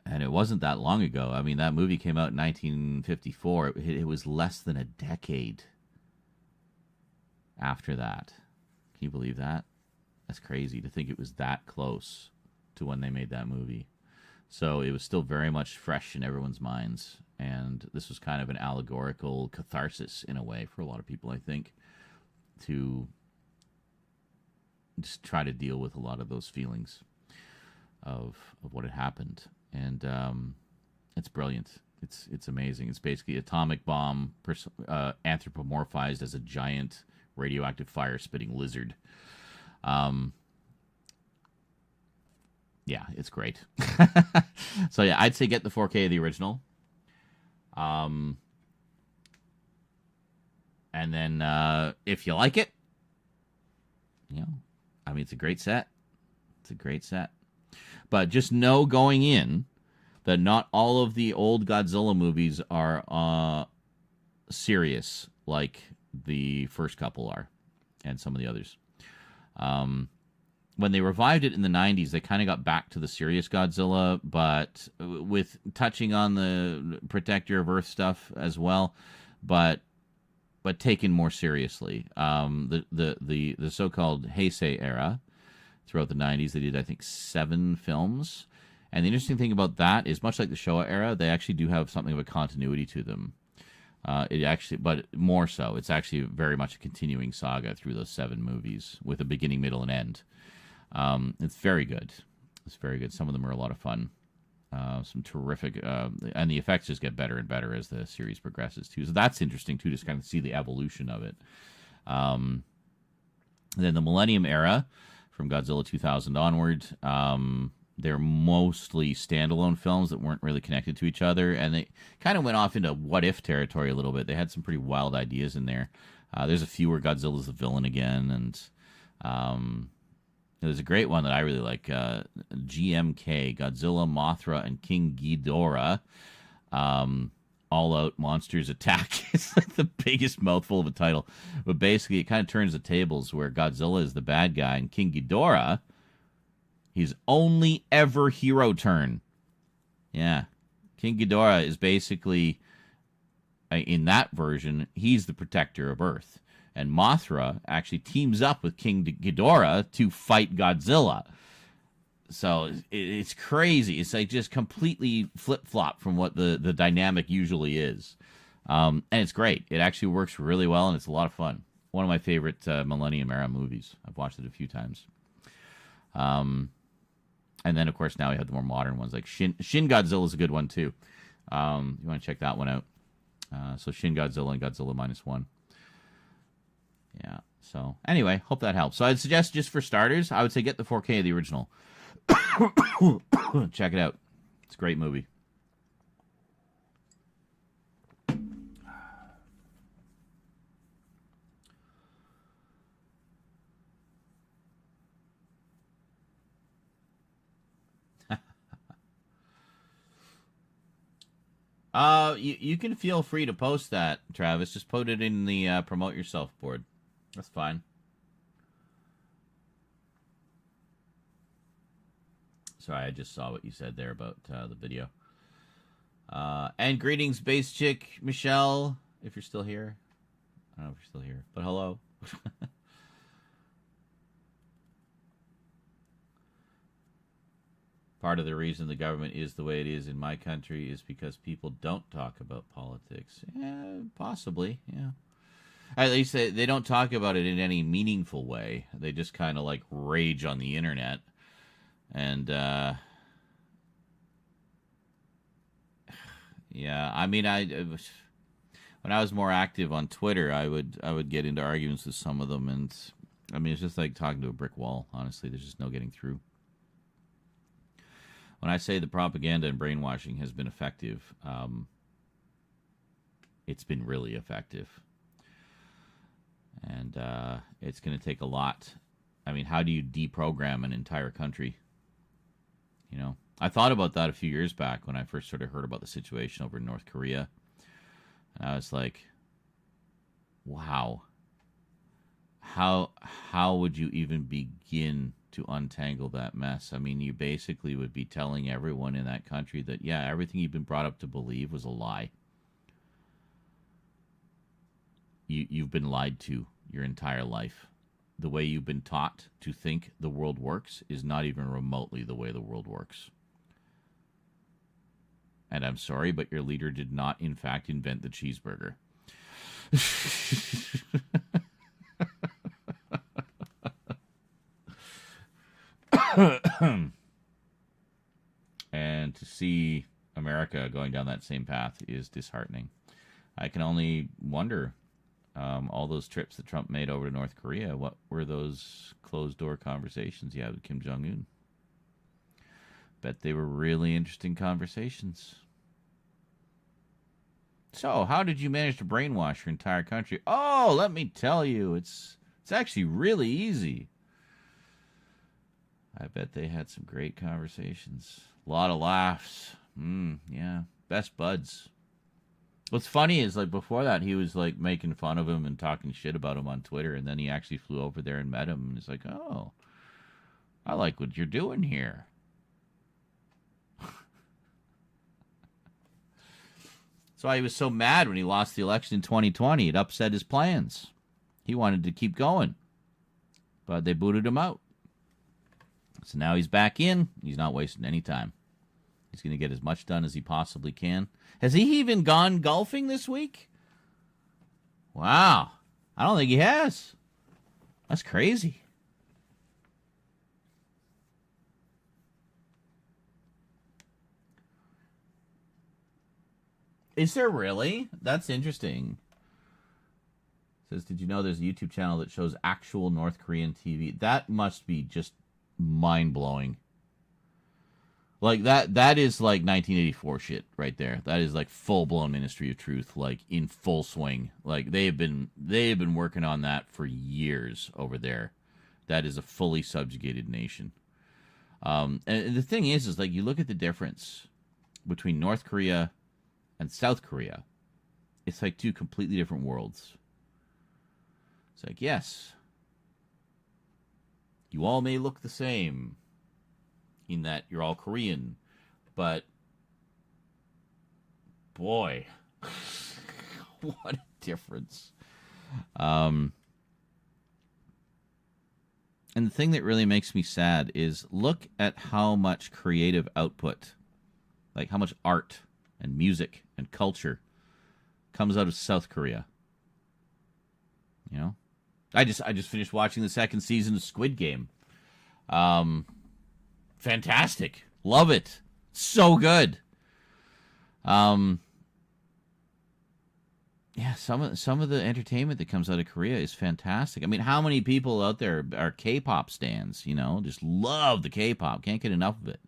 it wasn't that long ago. I mean, that movie came out in 1954. It was less than a decade after that. Can you believe that? That's crazy to think it was that close to when they made that movie. So it was still very much fresh in everyone's minds, and this was kind of an allegorical catharsis in a way for a lot of people, I think, to just try to deal with a lot of those feelings of what had happened. And it's brilliant. It's amazing. It's basically atomic bomb anthropomorphized as a giant radioactive fire-spitting lizard. Yeah, it's great. So yeah, I'd say get the 4K of the original. And then if you like it, you know, I mean, it's a great set. It's a great set. But just know going in that not all of the old Godzilla movies are serious like the first couple are, and some of the others. When they revived it in the 90s, they kind of got back to the serious Godzilla, but with touching on the Protector of Earth stuff as well, but taken more seriously. The so-called Heisei era, throughout the 90s, they did, I think, 7 films. And the interesting thing about that is, much like the Showa era, they actually do have something of a continuity to them. But more so, it's actually very much a continuing saga through those 7 movies with a beginning, middle, and end. It's very good. It's very good. Some of them are a lot of fun. Some terrific, and the effects just get better and better as the series progresses too. So that's interesting too, just kind of see the evolution of it. And then the Millennium era, from Godzilla 2000 onward, they're mostly standalone films that weren't really connected to each other, and they kind of went off into what-if territory a little bit. They had some pretty wild ideas in there. There's a few where Godzilla's the villain again, and there's a great one that I really like, GMK, Godzilla, Mothra, and King Ghidorah. All-Out Monsters Attack. It's like the biggest mouthful of a title. But basically, it kind of turns the tables where Godzilla is the bad guy, and King Ghidorah, his only ever hero turn. Yeah. King Ghidorah is basically, in that version, he's the protector of Earth. And Mothra actually teams up with King Ghidorah to fight Godzilla. So it's crazy. It's like just completely flip-flop from what the dynamic usually is. And it's great. It actually works really well, and it's a lot of fun. One of my favorite Millennium Era movies. I've watched it a few times. And then, of course, now we have the more modern ones. Like Shin Godzilla is a good one, too. You want to check that one out. So Shin Godzilla and Godzilla -1. Yeah. So anyway, hope that helps. So I'd suggest, just for starters, I would say get the 4K of the original. Check it out. It's a great movie. You can feel free to post that, Travis. Just put it in the promote yourself board. That's fine. Sorry, I just saw what you said there about the video. And greetings, Base Chick Michelle, if you're still here. I don't know if you're still here, but hello. Part of the reason the government is the way it is in my country is because people don't talk about politics. Yeah, possibly, yeah. At least they don't talk about it in any meaningful way. They just kind of like rage on the internet. And, yeah, I mean, when I was more active on Twitter, I would get into arguments with some of them. And, I mean, it's just like talking to a brick wall, honestly. There's just no getting through. When I say the propaganda and brainwashing has been effective, it's been really effective. And it's going to take a lot. I mean, how do you deprogram an entire country? You know, I thought about that a few years back when I first sort of heard about the situation over in North Korea. And I was like, wow. How would you even begin to untangle that mess? I mean, you basically would be telling everyone in that country that, yeah, everything you've been brought up to believe was a lie. You've been lied to your entire life. The way you've been taught to think the world works is not even remotely the way the world works. And I'm sorry, but your leader did not, in fact, invent the cheeseburger. And to see America going down that same path is disheartening. I can only wonder, all those trips that Trump made over to North Korea, what were those closed-door conversations he had with Kim Jong-un? Bet they were really interesting conversations. So, how did you manage to brainwash your entire country? Oh, let me tell you, it's actually really easy. I bet they had some great conversations. A lot of laughs. Yeah, best buds. What's funny is, like, before that, he was, like, making fun of him and talking shit about him on Twitter, and then he actually flew over there and met him, and he's like, oh, I like what you're doing here. That's why he was so mad when he lost the election in 2020. It upset his plans. He wanted to keep going, but they booted him out. So now he's back in. He's not wasting any time. He's going to get as much done as he possibly can. Has he even gone golfing this week? Wow. I don't think he has. That's crazy. Is there really? That's interesting. It says, did you know there's a YouTube channel that shows actual North Korean TV? That must be just mind-blowing. Like, that is like 1984 shit right there. That is like full-blown Ministry of Truth, like in full swing. Like, they have been working on that for years over there. That is a fully subjugated nation. And the thing is like, you look at the difference between North Korea and South Korea. It's like two completely different worlds. It's like, yes, you all may look the same in that you're all Korean, but boy, what a difference. And the thing that really makes me sad is look at how much creative output, like how much art and music and culture comes out of South Korea. You know? I just finished watching the second season of Squid Game. Fantastic. Love it. So good. Yeah, some of the entertainment that comes out of Korea is fantastic. I mean, how many people out there are K-pop stans, you know? Just love the K-pop. Can't get enough of it.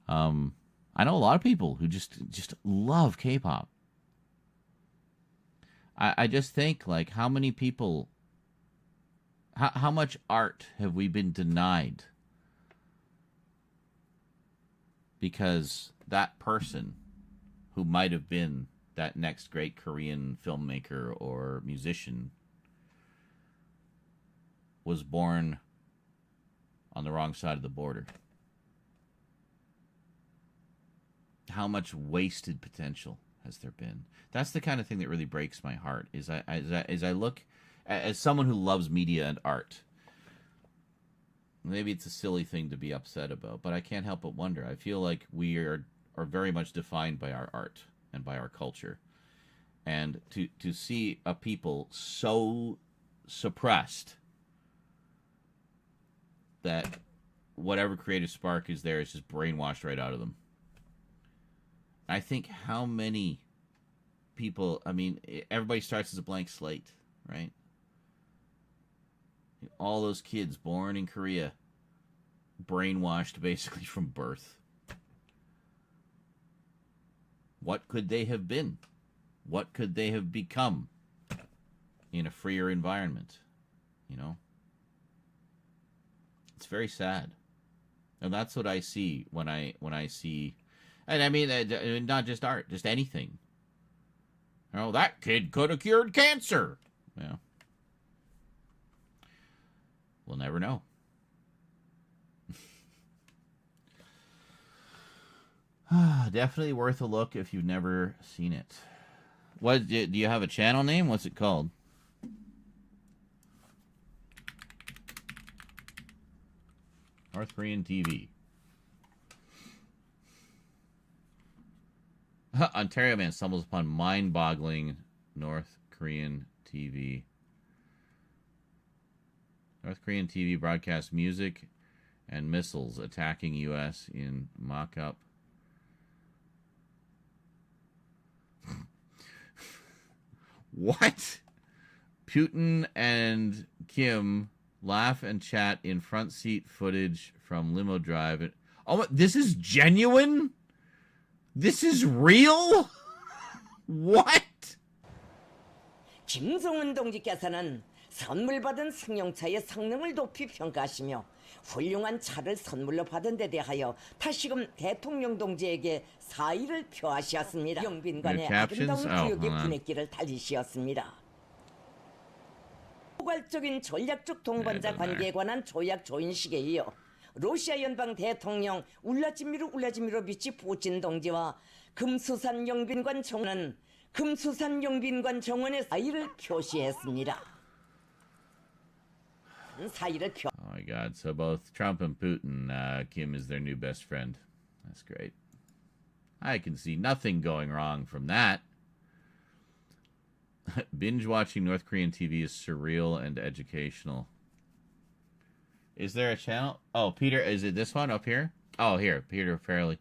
I know a lot of people who just love K-pop. I just think, like, how many people, how much art have we been denied because that person who might have been that next great Korean filmmaker or musician was born on the wrong side of the border. How much wasted potential has there been? That's the kind of thing that really breaks my heart. Is I look as someone who loves media and art. Maybe it's a silly thing to be upset about, but I can't help but wonder. I feel like we are very much defined by our art and by our culture, and to see a people so suppressed that whatever creative spark is there is just brainwashed right out of them. I think how many people, I mean, everybody starts as a blank slate, right? All those kids born in Korea, brainwashed basically from birth. What could they have been? What could they have become in a freer environment? You know? It's very sad. And that's what I see when I see... And I mean, not just art, just anything. Oh, that kid could have cured cancer. Yeah. We'll never know. Definitely worth a look if you've never seen it. What do you have a channel name? What's it called? North Korean TV. Ontario man stumbles upon mind-boggling North Korean TV. North Korean TV broadcasts music and missiles attacking U.S. in mock-up. What? Putin and Kim laugh and chat in front seat footage from limo drive. Oh, this is genuine? This is real? What? 김성은 동지께서는 선물 받은 승용차의 성능을 높이 평가하시며 훌륭한 차를 선물로 받은 데 대하여 다시금 대통령 동지에게 사의를 표하시었습니다. 영빈관의 아름다운 구역의 분해길을 달리시었습니다. 포괄적인 전략적 동반자 관계에 관한 조약 조인식에 이어 러시아 연방 대통령 울라지미르비치 푸틴 동지와 금수산 영빈관 정원은 금수산 영빈관 정원의 사의를 표시했습니다. Oh my God! So both Trump and Putin, Kim is their new best friend. That's great. I can see nothing going wrong from that. Binge watching North Korean TV is surreal and educational. Is there a channel? Oh, Peter, is it this one up here? Oh, here, Peter Fairley.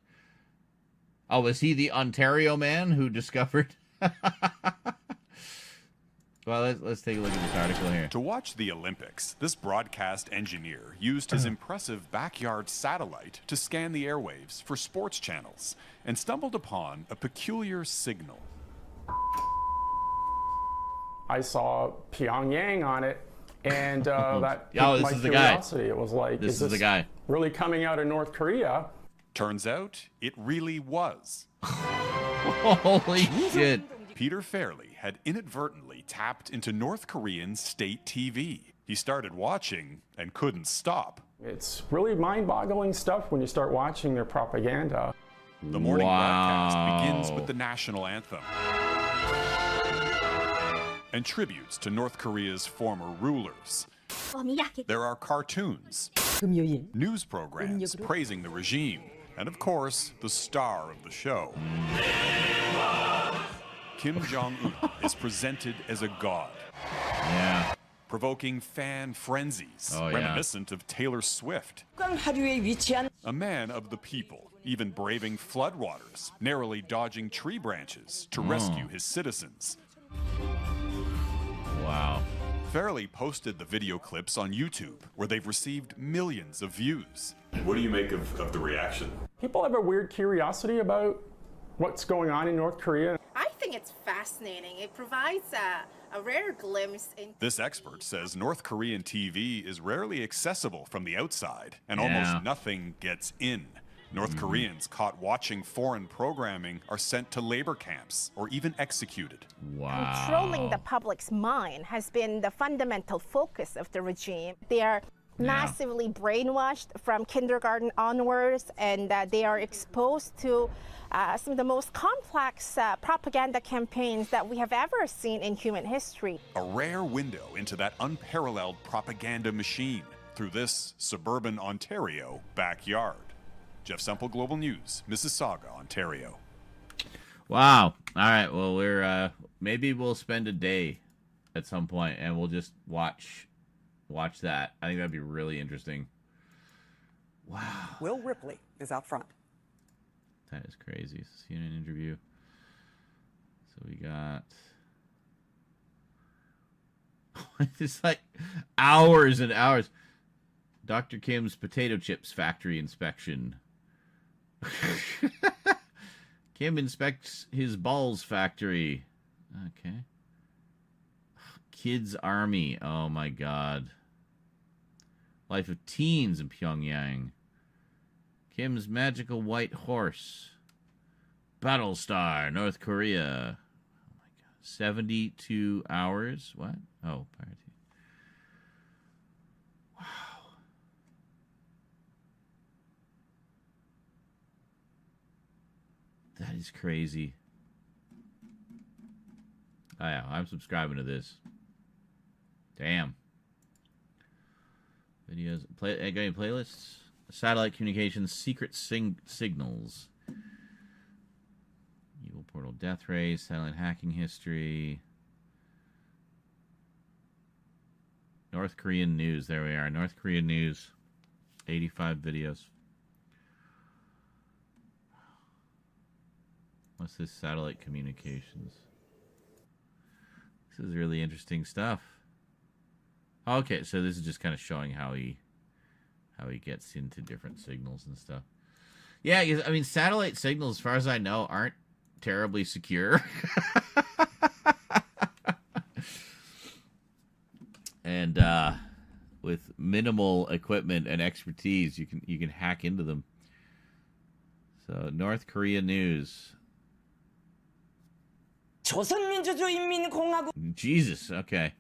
Oh, was he the Ontario man who discovered? Well, let's take a look at this article here. To watch the Olympics, this broadcast engineer used his impressive backyard satellite to scan the airwaves for sports channels and stumbled upon a peculiar signal. I saw Pyongyang on it, and that piqued this my is the curiosity. guy. It was like, This is is the guy. really coming out of North Korea? Turns out, it really was. Holy shit. Peter Fairley had inadvertently tapped into North Korean state TV. He started watching and couldn't stop. It's really mind-boggling stuff when you start watching their propaganda. The morning broadcast begins with the national anthem and tributes to North Korea's former rulers. There are cartoons, news programs praising the regime, and of course, the star of the show. Kim Jong-un is presented as a god. Yeah. Provoking fan frenzies, Oh, yeah. reminiscent of Taylor Swift. A man of the people, even braving floodwaters, narrowly dodging tree branches to rescue his citizens. Wow. Fairley posted the video clips on YouTube, where they've received millions of views. What do you make of the reaction? People have a weird curiosity about what's going on in North Korea. I think it's fascinating. It provides a rare glimpse into... This expert says North Korean TV is rarely accessible from the outside, and Yeah. almost nothing gets in. North Koreans caught watching foreign programming are sent to labor camps or even executed. Controlling the public's mind has been the fundamental focus of the regime. They are massively brainwashed from kindergarten onwards, and they are exposed to some of the most complex propaganda campaigns that we have ever seen in human history. A rare window into that unparalleled propaganda machine through this suburban Ontario backyard. Jeff Semple, Global News, Mississauga, Ontario. Wow. All right. Well, we're maybe we'll spend a day at some point and we'll just watch that. I think that'd be really interesting. Wow. Will Ripley is out front. That is crazy. CNN interview. So we got it's like hours and hours. Dr. Kim's potato chips factory inspection. Kim inspects his balls factory. Okay. Kids Army. Oh my God. Life of teens in Pyongyang. Kim's magical white horse. Battlestar, North Korea. Oh my God. 72 hours. What? Oh, party. That is crazy. Oh, yeah, I'm subscribing to this. Damn. Videos. Got any playlists? Satellite communications, secret signals. You will Portal death race, satellite hacking history. North Korean news. There we are. North Korean news. 85 videos. What's this? Satellite communications. This is really interesting stuff. Okay, so this is just kind of showing how he gets into different signals and stuff. Yeah, I mean, satellite signals, as far as I know, aren't terribly secure. And with minimal equipment and expertise, you can hack into them. So North Korea news. Jesus, okay.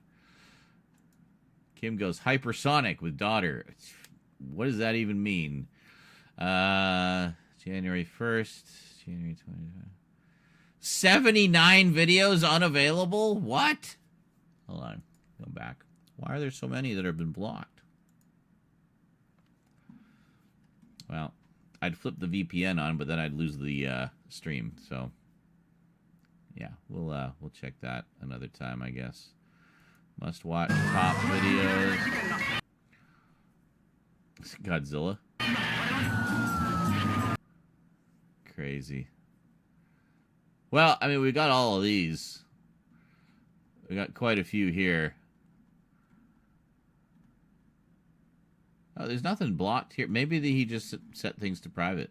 Kim goes hypersonic with daughter. What does that even mean? January 1st, January 25th. 79 videos unavailable? What? Hold on. Go back. Why are there so many that have been blocked? Well, I'd flip the VPN on, but then I'd lose the stream. So, yeah, we'll check that another time, I guess. Must watch top videos. Godzilla. Crazy. Well, I mean, we got all of these. We got quite a few here. Oh, there's nothing blocked here. Maybe he just set things to private.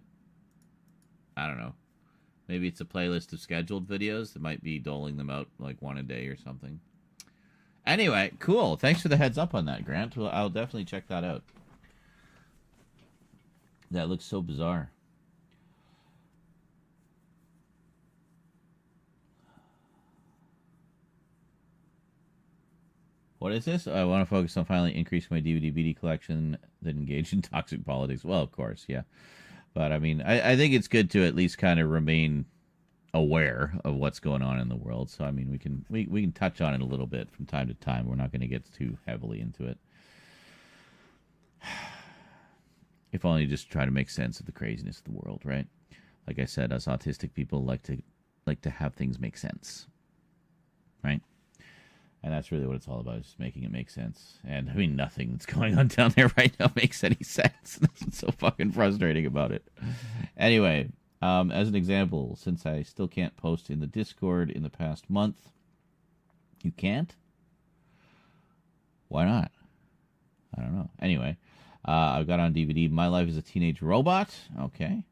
I don't know. Maybe it's a playlist of scheduled videos that might be doling them out like one a day or something. Anyway, cool. Thanks for the heads up on that, Grant. Well, I'll definitely check that out. That looks so bizarre. What is this? I want to focus on finally increasing my DVD collection that engage in toxic politics. Well, of course, yeah. But, I mean, I think it's good to at least kind of remain aware of what's going on in the world. So, I mean, we can touch on it a little bit from time to time. We're not going to get too heavily into it. If only just try to make sense of the craziness of the world, right? Like I said, us autistic people like to have things make sense, right? And that's really what it's all about, just making it make sense. And, I mean, nothing that's going on down there right now makes any sense. That's what's so fucking frustrating about it. Anyway, as an example, since I still can't post in the Discord in the past month, you can't? Why not? I don't know. Anyway, I've got on DVD My Life as a Teenage Robot. Okay.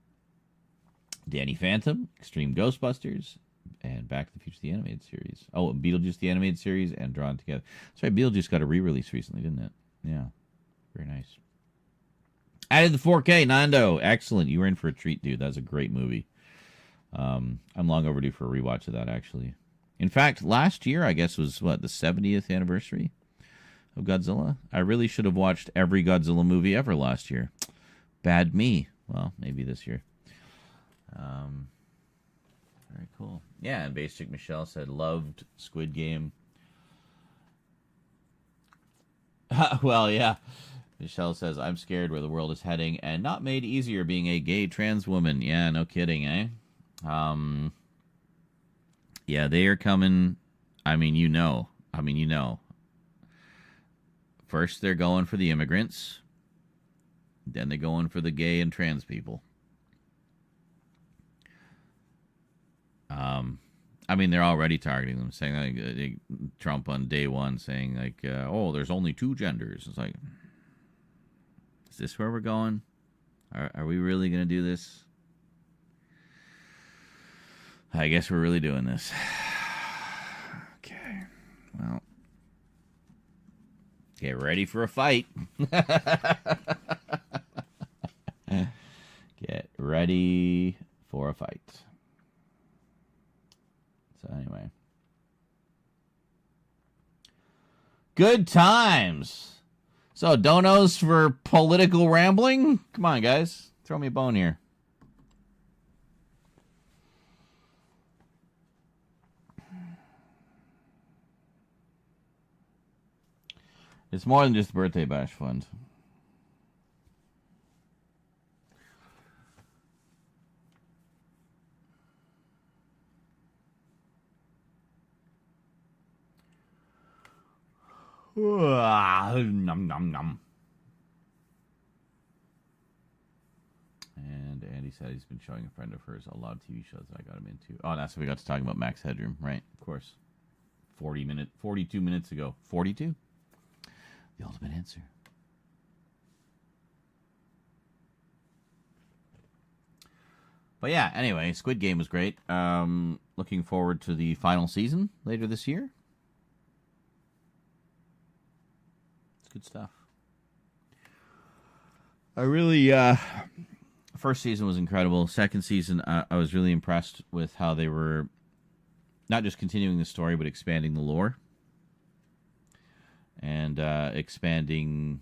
Danny Phantom, Extreme Ghostbusters, and Back to the Future, the animated series. Oh, Beetlejuice, the animated series, and Drawn Together. That's right, Beetlejuice got a re-release recently, didn't it? Yeah. Very nice. Added the 4K, Nando. Excellent. You were in for a treat, dude. That was a great movie. I'm long overdue for a rewatch of that, actually. In fact, last year, I guess, was, the 70th anniversary of Godzilla? I really should have watched every Godzilla movie ever last year. Bad me. Well, maybe this year. Very cool. Yeah, and Basic Michelle said, loved Squid Game. Well, yeah. Michelle says, I'm scared where the world is heading and not made easier being a gay trans woman. Yeah, no kidding, eh? Yeah, they are coming. I mean, you know. First, they're going for the immigrants. Then they're going for the gay and trans people. I mean, they're already targeting them, saying like Trump on day one saying like, "Oh, there's only two genders." It's like, is this where we're going? Are we really going to do this? I guess we're really doing this. Okay, well, get ready for a fight. Get ready for a fight. So anyway. Good times. So donos for political rambling? Come on, guys. Throw me a bone here. It's more than just the birthday bash fund. Nom, nom, nom. And Andy said he's been showing a friend of hers a lot of TV shows that I got him into. Oh, that's when we got to talking about Max Headroom, right? Of course. 42 minutes ago. 42? The ultimate answer. But yeah, anyway, Squid Game was great. Looking forward to the final season later this year. It's good stuff. I really, first season was incredible. Second season, I was really impressed with how they were not just continuing the story, but expanding the lore. And expanding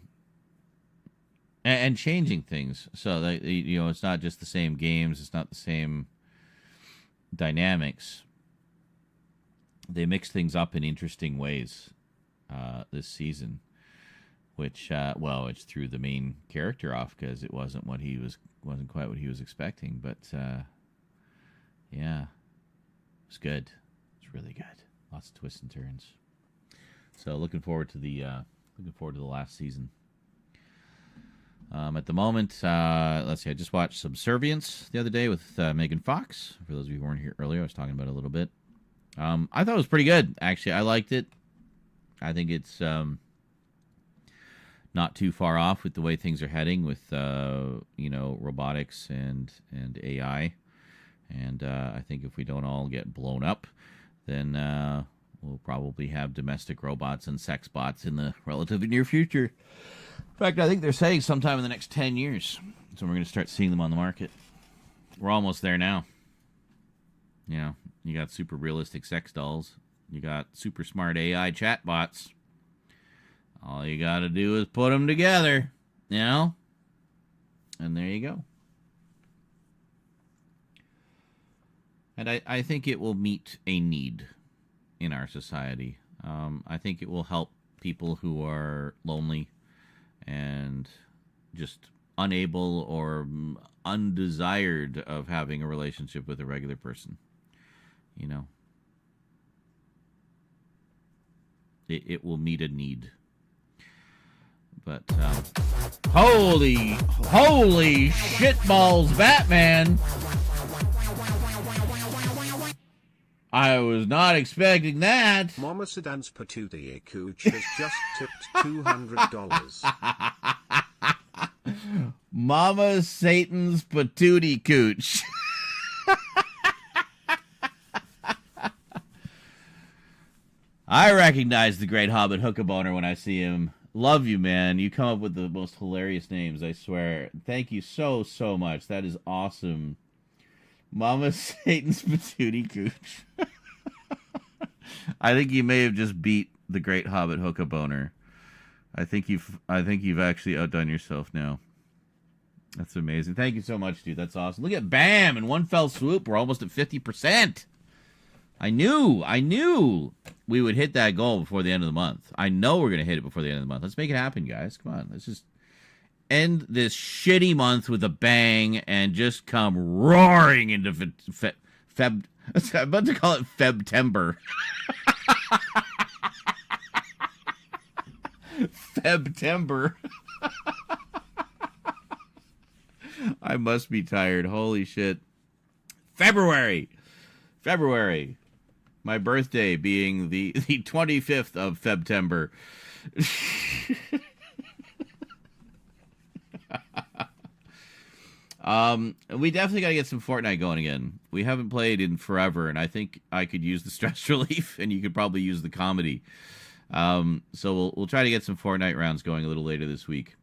and changing things. So that, you know, it's not just the same games, it's not the same dynamics. They mix things up in interesting ways this season, which which threw the main character off because it wasn't quite what he was expecting. But yeah, it was good. It's really good. Lots of twists and turns. So looking forward to the last season. At the moment, let's see. I just watched Subservience the other day with Megan Fox. For those of you who weren't here earlier, I was talking about it a little bit. I thought it was pretty good. Actually, I liked it. I think it's not too far off with the way things are heading with robotics and AI. And I think if we don't all get blown up, then we'll probably have domestic robots and sex bots in the relatively near future. In fact, I think they're saying sometime in the next 10 years. So we're going to start seeing them on the market. We're almost there now. You know, you got super realistic sex dolls. You got super smart AI chatbots. All you got to do is put them together, you know? And there you go. And I think it will meet a need in our society. I think it will help people who are lonely and just unable or undesired of having a relationship with a regular person. You know, it will meet a need. But holy shitballs, Batman! I was not expecting that. Mama Sedan's Patootie Cooch has just tipped $200. Mama Satan's Patootie Cooch. I recognize the great Hobbit Hookaboner when I see him. Love you, man. You come up with the most hilarious names, I swear. Thank you so much. That is awesome. Mama Satan's Patootie Cooch. I think you may have just beat the great Hobbit Hookaboner. I think you've actually outdone yourself now. That's amazing. Thank you so much, dude. That's awesome. Look at BAM! In one fell swoop, we're almost at 50%. I knew we would hit that goal before the end of the month. I know we're going to hit it before the end of the month. Let's make it happen, guys. Come on. Let's just end this shitty month with a bang and just come roaring into Feb. I'm about to call it Febtember. Febtember. I must be tired. Holy shit. February. My birthday being the 25th of Febtember. We definitely got to get some Fortnite going again. We haven't played in forever, and I think I could use the stress relief, and you could probably use the comedy. So we'll try to get some Fortnite rounds going a little later this week.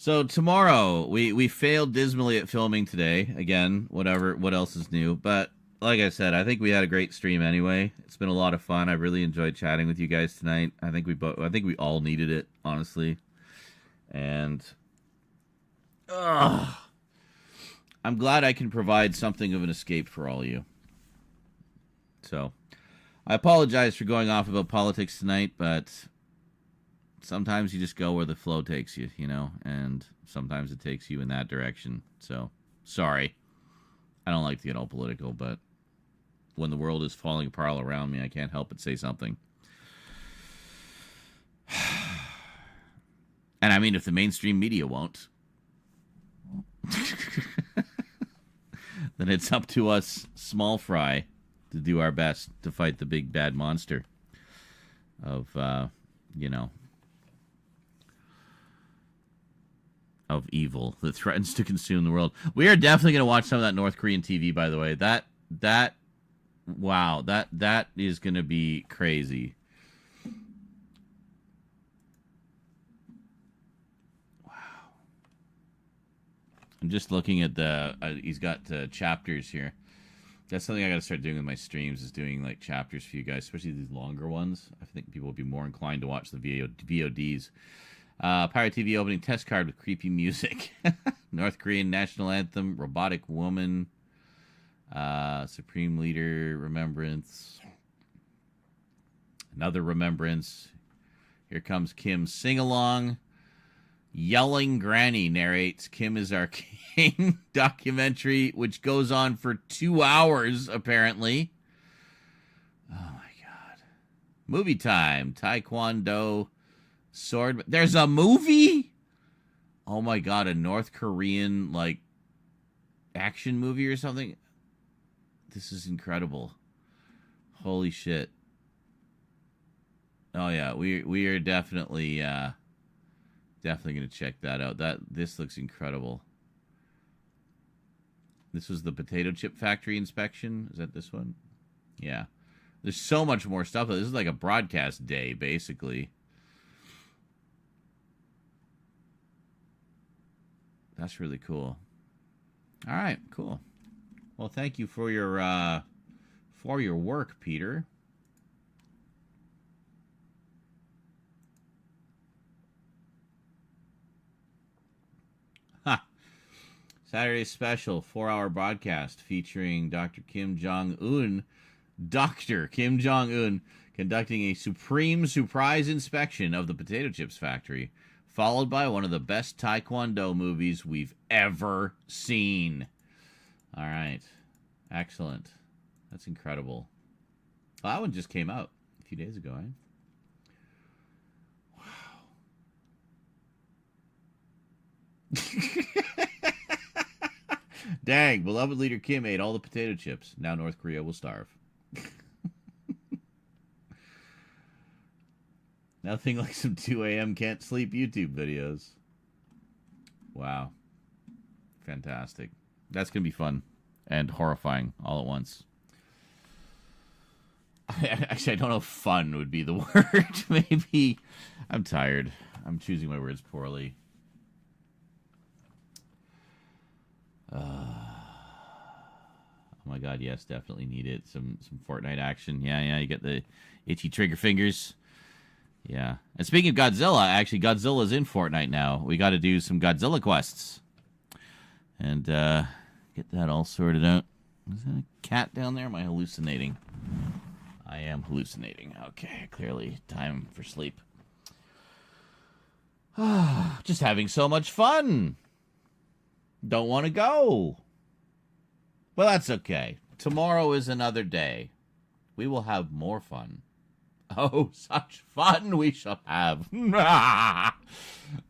So tomorrow, we failed dismally at filming today. Again, what else is new? But like I said, I think we had a great stream anyway. It's been a lot of fun. I really enjoyed chatting with you guys tonight. I think we all needed it, honestly. And I'm glad I can provide something of an escape for all of you. So I apologize for going off about politics tonight, but sometimes you just go where the flow takes you, you know, and sometimes it takes you in that direction. So sorry. I don't like to get all political, but when the world is falling apart all around me, I can't help but say something. And I mean, if the mainstream media won't, then it's up to us small fry to do our best to fight the big bad monster of, of evil that threatens to consume the world. We are definitely going to watch some of that North Korean TV, by the way. Wow, that is going to be crazy. Wow. I'm just looking at he's got chapters here. That's something I got to start doing with my streams, is doing like chapters for you guys, especially these longer ones. I think people will be more inclined to watch the VODs. Pirate TV opening test card with creepy music. North Korean national anthem, robotic woman, Supreme Leader remembrance, another remembrance. Here comes Kim's sing-along. Yelling Granny narrates Kim is Our King documentary, which goes on for 2 hours, apparently. Oh, my God. Movie time. Taekwondo. Sword. There's a movie? Oh, my God. A North Korean, like, action movie or something? This is incredible. Holy shit. Oh, yeah. We are definitely... Definitely going to check that out. This looks incredible. This was the potato chip factory inspection. Is that this one? Yeah. There's so much more stuff. This is like a broadcast day, basically. That's really cool. All right, cool. Well, thank you for your work, Peter. Saturday special 4-hour broadcast featuring Dr. Kim Jong-un. Dr. Kim Jong-un conducting a supreme surprise inspection of the potato chips factory, followed by one of the best Taekwondo movies we've ever seen. All right. Excellent. That's incredible. Well, that one just came out a few days ago, eh? Wow. Dang, beloved leader Kim ate all the potato chips. Now North Korea will starve. Nothing like some 2 a.m. can't sleep YouTube videos. Wow. Fantastic. That's going to be fun and horrifying all at once. Actually, I don't know if fun would be the word. Maybe. I'm tired. I'm choosing my words poorly. Oh my God, yes, definitely need it. Some Fortnite action. Yeah, you get the itchy trigger fingers. Yeah. And speaking of Godzilla, actually, Godzilla's in Fortnite now. We got to do some Godzilla quests. And get that all sorted out. Is that a cat down there? Am I hallucinating? I am hallucinating. Okay, clearly time for sleep. Just having so much fun. Don't want to go. Well, that's okay. Tomorrow is another day. We will have more fun. Oh, such fun we shall have.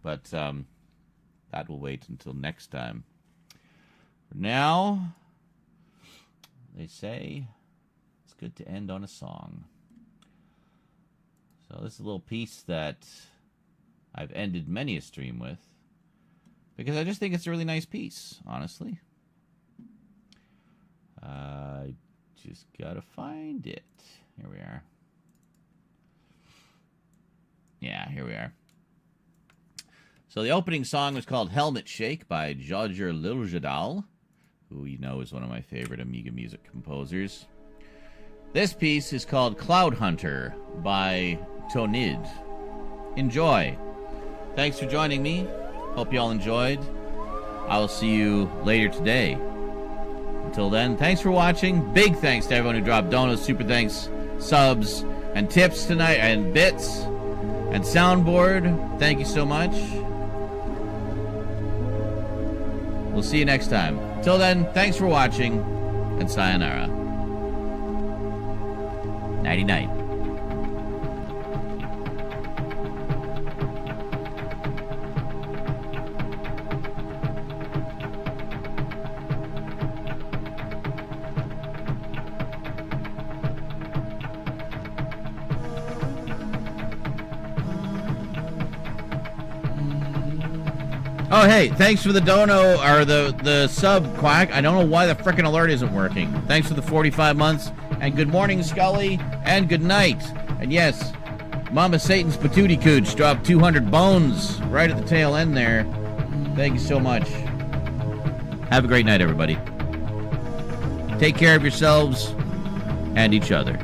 But that will wait until next time. For now, they say it's good to end on a song. So this is a little piece that I've ended many a stream with, because I just think it's a really nice piece, honestly. I just gotta find it. Here we are. Yeah, here we are. So the opening song was called Helmet Shake by Jodger Liljedal, who you know is one of my favorite Amiga music composers. This piece is called Cloud Hunter by Tonid. Enjoy. Thanks for joining me. Hope you all enjoyed. I will see you later today. Until then, thanks for watching. Big thanks to everyone who dropped donos, super thanks, subs, and tips tonight, and bits, and soundboard. Thank you so much. We'll see you next time. Till then, thanks for watching, and sayonara. Nighty-night. Oh, hey, thanks for the dono, or the sub, Quack. I don't know why the frickin' alert isn't working. Thanks for the 45 months, and good morning, Scully, and good night. And yes, Mama Satan's Patootie Cooch dropped 200 bones right at the tail end there. Thank you so much. Have a great night, everybody. Take care of yourselves and each other.